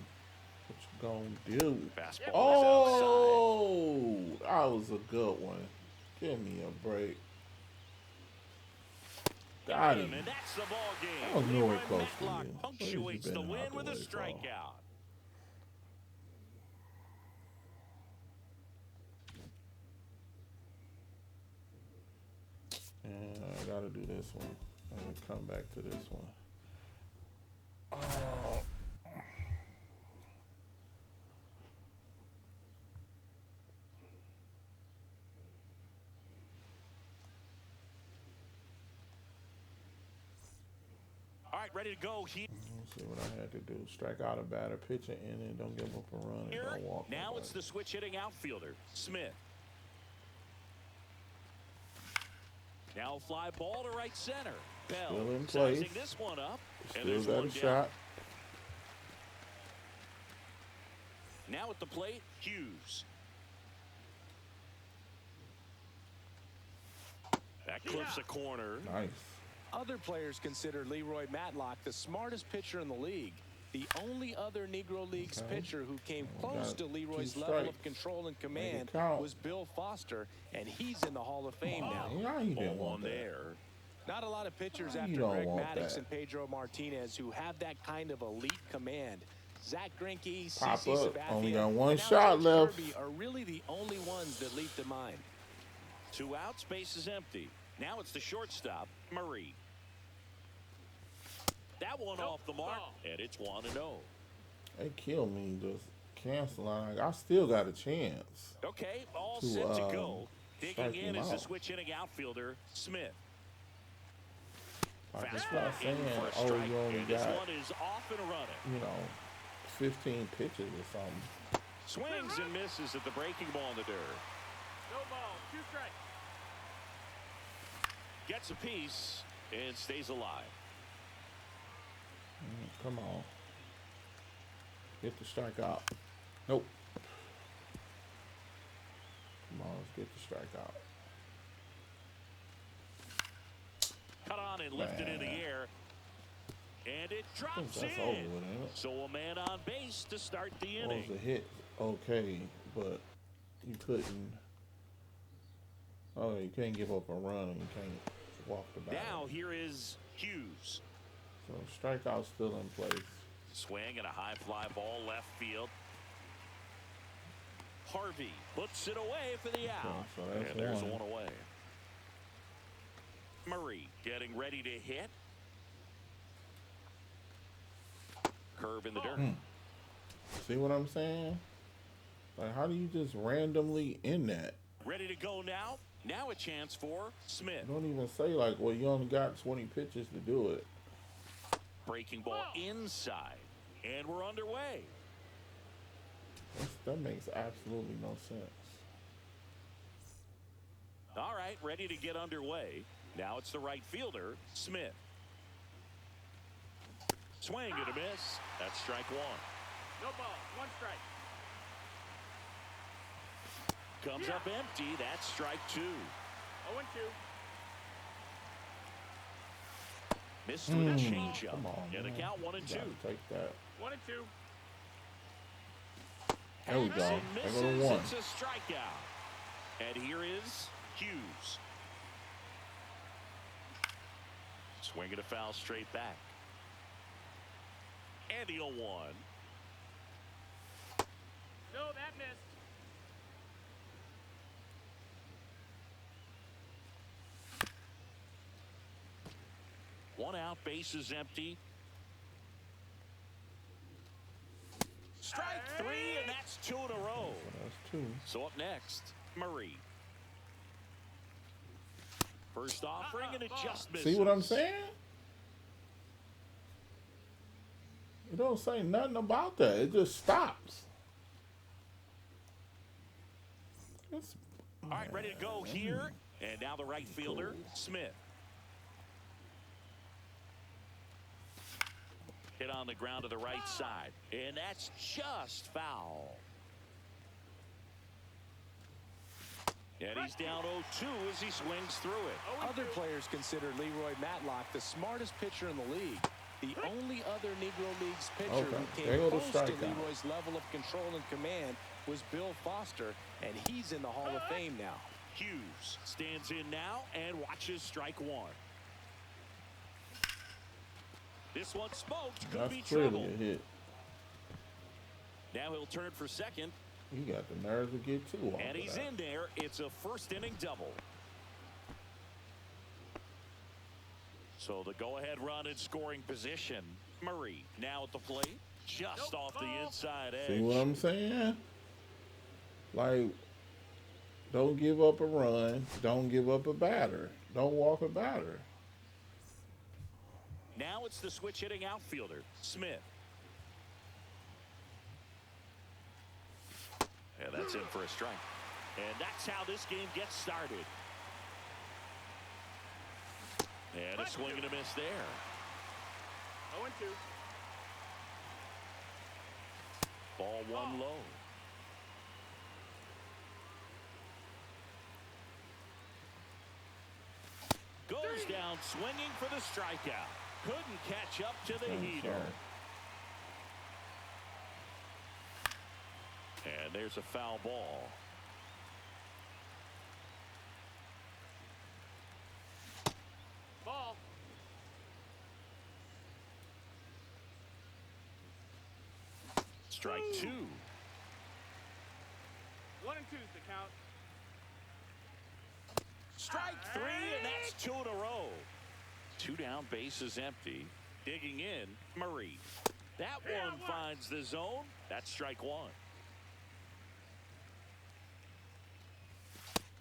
What you gonna do? Fastball Oh, that was a good one. Give me a break. is Got outside. him. And that's the ball game. That was nowhere Leroy close to Matlock you. punctuates Where's the he been win out the with a way, Paul? strikeout. And I gotta do this one. I'm gonna come back to this one. Oh. All right, ready to go here. Let's see what I had to do. Strike out a batter, pitch an inning, don't give up a run, and don't walk Now nobody. it's the switch hitting outfielder, Smith. Now a fly ball to right center. Bell Still in place. sizing this one up. And Still there's got one a down. shot. Now at the plate, Hughes. clips a corner. Nice. Other players consider Leroy Matlock the smartest pitcher in the league. The only other Negro Leagues pitcher who came close to Leroy's level of control and command was Bill Foster, and he's in the Hall of Fame now. On there. Not a lot of pitchers after Greg Maddux and Pedro Martinez who have that kind of elite command. Zach Greinke, CC Sabathia, only got one and shot left. Kirby are really the only ones that leap to mind. 2 outs, base is empty. Now it's the shortstop, Murray. That one off the mark, and it's 1-0. They killed me just canceling. I still got a chance. Okay, all set to go. Digging in is the switch inning outfielder, Smith. Fastball in for a strike, and this one is off and running. 15 pitches or something. Swings and misses at the breaking ball in the dirt. No ball, 2 strikes. Gets a piece and stays alive. Come on. Get the strikeout. Nope. Come on, let's get the strikeout. Cut on and lifted in the air. And it drops in. Over with, ain't it? So a man on base to start the inning. Was a hit, okay, but you couldn't. Oh, you can't give up a run and you can't walk the batter. Now here is Hughes. So strikeout still in place. Swing and a high fly ball left field. Harvey puts it away for the out. So that's and there's one away. Murray getting ready to hit. Curve in the dirt. See what I'm saying? Like, how do you just randomly in that? Ready to go now. Now a chance for Smith. Don't even say like, well, you only got 20 pitches to do it. Breaking ball inside, and we're underway. That makes absolutely no sense. All right, ready to get underway. Now it's the right fielder, Smith. Swing and a miss. That's strike 1. No ball, 1 strike. Comes up empty. That's strike 2. 0-2. Missed with a changeup. And the count 1-2. Take that. 1-2. There we go. There go to 1. It's a strikeout. And here is Hughes. Swinging a foul straight back. And the 0-1. No, that missed. One out, base is empty. Strike 3, and that's 2 in a row. That's 2. So up next, Murray. First offering, and it just misses. See what I'm saying? It don't say nothing about that. It just stops. All right, ready to go here. And now the right fielder, Smith. Hit on the ground to the right side. And that's just foul. And he's down 0-2 as he swings through it. Other players consider Leroy Matlock the smartest pitcher in the league. The only other Negro Leagues pitcher who came close to Leroy's level of control and command was Bill Foster, and he's in the Hall of Fame now. Hughes stands in now and watches strike 1. This one smoked. Could be trouble. A hit. Now he'll turn for second. He got the nerve to get 2 off. And he's in there. It's a first inning double. So the go-ahead run in scoring position. Murray now at the plate. Just off the inside edge. See what I'm saying? Like, don't give up a run. Don't give up a batter. Don't walk a batter. Now it's the switch hitting outfielder, Smith. And that's in for a strike. And that's how this game gets started. And a swing and a miss there. 0-2. Ball 1 low. goes down swinging for the strikeout. Couldn't catch up to the heater. And there's a foul ball. Ball. Strike 2. 1-2's the count. Strike 3, and that's 2 in a row. 2 down, bases empty. Digging in, Murray. That one finds the zone. That's strike 1.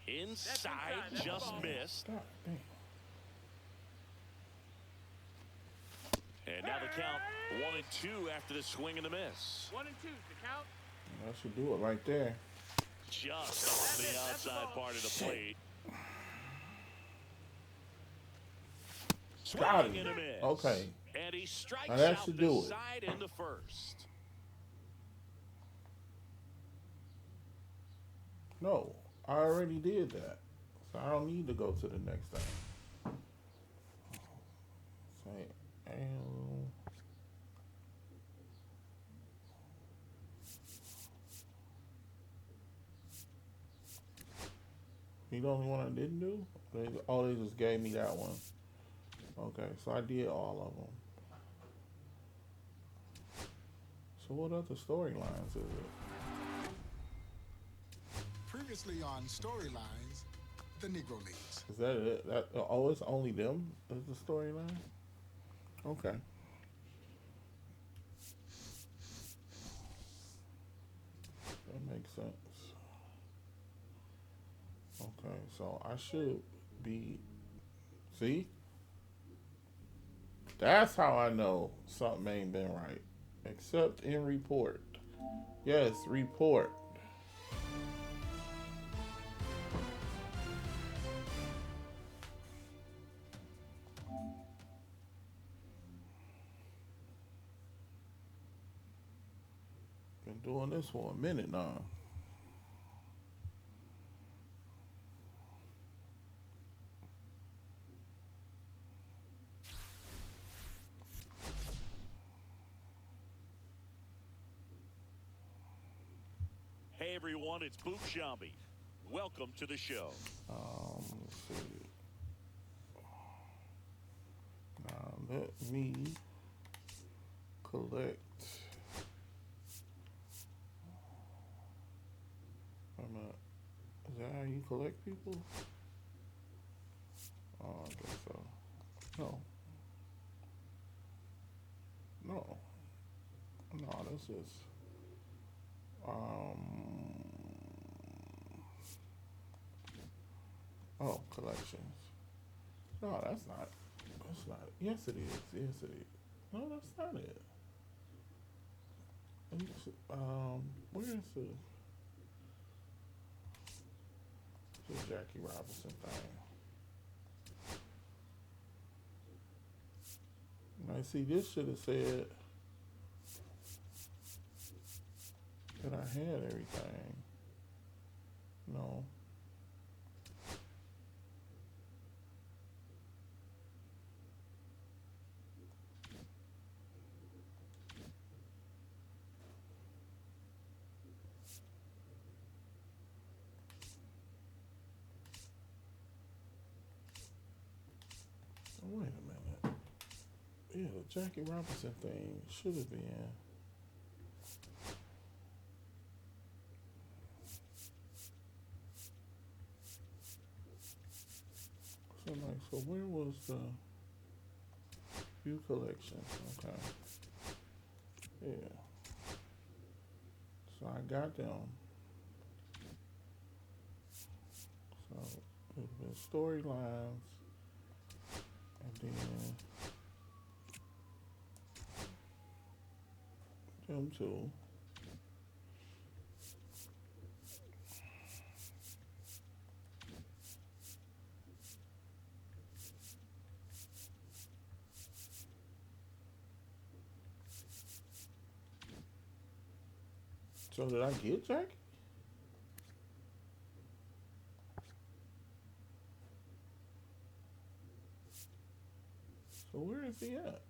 Inside, just missed. And now the count 1-2 after the swing and the miss. 1-2's the count. That should do it right there. Just off the outside part of the plate. Swing and a miss. Okay. And he strikes that out should the do it. side in the first. No, I already did that. So I don't need to go to the next thing. Say, you the only one I didn't do? They just gave me that one. Okay, so I did all of them. So what other storylines is it? Previously on Storylines, the Negro Leagues. Is that it? It's only them as the storyline? Okay. That makes sense. Okay, so I should be... See? That's how I know something ain't been right. Except in report. Yes, report. Been doing this for a minute now. Hey everyone, it's Boop Shambi. Welcome to the show. Let's see. Now let me collect. Is that how you collect people? Oh, I guess so. No. No, this is collections. No, that's not. Yes, it is. Yes, it is. No, that's not it. Where is the Jackie Robinson thing? Now, see, this should have said that I had everything. No. Wait a minute. Yeah, the Jackie Robinson thing should have been. So where was the view collection? Okay. Yeah. So I got them. So it's been storylines. And then them two. So did I get Jackie? So where is he at?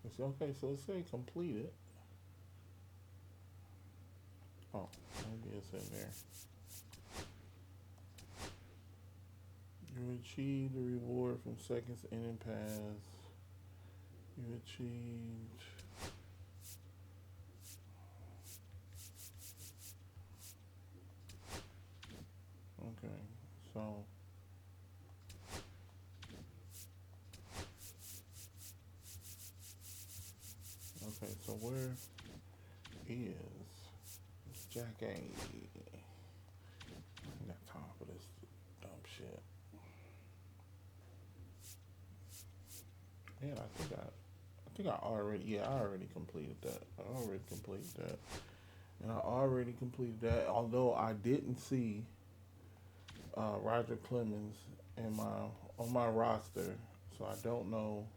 It's okay, so it say completed. Oh, maybe it's in there. You achieved the reward from seconds inning pass. You achieved. Okay, so. Okay, so where is Jackie? I ain't got time for this dumb shit. Man, I already completed that. And I already completed that. Although I didn't see Roger Clemens on my roster, so I don't know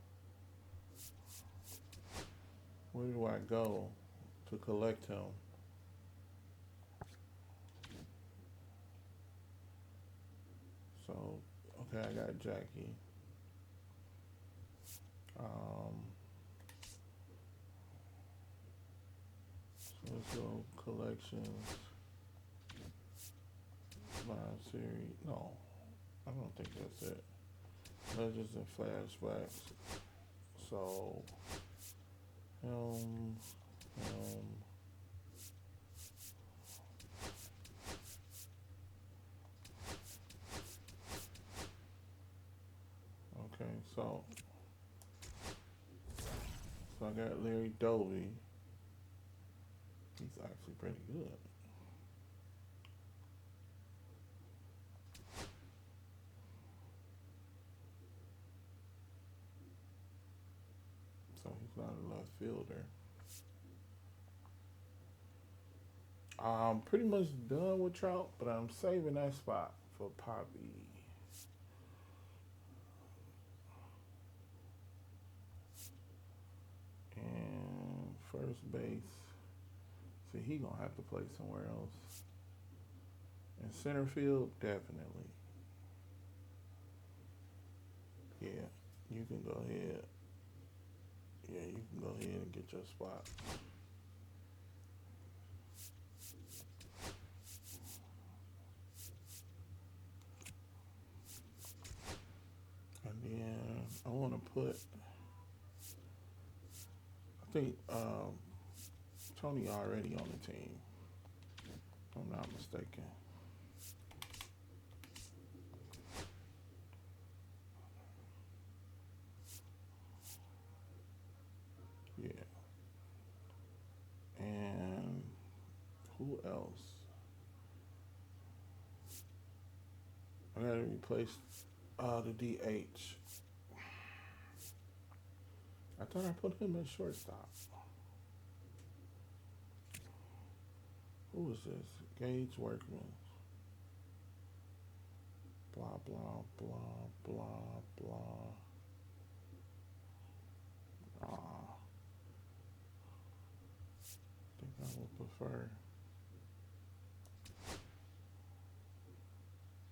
where do I go to collect him. So okay, I got Jackie. So let's go collections. Live series. No, I don't think that's it. Legends and flashbacks. So, him. Okay, so I got Larry Doby. He's actually pretty good. So he's not a left fielder. I'm pretty much done with Trout, but I'm saving that spot for Papi. And first base. See, he gonna have to play somewhere else. In center field, definitely. Yeah, you can go ahead. Yeah, you can go ahead and get your spot. And then I want to put, I think Tony already on the team, if I'm not mistaken. Yeah. And who else? I gotta replace the DH. I thought I put him at shortstop. Who is this? Gage Workman. Blah, blah, blah, blah, blah. I think I would prefer.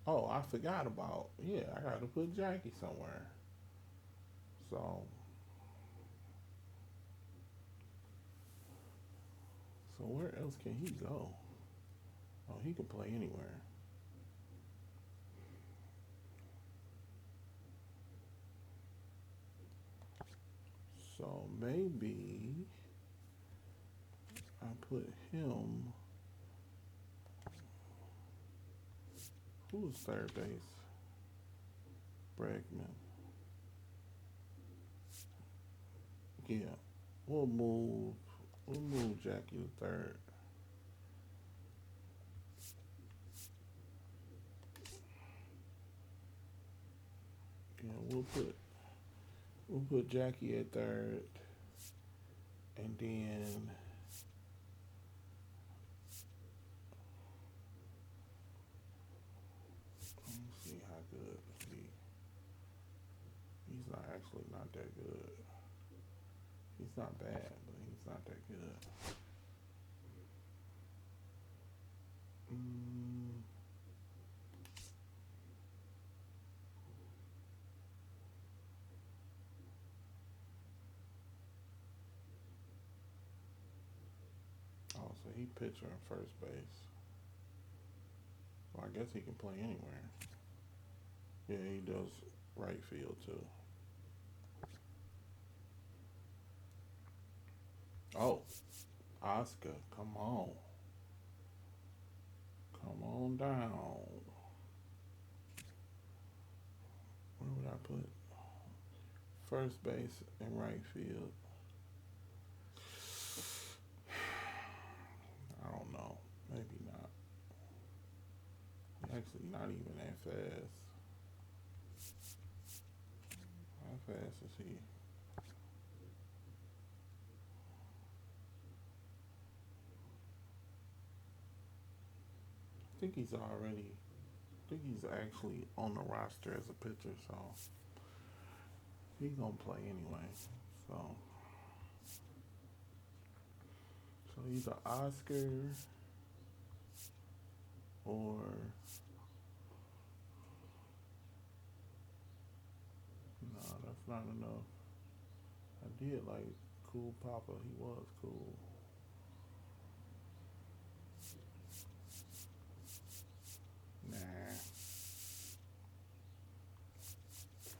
Oh, I forgot about. Yeah, I got to put Jackie somewhere. So where else can he go? Oh, he can play anywhere. So maybe I put him. Who's third base? Bregman. Yeah, we'll move Jackie to third. Yeah, we'll put Jackie at third, and then let me see how good he's not that good. He's not bad, but he's not that good. Mm. Oh, so he pitcher and first base. Well, I guess he can play anywhere. Yeah, he does right field too. Oh, Oscar, come on. Come on down. Where would I put first base and right field? I don't know. Maybe not. Actually, not even that fast. How fast is he? I think he's already. I think he's actually on the roster as a pitcher, so he's gonna play anyway. So, so either Oscar or no, that's not enough. I did like Cool Papa. He was cool. Nah.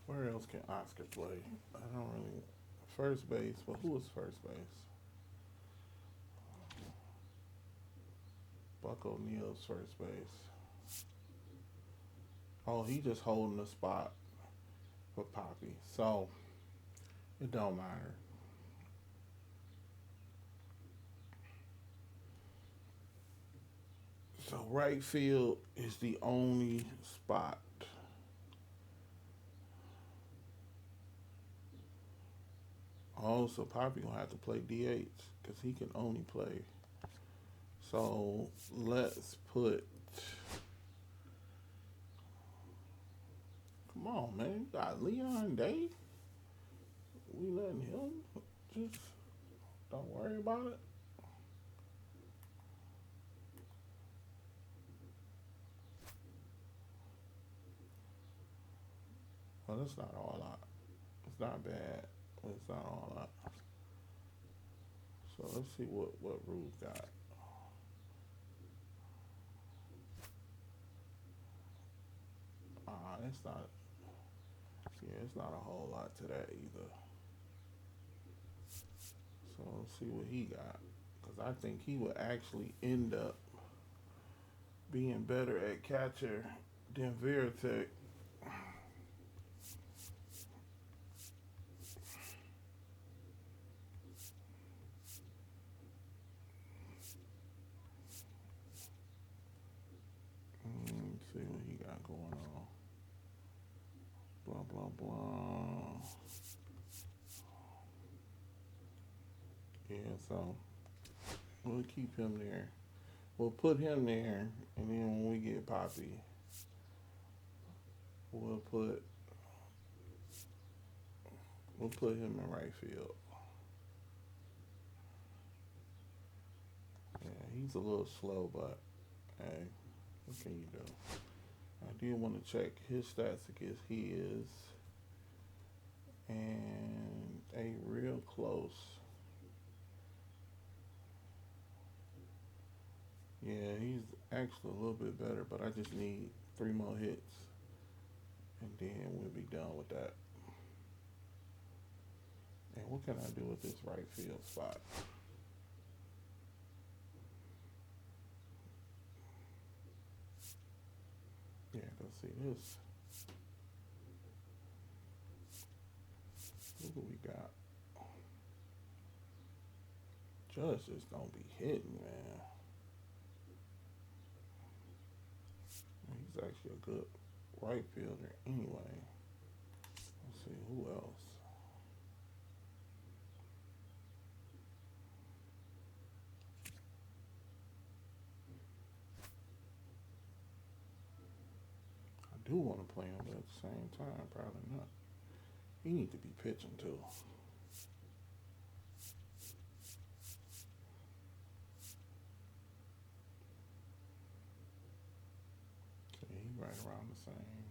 Where else can Oscar play? I don't really. First base. Well, who was first base? Buck O'Neill's first base. Oh, he just holding the spot for Papi. So it don't matter. So right field is the only spot. Oh, so Papi gonna have to play DH because he can only play. So let's put. Come on, man. You got Leon Day. We letting him just don't worry about it. Well, that's not all lot. It's not bad. But it's not all lot. So let's see what Rube got. It's not. Yeah, it's not a whole lot to that either. So let's see what he got. Because I think he would actually end up being better at catcher than Veritek. Let's see what he got going on. Blah, blah, blah. Yeah, so we'll keep him there. We'll put him there, and then when we get Papi, we'll put him in right field. Yeah, he's a little slow, but hey, what can you do? I do want to check his stats against his, and they real close. Yeah, he's actually a little bit better, but I just need 3 more hits, and then we'll be done with that. And what can I do with this right field spot? Yeah, let's see this. Look what we got. Judge just don't be hitting, man. He's actually a good right fielder anyway. Let's see, who else? I do want to play him, but at the same time, probably not. He needs to be pitching too. same.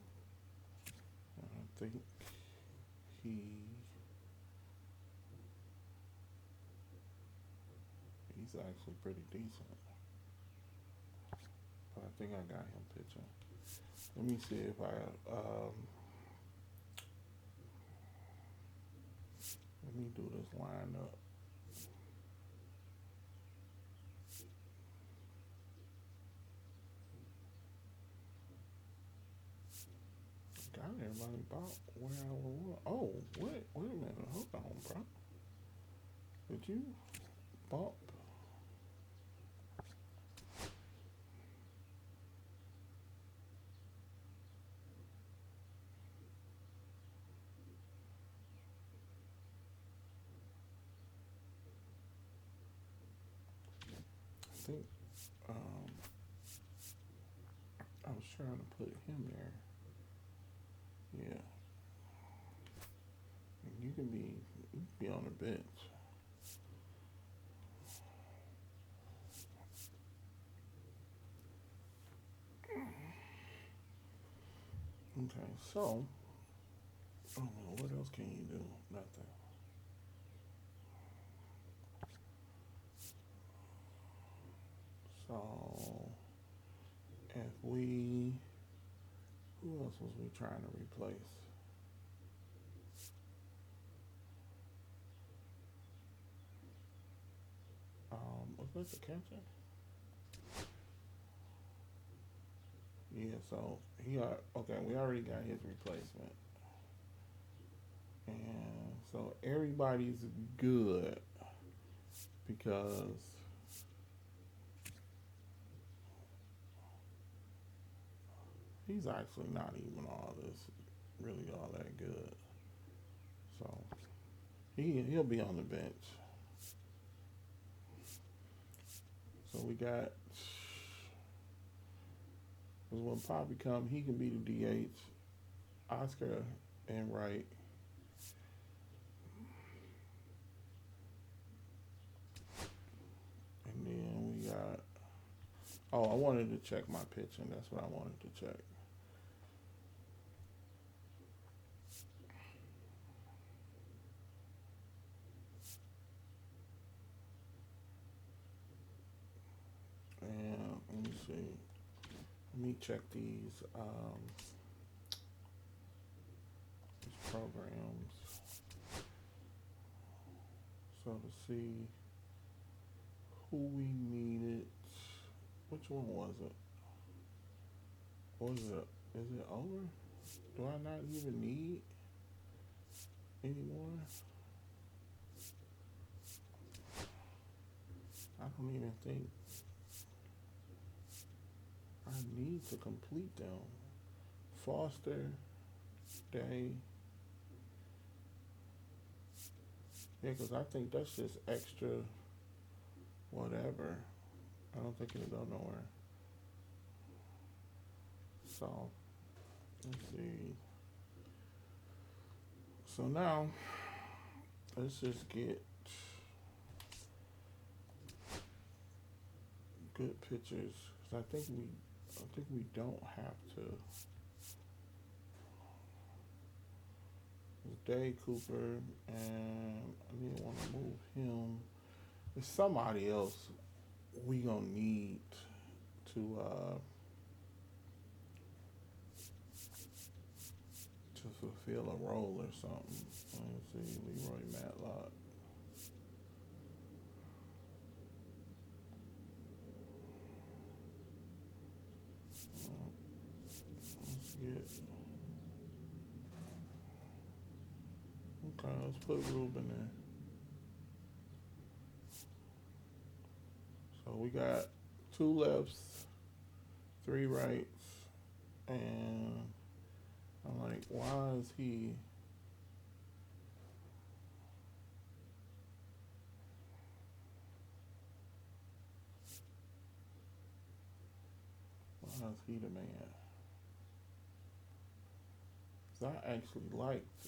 And I think he's actually pretty decent. But I think I got him pitching. Let me see if let me do this lineup. Got everybody about where I was. Oh, wait a minute. Hold on, bro. Did you bump? I think I was trying to put him there. Yeah. And you can be on the bench. Okay, so what else can you do? Nothing. So if who else was we trying to replace? Was that the catcher? Yeah, so we already got his replacement. And so everybody's good because he's actually not even really all that good. So he'll be on the bench. So we got, because when Papi come, he can be the DH. Oscar and right. And then we got, I wanted to check my pitching. That's what I wanted to check. And let me see. Let me check these programs. So to see who we needed. Which one was it? Is it over? Do I not even need anymore? I don't even think I need to complete them. Foster, Day. Yeah, because I think that's just extra whatever. I don't think it'll go nowhere. So, let's see. So now, let's just get good pictures. Cause I think we don't have to. It's Day Cooper, and I didn't want to move him. There's somebody else we gonna need to fulfill a role or something. Let me see, Leroy Matlock. Let's get. Okay, let's put Ruben there. So we got 2 lefts, 3 rights, and I'm like, why is he? Why is he the man? Cause I actually liked,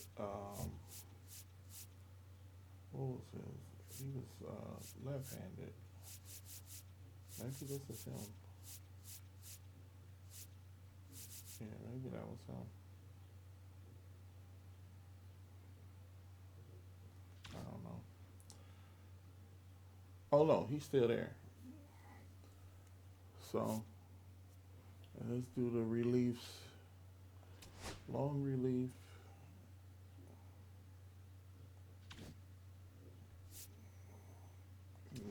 what was his? He was left-handed. Maybe this is him. Yeah, maybe that was him. I don't know. Oh no, he's still there. So let's do the reliefs. Long relief.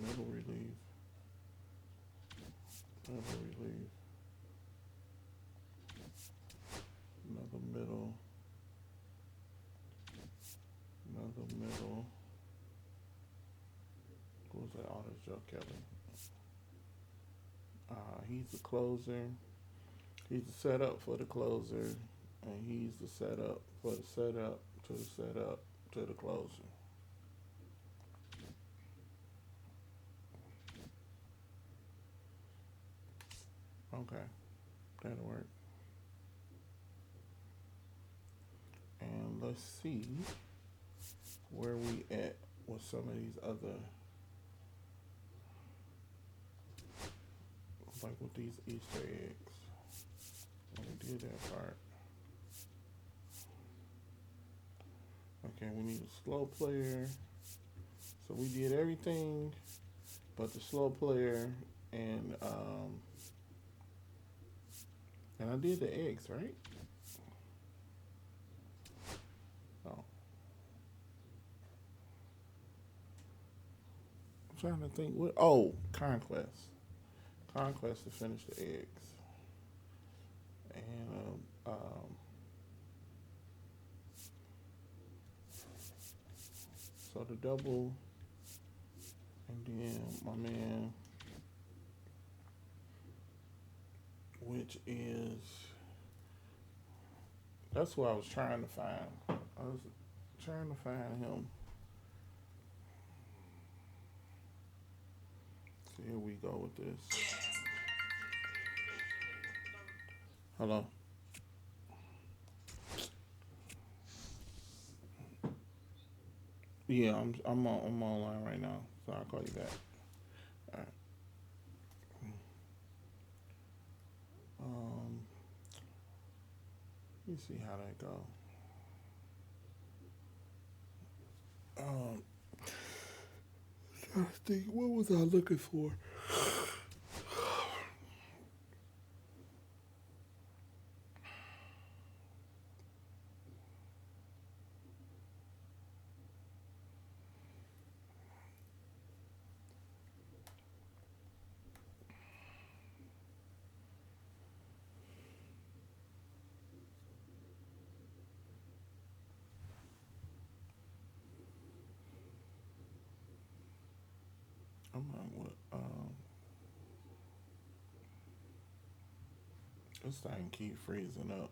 Middle relief. Middle relief. Another middle. Another middle. What was that? Oh, that's Joe Kelly. He's the closer. He's the setup for the closer. And he's the setup for the setup to the setup to the closer. Okay, that'll work. And let's see where we at with some of these other, like with these Easter eggs. When we did that part. Okay, we need a slow player. So we did everything but the slow player, and I did the eggs, right? Oh. I'm trying to think what Conquest. Conquest to finish the eggs. And so the double, and then my man, which is, that's what I was trying to find. I was trying to find him. So here we go with this. Hello. Yeah, I'm online right now, so I'll call you back. All right. Let me see how that go. I think, what was I looking for? I'm not what this thing keep freezing up.